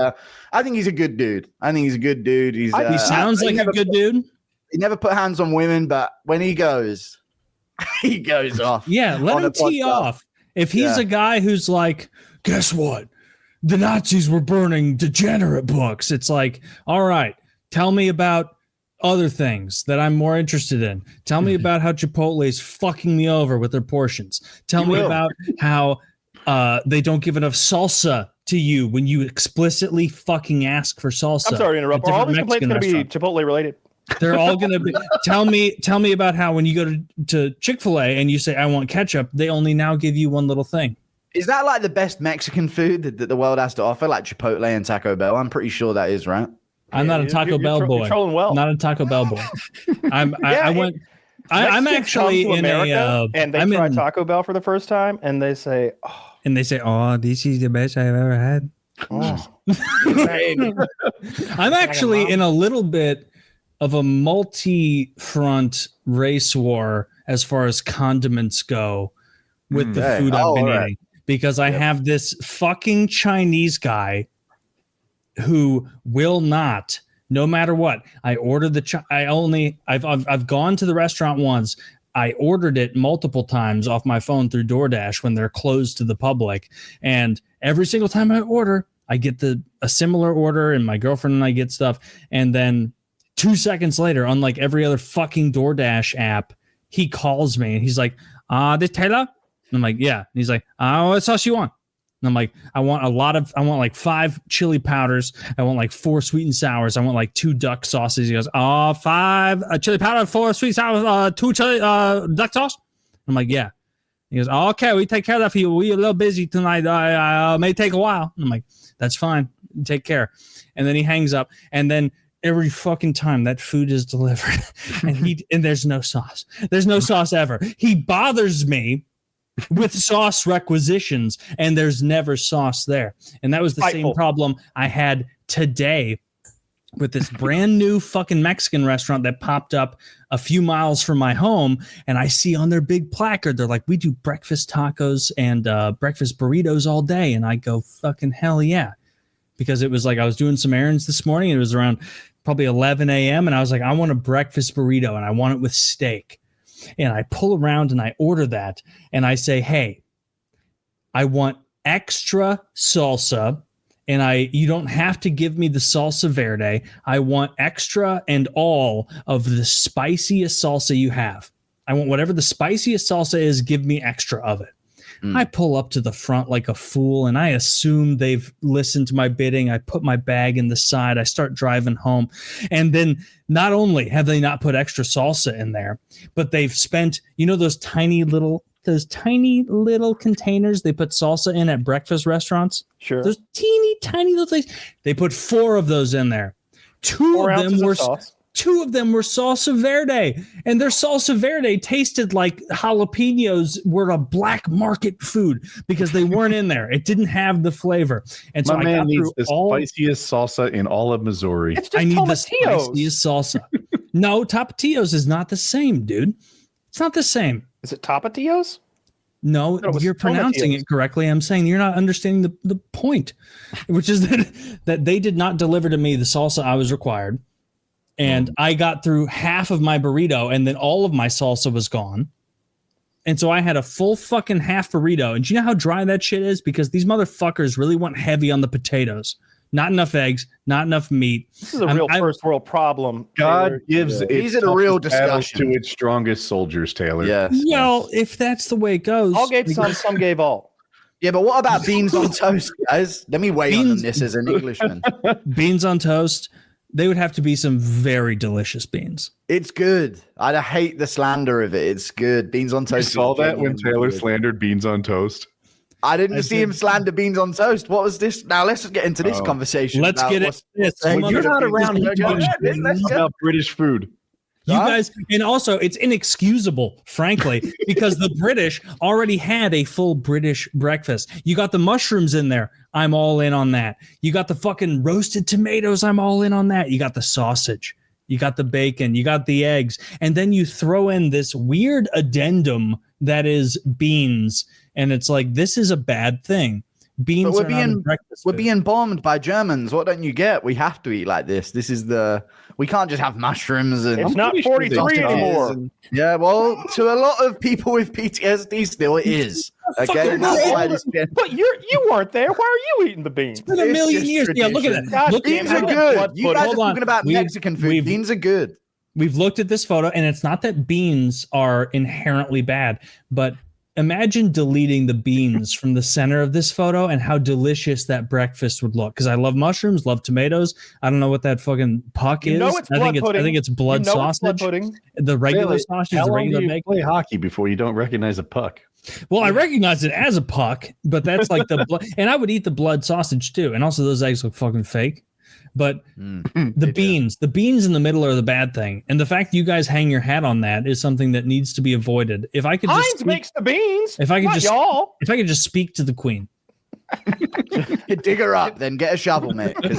I think he's a good dude. He sounds like a good dude. He never put hands on women, but when he goes, he goes off. Yeah, let him tee off. If he's a guy who's like, guess what? The Nazis were burning degenerate books. It's like, all right, tell me about other things that I'm more interested in. Tell me about how Chipotle is fucking me over with their portions. Tell me about how they don't give enough salsa to you when you explicitly fucking ask for salsa. I'm sorry to interrupt. Are all these complaints going to be Chipotle related? They're all going to be. Tell me about how when you go to Chick-fil-A and you say, I want ketchup, they only now give you one little thing. Is that like the best Mexican food that the world has to offer? Like Chipotle and Taco Bell? I'm pretty sure that is, right? I'm not a Taco Bell boy. You're trolling well. Not a Taco Bell boy. I'm actually in America, and they try Taco Bell for the first time, and they say, "Oh, this is the best I've ever had." Oh. I'm actually in a little bit of a multi-front race war as far as condiments go with the food I've been eating, because I have this fucking Chinese guy who will not, no matter what. I ordered I've gone to the restaurant once. I ordered it multiple times off my phone through DoorDash when they're closed to the public. And every single time I order, I get a similar order, and my girlfriend and I get stuff. And then 2 seconds later, unlike every other fucking DoorDash app, he calls me and he's like, this Taylor? And I'm like, yeah. And he's like, what sauce you want? And I'm like, I want like 5 chili powders. I want like 4 sweet and sours. I want like 2 duck sauces. He goes, 5 chili powder, 4 sweet and sours, 2 chili duck sauce. I'm like, yeah. He goes, okay, we take care of that for you. We're a little busy tonight. I may take a while. And I'm like, that's fine. Take care. And then he hangs up. And then every fucking time that food is delivered, and there's no sauce. There's no sauce ever. He bothers me with sauce requisitions, and there's never sauce there. And that was the same problem I had today with this brand new fucking Mexican restaurant that popped up a few miles from my home. And I see on their big placard, they're like, we do breakfast tacos and breakfast burritos all day. And I go, fucking hell yeah. Because it was like, I was doing some errands this morning, and it was around probably 11 a.m. And I was like, I want a breakfast burrito, and I want it with steak. And I pull around and I order that, and I say, hey, I want extra salsa, and you don't have to give me the salsa verde. I want extra and all of the spiciest salsa you have. I want whatever the spiciest salsa is, give me extra of it. I pull up to the front like a fool, and I assume they've listened to my bidding. I put my bag in the side. I start driving home. And then not only have they not put extra salsa in there, but they've spent, those tiny little containers they put salsa in at breakfast restaurants? Sure. Those teeny tiny little things. They put 4 of those in there. 2 of them were sauce. 2 of them were salsa verde, and their salsa verde tasted like jalapenos were a black market food because they weren't in there. It didn't have the flavor. And so my man needs the spiciest salsa in all of Missouri. I need the spiciest salsa. No, Tapatios is not the same, dude. It's not the same. Is it Tapatios? No, you're pronouncing it correctly. I'm saying you're not understanding the point, which is that they did not deliver to me the salsa I was required. And I got through half of my burrito, and then all of my salsa was gone. And so I had a full fucking half burrito. And do you know how dry that shit is? Because these motherfuckers really want heavy on the potatoes. Not enough eggs, not enough meat. This is a real first world problem. God gives these are the real discussion to its strongest soldiers, Taylor. Yes. Well, if that's the way it goes. All gave some gave all. Yeah, but what about beans on toast, guys? Let me weigh on this as an Englishman. Beans on toast, they would have to be some very delicious beans. It's good. I hate the slander of it. It's good. Beans on toast. You saw is that when genuinely Taylor good. slandered beans on toast? I didn't see him slander beans on toast. What was this? Now let's get into this conversation. Let's about get what's- it. Yes, Well, You're not around Let's go. about British food. You guys, and also it's inexcusable, frankly, because the British already had a full British breakfast. You got the mushrooms in there. I'm all in on that. You got the fucking roasted tomatoes. I'm all in on that. You got the sausage. You got the bacon. You got the eggs. And then you throw in this weird addendum that is beans. And it's like, this is a bad thing. Beans But are not a breakfast we're food. being bombed by Germans. What don't you get? We have to eat like this. This is we can't just have mushrooms and It's not pretty sure they 43 don't. anymore. yeah, well, to a lot of people with PTSD still it is. Okay. Fucking That's why this But you weren't there. Why are you eating the beans? It's been a It's million just years. Yeah, look at tradition. that. God Look at beans damn are it. good. Blood You pudding. guys are Hold on. talking about We've- Mexican food. we've- Beans are good. We've looked at this photo, and it's not that beans are inherently bad, but imagine deleting the beans from the center of this photo and how delicious that breakfast would look. Because I love mushrooms, love tomatoes. I don't know what that fucking puck You is. know it's I think blood it's pudding. I think it's blood You know it's sausage. blood pudding. The regular Really? sausage, How the long do regular you bacon. play hockey before you don't recognize a puck? Well, I recognize it as a puck, but that's like the blood. And I would eat the blood sausage too. And also, those eggs look fucking fake. But the beans in the middle are the bad thing. And the fact you guys hang your hat on that is something that needs to be avoided. If I could just Heinz makes the beans. if I could not just y'all. if I could just speak to the queen, Dig her up, then get a shovel, mate. 'cause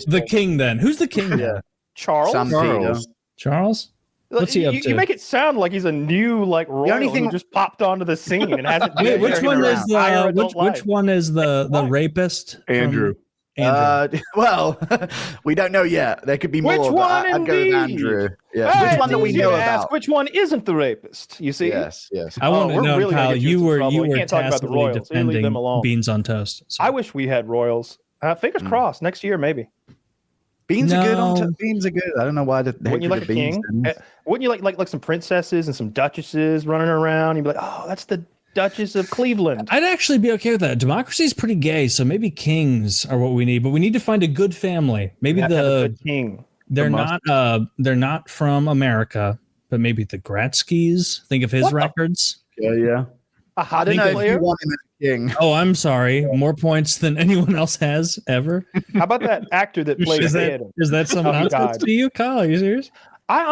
the king. Then who's the king? Yeah. Charles. Some Peter. Charles. What's he up to? You make it sound like he's a new royal only thing- who just popped onto the scene and hasn't. Wait, been which there one in is a higher the adult life. which one is the rapist? from Andrew. Andrew. Well, we don't know yet. There could be more. Which but one I'd go with indeed? Andrew. Yeah. Ah, Which one it's that we easy know to ask about? which one isn't the rapist? You see? Yes. I want to we're know, really gonna Kyle. get you in You some were trouble. you We were can't talk about the tacitly royals. You leave them defending alone. beans on toast. So. I wish we had royals. Fingers crossed. Next year, maybe. Beans are good. No. Beans are good. I don't know why the Wouldn't you like a king? Wouldn't you like some princesses and some duchesses running around? You'd be like, oh, that's the Duchess of Cleveland. I'd actually be okay with that. Democracy is pretty gay, so maybe kings are what we need. But we need to find a good family. Maybe Have a good king. they're not from America, but maybe the Gretzky's. Think of his What the- records. Yeah. A I hockey don't know if player. you want him as a king. Oh, I'm sorry. More points than anyone else has ever. How about that actor that plays Is that, Ed? is that some Oh, he nonsense died. to you, Kyle? Are you serious? I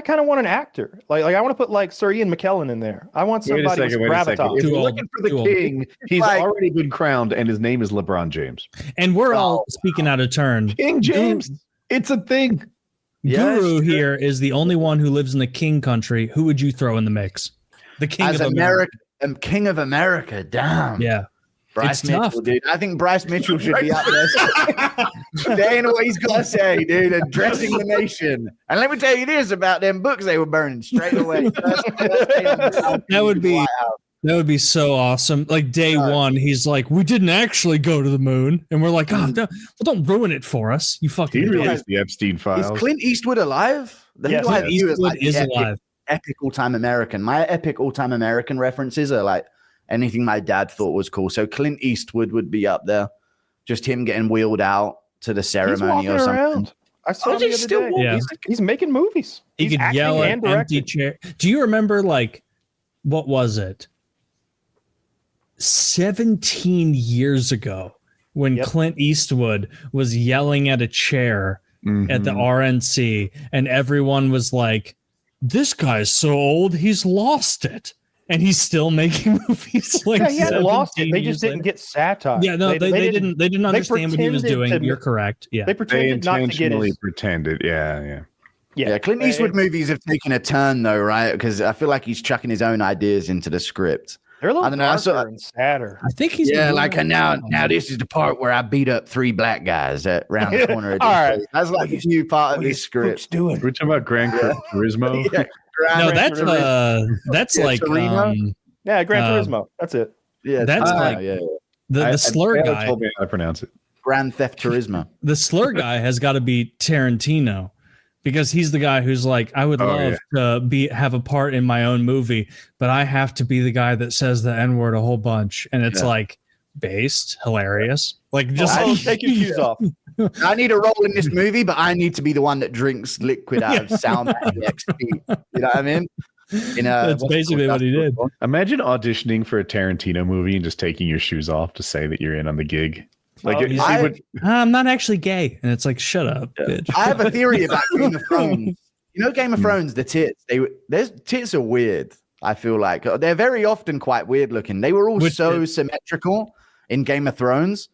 kind of want an actor. Like I want to put Sir Ian McKellen in there. I want Wait a somebody with second. Wait a second. gravitas. If Too you're old. looking for the Too old. king, he's Like- already been crowned, and his name is LeBron James. And we're all speaking out of turn. King James. It's a thing. Yeah, Guru it's true. here is the only one who lives in the king country. Who would you throw in the mix? The king As of America. King of America. Damn. Yeah. Bryce It's Mitchell, tough. dude. I think Bryce Mitchell should be up there. Saying what he's got to say, dude. Addressing the nation. And let me tell you this about them books they were burning straight away. That would be so awesome. Like day one, he's like, "We didn't actually go to the moon," and we're like, "Oh, don't ruin it for us, you fucking." He idiot." released the Epstein Is files. Clint Eastwood alive? Who Yes, do I Clint view as, Eastwood like, is epic- alive. Epic all-time American. My epic all-time American references are like anything my dad thought was cool. So Clint Eastwood would be up there. Just him getting wheeled out to the He's ceremony walking or something. around. I saw him is the he other still day. walking? Yeah. He's making movies. He He's could acting yell at and empty directing. chair. Do you remember what was it? 17 years ago when Yep. Clint Eastwood was yelling at a chair at the Mhm. RNC, and everyone was like, "This guy's so old, he's lost it." And he's still making movies like Yeah, he hadn't lost it. 17 They years just didn't later. get satire. Yeah, no, they didn't understand what he was pretended doing. to- You're correct. Yeah. They They pretended not to get intentionally his. pretended. Yeah. Yeah, Clint Eastwood movies have taken a turn though, right? Because I feel like he's chucking his own ideas into the script. They're a little I don't know, I saw- darker and sadder. I think he's Yeah, the like and now this is the part where I beat up 3 black guys at round the corner. Of this All right. place. That's like a new part of What are this you folks script. doing? We're talking about Gran Turismo. Yeah, No, Gran that's Yeah, like Torino? Yeah, Gran Uh, Turismo. That's it. Yeah, That's Torino, like- yeah. the slur Taylor guy. told me how to pronounce it. Grand Theft Turismo. The slur guy has got to be Tarantino, because he's the guy who's like, I would love to have a part in my own movie, but I have to be the guy that says the N-word a whole bunch. And it's like based, hilarious. Like just take your shoes off. I need a role in this movie, but I need to be the one that drinks liquid out of sound XP. You know what I mean? That's basically what he did. Imagine auditioning for a Tarantino movie and just taking your shoes off to say that you're in on the gig. Like, I'm not actually gay, and it's like, shut up, bitch. I have a theory about Game of Thrones. You know, Game of Thrones, the tits. Their tits are weird. I feel like they're very often quite weird looking. They were all symmetrical in Game of Thrones.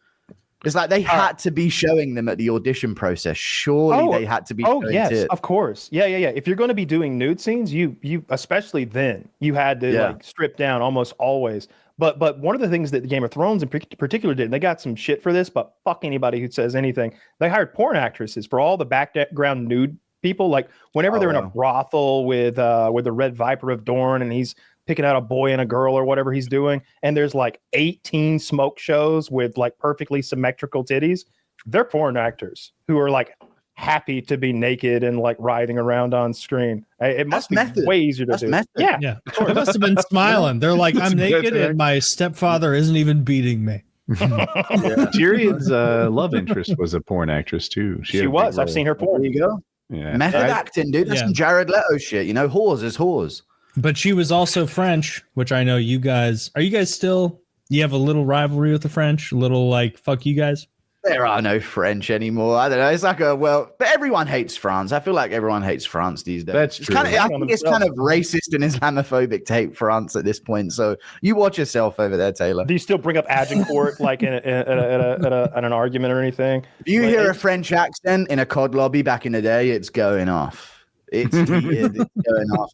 It's like they had to be showing them at the audition process. Surely they had to be. Oh yes, tits. of course. Yeah. If you're going to be doing nude scenes, you especially then you had to like strip down almost always. But one of the things that the Game of Thrones in particular did, and they got some shit for this, but fuck anybody who says anything. They hired porn actresses for all the background nude people. Like whenever they're in a brothel with the Red Viper of Dorne, and he's picking out a boy and a girl or whatever he's doing, and there's like 18 smoke shows with like perfectly symmetrical titties. They're porn actors who are like happy to be naked and like writhing around on screen. It must be way easier to do. Yeah. They must have been smiling. They're like, I'm naked and my stepfather isn't even beating me. Tyrion's love interest was a porn actress too. She was. I've seen her porn. There you go. Yeah. Method acting, dude. That's some Jared Leto shit. You know, whores is whores. But she was also French, which I know you guys. Are you guys still? You have a little rivalry with the French? A little like, fuck you guys? There are no French anymore. I don't know. It's like but everyone hates France. I feel like everyone hates France these days. That's true. I think it's kind of racist and Islamophobic to hate France at this point. So you watch yourself over there, Taylor. Do you still bring up Agincourt like in an argument or anything? If you hear a French accent in a COD lobby back in the day, it's going off. It's weird. It's going off.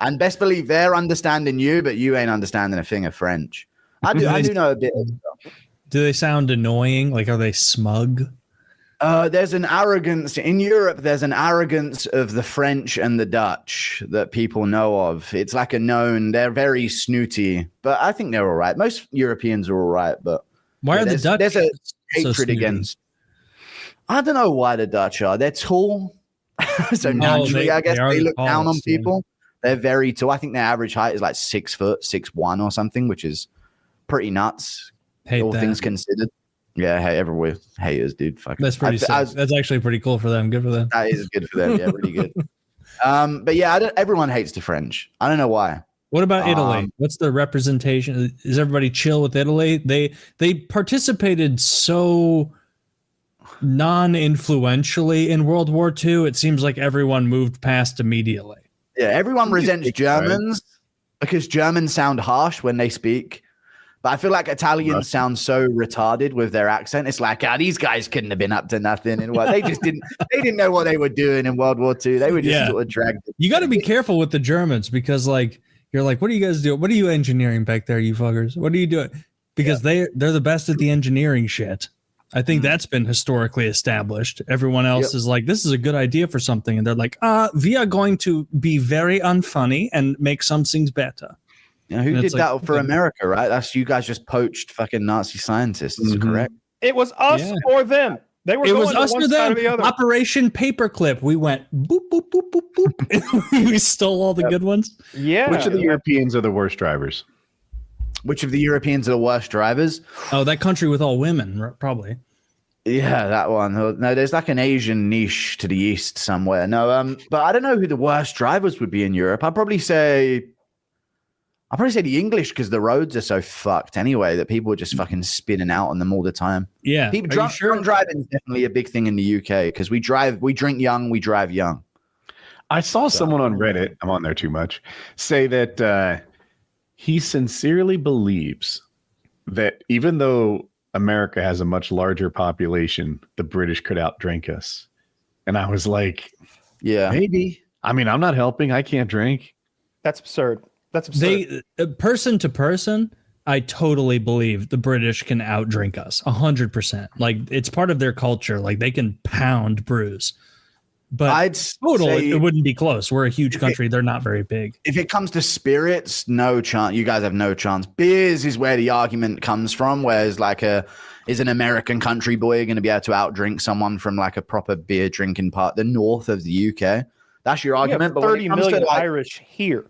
And best believe they're understanding you, but you ain't understanding a thing of French. I do know a bit of stuff. Do they sound annoying? Like, are they smug? There's an arrogance in Europe. There's an arrogance of the French and the Dutch that people know of. It's like a known. They're very snooty, but I think they're all right. Most Europeans are all right, but why are the Dutch? There's a hatred snooty against. I don't know why the Dutch are. They're tall, so naturally, I guess they look down on people. They're very tall. I think their average height is like 6 foot, 6'1" or something, which is pretty nuts. All things considered. Yeah, hey, everywhere haters, dude. Fuck. That's pretty sick. That's actually pretty cool for them. Good for them. That is good for them. Yeah, really good. But yeah, everyone hates the French. I don't know why. What about Italy? What's the representation? Is everybody chill with Italy? They participated so non-influentially in World War II. It seems like everyone moved past immediately. Yeah, everyone resents Germans because Germans sound harsh when they speak. But I feel like Italians sound so retarded with their accent. It's like, these guys couldn't have been up to nothing. And they just didn't know what they were doing in World War II. They were just sort of dragged. You got to be careful with the Germans because like, you're like, what are you guys doing? What are you engineering back there, you fuckers? What are you doing? Because they're the best at the engineering shit. I think that's been historically established. Everyone else is like, this is a good idea for something. And they're like, we are going to be very unfunny and make some things better. Yeah, who did that for America, right? That's you guys just poached fucking Nazi scientists, correct? It was us or them. They were. It was us or them. Operation Paperclip. We went boop boop boop boop boop. We stole all the good ones. Yeah. Which of the Europeans are the worst drivers? Which of the Europeans are the worst drivers? Oh, that country with all women, probably. Yeah, that one. No, there's like an Asian niche to the east somewhere. No, but I don't know who the worst drivers would be in Europe. I'd probably say the English because the roads are so fucked anyway that people are just fucking spinning out on them all the time. Yeah. Drunk driving is definitely a big thing in the UK because we drink young, we drive young. I saw someone on Reddit, I'm on there too much, say that he sincerely believes that even though America has a much larger population, the British could outdrink us. And I was like, yeah, maybe. I mean, I'm not helping. I can't drink. That's absurd. That's absurd. Person to person, I totally believe the British can outdrink us 100%. Like it's part of their culture. Like they can pound brews. But it wouldn't be close. We're a huge country. They're not very big. If it comes to spirits, no chance. You guys have no chance. Beers is where the argument comes from. Whereas like if is an American country boy going to be able to outdrink someone from like a proper beer drinking part, the north of the UK? That's your argument. But 30 million Irish here.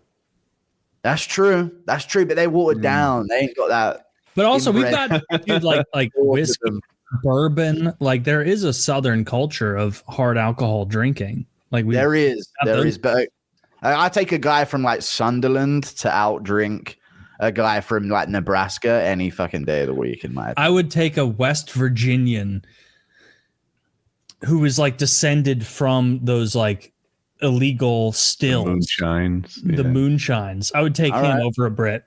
That's true. That's true. But they watered down. They ain't got that. But also, we've got dude, like whiskey, bourbon. Like there is a Southern culture of hard alcohol drinking. Like there is. But I take a guy from like Sunderland to outdrink a guy from like Nebraska any fucking day of the week. In my opinion. I would take a West Virginian who was like descended from those like illegal stills, the moonshines. I would take him over a Brit.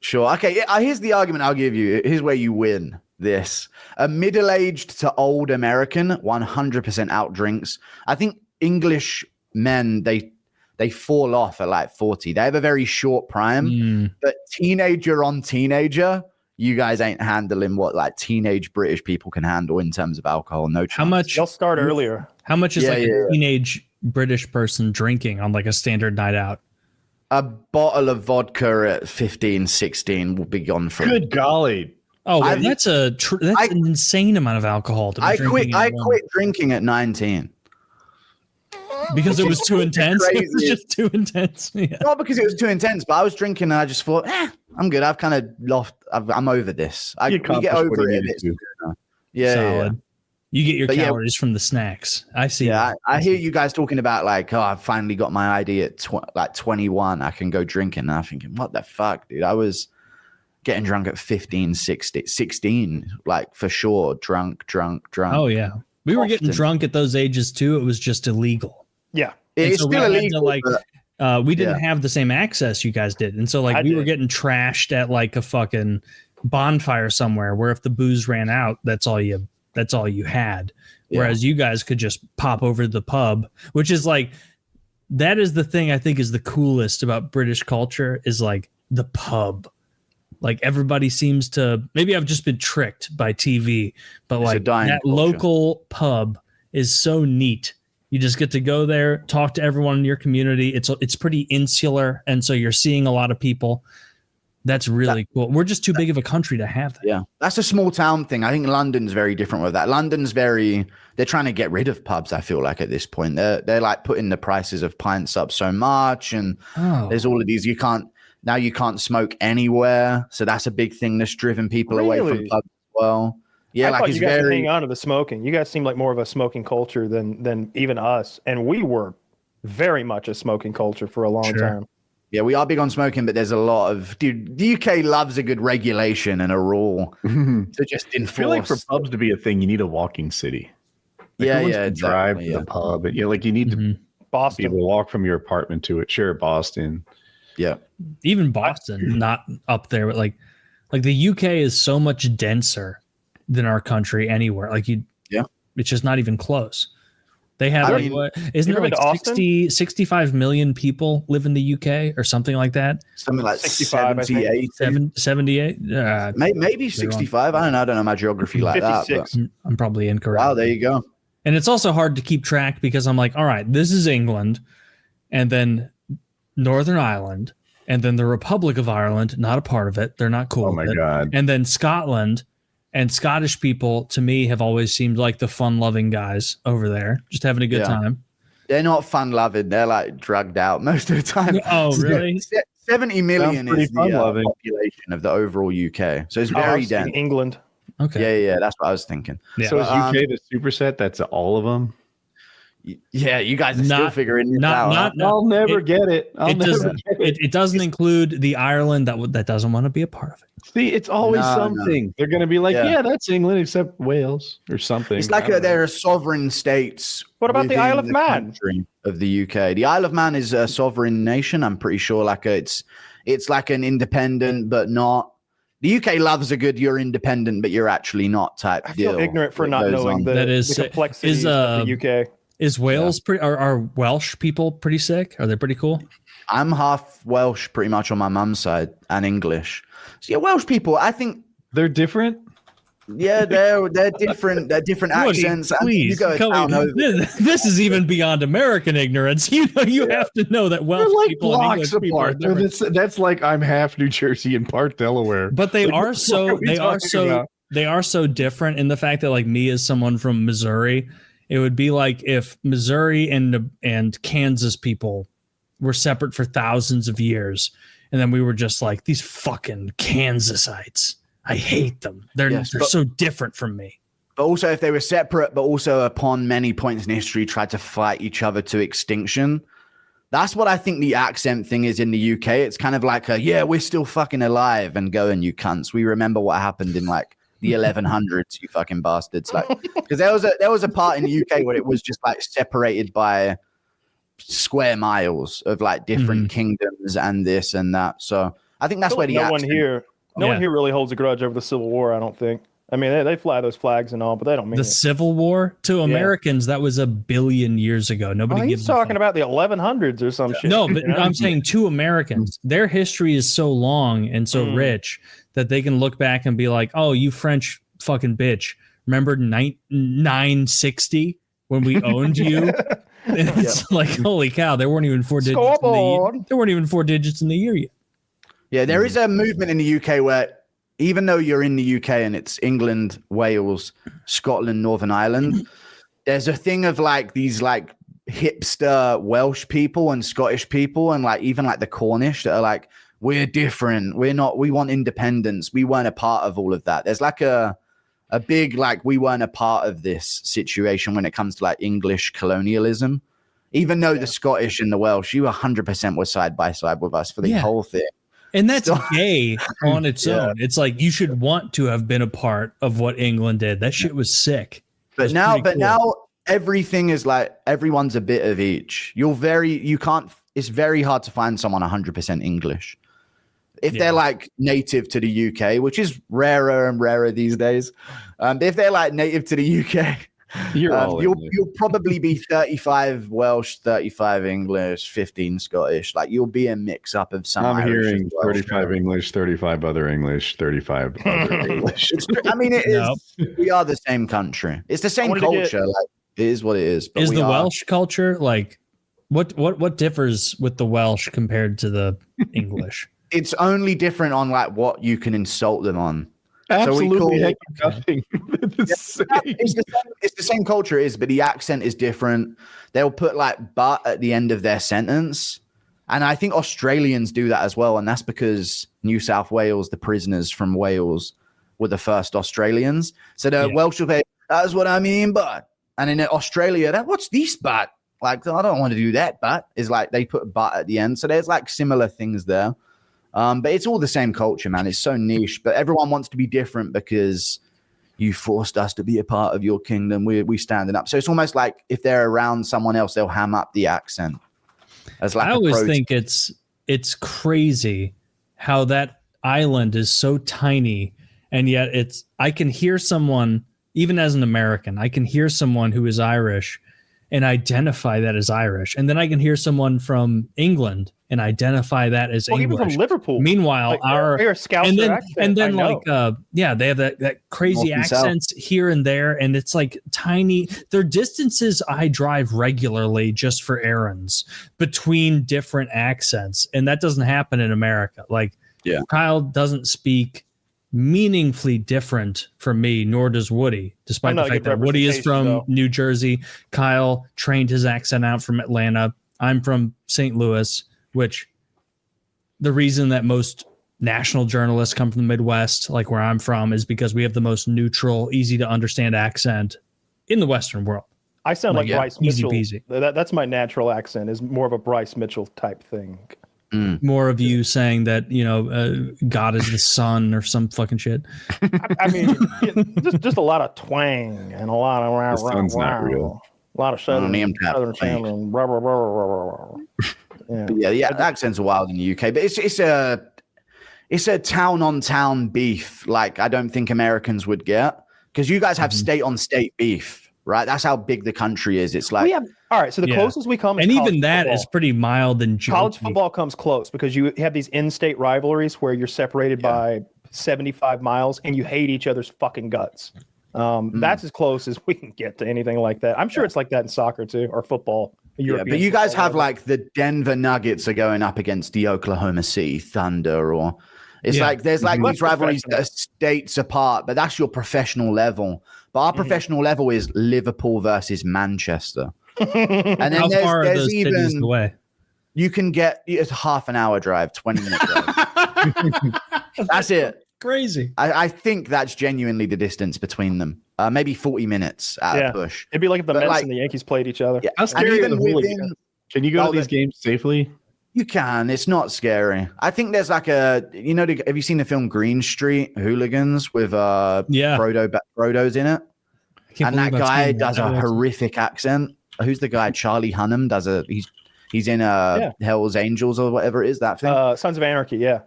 Sure. Okay. Yeah, here's the argument I'll give you. Here's where you win this. A middle-aged to old American 100% outdrinks. I think English men, they fall off at like 40. They have a very short prime. But teenager on teenager, you guys ain't handling what like teenage British people can handle in terms of alcohol. No chance. How much? They'll start earlier. How much is a teenage British person drinking on like a standard night out? A bottle of vodka at 15, 16 will be gone for. Good golly. Oh, well, that's an insane amount of alcohol. To be I quit drinking at 19. Because it was too intense. It was just too intense. Yeah. Not because it was too intense, but I was drinking and I just thought, I'm good. I've kind of lost. I'm over this. We get over it. Yeah. Solid. You get your calories from the snacks. I see. Yeah, I hear you guys talking about like, oh, I finally got my ID at 21. I can go drinking. And I'm thinking, what the fuck, dude? I was getting drunk at 15, 16, like for sure. Drunk. Oh, yeah. We were getting drunk at those ages too. It was just illegal. Yeah. It's still illegal. We didn't have the same access you guys did. And so like we were getting trashed at like a fucking bonfire somewhere where if the booze ran out, that's all you had. Whereas you guys could just pop over to the pub, which is like, that is the thing I think is the coolest about British culture is like the pub. Like everybody seems to, maybe I've just been tricked by TV, but it's like that culture. Local pub is so neat. You just get to go there, talk to everyone in your community. It's pretty insular. And so you're seeing a lot of people. That's really cool. We're just too big of a country to have that. Yeah. That's a small town thing. I think London's very different with that. They're trying to get rid of pubs, I feel like, at this point. They're like putting the prices of pints up so much. And there's all of these. You can't smoke anywhere. So that's a big thing that's driven people away from pubs as well. Yeah, I thought you guys hang on to the smoking. You guys seem like more of a smoking culture than even us. And we were very much a smoking culture for a long time. Yeah, we are big on smoking, but there's a lot of the UK loves a good regulation and a rule to just enforce. I feel like for pubs to be a thing, you need a walking city. Like drive to the pub. Yeah, like you need to be able to walk from your apartment to it. Sure, Boston. Yeah, even Boston, not up there, but like the UK is so much denser than our country anywhere. Like it's just not even close. They have, isn't there like 65 million people live in the UK or something like that? Something like 65, 78. 78? Maybe 65. I don't know my geography like 56. That. But I'm probably incorrect. Wow, there you go. And it's also hard to keep track because I'm like, all right, this is England, and then Northern Ireland, and then the Republic of Ireland, not a part of it. They're not cool. Oh my God. And then Scotland. And Scottish people, to me, have always seemed like the fun-loving guys over there, just having a good time. They're not fun-loving. They're like drugged out most of the time. Oh, really? 70 million is the population of the overall UK. So it's very dense. England. Okay. Yeah, that's what I was thinking. Yeah. So is UK the superset? That's all of them? Yeah, you guys are still figuring it out. I'll never get it. It doesn't include the Ireland that doesn't want to be a part of it. See, it's always something. No. They're going to be like, yeah, that's England, except Wales or something. It's like there are sovereign states. What about the Isle of Man? Of the UK. The Isle of Man is a sovereign nation. I'm pretty sure it's like an independent, but not. The UK loves a good you're independent, but you're actually not type deal. I feel ignorant for not knowing the complexities of the UK. Is Wales are Welsh people pretty sick? Are they pretty cool? I'm half Welsh pretty much on my mum's side and English. So yeah, Welsh people, I think they're different. Yeah, they're different. They're different accents. Please, this is even beyond American ignorance. You have to know that Welsh like people and English people are different. That's like I'm half New Jersey and part Delaware. But they are so they are so different in the fact that, like, me as someone from Missouri, it would be like if Missouri and Kansas people were separate for thousands of years, and then we were just like, these fucking Kansasites, I hate them. They're so different from me. But also, if they were separate, but also upon many points in history tried to fight each other to extinction. That's what I think the accent thing is in the UK. It's kind of like we're still fucking alive, and going, you cunts. We remember what happened in like the 1100s, you fucking bastards. Like, because there was a part in the UK where it was just like separated by square miles of like different kingdoms and this and that. So I think that's where the accent. No one here really holds a grudge over the Civil War, I don't think. I mean, they fly those flags and all, but they don't mean the it. Civil War to Americans. That was 1 billion years ago. Nobody gives he's talking about the 1100s or some shit. No, but I'm saying to Americans, their history is so long and so rich that they can look back and be like, "Oh, you French fucking bitch! Remember 960 when we owned you?" And it's like, holy cow! There weren't even 4 digits. There weren't even 4 digits in the year yet. Yeah, there is a movement in the UK where, even though you're in the UK and it's England, Wales, Scotland, Northern Ireland, there's a thing of like these like hipster Welsh people and Scottish people and like even like the Cornish that are like, we're different. We want independence. We weren't a part of all of that. There's like a big like we weren't a part of this situation when it comes to like English colonialism. Even though the Scottish and the Welsh, you 100% were side by side with us for the whole thing. And that's gay on its own. It's like you should want to have been a part of what England did. That shit was sick. But now everything is like everyone's a bit of each. It's very hard to find someone 100% English. If they're like native to the UK, which is rarer and rarer these days. If they're like native to the UK, you'll probably be 35 Welsh, 35 English, 15 Scottish. Like you'll be a mix up of some. I'm hearing 35 English, 35 other English, 35 other English. I mean, it is. We are the same country. It's the same culture. Like it is what it is. But is the Welsh culture like what differs with the Welsh compared to the English? It's only different on like what you can insult them on. Absolutely. So it's the same culture, but the accent is different. They'll put like but at the end of their sentence. And I think Australians do that as well. And that's because New South Wales, the prisoners from Wales, were the first Australians. So the Welsh will say, that's what I mean, but. And in Australia, what's this but? Like, I don't want to do that, but. Is like they put but at the end. So there's like similar things there. But it's all the same culture, man. It's so niche, but everyone wants to be different because you forced us to be a part of your kingdom. We standing up. So it's almost like if they're around someone else, they'll ham up the accent. As like I always think it's crazy how that island is so tiny, and yet I can hear someone, even as an American, I can hear someone who is Irish and identify that as Irish. And then I can hear someone from England and identify that as English. Even from Liverpool. Meanwhile, and then like they have that crazy accents here and there, and it's like tiny. There are distances I drive regularly just for errands between different accents, and that doesn't happen in America. Like Kyle doesn't speak meaningfully different from me, nor does Woody, despite the fact that Woody is from New Jersey. Kyle trained his accent out from Atlanta. I'm from St. Louis, which the reason that most national journalists come from the Midwest, like where I'm from, is because we have the most neutral, easy to understand accent in the Western world. I sound like Bryce Mitchell. Easy peasy. That's my natural accent, is more of a Bryce Mitchell type thing. More of you saying that, God is the sun or some fucking shit. I mean, just a lot of twang and a lot of the sun's not real. A lot of southern blah, blah, blah, blah, blah. Yeah, accents are wild in the UK, but it's a town on town beef. Like I don't think Americans would get, because you guys have state on state beef, right? That's how big the country is. It's like all right. So the closest we come, and even that is pretty mild and jokey. College football comes close because you have these in-state rivalries where you're separated by 75 miles and you hate each other's fucking guts. That's as close as we can get to anything like that. I'm sure it's like that in soccer too, or football. But you guys have like the Denver Nuggets are going up against the Oklahoma City Thunder, or It's Yeah. like there's like Mhm. these rivalries that are states apart, but that's your professional level. But our professional level is Liverpool versus Manchester. And then How far are there's those cities even away? you can get it's half an hour drive, 20-minute drive. That's it. Crazy. I think that's genuinely the distance between them. Maybe 40 minutes at Yeah. a push. It'd be like if the But, Mets like- and the Yankees played each other. Yeah. How And scary even are the hooligans? within, Can you go Oh, to these games safely? you can. It's not scary. I think there's like have you seen the film Green Street Hooligans with Yeah. Frodo's in it? I can't And that believe I've guy seen that. does a horrific accent. Who's the guy? Charlie Hunnam he's in Hell's Angels or whatever it is, that thing. Sons of Anarchy, yeah.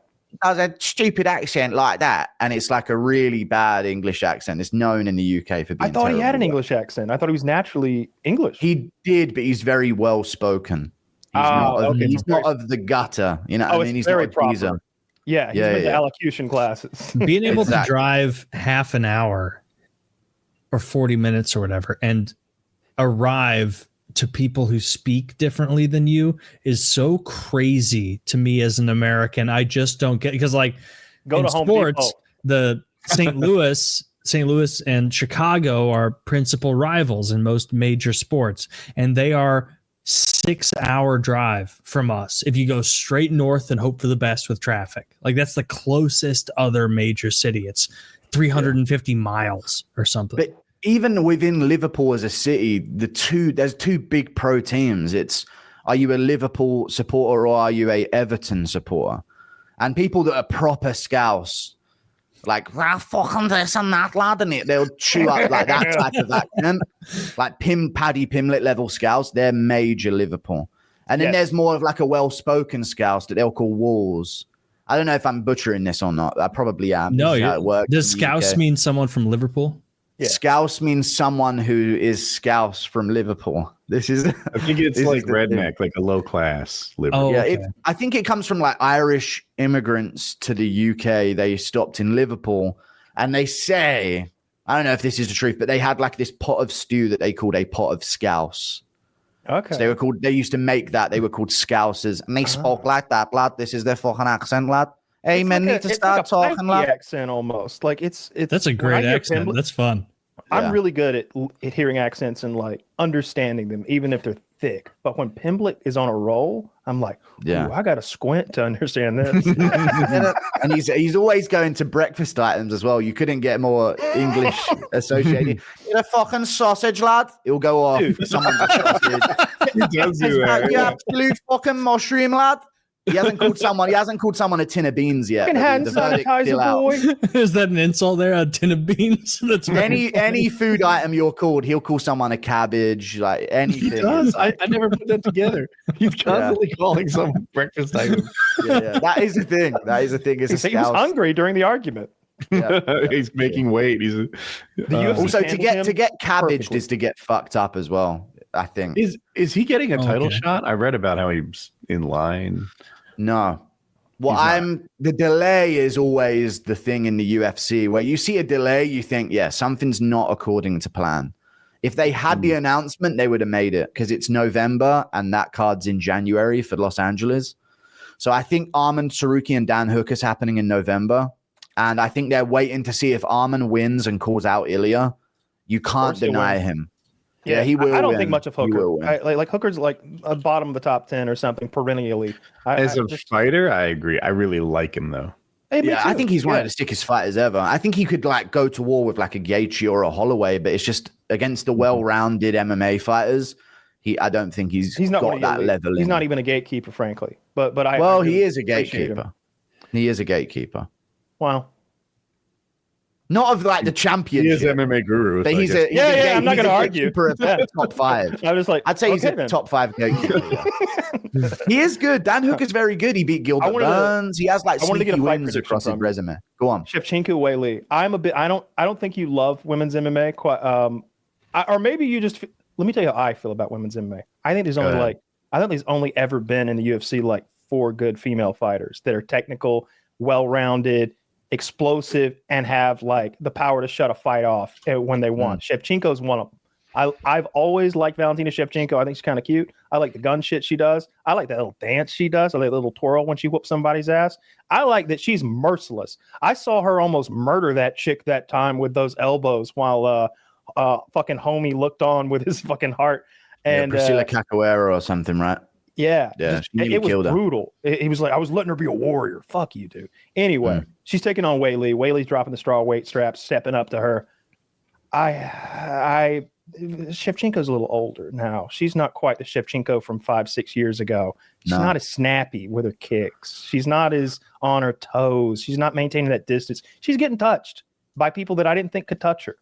Does a stupid accent like that, and it's like a really bad English accent. It's known in the UK for being I thought he had an terrible. English accent. I thought he was naturally English. He did, but he's very well spoken. He's okay, he's so not of the gutter. You know what I mean? it's He's very not a proper. geezer. Yeah, he's Yeah, been to yeah. elocution classes. Being able to Exactly. drive half an hour or 40 minutes or whatever and arrive to people who speak differently than you is so crazy to me as an American. I just don't get, because like Go in to Home sports, Depot. the St. Louis and Chicago are principal rivals in most major sports, and they are 6-hour drive from us if you go straight north and hope for the best with traffic. Like that's the closest other major city. It's 350 miles or something. But even within Liverpool as a city, there's two big pro teams. It's, are you a Liverpool supporter or are you a Everton supporter? And people that are proper scouse, like fucking this and that lad, and they'll chew up like that type of accent, like Paddy Pimblett level scouse. They're major Liverpool. And then Yes. there's more of like a well-spoken scouse that they'll call Wolves. I don't know if I'm butchering this or not. I probably am. No, This is how it works does in the Scouse UK. mean someone from Liverpool? Yeah. Scouse means someone who is Scouse from Liverpool. This is, I think it's This like is the redneck, like a low class liberal. Oh, yeah. okay. I think it comes from like Irish immigrants to the UK. They stopped in Liverpool, and they say, I don't know if this is the truth, but they had like this pot of stew that they called a pot of scouse. Okay. So they used to make that. They were called scousers, and they spoke like that, lad. This is their fucking accent, lad. Hey, man, need to start talking, like lad. accent almost. Like it's That's a when I great hear accent. Pimblett- That's fun. I'm Yeah. really good at hearing accents and like understanding them, even if they're thick. But when Pimblett is on a roll, I'm like, Yeah. ooh, I got to squint to understand this. And he's always going to breakfast items as well. You couldn't get more English associated. You're a fucking sausage, lad. It'll go off. Dude. Someone's a sausage. He does do You that. absolute fucking mushroom, lad. He hasn't called someone a tin of beans yet. Fucking but hand the verdict's still sanitizer, out. boy. Is that an insult there? A tin of beans? That's Any food item you're called, he'll call someone a cabbage, like He anything. does. I never put that together. He's constantly calling some breakfast item. Yeah. That is the thing. That is the thing. Is He was hungry during the argument. He's making weight. He's UFC Also, to handled get him cabbaged perfectly. is to get fucked up as well. I think. is he getting a title Okay. shot? I read about how he's in line. No. Well, He's not. the delay is always the thing in the UFC where you see a delay, you think, yeah, something's not according to plan. If they had the announcement, they would have made it because it's November and that card's in January for Los Angeles. So I think Arman Saruki and Dan Hooker's happening in November. And I think they're waiting to see if Arman wins and calls out Ilya. You can't course he'll deny win. him. Yeah, he will I don't win. think much of He will Hooker. win. Like Hooker's like a bottom of the top 10 or something perennially. As a fighter, I agree. I really like him though. Yeah, I think he's one of the sickest fighters ever. I think he could like go to war with like a Gaethje or a Holloway, but it's just against the well-rounded MMA fighters. I don't think he's not got one of the that elite. level. He's in not him. even a gatekeeper, frankly. But I Well, really he is a appreciate him. gatekeeper. He is a gatekeeper. Wow. Not of like the He is championship, MMA Guru. but so I he's guess- a I'm not he's a gonna argue. gatekeeper of the top five. I was like, I'd say he's okay, a then. top five gatekeeper. Yeah. He is good. Dan Hooker's very good. He beat Gilbert wanted to- Burns. He has like I wanted to get sneaky a fight wins prediction across his from you. resume. Go on. Shevchenko Weili. I don't think you love women's MMA quite or maybe you just let me tell you how I feel about women's MMA. I think there's only ever been in the UFC like 4 good female fighters that are technical, well-rounded, explosive, and have like the power to shut a fight off when they want. Shevchenko's one of them. I've always liked Valentina Shevchenko. I think she's kind of cute. I like the gun shit she does. I like that little dance she does. I like the little twirl when she whoops somebody's ass. I like that she's merciless. I saw her almost murder that chick that time with those elbows while fucking homie looked on with his fucking heart. And Priscilla Capoeira or something, right? Yeah, it was brutal. He was like, I was letting her be a warrior. Fuck you, dude. Anyway, she's taking on Wei Lee. Wei Lee's dropping the straw weight straps, stepping up to her. Shevchenko's a little older now. She's not quite the Shevchenko from 5-6 years ago. She's not as snappy with her kicks. She's not as on her toes. She's not maintaining that distance. She's getting touched by people that I didn't think could touch her.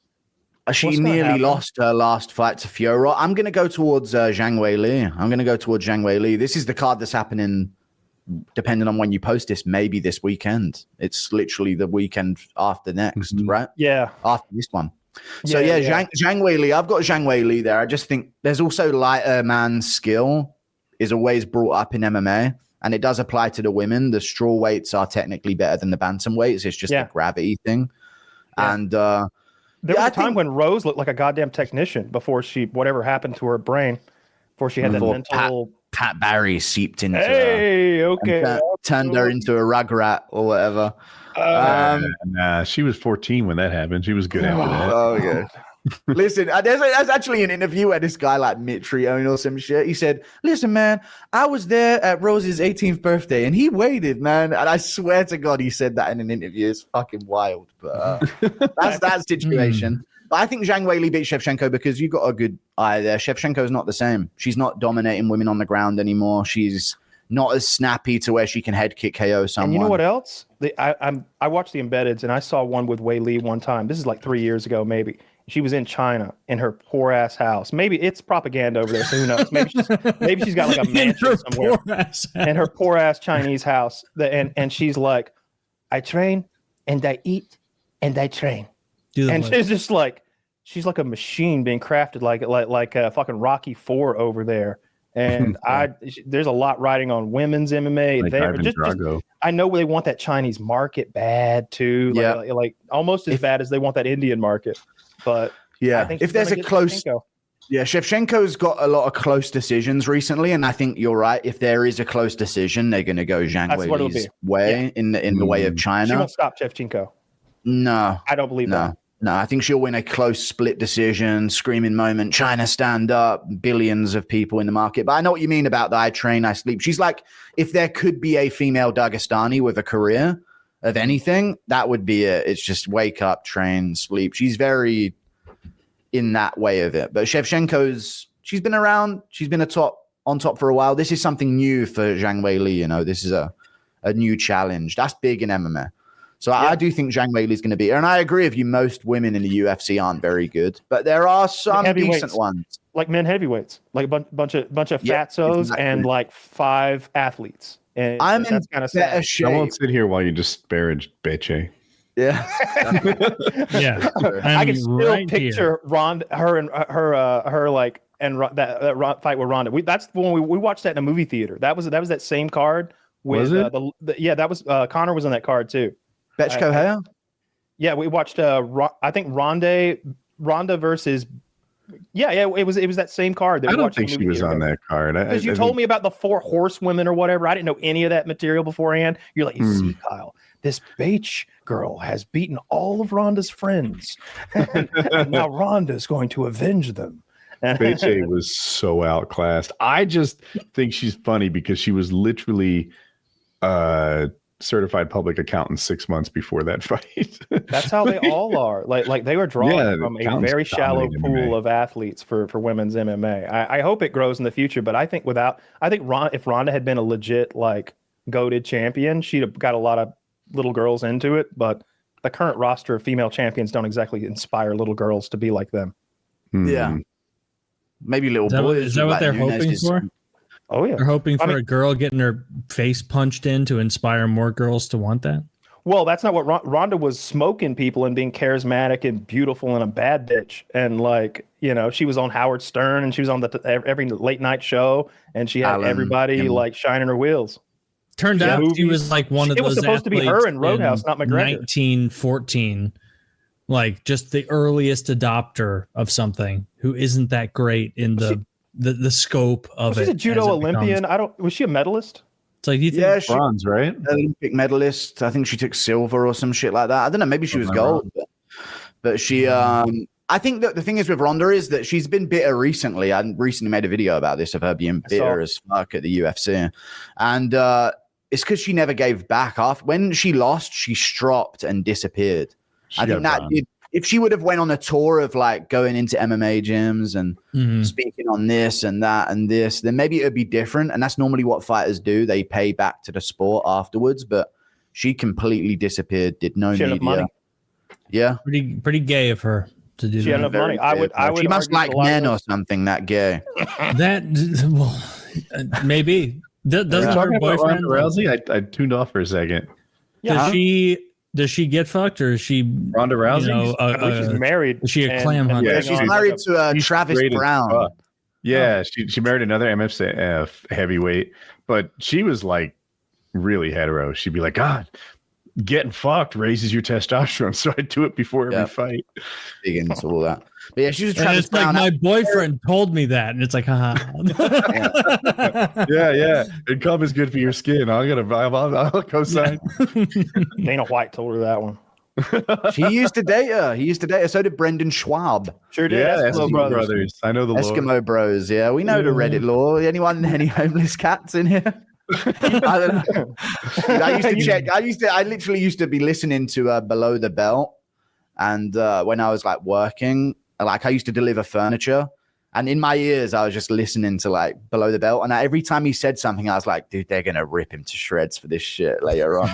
She nearly lost her last fight to Fiora. I'm going to go towards Zhang Weili. This is the card that's happening, depending on when you post this, maybe this weekend. It's literally the weekend after next, right? Yeah. After this one. So, Zhang Weili. I've got Zhang Weili there. I just think there's also lighter man skill is always brought up in MMA, and it does apply to the women. The straw weights are technically better than the bantam weights. It's just a gravity thing. Yeah. And there was a time when Rose looked like a goddamn technician before whatever happened to her brain, before she had that mental. Pat Barry seeped into her. Turned her into a rugrat or whatever. Nah, she was 14 when that happened. She was good after that. Oh, yeah. Listen, there's actually an interview where this guy like Mitrione or some shit. He said, "Listen, man, I was there at Rose's 18th birthday, and he waited, man." And I swear to God, he said that in an interview. It's fucking wild, but that's that situation. But I think Zhang Weili beat Shevchenko because you got a good eye there. Shevchenko's not the same. She's not dominating women on the ground anymore. She's not as snappy to where she can head kick KO someone. And you know what else? I watched the Embeddeds, and I saw one with Wei Lee one time. This is like 3 years ago, maybe. She was in China in her poor ass house. Maybe it's propaganda over there, so who knows? Maybe she's got like a mansion somewhere in her poor ass Chinese house. And she's like, I train and I eat and I train. And she's just like, she's like a machine being crafted like a fucking Rocky IV over there. And there's a lot riding on women's MMA. Like I know they want that Chinese market bad too. Like almost as bad as they want that Indian market. But I think if there's a close, Shevchenko's got a lot of close decisions recently, and I think you're right. If there is a close decision, they're going to go Zhang Weili's way in the way of China. She won't stop Shevchenko. No, I don't believe that. No, I think she'll win a close split decision, screaming moment, China stand up, billions of people in the market. But I know what you mean about the I train, I sleep. She's like, if there could be a female Dagestani with a career of anything, that would be it. It's just wake up, train, sleep. She's very in that way of it. But Shevchenko's, she's been around. She's been on top for a while. This is something new for Zhang Weili. You know, this is a new challenge. That's big in MMA. So I do think Zhang Weili is going to be, and I agree with you. Most women in the UFC aren't very good, but there are some decent ones, like men heavyweights, like a bunch of fatsos and like 5 athletes. And I'm in kind of better shape. I won't sit here while you disparage BJ. Yeah, yeah. I can still picture Ronda, her like, and that fight with Ronda. That's when we watched that in a movie theater. That was that same card. With, was it? That was Conor was on that card too. Betchko Hale? Yeah, we watched. I think Ronda versus. Yeah, it was that same card. That I don't think she was on that card because you told me about the 4 horsewomen or whatever. I didn't know any of that material beforehand. You're like, you see, Kyle, this Bache girl has beaten all of Ronda's friends, and now Ronda's going to avenge them. BJ was so outclassed. I just think she's funny because she was literally certified public accountant 6 months before that fight. That's how they all are. Like they were drawing from a very shallow pool of athletes for women's MMA. I hope it grows in the future, but I think if Ronda had been a legit like goated champion, she'd have got a lot of little girls into it. But the current roster of female champions don't exactly inspire little girls to be like them. Yeah, maybe little boys. Is that what they're hoping for? Oh yeah, they're hoping for a girl getting her face punched in to inspire more girls to want that. Well, that's not what Ronda was, smoking people and being charismatic and beautiful and a bad bitch. And like, you know, she was on Howard Stern and she was on every late night show and she had everybody like shining her wheels. Turned out she was like one of those. It was supposed to be her in Roadhouse, not McGregor. 1914, like just the earliest adopter of something who isn't that great in the scope of it. She's a judo Olympian. Was she a medalist? It's like, you think bronze, right? Olympic medalist. I think she took silver or some shit like that. I don't know. Maybe she was gold, but she. I think that the thing is with Ronda is that she's been bitter recently. I recently made a video about this of her being bitter as fuck at the UFC, and it's because she never gave back. After when she lost, she stropped and disappeared. I think that if she would have went on a tour of like going into MMA gyms and speaking on this and that and this, then maybe it would be different. And that's normally what fighters do. They pay back to the sport afterwards. But she completely disappeared. Did no media. Money. Yeah, pretty gay of her to do. She had enough money. I would. She must like men or something. That gay. Maybe. Doesn't her boyfriend? Ronda Rousey? I tuned off for a second. Yeah. Does she get fucked, or is she Ronda Rousey? She's married. Is she a clam hunter? Yeah, she's married to Travis Brown. Yeah, she married another MF heavyweight, but she was like really hetero. She'd be like, God, getting fucked raises your testosterone, so I do it before every fight. Big into all that. But yeah, she was Travis Brown. Like, my boyfriend told me that, and it's like, haha. yeah. And cum is good for your skin. I'll co-sign. Dana White told her that one. She used to date her. He used to date her. So did Brendan Schwab. Sure did. Yeah, Eskimo brothers. I know the Eskimo lore. Bros. Yeah, we know the Reddit lore. Any homeless cats in here? I don't know. Dude, I used to check. I literally used to be listening to Below the Belt, and when I was like working. Like I used to deliver furniture, and in my ears, I was just listening to like Below the Belt. And every time he said something, I was like, dude, they're going to rip him to shreds for this shit later on.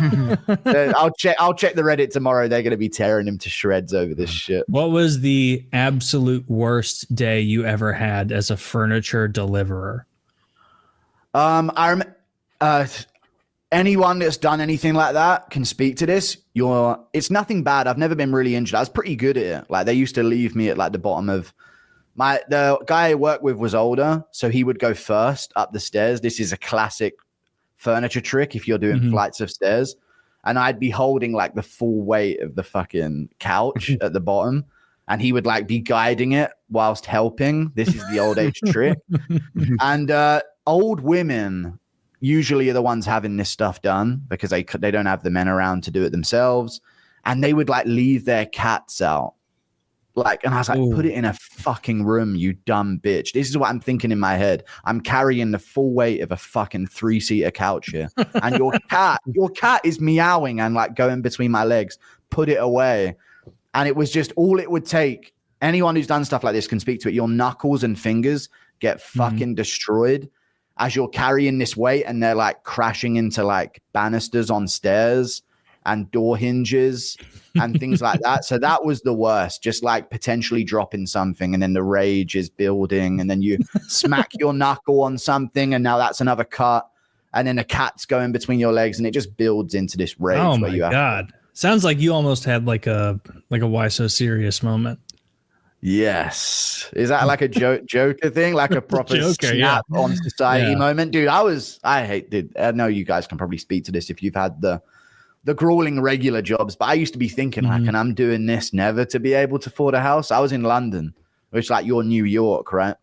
I'll check the Reddit tomorrow. They're going to be tearing him to shreds over this shit. What was the absolute worst day you ever had as a furniture deliverer? Anyone that's done anything like that can speak to this. It's nothing bad. I've never been really injured. I was pretty good at it. Like they used to leave me at like the bottom of the guy I worked with was older, so he would go first up the stairs. This is a classic furniture trick if you're doing flights of stairs. And I'd be holding like the full weight of the fucking couch at the bottom, and he would like be guiding it whilst helping. This is the old age trick. And old women usually are the ones having this stuff done because they don't have the men around to do it themselves. And they would like leave their cats out. Like, and I was like, put it in a fucking room, you dumb bitch. This is what I'm thinking in my head. I'm carrying the full weight of a fucking 3-seater couch here. And your cat is meowing and like going between my legs. Put it away. And it was just all it would take. Anyone who's done stuff like this can speak to it. Your knuckles and fingers get fucking destroyed as you're carrying this weight, and they're like crashing into like banisters on stairs and door hinges and things like that. So that was the worst, just like potentially dropping something, and then the rage is building, and then you smack your knuckle on something, and now that's another cut, and then a cat's going between your legs, and it just builds into this rage. Oh my God. Sounds like you almost had like a why so serious moment. Yes. Is that like a Joker thing? Like a proper Joker, snap on society moment? Dude, I know you guys can probably speak to this if you've had the grueling regular jobs, but I used to be thinking like, and I'm doing this never to be able to afford a house. I was in London, which like you're New York, right?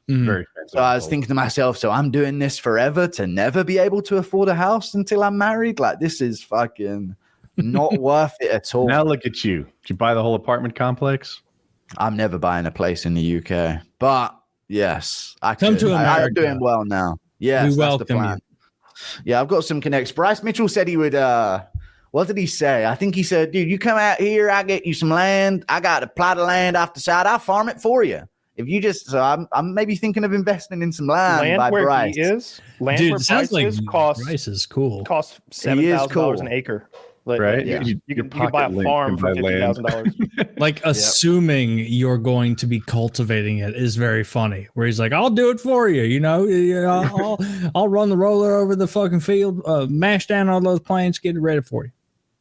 Very so I was thinking to myself, so I'm doing this forever to never be able to afford a house until I'm married? Like this is fucking not worth it at all. Now look at you. Did you buy the whole apartment complex? I'm never buying a place in the UK, but yes, I come to America. I'm doing well now. Yes, that's the plan. Yeah, I've got some connects. Bryce Mitchell said he would. What did he say? I think he said, "Dude, you come out here, I get you some land. I got a plot of land off the side. I'll farm it for you. If you just, so I'm maybe thinking of investing in some land by where Bryce. He is. Land Dude, where it sounds like Bryce is cool. Costs $7,000 an acre. Like, right? Yeah. You can buy a farm for $50,000. Like assuming you're going to be cultivating it is very funny. Where he's like, "I'll do it for you. I'll run the roller over the fucking field, mash down all those plants, get it ready for you."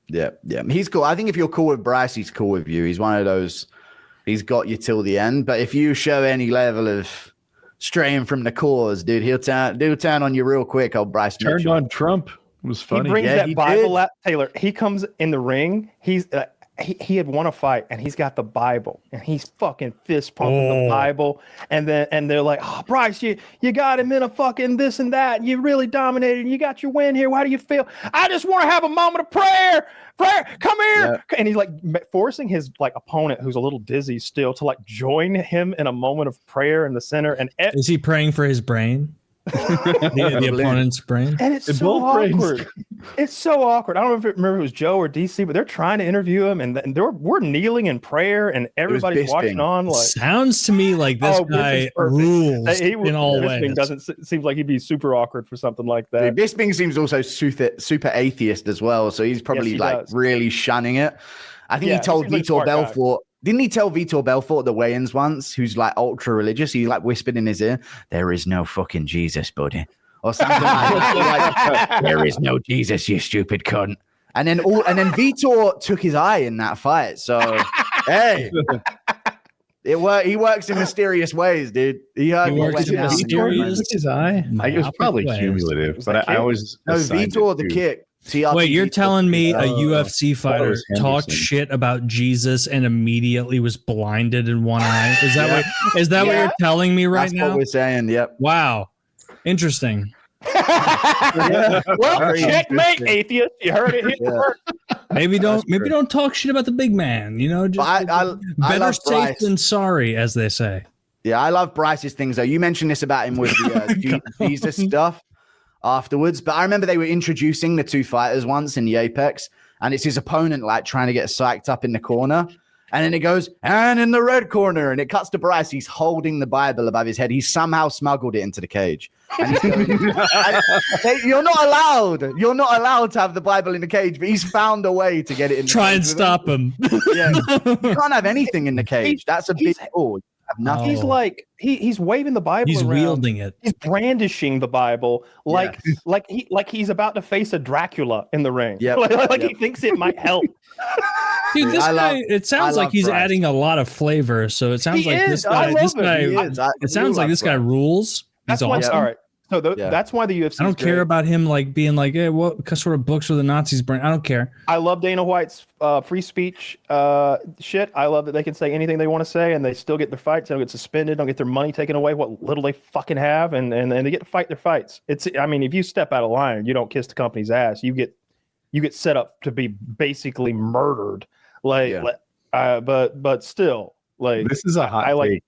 Yeah. He's cool. I think if you're cool with Bryce, he's cool with you. He's one of those. He's got you till the end. But if you show any level of straying from the cause, dude, he'll turn on you real quick. Old Bryce Mitchell. Turned on Trump. It was funny. He brings that Bible out, Taylor. He comes in the ring. He's he had won a fight and he's got the Bible and he's fucking fist pumping the Bible. And they're like, oh, Bryce, you got him in a fucking this and that. And you really dominated and you got your win here. How do you feel? I just want to have a moment of prayer. Come here. Yeah. And he's like forcing his like opponent who's a little dizzy still to like join him in a moment of prayer in the center. And is he praying for his brain? the opponent's brain, and it's so awkward. It's so awkward. I don't remember if it was Joe or DC, but they're trying to interview him, and we're kneeling in prayer, and everybody's watching on. Like, sounds to me like this guy rules in all ways. Seems like he'd be super awkward for something like that. Bisping seems also super atheist as well, so he's probably really shunning it. I think he told Vitor Belfort. Didn't he tell Vitor Belfort at the weigh-ins once, who's like ultra religious? He like whispered in his ear, "There is no fucking Jesus, buddy," or something like that. Like, there is no Jesus, you stupid cunt. And then Vitor took his eye in that fight. So hey, he works in mysterious ways, dude. He works in mysterious. His eye. It was probably cumulative, but I always Vitor the kick. Wait, you're telling me a UFC fighter talked shit about Jesus and immediately was blinded in one eye? Is that what you're telling me right now? That's what we're saying. Yep. Wow. Interesting. Well, checkmate, atheist. You heard it here first. Maybe don't talk shit about the big man. You know, just better safe than sorry, as they say. Yeah, I love Bryce's things though. You mentioned this about him with the Jesus stuff afterwards, but I remember they were introducing the two fighters once in the Apex, and it's his opponent like trying to get psyched up in the corner, and then it goes, and in the red corner, and it cuts to Bryce. He's holding the Bible above his head. He's somehow smuggled it into the cage. And he's going, you're not allowed to have the Bible in the cage, but he's found a way to get it in the Try and stop him. Yeah, you can't have anything in the cage. That's a big rule. Nothing. He's like he's waving the Bible. He's around. Wielding it. He's brandishing the Bible like he's about to face a Dracula in the ring. Yeah, like he thinks it might help. Dude, this guy. It sounds like he's adding a lot of flavor. So it sounds like this guy. It sounds like this guy rules. That's why. All right. So that's why the UFC. I don't care about him like being like, hey, what sort of books were the Nazis bring? I don't care. I love Dana White's free speech shit. I love that they can say anything they want to say, and they still get their fights. They don't get suspended. Don't get their money taken away. What little they fucking have, and they get to fight their fights. I mean, if you step out of line, you don't kiss the company's ass. You get set up to be basically murdered. But still, like this is a hot take.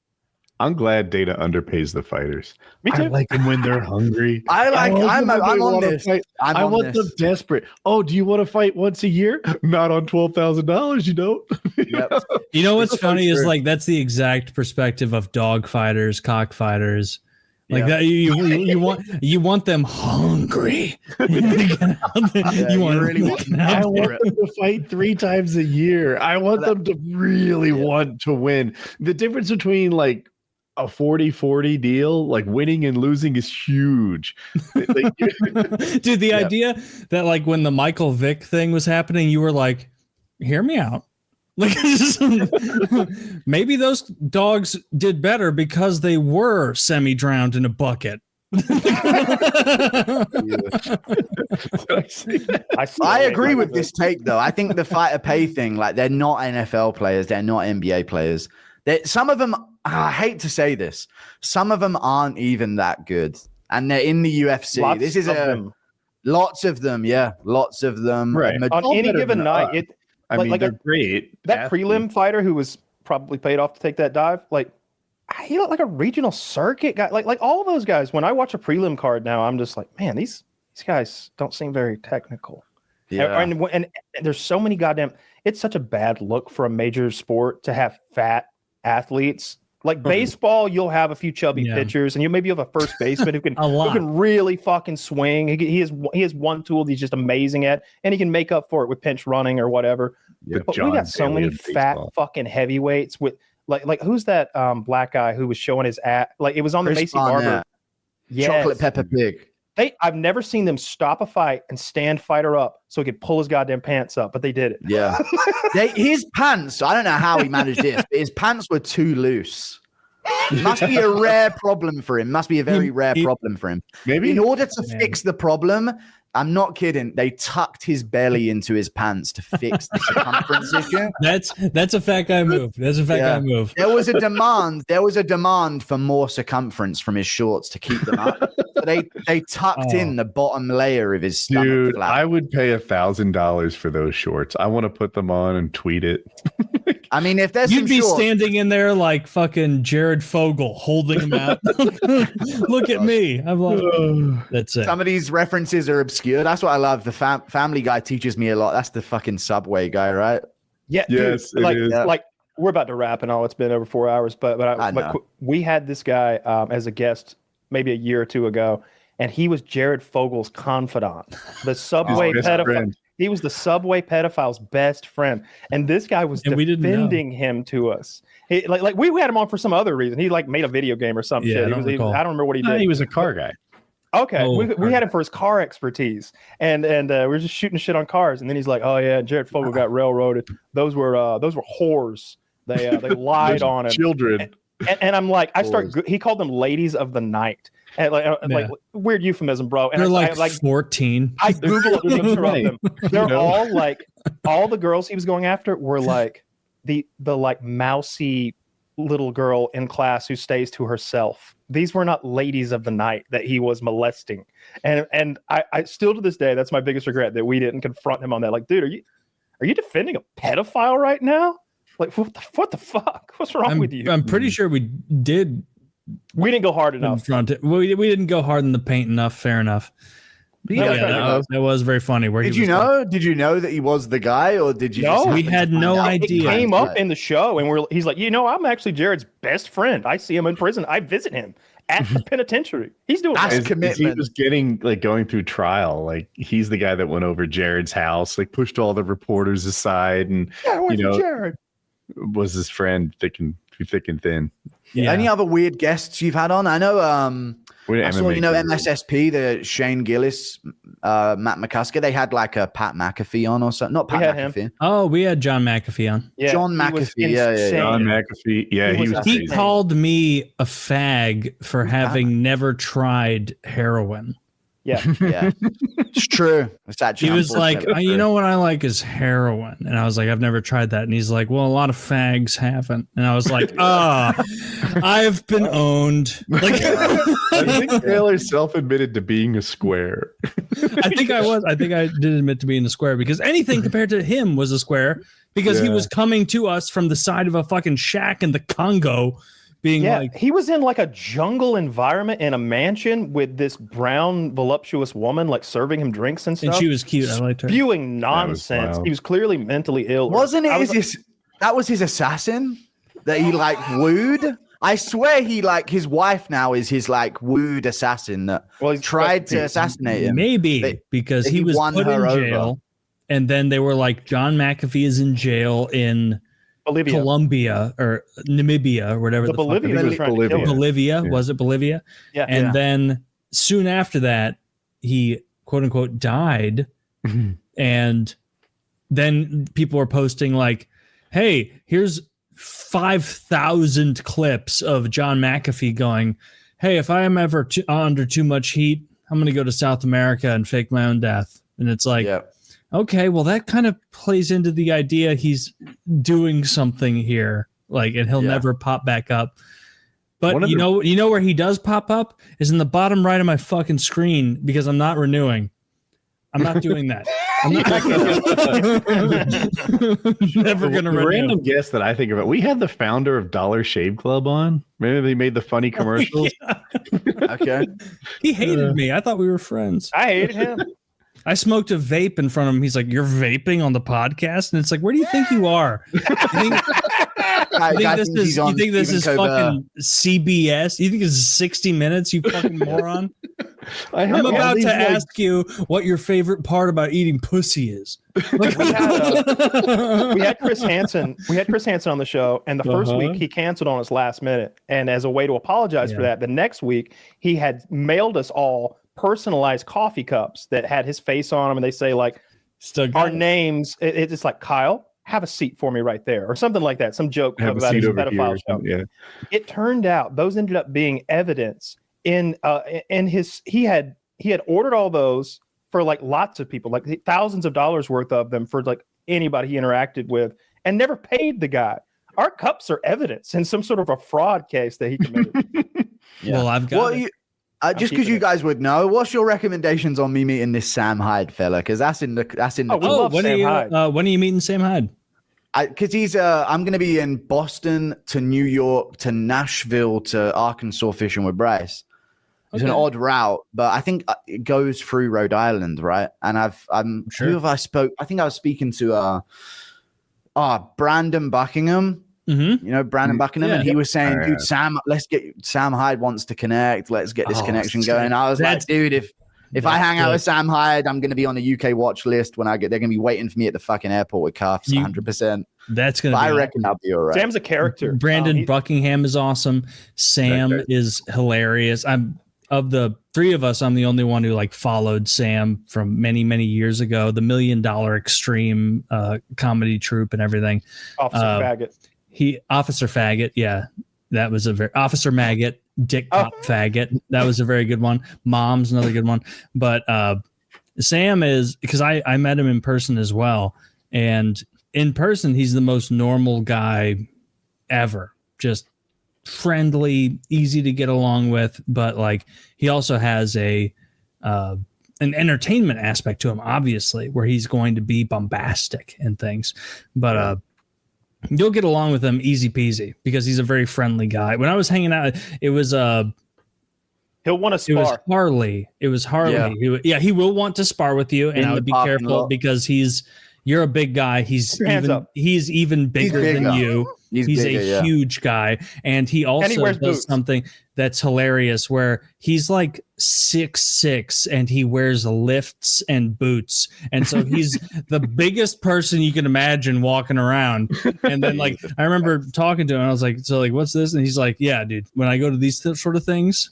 I'm glad Dana underpays the fighters. Me too. I like them when they're hungry. I'm on this. I want them desperate. Oh, do you want to fight once a year? Not on $12,000, you don't. Yep. You know what's funny is like that's the exact perspective of dog fighters, cockfighters. Like that, you want them hungry. I want them to fight 3 times a year. I want them to really want to win. The difference between like a 40-40 deal, like winning and losing, is huge. Dude, the idea that like when the Michael Vick thing was happening, you were like, hear me out. Like maybe those dogs did better because they were semi-drowned in a bucket. I agree with this take though. I think the fighter pay thing, like they're not NFL players, they're not NBA players. Some of them, I hate to say this, some of them aren't even that good, and they're in the UFC. Lots of them. Right. On any given night, they're great. That prelim fighter who was probably paid off to take that dive, like he looked like a regional circuit guy. Like all those guys. When I watch a prelim card now, I'm just like, man, these guys don't seem very technical. Yeah. And there's so many goddamn. It's such a bad look for a major sport to have fat athletes. Like baseball, you'll have a few chubby pitchers, and maybe have a first baseman who can really fucking swing. He has one tool that he's just amazing at, and he can make up for it with pinch running or whatever. Yeah, but we got so many fat fucking heavyweights with like who's that black guy who was showing his ass? Like it was on the Macy Barber. Yes. Chocolate Pepper Pig. I've never seen them stop a fight and stand fighter up so he could pull his goddamn pants up, but they did it. Yeah. His pants, I don't know how he managed this, but his pants were too loose. It must be a rare problem for him. Must be a very rare problem for him. Maybe in order to fix the problem, I'm not kidding. They tucked his belly into his pants to fix the circumference issue. That's a fat guy move. That's a fat guy move. There was a demand. There was a demand for more circumference from his shorts to keep them up. So they tucked in the bottom layer of his stomach. Dude, flap. I would pay $1,000 for those shorts. I want to put them on and tweet it. I mean, if there's You'd be shorts, standing in there like fucking Jared Fogle holding him out. Look at me. I'm like, that's it. some of these references are obscure. That's what I love. The Family Guy teaches me a lot. That's the fucking Subway guy, right? Yeah, Yes, dude, it is. like we're about to wrap and all. It's been over 4 hours, but we had this guy as a guest maybe a year or two ago, and he was Jared Fogle's confidant, the Subway pedophile. Friend. He was the Subway pedophile's best friend, and this guy was defending him to us. He, like we had him on for some other reason. He like made a video game or some shit. I don't remember what he did. He was a car guy. Okay, we had him for his car expertise, and we were just shooting shit on cars, and then he's like, "Oh yeah, Jared Fogle got railroaded. Those were whores. They lied on him. Children." And I'm like, he called them ladies of the night. And like weird euphemism, bro. And they're like 14. I Googled them. They're all like, all the girls he was going after were like the like mousy little girl in class who stays to herself. These were not ladies of the night that he was molesting. And I still to this day, that's my biggest regret that we didn't confront him on that. Like, dude, are you defending a pedophile right now? Like, what the fuck? What's wrong with you? I'm pretty sure we did. We didn't go hard enough. Confront it. We didn't go hard in the paint enough. Fair enough. That was very funny. Did you know? Did you know that he was the guy, or did you? No, we had no idea. It came up in the show, and he's like, I'm actually Jared's best friend. I see him in prison. I visit him at the penitentiary. He's doing that's commitment. He was going through trial. Like, he's the guy that went over Jared's house, like pushed all the reporters aside, and Jared was his friend thick and thin. Yeah. Any other weird guests you've had on? I know I saw, MSSP, the Shane Gillis, Matt McCusker, they had like a Pat McAfee on or something. Not Pat McAfee. Him. Oh, we had John McAfee on. Yeah, John McAfee. Yeah. John McAfee. Yeah, he called me a fag for having never tried heroin. Yeah. It's true. It's actually. He was like, you know what I like is heroin, and I was like, I've never tried that, and he's like, well, a lot of fags haven't, and I was like, I've been owned. Like, I think Taylor self-admitted to being a square. I think I did admit to being a square, because anything compared to him was a square, because he was coming to us from the side of a fucking shack in the Congo. He was in like a jungle environment in a mansion with this brown voluptuous woman like serving him drinks and stuff. And she was cute. I liked her. Spewing nonsense. He was clearly mentally ill. Wasn't it? That was his assassin that he like wooed. I swear his wife now is his like wooed assassin that tried to assassinate him. Maybe because he was put in jail, and then they were like, John McAfee is in jail in Bolivia. Colombia or Namibia or whatever. Bolivia. Was it Bolivia? Yeah. And then soon after that, he quote unquote died. And then people were posting like, hey, here's 5,000 clips of John McAfee going, hey, if I am ever under too much heat, I'm going to go to South America and fake my own death. And it's like, okay, well, that kind of plays into the idea he's doing something here, like, and he'll never pop back up. But you know where he does pop up is in the bottom right of my fucking screen, because I'm not renewing. I'm not doing that. I'm never gonna renew. Random guess that I think about. We had the founder of Dollar Shave Club on. Maybe they made the funny commercials. Okay. He hated me. I thought we were friends. I hated him. I smoked a vape in front of him. He's like, "You're vaping on the podcast," and it's like, "Where do you think you are? You think this is fucking CBS? You think this is 60 Minutes? You fucking moron!" I'm about to ask you what your favorite part about eating pussy is. Like, we had Chris Hansen. We had Chris Hansen on the show, and the first week he canceled on us last minute. And as a way to apologize for that, the next week he had mailed us all personalized coffee cups that had his face on them, and they say like our names. It's like, Kyle, have a seat for me right there, or something like that. Some joke about his pedophile show. Yeah. It turned out those ended up being evidence in his. He had ordered all those for like lots of people, like thousands of dollars worth of them for like anybody he interacted with, and never paid the guy. Our cups are evidence in some sort of a fraud case that he committed. Well, I've got just because you guys would know, what's your recommendations on me meeting this Sam Hyde fella? Because that's in the when are you meeting Sam Hyde? Because he's I'm going to be in Boston to New York to Nashville to Arkansas fishing with Bryce. It's an odd route, but I think it goes through Rhode Island, right? And who have I spoke? I think I was speaking to Brandon Buckingham. Mm-hmm. You know, Brandon Buckingham, and he was saying, dude, Sam Hyde wants to connect. Let's get this connection going. I was like, dude, if I hang out with Sam Hyde, I'm going to be on the UK watch list when I get. They're going to be waiting for me at the fucking airport with cuffs, 100%. That's going to be. I reckon I'll be all right. Sam's a character. Brandon Buckingham is awesome. Sam is hilarious. Of the three of us, I'm the only one who like followed Sam from many, many years ago. The $1 Million Extreme comedy troupe and everything. Officer Faggot. Yeah, that was a very Officer Maggot. Dick Cop Faggot. That was a very good one. Mom's another good one. But Sam is, because I met him in person as well, and in person he's the most normal guy ever. Just friendly, easy to get along with, but like he also has an entertainment aspect to him, obviously, where he's going to be bombastic and things. But you'll get along with him easy peasy because he's a very friendly guy. When I was hanging out, it was he'll want to spar. It was Harley. Yeah. He will want to spar with you, and I would be careful because you're a big guy. He's even bigger than you. He's a huge guy, and he also does something that's hilarious where he's like 6'6" and he wears lifts and boots, and so he's the biggest person you can imagine walking around. And then like I remember talking to him, and I was like, "So like, what's this?" And he's like, "Yeah, dude. When I go to these sort of things,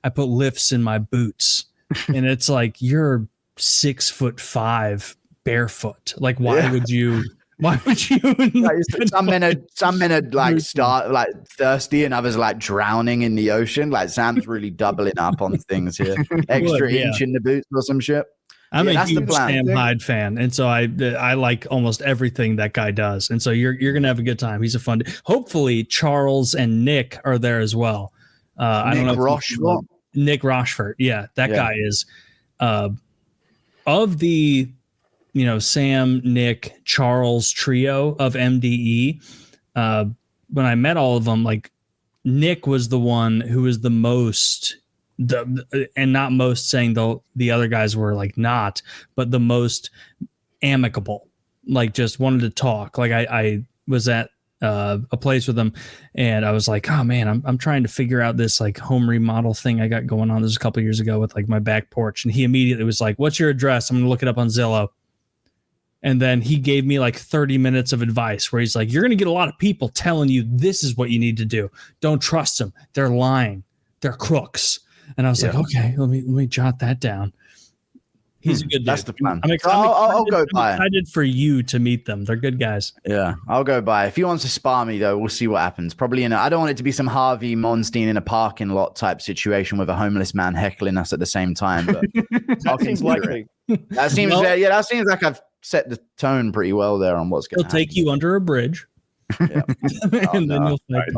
I put lifts in my boots." And it's like, you're 6'5" barefoot. Like, why would you? Some men are like start like thirsty and others like drowning in the ocean. Like Sam's really doubling up on things here. Extra inch in the boots or some shit. I'm a huge Sam Hyde fan, and so I like almost everything that guy does. And so you're gonna have a good time. He's a fun. Hopefully Charles and Nick are there as well. I don't know. Nick Rochford. Yeah, that guy is of the Sam, Nick, Charles trio of MDE. When I met all of them, like Nick was the one who was the most, and not most saying the other guys were like not, but the most amicable, like just wanted to talk. Like I was at a place with him, and I was like, oh man, I'm trying to figure out this like home remodel thing I got going on. This was a couple years ago with like my back porch, and he immediately was like, what's your address? I'm gonna look it up on Zillow. And then he gave me like 30 minutes of advice where he's like, you're going to get a lot of people telling you this is what you need to do. Don't trust them. They're lying. They're crooks. And I was like, okay, let me jot that down. He's a good dude. That's the plan. I'll go by. I'm excited for you to meet them. They're good guys. Yeah, I'll go by. If he wants to spar me, though, we'll see what happens. Probably I don't want it to be some Harvey Monstein in a parking lot type situation with a homeless man heckling us at the same time. But that seems likely. That seems that seems like I've set the tone pretty well there on what's going to happen. He'll take you under a bridge. Yeah. And then you'll fight.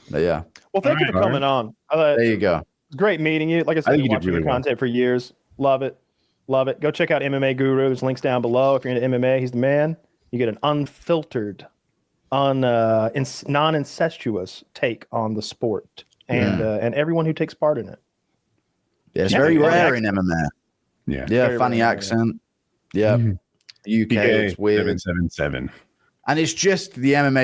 But yeah. Well, thank you for coming on. There you go. Great meeting you. Like I said, I've been watching your content for years. Love it. Love it. Go check out MMA Guru. There's links down below. If you're into MMA, he's the man. You get an unfiltered, non-incestuous take on the sport and everyone who takes part in it. Yeah, it's very rare in MMA. Yeah. Yeah, funny accent. Yeah. UK, it's weird. 777. And it's just the MMA